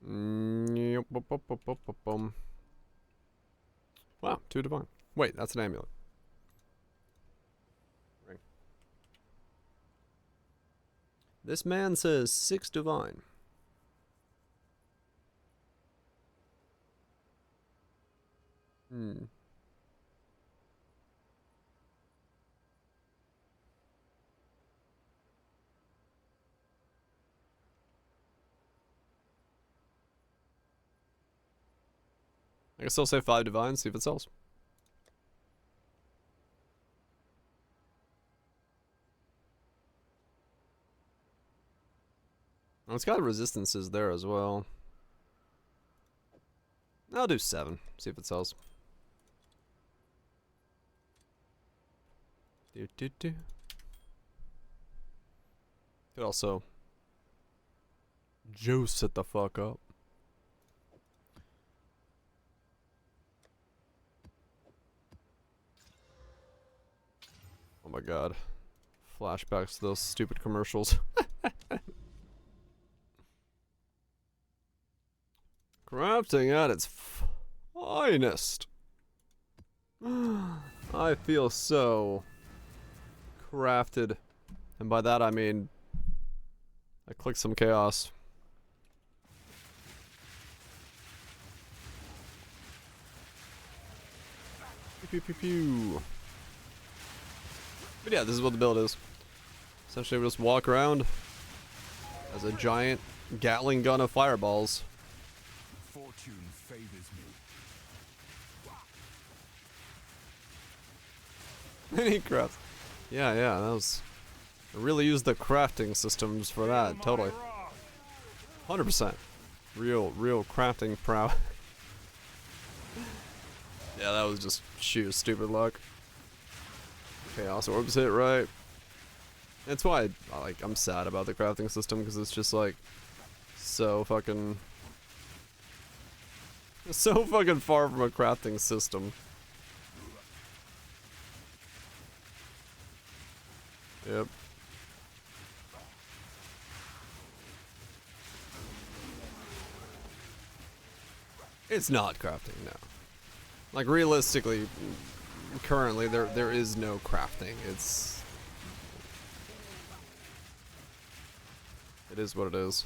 Speaker 1: Yep, bum. Wow, 2 divine. Wait, that's an amulet. Ring. This man says 6 divine. I can still say 5 divine, see if it sells. Oh, it's got resistances there as well. I'll do 7, see if it sells. Could also juice it the fuck up. Oh my god. Flashbacks to those stupid commercials. Crafting at its finest. I feel so crafted. And by that I mean I clicked some chaos. Pew pew pew pew. But yeah, this is what the build is. Essentially we just walk around as a giant Gatling gun of fireballs.
Speaker 2: Fortune favors me.
Speaker 1: Any crafts. Yeah, that was... I really used the crafting systems for that, totally. 100%. Real crafting prow. Yeah, that was just sheer stupid luck. Chaos orbs hit right. That's why I'm sad about the crafting system, because it's just like so fucking far from a crafting system. Yep. It's not crafting, no. Like realistically, currently there is no crafting. It is what it is.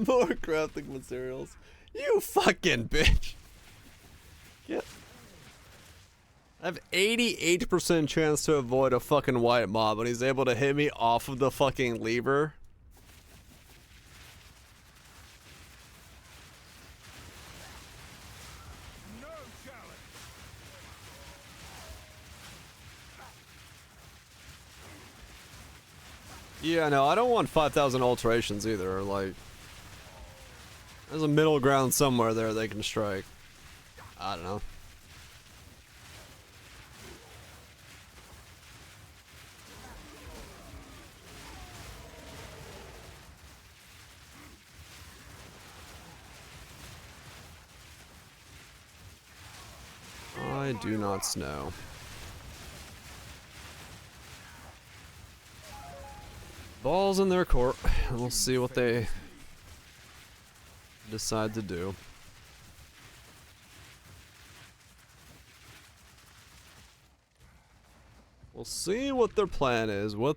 Speaker 1: More crafting materials. You fucking bitch. Get. I have 88% chance to avoid a fucking white mob when he's able to hit me off of the fucking lever. Yeah, no, I don't want 5,000 alterations either. Like, there's a middle ground somewhere there they can strike. I don't know. I do not know. Balls in their court. We'll see what they decide to do. see what their plan is, what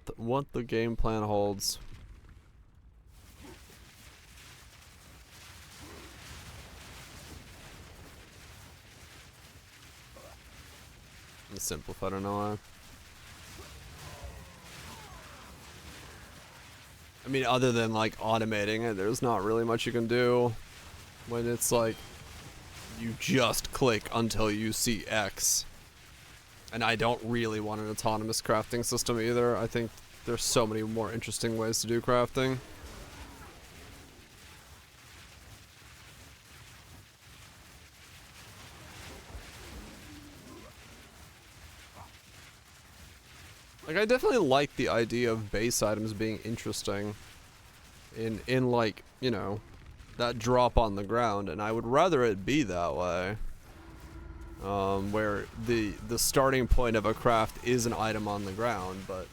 Speaker 1: the game plan holds. It's simplified, I don't know why. I mean, other than like automating it, there's not really much you can do when it's like you just click until you see X. And I don't really want an autonomous crafting system either. I think there's so many more interesting ways to do crafting. Like, I definitely like the idea of base items being interesting in like, you know, that drop on the ground, and I would rather it be that way. Where the starting point of a craft is an item on the ground, but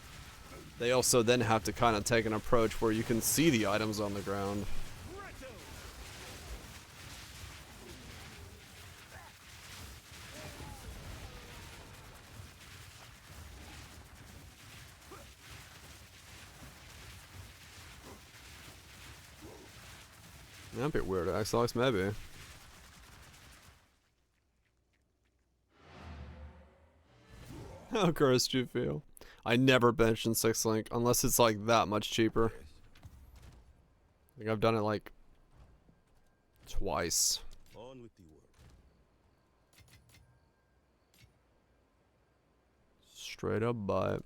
Speaker 1: they also then have to kind of take an approach where you can see the items on the ground. That'd be weird, Xbox, maybe. How cursed you feel? I never mention 6-link unless it's like that much cheaper. I think I've done it like twice.
Speaker 4: On with the work.
Speaker 1: Straight up buy it.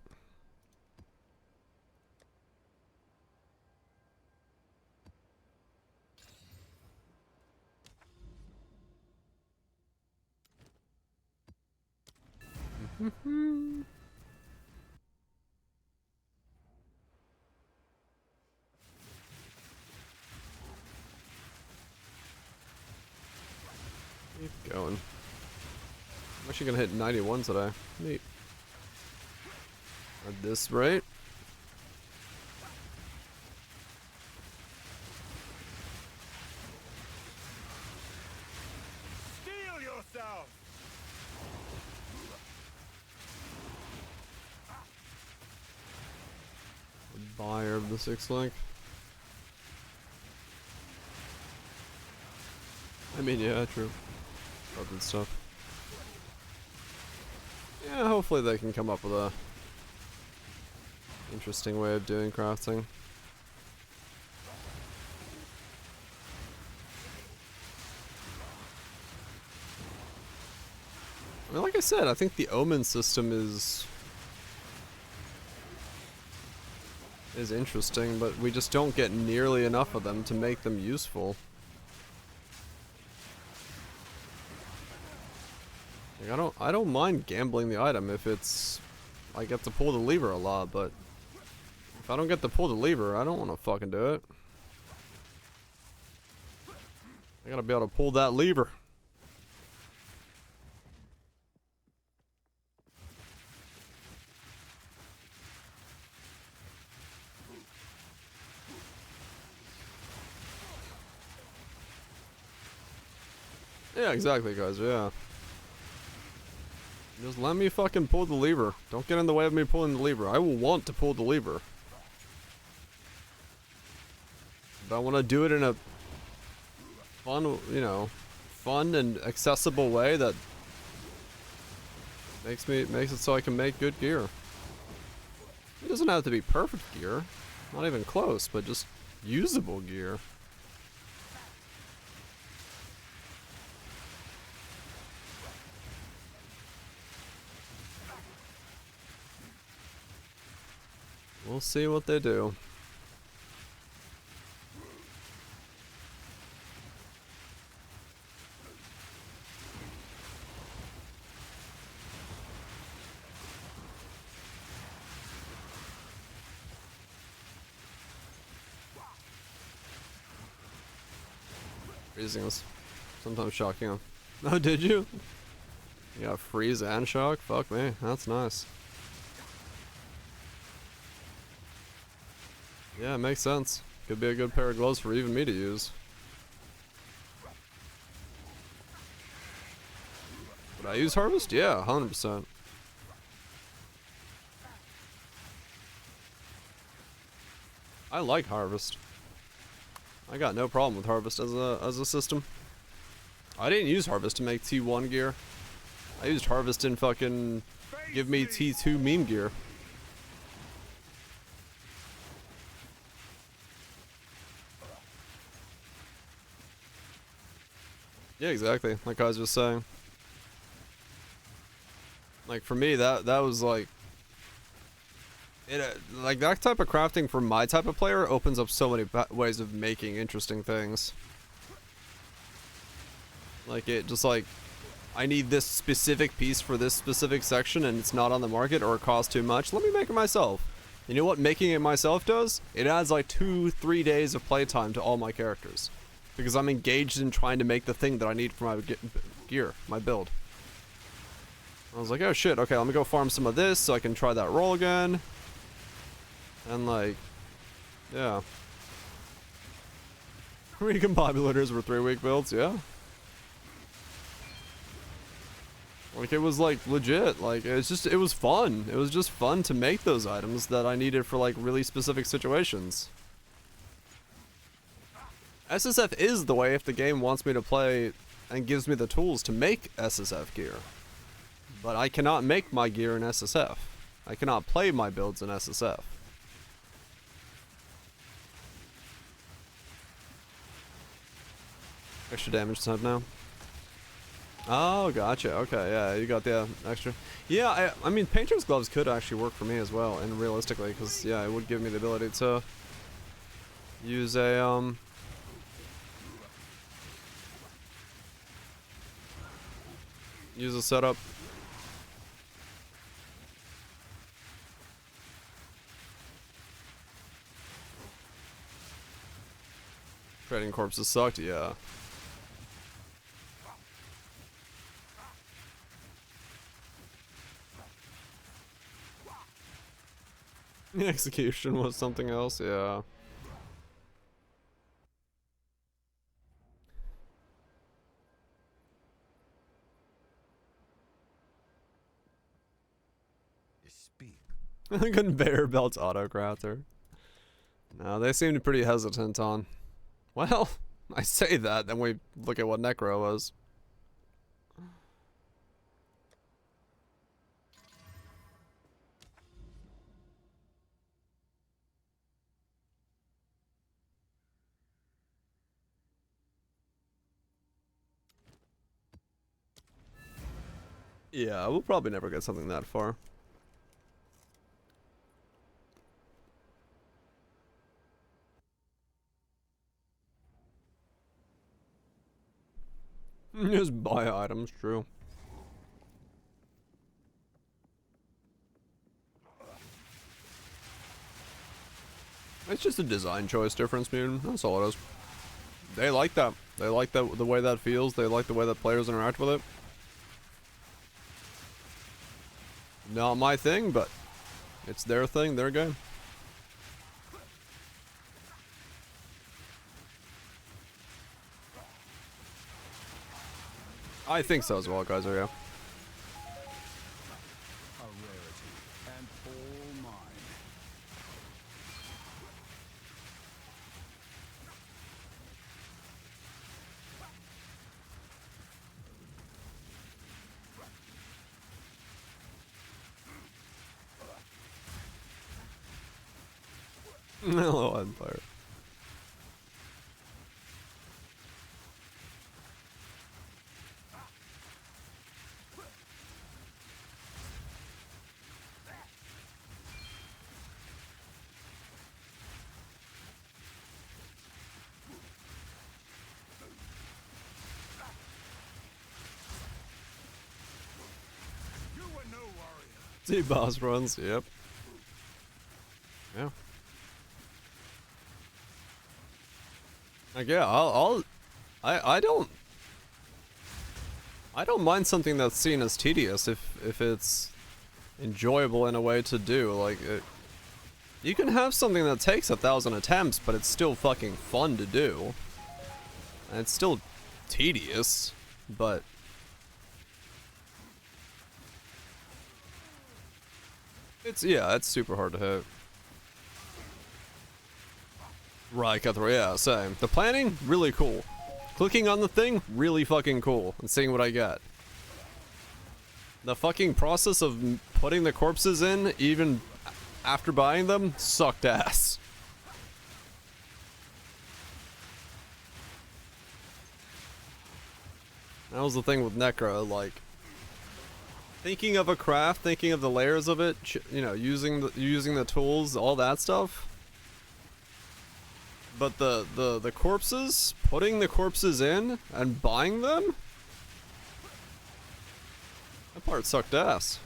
Speaker 1: Keep going. I'm actually gonna hit 91 today. Neat. At this rate.
Speaker 7: Steel yourself!
Speaker 1: Buyer of the 6-link. I mean, yeah, true. Other stuff. Yeah, hopefully they can come up with a interesting way of doing crafting. I mean, like I said, I think the Omen system is interesting, but we just don't get nearly enough of them to make them useful. Like, I don't mind gambling the item if it's I get to pull the lever a lot, but if I don't get to pull the lever, I don't want to fucking do it. I gotta be able to pull that lever. Yeah, exactly, guys, yeah. Just let me fucking pull the lever. Don't get in the way of me pulling the lever. I will want to pull the lever. But I want to do it in a fun, you know, fun and accessible way that makes it so I can make good gear. It doesn't have to be perfect gear. Not even close, but just usable gear. We'll see what they do. Freezing is sometimes shocking. Oh, did you? Yeah, freeze and shock? Fuck me. That's nice. Yeah, it makes sense. Could be a good pair of gloves for even me to use. Would I use Harvest? Yeah, 100%. I like Harvest. I got no problem with Harvest as a system. I didn't use Harvest to make T1 gear. I used Harvest in fucking give me T2 meme gear. Yeah, exactly. Like I was just saying. Like for me, that was like, like that type of crafting for my type of player opens up so many ways of making interesting things. Like it just like, I need this specific piece for this specific section and it's not on the market or it costs too much. Let me make it myself. You know what making it myself does? It adds like 2-3 days of playtime to all my characters. Because I'm engaged in trying to make the thing that I need for my gear, my build. I was like, oh shit, okay, let me go farm some of this so I can try that roll again. And like, yeah. Recompilators were 3-week builds, yeah. Like it was like legit, like it was fun. It was just fun to make those items that I needed for like really specific situations. SSF is the way if the game wants me to play and gives me the tools to make SSF gear. But I cannot make my gear in SSF. I cannot play my builds in SSF. Extra damage sub now. Oh, gotcha. Okay, yeah, you got the extra. Yeah, I mean, Painter's Gloves could actually work for me as well, and realistically, because, yeah, it would give me the ability to use a, use a setup. Trading corpses sucked, yeah. The execution was something else, yeah.
Speaker 4: Speak.
Speaker 1: Conveyor belts autocrafter. No, they seemed pretty hesitant on. Well, I say that, then we look at what Necro was. Yeah, we'll probably never get something that far. Just buy items, true. It's just a design choice difference, man. That's all it is. They like that. They like that the way that feels. They like the way that players interact with it. Not my thing, but it's their thing, their game. I think so as well, guys. Yeah.
Speaker 2: A rarity, and all mine.
Speaker 1: Hello, Empire.
Speaker 2: You were no warrior.
Speaker 1: See boss runs, yep. Yeah. Like yeah, I don't mind something that's seen as tedious if it's enjoyable in a way to do. Like you can have something that takes 1,000 attempts, but it's still fucking fun to do. And it's still tedious, but it's super hard to hit. Right, got the, yeah, same. The planning, really cool. Clicking on the thing, really fucking cool. And seeing what I get. The fucking process of putting the corpses in, even after buying them, sucked ass. That was the thing with Necro, like, thinking of a craft, thinking of the layers of it, you know, using the tools, all that stuff. But the corpses, putting the corpses in and buying them, that part sucked ass.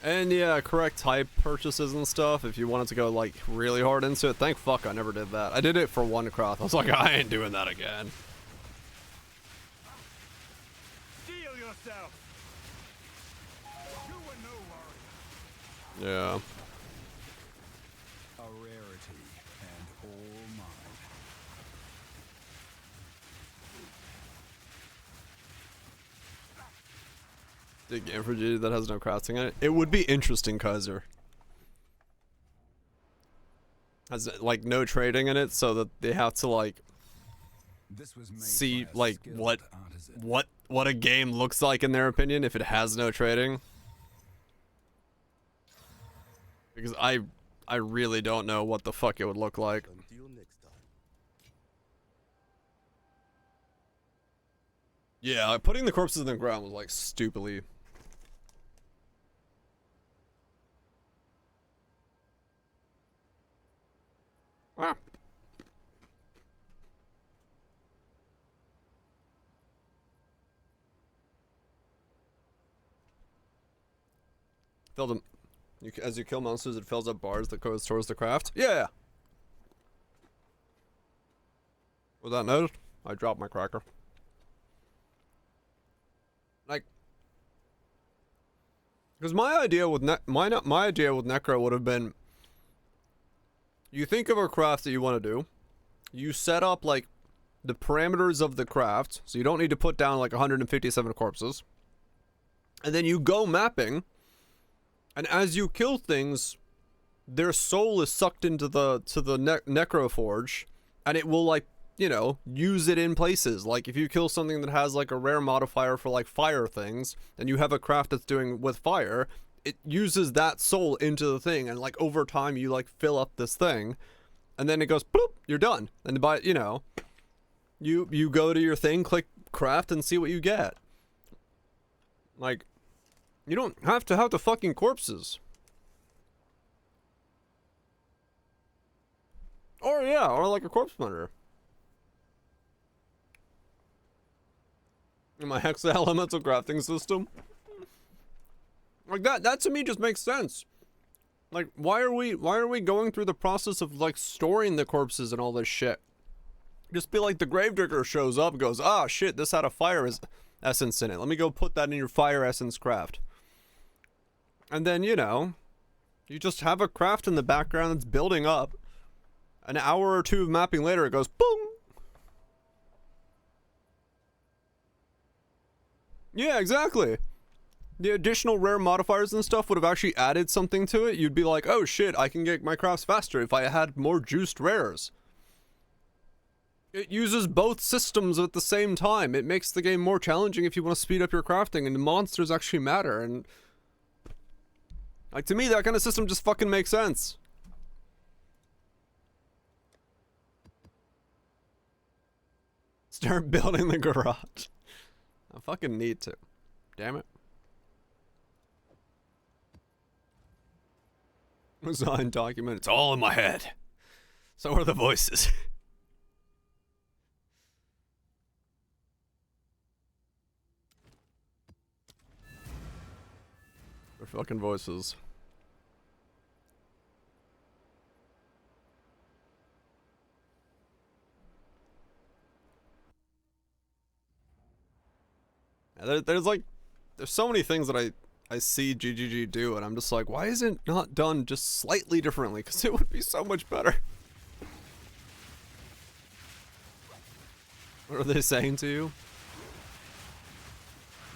Speaker 1: And yeah, correct type purchases and stuff if you wanted to go like really hard into it. Thank fuck I never did that. I did it for one craft. I was like, I ain't doing that again.
Speaker 2: Steel yourself. You were no warrior.
Speaker 1: Yeah.
Speaker 2: A rarity and all mine.
Speaker 1: Big game for G that has no crafting in it. It would be interesting, Kaiser. Has like no trading in it, so that they have to like
Speaker 2: This was made
Speaker 1: see
Speaker 2: by a
Speaker 1: like
Speaker 2: skilled artisan.
Speaker 1: what a game looks like in their opinion if it has no trading. Because I really don't know what the fuck it would look like.
Speaker 4: Until next time.
Speaker 1: Yeah, putting the corpses in the ground was like stupidly. Ah. Fill them. As you kill monsters, it fills up bars that goes towards the craft. Yeah. Was that noted? I dropped my cracker. Like, because my idea with my idea with Necro would have been, you think of a craft that you want to do, you set up like the parameters of the craft, so you don't need to put down like 157 corpses, and then you go mapping, and as you kill things, their soul is sucked into the Necro Forge, and it will like, you know, use it in places. Like if you kill something that has like a rare modifier for like fire things, and you have a craft that's doing with fire, it uses that soul into the thing, and like over time you like fill up this thing, and then it goes bloop, you're done. And by, you know, you go to your thing, click craft, and see what you get. Like, you don't have to have the fucking corpses. Or yeah, or like a corpse monitor. In my Hexa elemental crafting system. Like that to me just makes sense. Like why are we going through the process of like storing the corpses and all this shit? Just be like the Gravedigger shows up and goes, ah shit, this had a fire essence in it. Let me go put that in your fire essence craft. And then, you know, you just have a craft in the background that's building up. An hour or two of mapping later, it goes boom. Yeah, exactly. The additional rare modifiers and stuff would have actually added something to it. You'd be like, oh shit, I can get my crafts faster if I had more juiced rares. It uses both systems at the same time. It makes the game more challenging if you want to speed up your crafting, and the monsters actually matter. And like, to me, that kind of system just fucking makes sense. Start building the garage. I fucking need to. Damn it. Design document. It's all in my head. So are the voices. They're fucking voices. There's so many things that I see GGG do, and I'm just like, why is it not done just slightly differently? Because it would be so much better. What are they saying to you?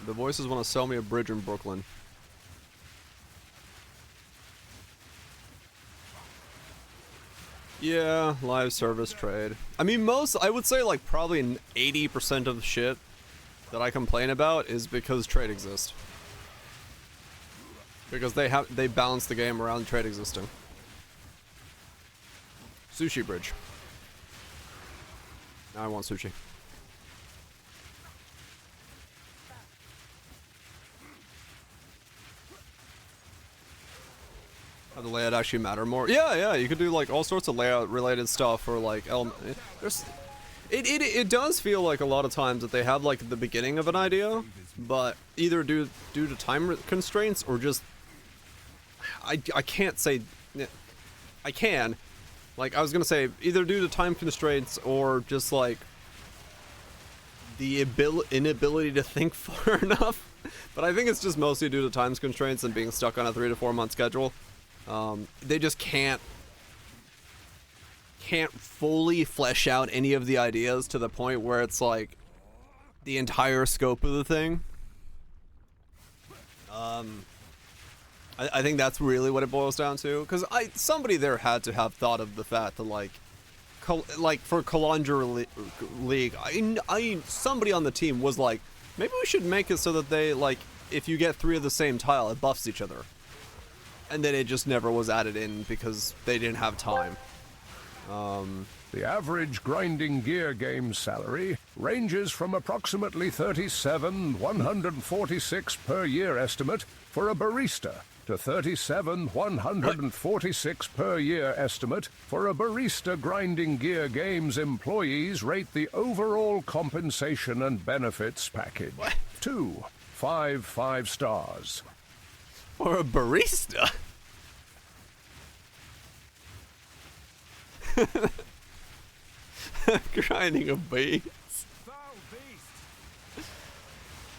Speaker 1: The voices want to sell me a bridge in Brooklyn. Yeah, live service trade. I mean, I would say like probably 80% of the shit that I complain about is because trade exists. Because they balance the game around trade existing. Sushi bridge. Now I want sushi. How the layout actually matter more? Yeah, you could do like all sorts of layout related stuff or like it does feel like a lot of times that they have like the beginning of an idea, but either due to time constraints or just I can't say I can. Like I was gonna say either due to time constraints or just like the inability to think far enough. But I think it's just mostly due to time constraints and being stuck on a 3 to 4 month schedule. They just can't fully flesh out any of the ideas to the point where it's like the entire scope of the thing. I think that's really what it boils down to, because somebody there had to have thought of the fact that like for Kalandra League, somebody on the team was like, maybe we should make it so that they like if you get 3 of the same tile, it buffs each other. And then it just never was added in because they didn't have time.
Speaker 9: The average grinding gear game salary ranges from approximately 37,146 per year estimate for a barista to 37,146 per year estimate for a barista. Grinding gear games employees rate the overall compensation and benefits package. 5 stars.
Speaker 1: For a barista? Grinding a beast.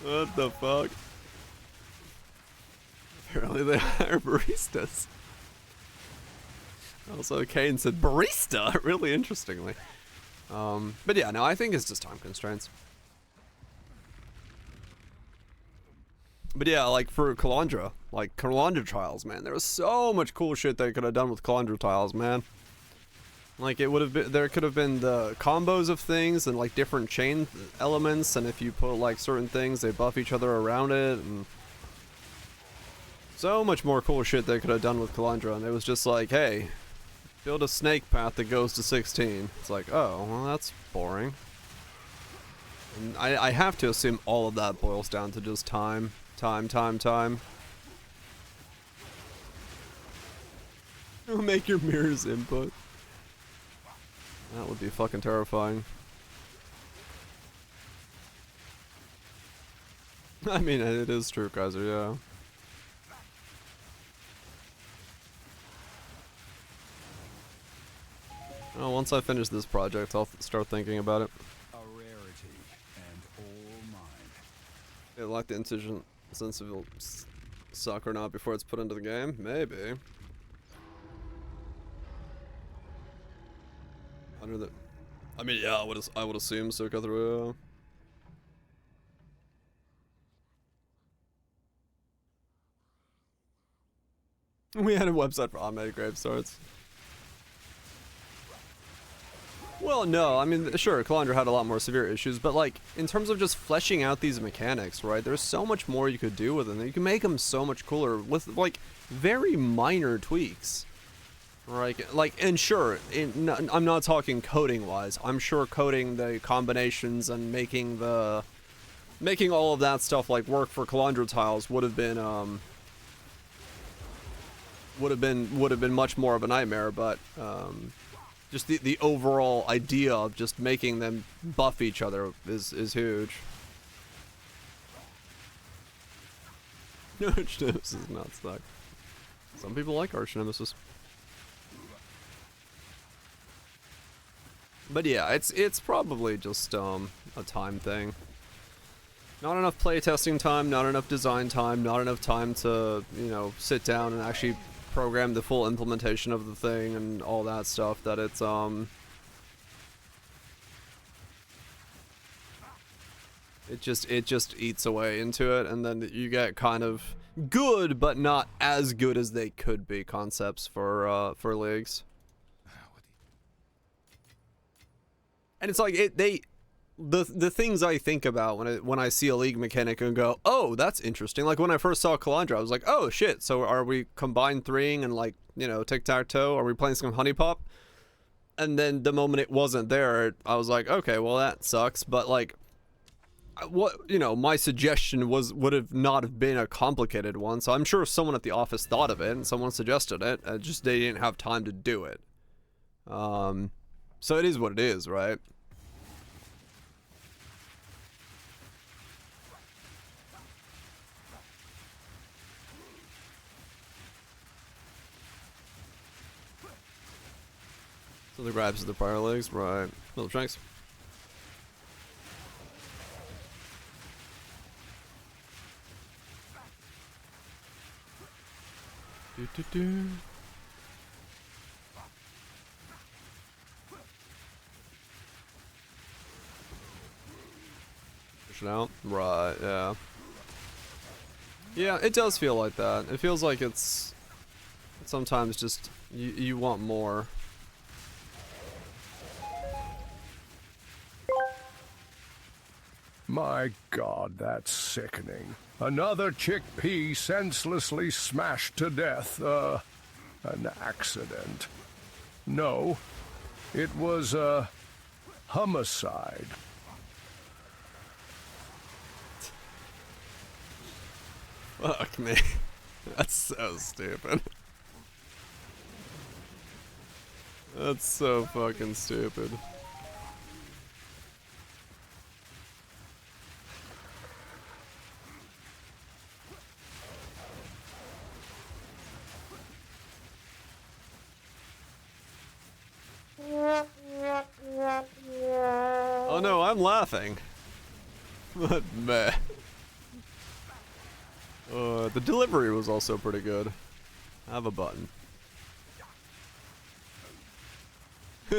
Speaker 1: What the fuck? Apparently they hire baristas. Also, Kane said barista, really interestingly. But yeah, no, I think it's just time constraints. But yeah, like for Kalandra, like Kalandra trials, man, there was so much cool shit they could have done with Kalandra tiles, man. Like it would have been, there could have been the combos of things and like different chain elements, and if you put like certain things, they buff each other around it, and so much more cool shit they could have done with Kalandra. And it was just like, hey, build a snake path that goes to 16. It's like, oh, well, that's boring. And I have to assume all of that boils down to just time. Make your mirrors input. That would be fucking terrifying. I mean, it is true, Kaiser, yeah. Well, once I finish this project, I'll start thinking about it.
Speaker 2: A rarity and all mine.
Speaker 1: Yeah, like the incision, since it will suck or not before it's put into the game? Maybe. Under the, I mean, yeah, I would assume so. Go through. We had a website for automated grave starts. Well, no, I mean, sure, Kalandra had a lot more severe issues, but like, in terms of just fleshing out these mechanics, right, there's so much more you could do with them. You can make them so much cooler with, like, very minor tweaks. Right, like, and sure, I'm not talking coding-wise. I'm sure coding the combinations and making all of that stuff, like, work for Kalandra tiles would have been much more of a nightmare, but, just the overall idea of just making them buff each other is huge. Arch Nemesis is not stuck. Some people like Arch Nemesis. But yeah, it's probably just a time thing. Not enough playtesting time, not enough design time, not enough time to, you know, sit down and actually program the full implementation of the thing and all that stuff, that it's It just eats away into it, and then you get kind of good, but not as good as they could be concepts for leagues. And it's like the things I think about when I see a league mechanic and go, oh, that's interesting. Like when I first saw Calandra, I was like, oh shit. So are we combined threeing and like, you know, tic-tac-toe? Are we playing some honey pop? And then the moment it wasn't there, I was like, okay, well that sucks. But like, what, you know, my suggestion would have not have been a complicated one. So I'm sure someone at the office thought of it and someone suggested it. Just they didn't have time to do it. So it is what it is, right? So the grabs of the prior legs, right? Little strengths. Do. Push it out. Right, yeah. Yeah, it does feel like that. It feels like it's sometimes just you want more.
Speaker 9: My God, that's sickening. Another chickpea senselessly smashed to death. An accident. No, it was a homicide.
Speaker 1: Fuck me. That's so stupid. That's so fucking stupid. Oh no, I'm laughing. But meh. The delivery was also pretty good. I have a button.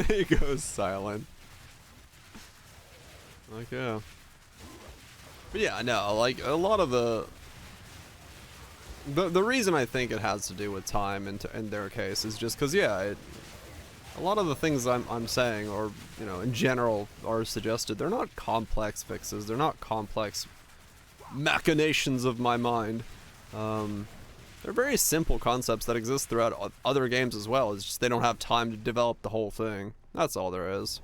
Speaker 1: He goes silent. Like, yeah. But yeah, no, like, a lot of the reason I think it has to do with time in their case is just because, yeah, a lot of the things I'm saying, or, you know, in general, are suggested. They're not complex fixes. They're not complex machinations of my mind. They're very simple concepts that exist throughout other games as well. It's just they don't have time to develop the whole thing. That's all there is.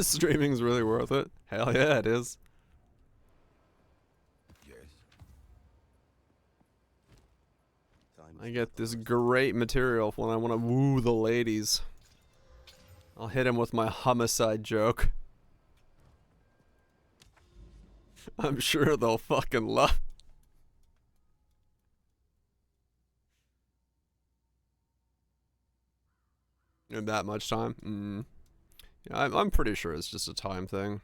Speaker 1: Streaming's really worth it. Hell yeah, it is. I get this great material when I want to woo the ladies. I'll hit him with my homicide joke. I'm sure they'll fucking love. In that much time? Yeah, I'm pretty sure it's just a time thing.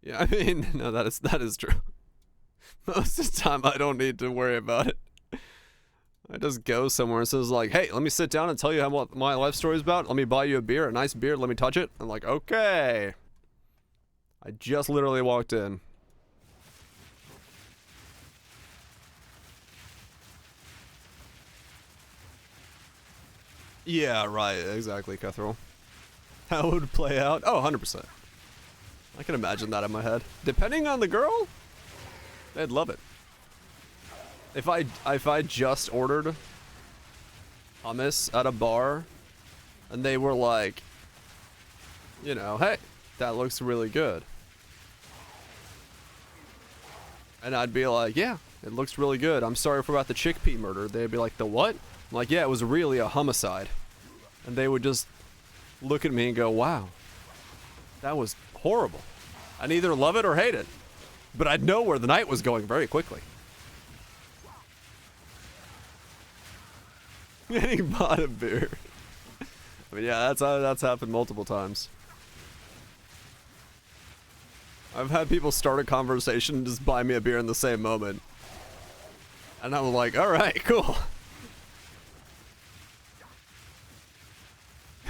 Speaker 1: Yeah, I mean, no, that is true. Most of the time, I don't need to worry about it. I just go somewhere and says like, hey, let me sit down and tell you what my life story is about. Let me buy you a beer, a nice beer. Let me touch it. I'm like, okay. I just literally walked in. Yeah, right. Exactly, Cuthrell. How it would play out? Oh, 100%. I can imagine that in my head. Depending on the girl, they'd love it. If I just ordered hummus at a bar and they were like, you know, hey, that looks really good. And I'd be like, yeah, it looks really good. I'm sorry about the chickpea murder. They'd be like, the what? I'm like, yeah, it was really a homicide. And they would just look at me and go, wow, that was horrible. I'd either love it or hate it. But I'd know where the night was going very quickly. Getting bought a beer. I mean, yeah, that's happened multiple times. I've had people start a conversation and just buy me a beer in the same moment. And I'm like, alright, cool.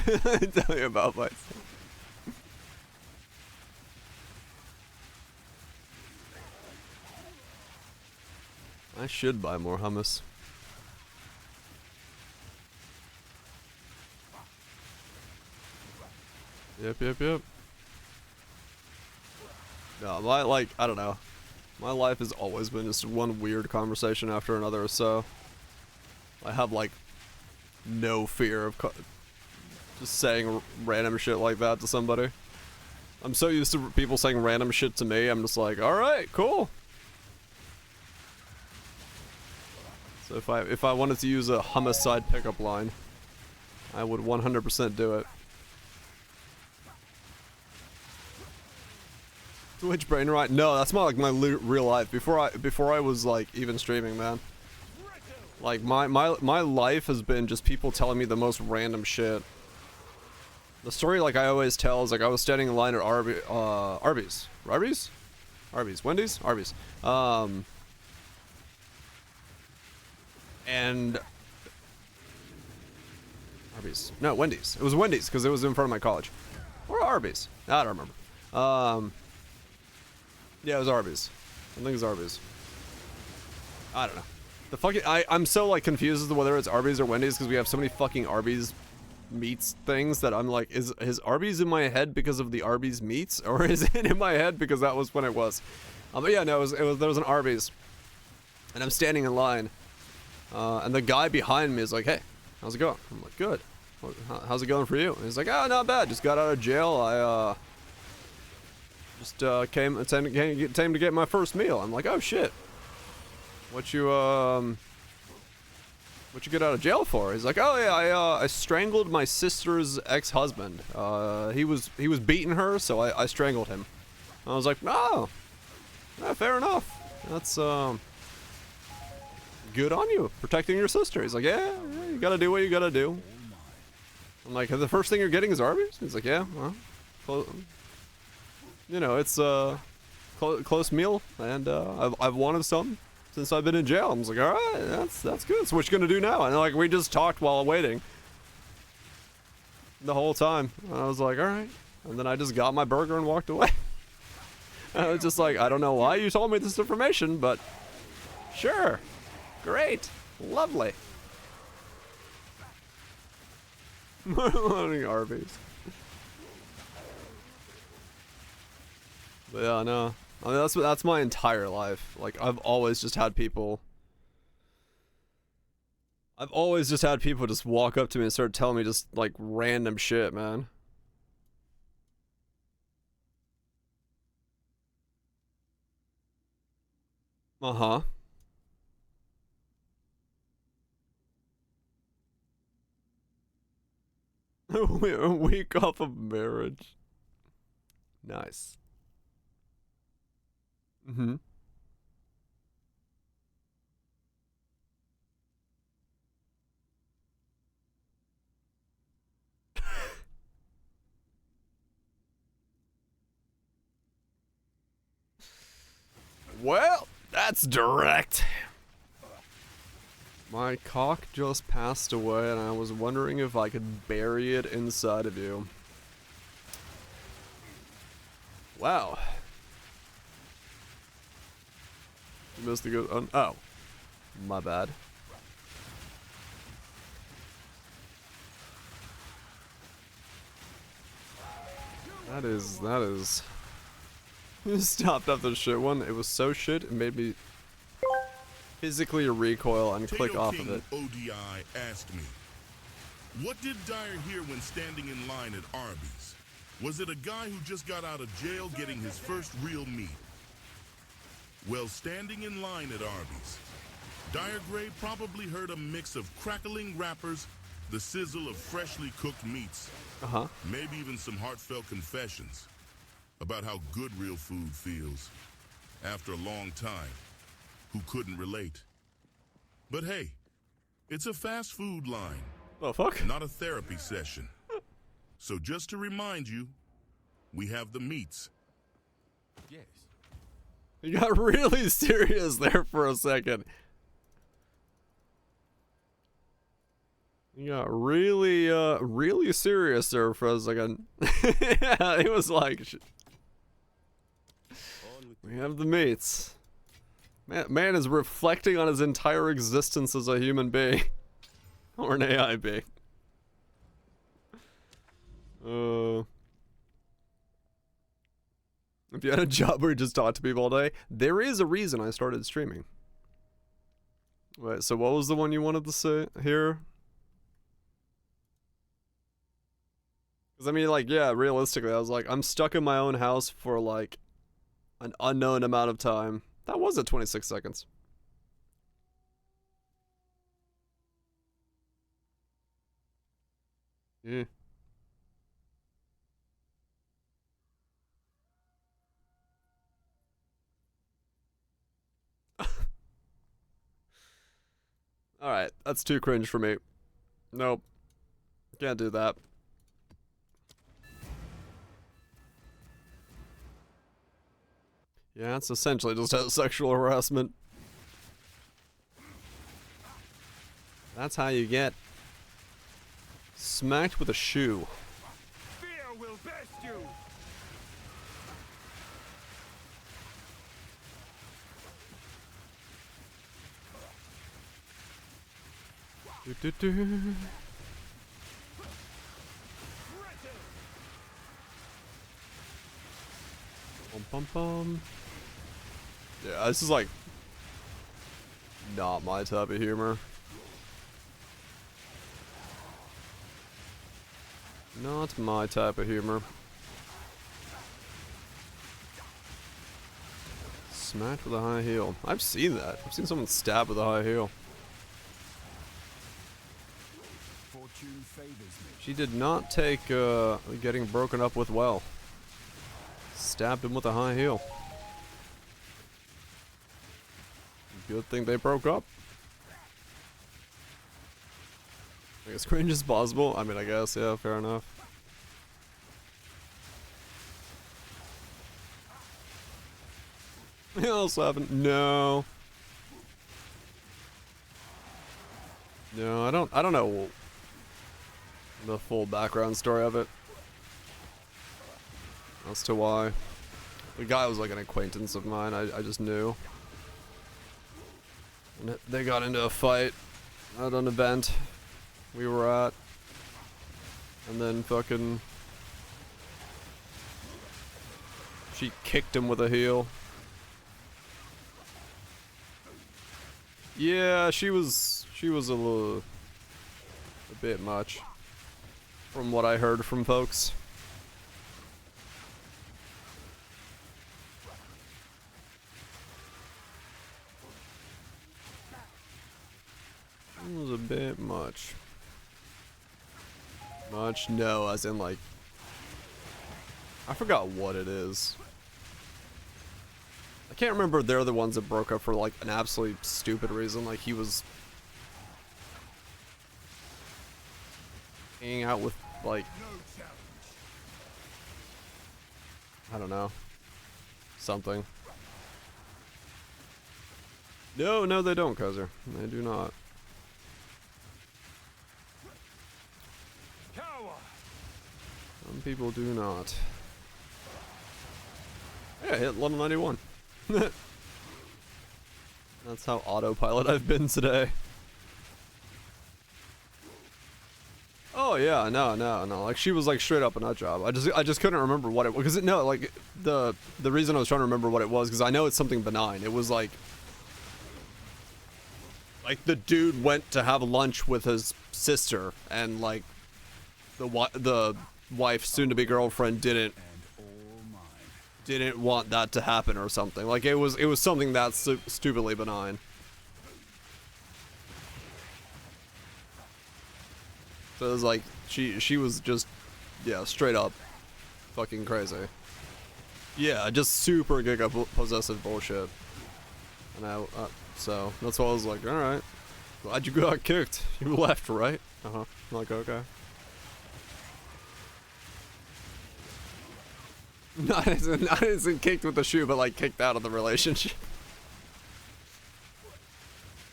Speaker 1: Tell me about myself. I should buy more hummus. Yep. No, I don't know. My life has always been just one weird conversation after another, so I have, like, no fear of just saying random shit like that to somebody. I'm so used to people saying random shit to me, I'm just like, alright, cool. So if I wanted to use a homicide pickup line, I would 100% do it. Twitch brain right? No, that's not like my real life. Before I was like even streaming, man. Like my life has been just people telling me the most random shit. The story, like I always tell, is like I was standing in line at Arby's. Wendy's? Arby's. And Arby's. No, Wendy's. It was Wendy's because it was in front of my college. Or Arby's. I don't remember. Yeah, it was Arby's. I think it was Arby's. I don't know. The fucking I'm so like confused as to whether it's Arby's or Wendy's because we have so many fucking Arby's meats things that I'm like, is Arby's in my head because of the Arby's meats, or is it in my head because that was when it was? But yeah, no, there was an Arby's, and I'm standing in line, and the guy behind me is like, "Hey, how's it going?" I'm like, "Good. How's it going for you?" And he's like, "Oh, not bad. Just got out of jail. I just came to get my first meal." I'm like, "Oh shit. What you get out of jail for?" He's like, "Oh yeah, I strangled my sister's ex-husband. He was beating her, so I strangled him." I was like, "Oh, yeah, fair enough. That's good on you, protecting your sister." He's like, yeah, you gotta do what you gotta do." I'm like, "The first thing you're getting is Arby's?" He's like, "Yeah, well, you know, it's a close meal, and I've wanted some since I've been in jail." I was like, "Alright, that's good. So what you gonna do now?" And like we just talked while waiting the whole time. And I was like, "Alright." And then I just got my burger and walked away. I was just like, "I don't know why you told me this information, but sure. Great. Lovely." Morning Arby's. But yeah, no. I mean, that's my entire life. Like, I've always just had people just walk up to me and start telling me just, like, random shit, man. Uh-huh. A week off of marriage. Nice. Mm-hmm. Well, that's direct. My cock just passed away, and I was wondering if I could bury it inside of you. Wow. You missed a good one. Oh. My bad. That is... You stopped up the shit one. It was so shit, it made me physically recoil and click off of it.
Speaker 7: ODI asked me, what did Dyer hear when standing in line at Arby's? Was it a guy who just got out of jail getting his first real meat? Well, standing in line at Arby's, Dyer Gray probably heard a mix of crackling wrappers, the sizzle of freshly cooked meats, maybe even some heartfelt confessions about how good real food feels after a long time, who couldn't relate. But hey, it's a fast food line.
Speaker 1: Oh, fuck?
Speaker 7: Not a therapy session. So just to remind you, we have the meats.
Speaker 8: Yes.
Speaker 1: You got really serious there for a second. You got really, really serious there for a second. Yeah, it was like, we have the mates. Man is reflecting on his entire existence as a human being. Or an AI being. If you had a job where you just talk to people all day, there is a reason I started streaming. Wait, so what was the one you wanted to say here? Because I mean, like, yeah, realistically, I was like, I'm stuck in my own house for like an unknown amount of time. That was at 26 seconds. Yeah. Alright, that's too cringe for me. Nope. Can't do that. Yeah, it's essentially just sexual harassment. That's how you get smacked with a shoe.
Speaker 2: Fear will best you.
Speaker 1: Bum, bum, bum. Yeah, this is like not my type of humor. Not my type of humor. Smacked with a high heel. I've seen that. I've seen someone stab with a high heel.
Speaker 2: Fortune favors me.
Speaker 1: She did not take getting broken up with well. Stabbed him with a high heel. Good thing they broke up. I guess cringe is possible. I mean, I guess, yeah, fair enough. What else happened? No. No, I don't know the full background story of it. As to why. The guy was like an acquaintance of mine, I just knew. And they got into a fight at an event we were at. And then fucking... she kicked him with a heel. Yeah, she was a bit much. From what I heard from folks. It was a bit much. Much? No, as in like... I forgot what it is. I can't remember if they're the ones that broke up for like an absolutely stupid reason. Like he was... hanging out with like... I don't know. Something. No, they don't, Kaiser. They do not. Some people do not. Yeah, I hit level 91. That's how autopilot I've been today. Oh yeah, no. Like she was like straight up a nut job. I just couldn't remember what it was because no, like the reason I was trying to remember what it was because I know it's something benign. It was like the dude went to have lunch with his sister and like the wife, soon to be girlfriend, didn't want that to happen or something. Like it was something that's stupidly benign. So it was like she was just straight up fucking crazy. Yeah, just super giga possessive bullshit. And so that's why I was like, all right, glad you got kicked. You left, right? I'm like, okay. Not as in kicked with the shoe, but like kicked out of the relationship.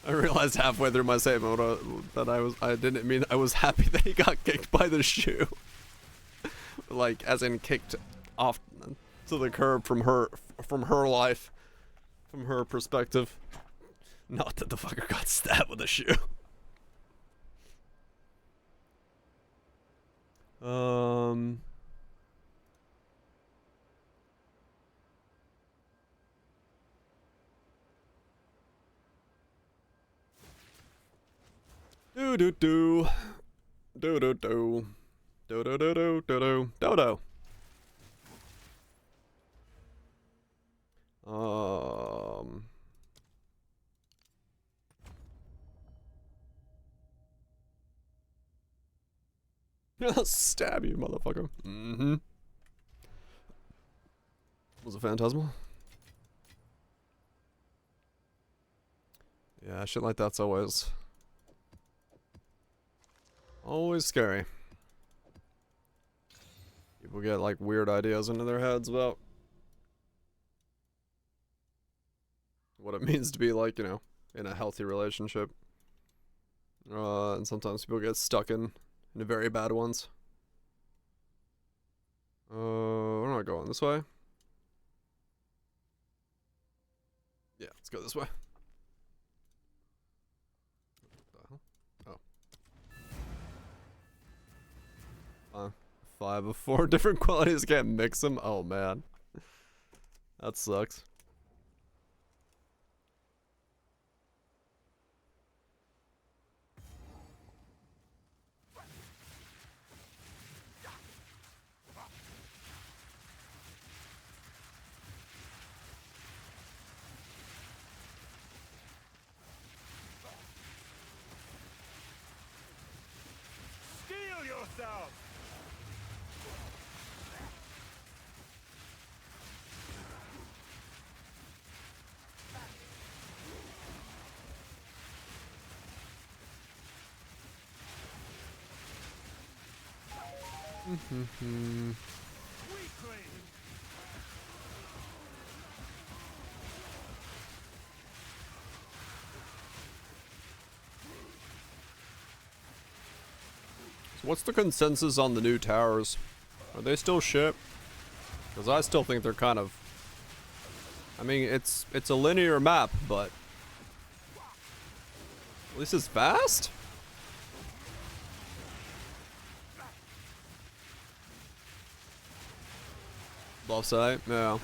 Speaker 1: I realized halfway through my save mode that I didn't mean I was happy that he got kicked by the shoe. Like, as in kicked off to the curb from her life, from her perspective. Not that the fucker got stabbed with a shoe. Do do do. Do do do. Do do do do do do. Dodo. I'll stab you, motherfucker. Mm-hmm. Was it Phantasmal? Yeah, shit like that's always scary. People get like weird ideas into their heads about what it means to be like, you know, in a healthy relationship. And sometimes people get stuck in the very bad ones. We're not going this way. Yeah, let's go this way. Oh. 5 of 4 different qualities, can't mix them? Oh man. That sucks.
Speaker 2: Steel yourself!
Speaker 1: Mm-hmm. So what's the consensus on the new towers? Are they still shit? Because I still think they're kind of... I mean, it's a linear map, but... At least it's fast? Bluff side, yeah.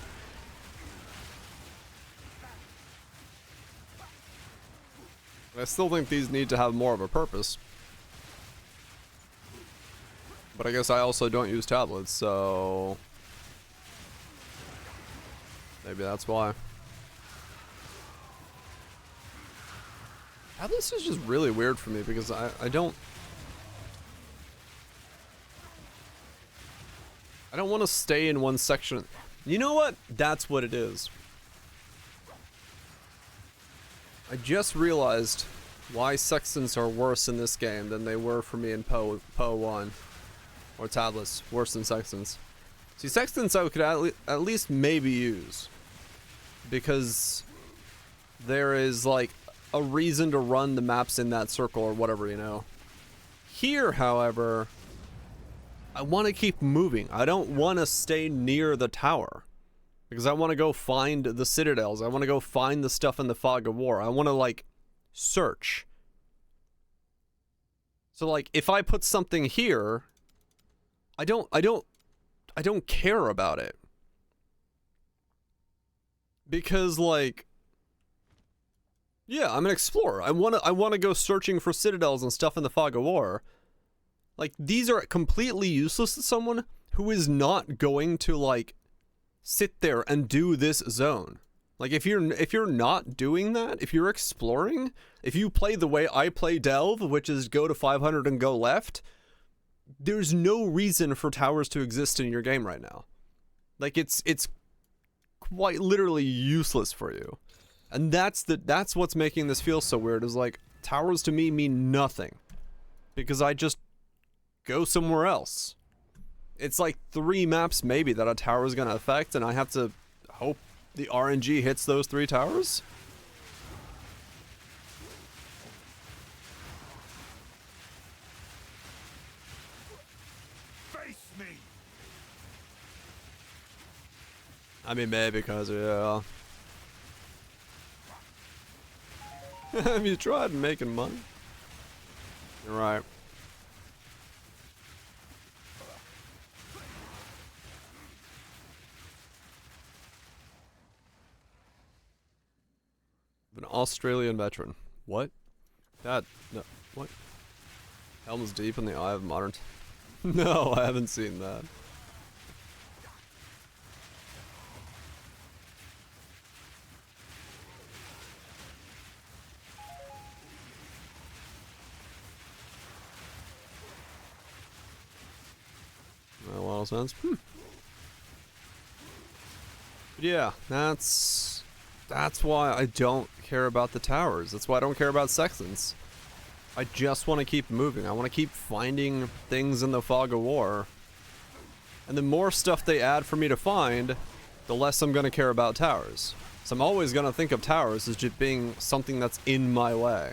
Speaker 1: I still think these need to have more of a purpose. But I guess I also don't use tablets, so... Maybe that's why. Tablets is just really weird for me because I don't want to stay in one section. You know what? That's what it is. I just realized why sextants are worse in this game than they were for me in Poe 1. Or tablets, worse than sextants. See, sextants I could at least maybe use. Because there is, like, a reason to run the maps in that circle or whatever, you know. Here, however, I want to keep moving. I don't want to stay near the tower. Because I want to go find the citadels. I want to go find the stuff in the Fog of War. I want to, like, search. So, like, if I put something here... I don't care about it. Because, like, yeah, I'm an explorer. I wanna go searching for citadels and stuff in the Fog of War. Like, these are completely useless to someone who is not going to, like, sit there and do this zone. Like, if you're not doing that, if you're exploring, if you play the way I play Delve, which is go to 500 and go left, there's no reason for towers to exist in your game right now. Like, it's quite literally useless for you. And that's what's making this feel so weird, is like, towers to me mean nothing. Because I just go somewhere else. It's like 3 maps maybe that a tower is going to affect, and I have to hope the RNG hits those 3 towers? I mean, maybe because, yeah. Have you tried making money? You're right. An Australian veteran. What? That, no, what? Helm's Deep in the Eye of Modern. No, I haven't seen that. That a lot of sense. But yeah, that's why I don't care about the towers. That's why I don't care about sextants. I just want to keep moving. I want to keep finding things in the Fog of War. And the more stuff they add for me to find, the less I'm going to care about towers. So I'm always going to think of towers as just being something that's in my way.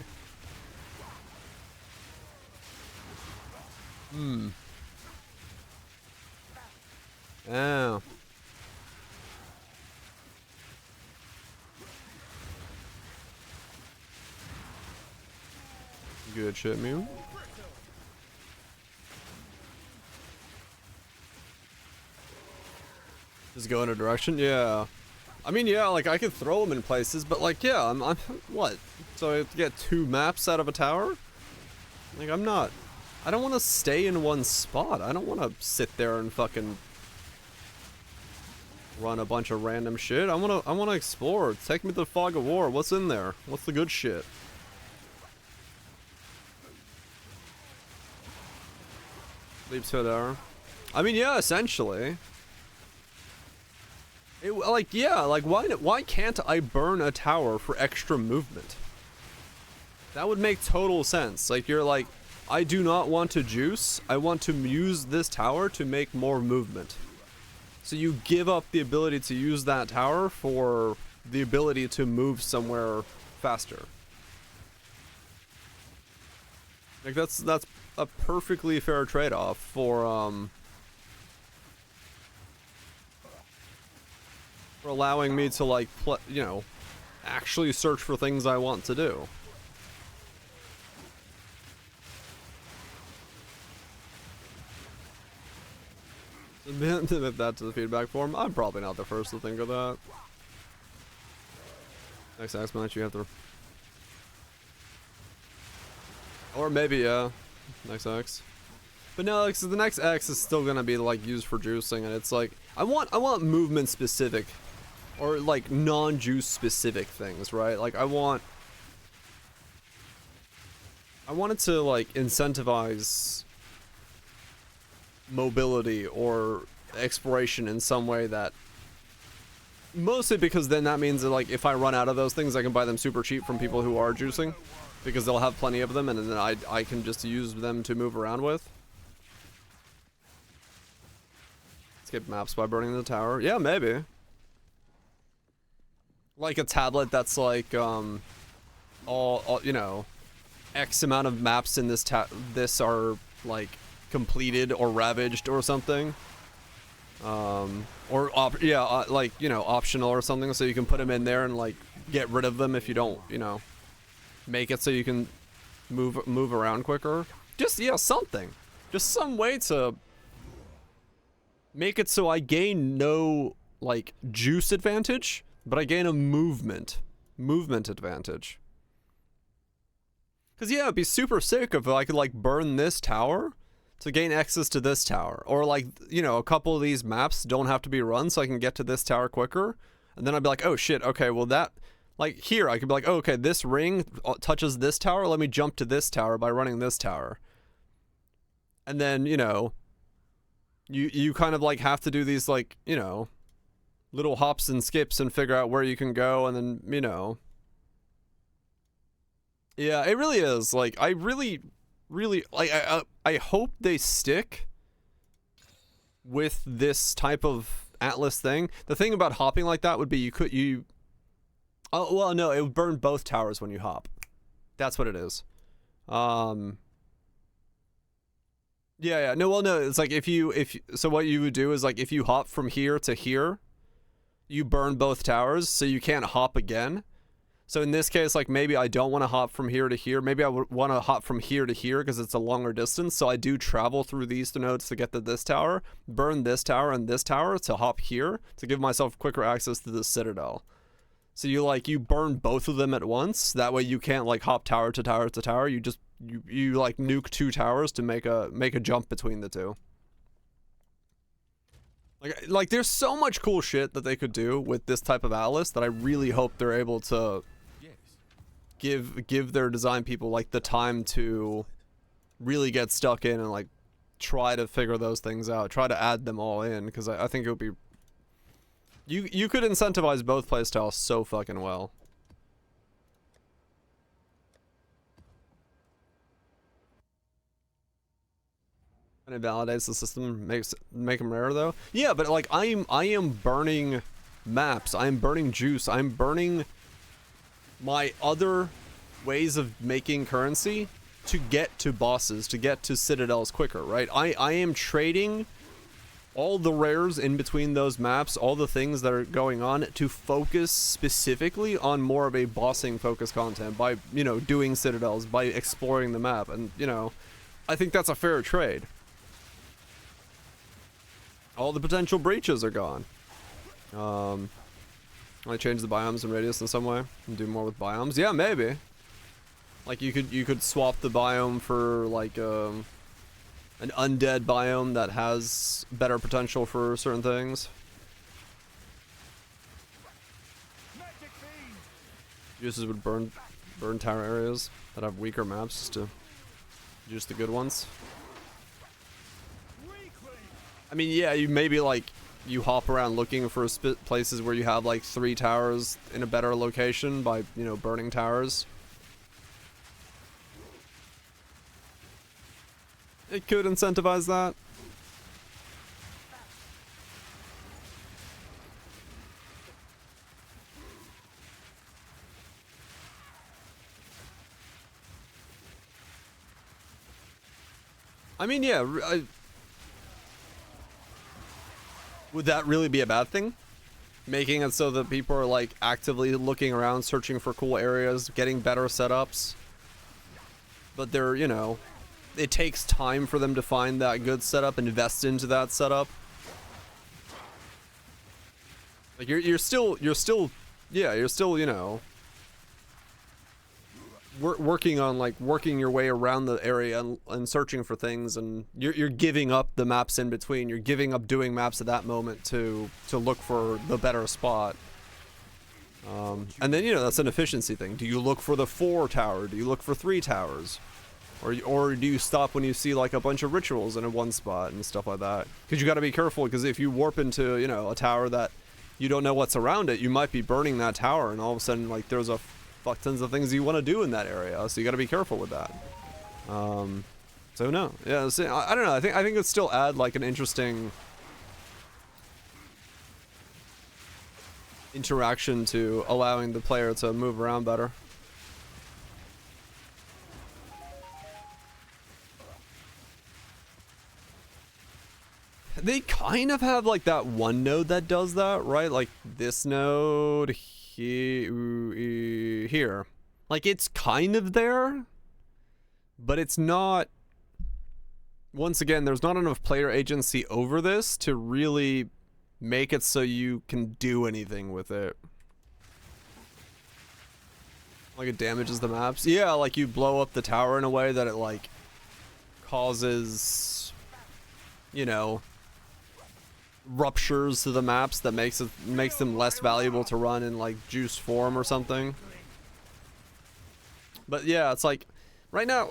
Speaker 1: Yeah. Good shit, Mew. Just go in a direction? Yeah. I mean, yeah, like, I could throw them in places, but, like, yeah, I'm what? So I have to get 2 maps out of a tower? Like, I don't want to stay in one spot. I don't want to sit there and fucking run a bunch of random shit. I want to explore. Take me to the Fog of War. What's in there? What's the good shit? Leaps to there. I mean, yeah, essentially. Like, yeah, like, why can't I burn a tower for extra movement? That would make total sense. Like, you're like, I do not want to juice. I want to use this tower to make more movement. So you give up the ability to use that tower for the ability to move somewhere faster. Like, that's a perfectly fair trade-off for allowing me to, like, you know, actually search for things I want to do. If that's the feedback form, I'm probably not the first to think of that. Next X-Match, you have to... Or maybe, yeah. Next X. But no, like, so the next X is still gonna be, like, used for juicing, and it's like, I want movement specific, or, like, non-juice specific things, right? Like, I want it to, like, incentivize mobility or exploration in some way that, mostly because then that means that, like, if I run out of those things, I can buy them super cheap from people who are juicing, because they'll have plenty of them, and then I can just use them to move around with. Skip maps by burning the tower. Yeah, maybe. Like a tablet that's like, all you know, X amount of maps in this are, like, completed or ravaged or something. Or, like, you know, optional or something, so you can put them in there and, like, get rid of them if you don't, you know, make it so you can move around quicker. Just, yeah, something. Just some way to make it so I gain no, like, juice advantage, but I gain a movement advantage. Because, yeah, it'd be super sick if I could, like, burn this tower to gain access to this tower. Or, like, you know, a couple of these maps don't have to be run, so I can get to this tower quicker. And then I'd be like, oh, shit, okay, well, that... Like, here, I could be like, oh, okay, this ring touches this tower, let me jump to this tower by running this tower. And then, you know, you kind of, like, have to do these, like, you know, little hops and skips and figure out where you can go, and then, you know. Yeah, it really is. Like, I really, like, I hope they stick with this type of Atlas thing. The thing about hopping like that would be oh, well, no, it would burn both towers when you hop. That's what it is. Yeah, no, well, no, it's like so what you would do is, like, if you hop from here to here, you burn both towers, so you can't hop again. So in this case, like, maybe I don't want to hop from here to here. Maybe I would want to hop from here to here because it's a longer distance. So I do travel through these nodes to get to this tower, burn this tower and this tower to hop here to give myself quicker access to the citadel. So you burn both of them at once. That way you can't like hop tower to tower to tower. You just you like nuke 2 towers to make a jump between the two. Like there's so much cool shit that they could do with this type of atlas that I really hope they're able to give their design people like the time to really get stuck in and like try to figure those things out, try to add them all in, because I think it would be you could incentivize both playstyles so fucking well. And it validates the system, make them rare though. Yeah, but like I am burning maps, I'm burning juice, I'm burning my other ways of making currency to get to bosses, to get to citadels quicker, right? I am trading all the rares in between those maps, all the things that are going on, to focus specifically on more of a bossing focused content by, you know, doing citadels, by exploring the map, and, you know, I think that's a fair trade. All the potential breaches are gone. I change the biomes and radius in some way and do more with biomes. Yeah, maybe. Like you could swap the biome for like an undead biome that has better potential for certain things. Juices would burn tower areas that have weaker maps just to juice the good ones. I mean, yeah, you maybe like you hop around looking for places where you have like 3 towers in a better location by, you know, burning towers. It could incentivize that. I mean, yeah, would that really be a bad thing? Making it so that people are like actively looking around, searching for cool areas, getting better setups. But they're, you know, it takes time for them to find that good setup, invest into that setup. Like you're still, you know, working on like working your way around the area and searching for things, and you're giving up the maps in between. You're giving up doing maps at that moment to look for the better spot. And then, you know, that's an efficiency thing. Do you look for the 4 tower? Do you look for 3 towers? Or do you stop when you see like a bunch of rituals in a one spot and stuff like that? Because you got to be careful, because if you warp into, you know, a tower that you don't know what's around it, you might be burning that tower, and all of a sudden like there's a fuck tons of things you want to do in that area, so you got to be careful with that. So no, yeah, so, I don't know. I think it'd still add like an interesting interaction to allowing the player to move around better. They kind of have like that one node that does that, right? Like this node here. Like it's kind of there, but it's not. Once again, there's not enough player agency over this to really make it so you can do anything with it. Like it damages the maps. Yeah, like you blow up the tower in a way that it like causes, you know, ruptures to the maps that makes them less valuable to run in like juice form or something. But yeah, it's like right now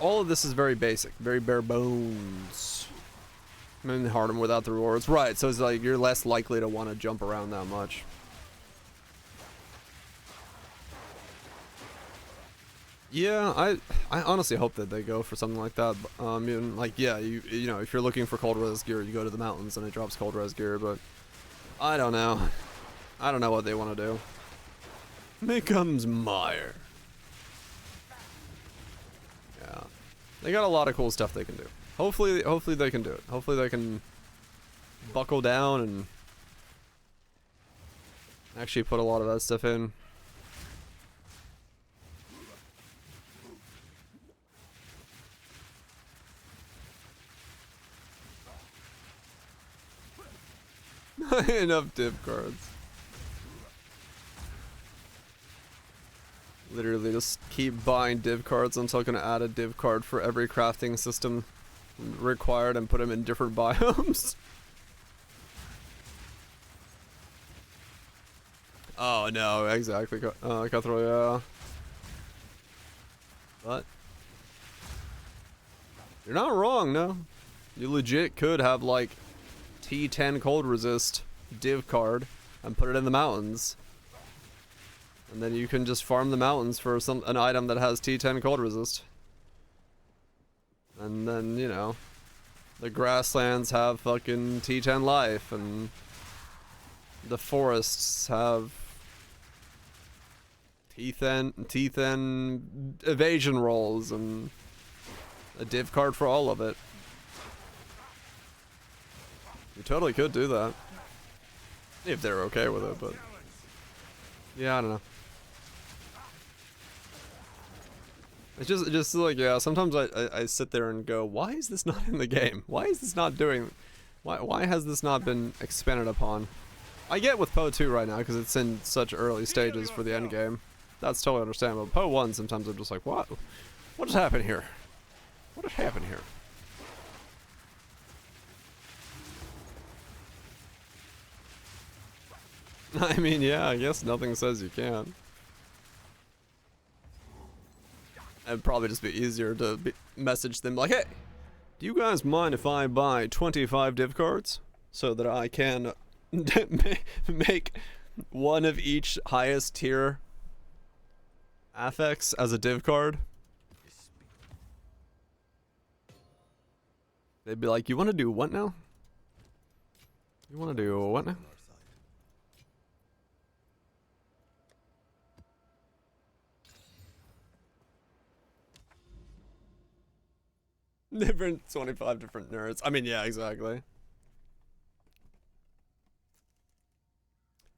Speaker 1: all of this is very basic, very bare bones. I mean, Harden without the rewards, right? So it's like you're less likely to want to jump around that much. Yeah, I honestly hope that they go for something like that. Like, yeah, you know, if you're looking for cold res gear, you go to the mountains and it drops cold res gear, but I don't know. I don't know what they want to do. Becomes mire. Yeah. They got a lot of cool stuff they can do. Hopefully they can do it. Hopefully they can buckle down and Actually put a lot of that stuff in. Enough div cards. Literally just keep buying div cards until I'm gonna add a div card for every crafting system required and put them in different biomes. Oh no, exactly. Cutthroat, yeah. But you're not wrong, no. You legit could have like T10 cold resist div card and put it in the mountains. And then you can just farm the mountains for an item that has T10 cold resist. And then, you know, the grasslands have fucking T10 life, and the forests have T10 evasion rolls, and a div card for all of it. You totally could do that. If they're okay with it, but yeah, I don't know. It's just like, yeah, sometimes I sit there and go, why is this not in the game? Why is this not doing, why has this not been expanded upon? I get with Poe 2 right now because it's in such early stages for the end game. That's totally understandable. Poe 1, sometimes I'm just like, what has happened here? What has happened here? I mean, yeah, I guess nothing says you can't. It'd probably just be easier to message them like, hey, do you guys mind if I buy 25 div cards so that I can make one of each highest tier affix as a div card? They'd be like, you want to do what now? You want to do what now? Different 25 different nerds. I mean, yeah, exactly.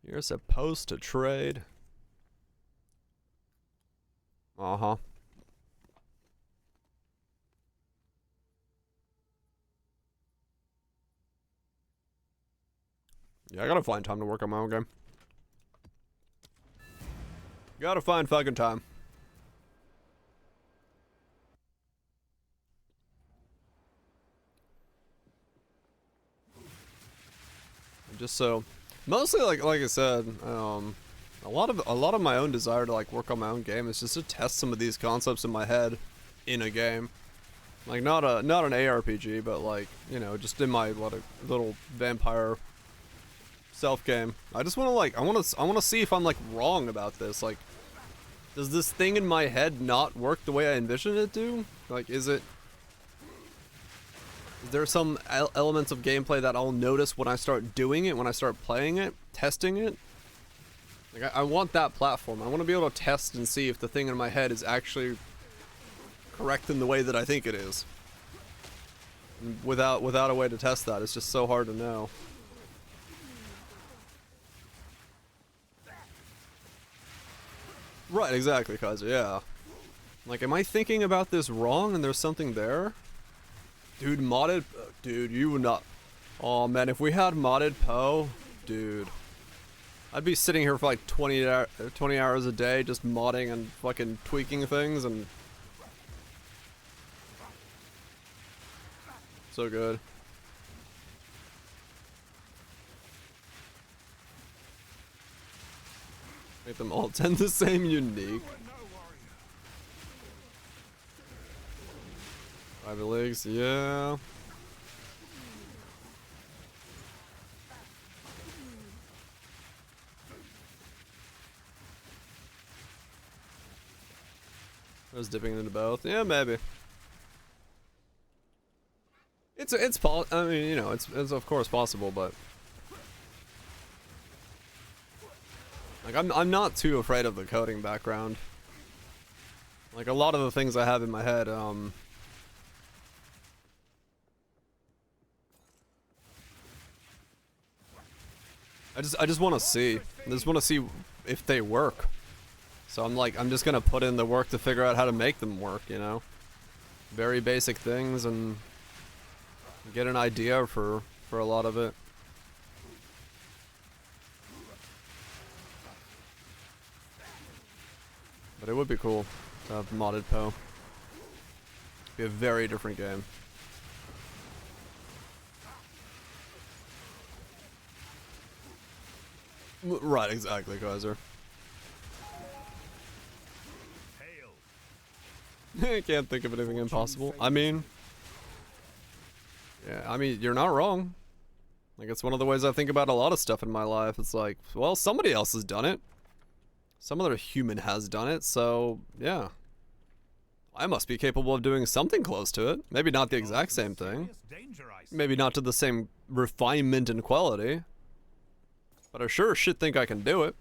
Speaker 1: You're supposed to trade. Uh-huh. Yeah, I gotta find time to work on my own game. Gotta find fucking time. Just so, mostly like I said, a lot of my own desire to like work on my own game is just to test some of these concepts in my head in a game, like not an ARPG, but like, you know, just in my little vampire self game. I just want to like I want to see if I'm like wrong about this. Like, does this thing in my head not work the way I envision it to? Like, is there some elements of gameplay that I'll notice when I start doing it, when I start playing it, testing it? Like, I want that platform. I want to be able to test and see if the thing in my head is actually correct in the way that I think it is. And without a way to test that, it's just so hard to know. Right, exactly, Kaiser, yeah. Like, am I thinking about this wrong and there's something there? Dude, modded... Dude, you would not... Oh, man, if we had modded Poe... Dude. I'd be sitting here for like 20 hours a day just modding and fucking tweaking things and... So good. Make them all 10 the same unique. Ivy Leagues, yeah. I was dipping into both. Yeah, maybe. I mean, you know, it's of course possible, but like I'm not too afraid of the coding background. Like a lot of the things I have in my head, I just want to see. I just want to see if they work. So I'm just gonna put in the work to figure out how to make them work, you know? Very basic things and get an idea for a lot of it. But it would be cool to have modded Poe. Be a very different game. Right, exactly, Kaiser. I can't think of anything impossible. I mean, yeah, I mean, you're not wrong. Like, it's one of the ways I think about a lot of stuff in my life. It's like, well, somebody else has done it. Some other human has done it, so, yeah. I must be capable of doing something close to it. Maybe not the exact same thing. Maybe not to the same refinement and quality. But I sure should think I can do it.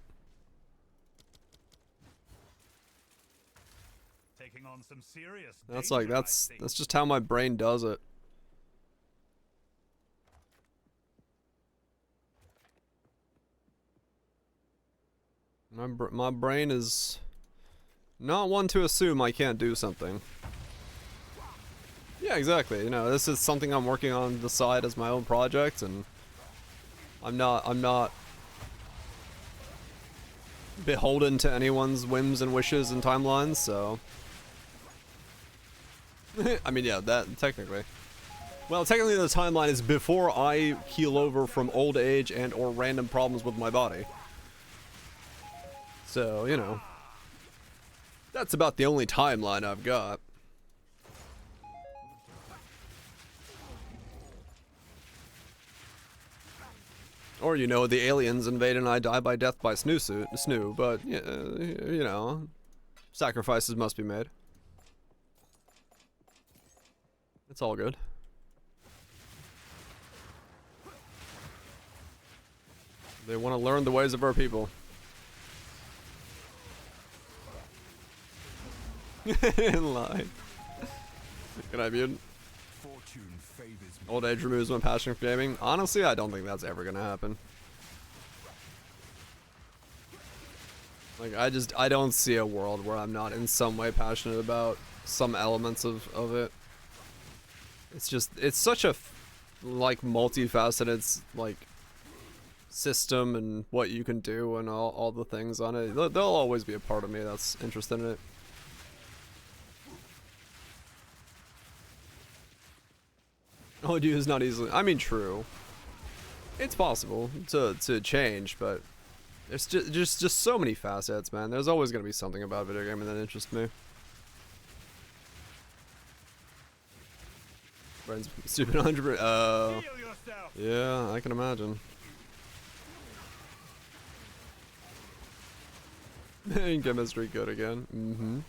Speaker 10: Taking on some serious
Speaker 1: That's like, that's just how my brain does it. My brain is not one to assume I can't do something. Yeah, exactly. You know, this is something I'm working on the side as my own project, and I'm not beholden to anyone's whims and wishes and timelines, so I mean, yeah, that technically. Well, technically the timeline is before I heal over from old age and or random problems with my body. So, you know, that's about the only timeline I've got. Or, you know, the aliens invade and I die by death by snoo, but, you know, sacrifices must be made. It's all good. They want to learn the ways of our people. In line. Can I mute? Old age removes my passion for gaming. Honestly, I don't think that's ever gonna happen. Like, I don't see a world where I'm not in some way passionate about some elements of it. It's just, it's such a, like, multifaceted, like, system and what you can do and all the things on it. There'll always be a part of me that's interested in it. Oh, dude, it's not easily. I mean, true. It's possible to change, but there's just so many facets, man. There's always gonna be something about video gaming that interests me. Friends, stupid 100. Yeah, I can imagine. Chemistry good again. Mm-hmm.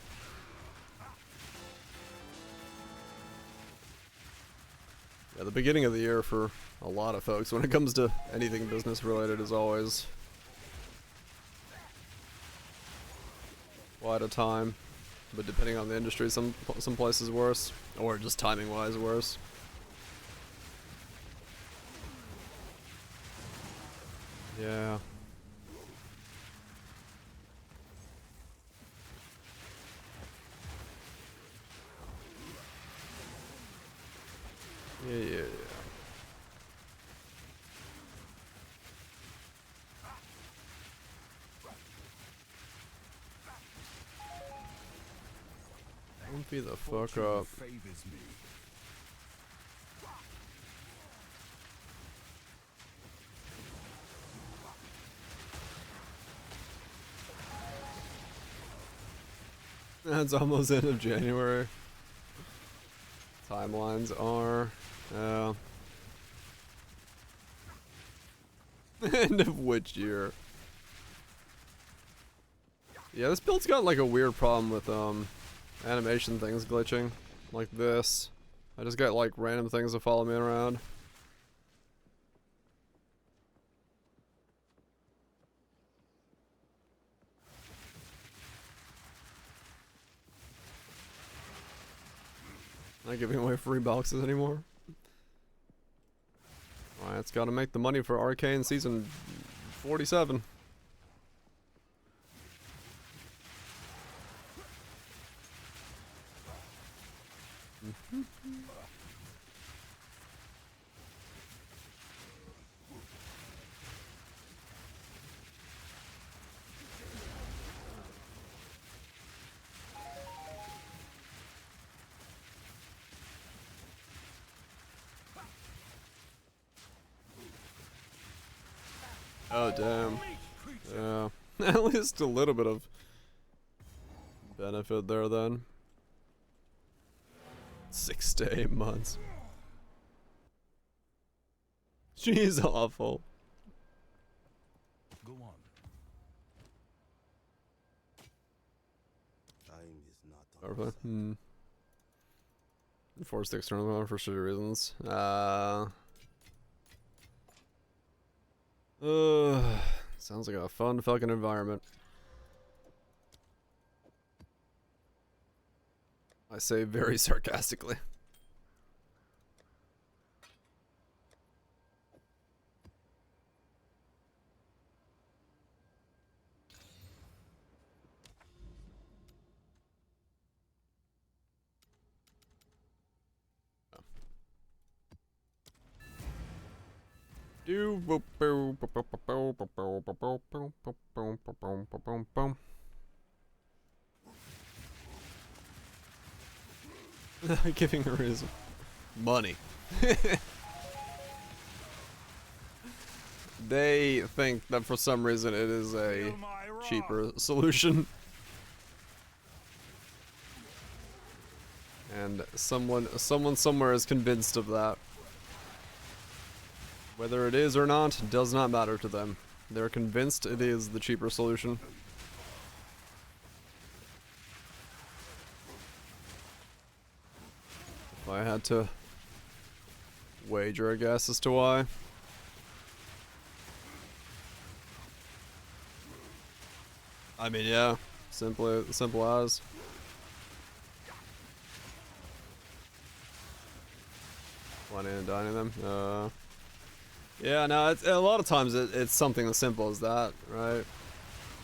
Speaker 1: Yeah, the beginning of the year for a lot of folks when it comes to anything business related is always quite a time, but depending on the industry, some places worse, or just timing wise worse. Yeah. Yeah. Don't be the fuck up. That's almost end of January. Timelines are, end of which year? Yeah, this build's got like a weird problem with animation things glitching, like this. I just got like random things that follow me around. Not giving away free boxes anymore. Alright, it's gotta make the money for Arcane Season 47. Oh, damn. Yeah. At least a little bit of benefit there then. 6 to 8 months. She's awful.
Speaker 2: Go on.
Speaker 4: Time is not on our
Speaker 1: Perfect.
Speaker 4: side.
Speaker 1: Forced external mode for shitty reasons. Sounds like a fun fucking environment. I say very sarcastically. Giving her his money. They think that for some reason it is a cheaper solution. And someone somewhere is convinced of that. Whether it is or not does not matter to them. They're convinced it is the cheaper solution. If I had to wager a guess as to why. I mean, yeah, simple as. One in dining them. Yeah, no, it's, a lot of times it's something as simple as that, right?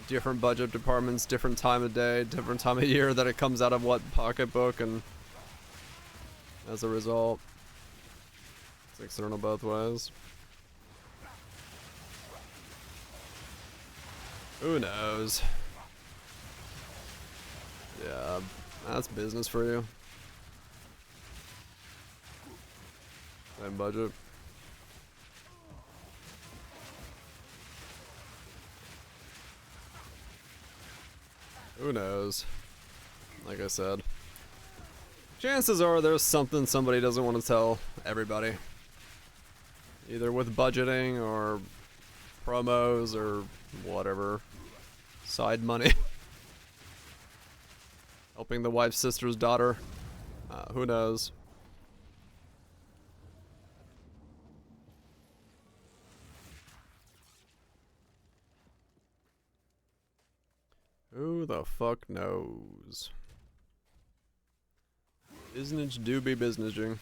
Speaker 1: Different budget departments, different time of day, different time of year that it comes out of what pocketbook, and as a result, it's external both ways. Who knows? Yeah, that's business for you. Same budget. Who knows? Like I said, chances are there's something somebody doesn't want to tell everybody. Either with budgeting or promos or whatever. Side money. Helping the wife's sister's daughter. Who knows? Who the fuck knows? Business do be businessing.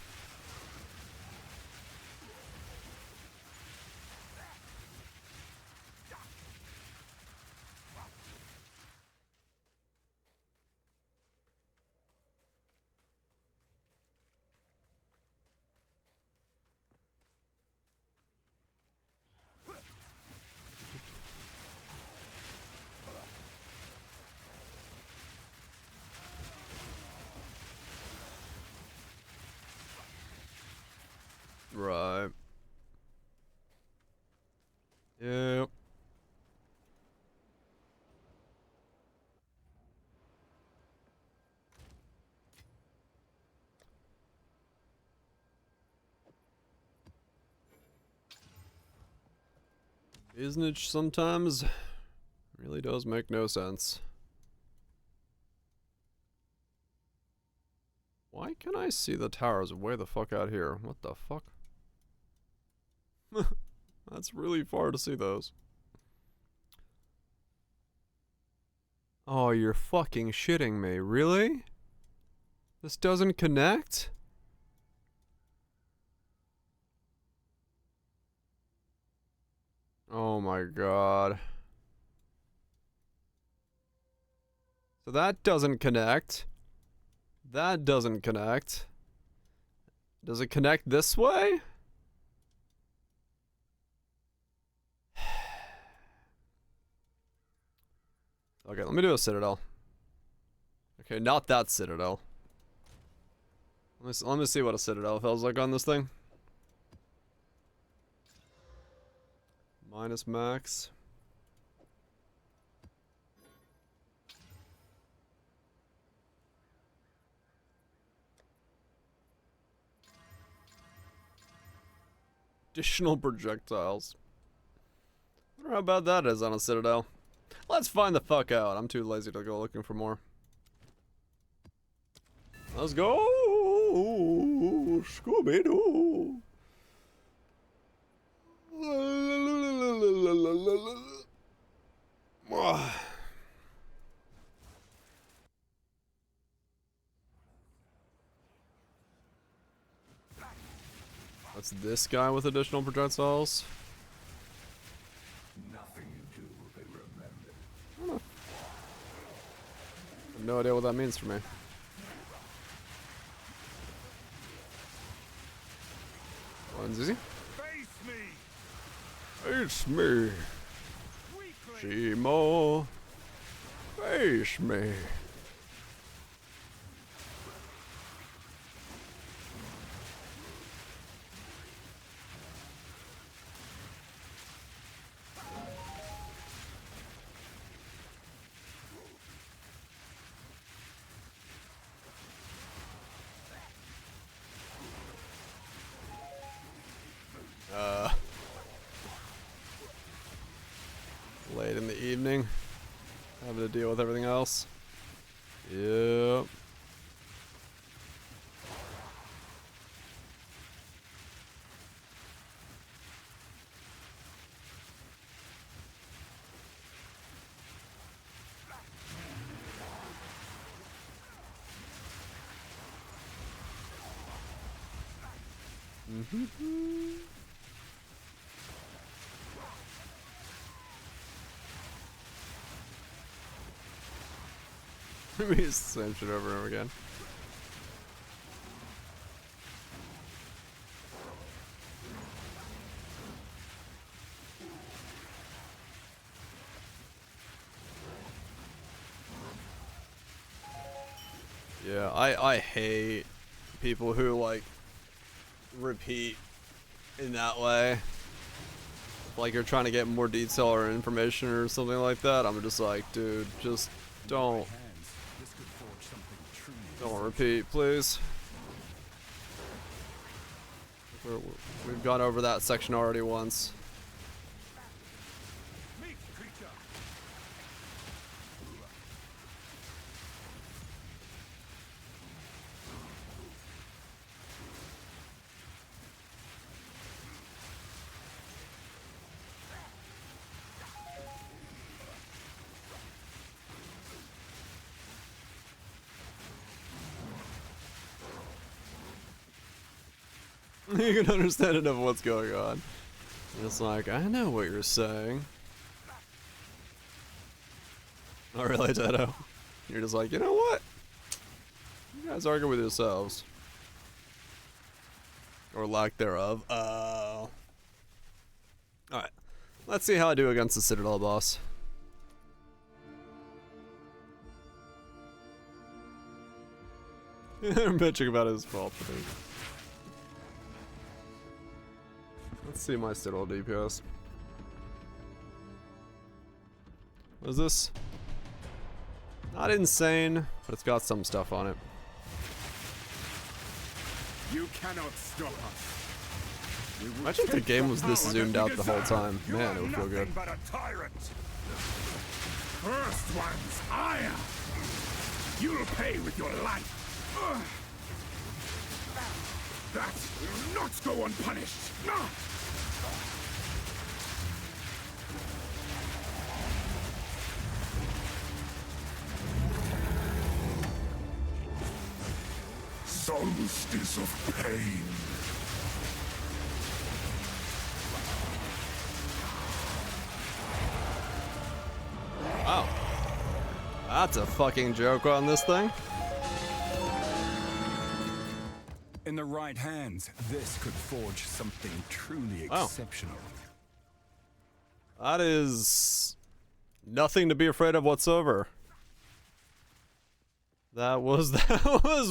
Speaker 1: Right. Yep. Business sometimes really does make no sense. Why can I see the towers way the fuck out here? What the fuck? That's really far to see those. Oh, you're fucking shitting me. Really? This doesn't connect? Oh my god. So that doesn't connect. That doesn't connect. Does it connect this way? Okay, let me do a citadel. Okay, not that citadel. Let me see what a citadel feels like on this thing. Minus max. Additional projectiles. I wonder how bad that is on a citadel. Let's find the fuck out. I'm too lazy to go looking for more. Let's go! Scooby-Doo! That's this guy with additional projectiles.
Speaker 9: Nothing you do will be remembered.
Speaker 1: I have no idea what that means for me. One's easy.
Speaker 2: Face me!
Speaker 1: Face me. Shimo. Face me. Late in the evening, having to deal with everything else. Yep. Maybe it's the same shit over and over again. Yeah, I hate people who like repeat in that way. Like you're trying to get more detail or information or something like that. I'm just like, dude, just don't repeat, please. We've gone over that section already once. You can understand enough of what's going on. And it's like, I know what you're saying. Not really, Tato. You're just like, you know what? You guys argue with yourselves. Or lack thereof. Alright. Let's see how I do against the Citadel boss. I'm bitching about his fault. Let's see my Citadel DPS. What is this? Not insane, but it's got some stuff on it.
Speaker 2: You cannot stop us.
Speaker 1: Imagine if the game was this zoomed out the whole time. Man, it would feel good.
Speaker 2: But a tyrant. First one's ire. You'll pay with your life. That will not go unpunished. Solstice of pain.
Speaker 1: That's a fucking joke on this thing.
Speaker 2: In the right hands, this could forge something truly exceptional.
Speaker 1: That is nothing to be afraid of whatsoever. That was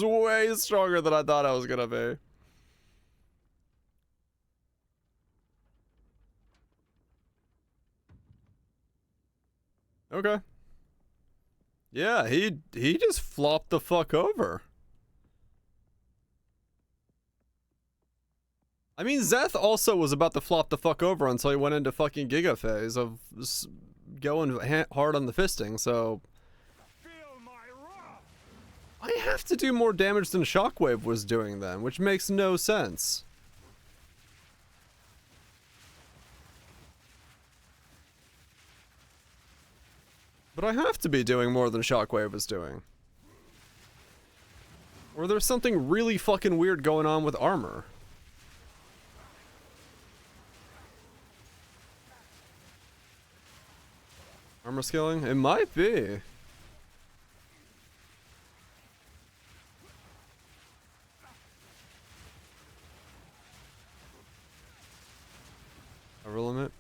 Speaker 1: way stronger than I thought I was gonna be. Okay. Yeah, he just flopped the fuck over. I mean, Zeth also was about to flop the fuck over until he went into fucking Giga phase of going hard on the fisting, so... I have to do more damage than Shockwave was doing then, which makes no sense. But I have to be doing more than Shockwave was doing. Or there's something really fucking weird going on with armor. Armor scaling? It might be. Cover limit.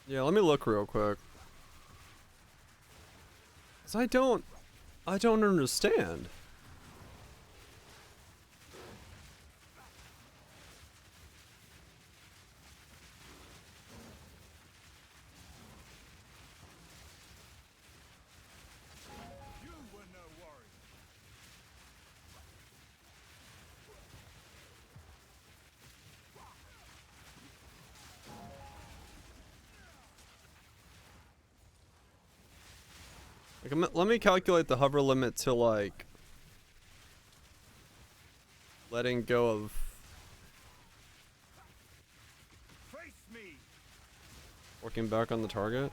Speaker 1: Yeah, let me look real quick. 'Cause I don't understand. Like, let me calculate the hover limit to, like, letting go of... Working back on the target.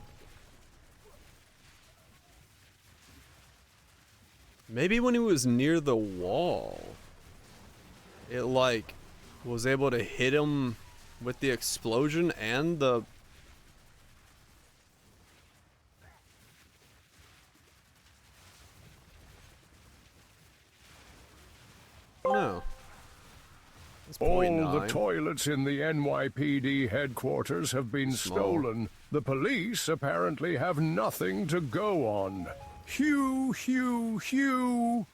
Speaker 1: Maybe when he was near the wall, it, like, was able to hit him with the explosion and the... No.
Speaker 9: All the toilets in the NYPD headquarters have been stolen. The police apparently have nothing to go on. Hew, hew, hew.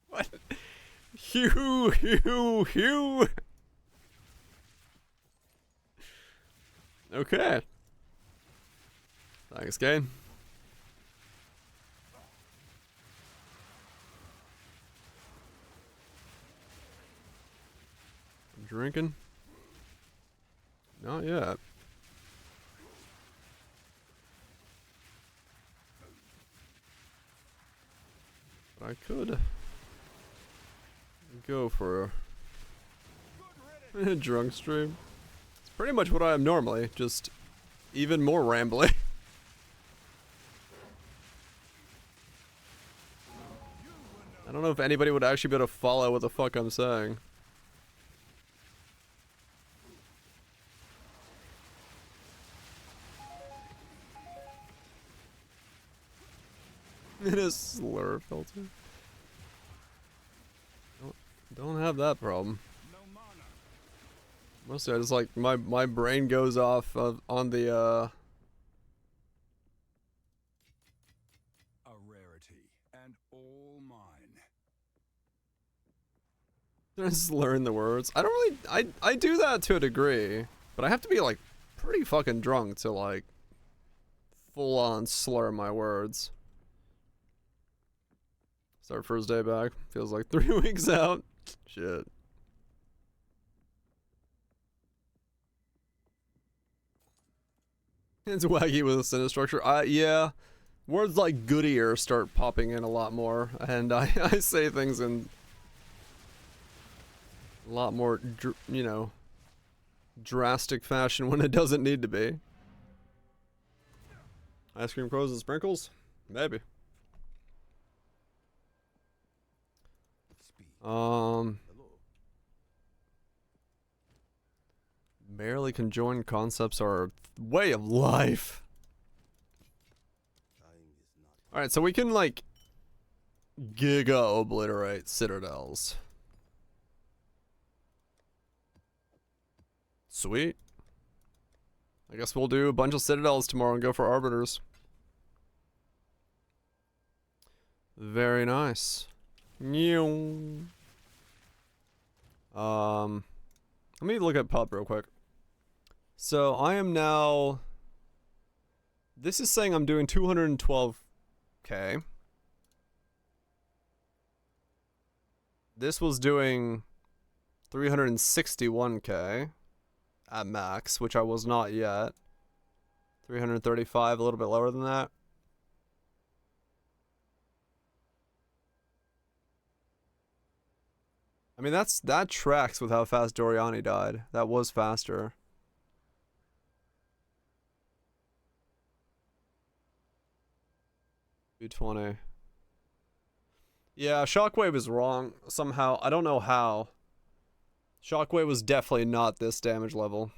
Speaker 1: What? Hew, hew, hew. Okay. Thanks, game. Drinking? Not yet. But I could go for a drunk stream. It's pretty much what I am normally, just even more rambling. I don't know if anybody would actually be able to follow what the fuck I'm saying. In a slur filter. Don't have that problem. Mostly I just like my brain goes off on the
Speaker 2: A rarity and all mine.
Speaker 1: just learn the words. I don't really I do that to a degree, but I have to be like pretty fucking drunk to like full on slur my words. Start first day back. Feels like 3 weeks out. Shit. It's wacky with a sentence structure. Yeah. Words like goodyear start popping in a lot more. And I say things in a lot more, you know, drastic fashion when it doesn't need to be. Ice cream cones and sprinkles? Maybe. Barely conjoined concepts are way of life. Alright, so we can, like, giga obliterate citadels. Sweet. I guess we'll do a bunch of citadels tomorrow and go for arbiters. Very nice. Let me look at pub real quick. So I am now, this is saying I'm doing 212k. This was doing 361k at max, which I was not yet. 335, a little bit lower than that. I mean, that tracks with how fast Doriani died. That was faster. $220. Yeah, Shockwave is wrong somehow. I don't know how. Shockwave was definitely not this damage level.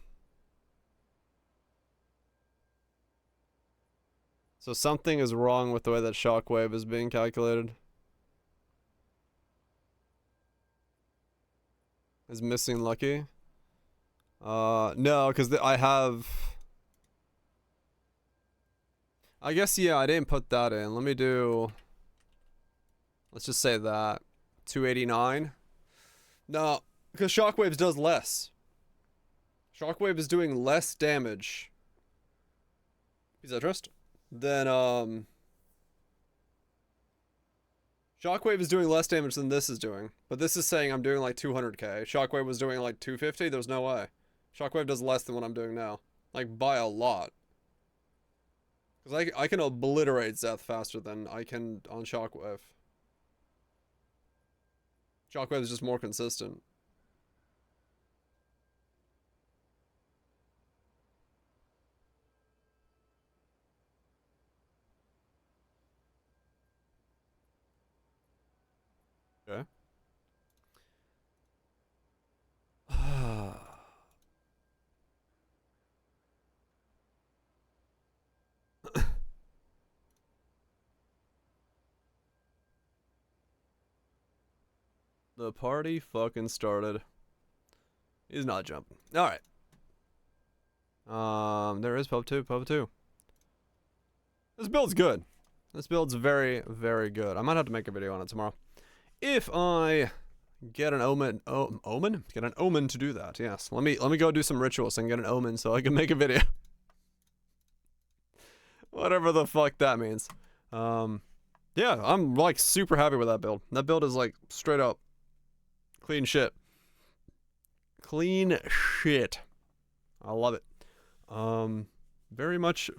Speaker 1: So something is wrong with the way that Shockwave is being calculated. Is missing Lucky? No, because I have... I guess, yeah, I didn't put that in. Let me do... Let's just say that. 289? No, because Shockwaves does less. Shockwave is doing less damage. Piece of interest. Then, Shockwave is doing less damage than this is doing. But this is saying I'm doing like 200k. Shockwave was doing like 250? There's no way. Shockwave does less than what I'm doing now. Like, by a lot. Because I can obliterate Zeth faster than I can on Shockwave. Shockwave is just more consistent. Okay. The party fucking started. He's not jumping. Alright. There is pub 2, pub 2. This build's good. This build's very, very good. I might have to make a video on it tomorrow. If I get an omen, omen? Get an omen to do that, yes. Let me go do some rituals and get an omen so I can make a video. Whatever the fuck that means. Yeah, I'm like super happy with that build. That build is like straight up clean shit. Clean shit. I love it. Very much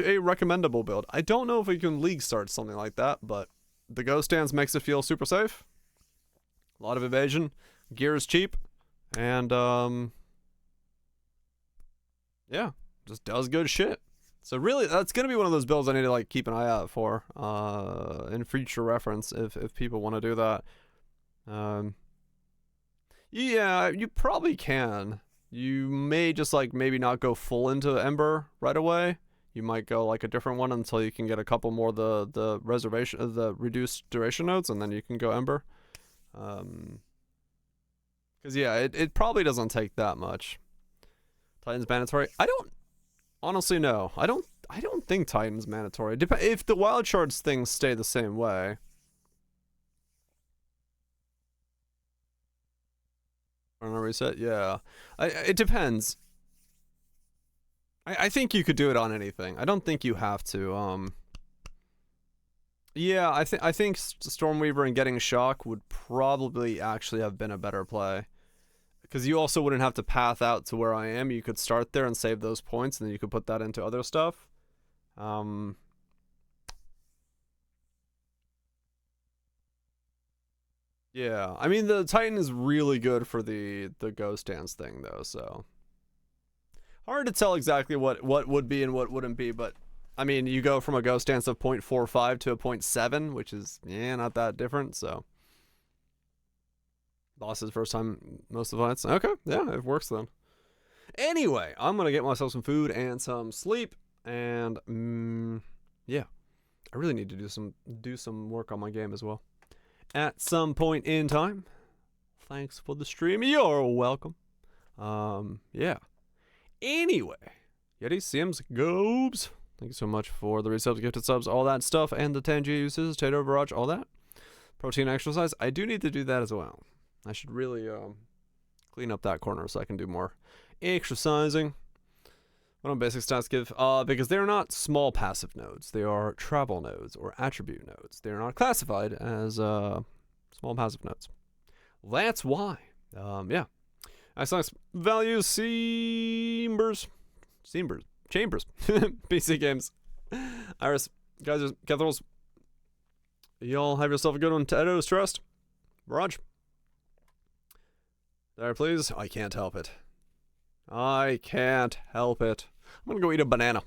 Speaker 1: a recommendable build. I don't know if we can league start something like that, but the ghost stance makes it feel super safe. A lot of evasion. Gear is cheap. And, yeah, just does good shit. So really, that's gonna be one of those builds I need to like keep an eye out for, in future reference if people want to do that. Yeah, you probably can. You may just like maybe not go full into Ember right away. You might go like a different one until you can get a couple more of the reservation, the reduced duration nodes, and then you can go Ember. Because yeah, it probably doesn't take that much. Titan's mandatory. I don't honestly know. I don't think Titan's mandatory. If the wild shards things stay the same way. Reset, yeah. It depends. I think you could do it on anything. I don't think you have to. Yeah, I think Stormweaver and getting Shock would probably actually have been a better play. Because you also wouldn't have to path out to where I am. You could start there and save those points, and then you could put that into other stuff. Yeah, I mean, the Titan is really good for the ghost dance thing, though, so. Hard to tell exactly what would be and what wouldn't be, but, I mean, you go from a ghost dance of 0.45 to a 0.7, which is, yeah, not that different, so. Boss's first time most of the fights. Okay, yeah, it works then. Anyway, I'm gonna get myself some food and some sleep, and yeah, I really need to do some work on my game as well. At some point in time. Thanks for the stream. You're welcome. Yeah. Anyway, Yeti Sims Gobes. Thank you so much for the resubs, gifted subs, all that stuff, and the 10G uses, Tato Overwatch, all that. Protein exercise. I do need to do that as well. I should really clean up that corner so I can do more exercising. What do basic stats give? Because they're not small passive nodes. They are travel nodes or attribute nodes. They're not classified as small passive nodes. That's why. Yeah. Xbox values Chambers. PC games. Iris, guys, Catherals. Y'all have yourself a good one. Tato's Trust. Barrage. There, please. I can't help it. I can't help it. I'm gonna go eat a banana.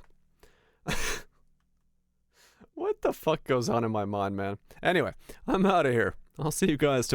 Speaker 1: What the fuck goes on in my mind, man? Anyway, I'm out of here. I'll see you guys tomorrow.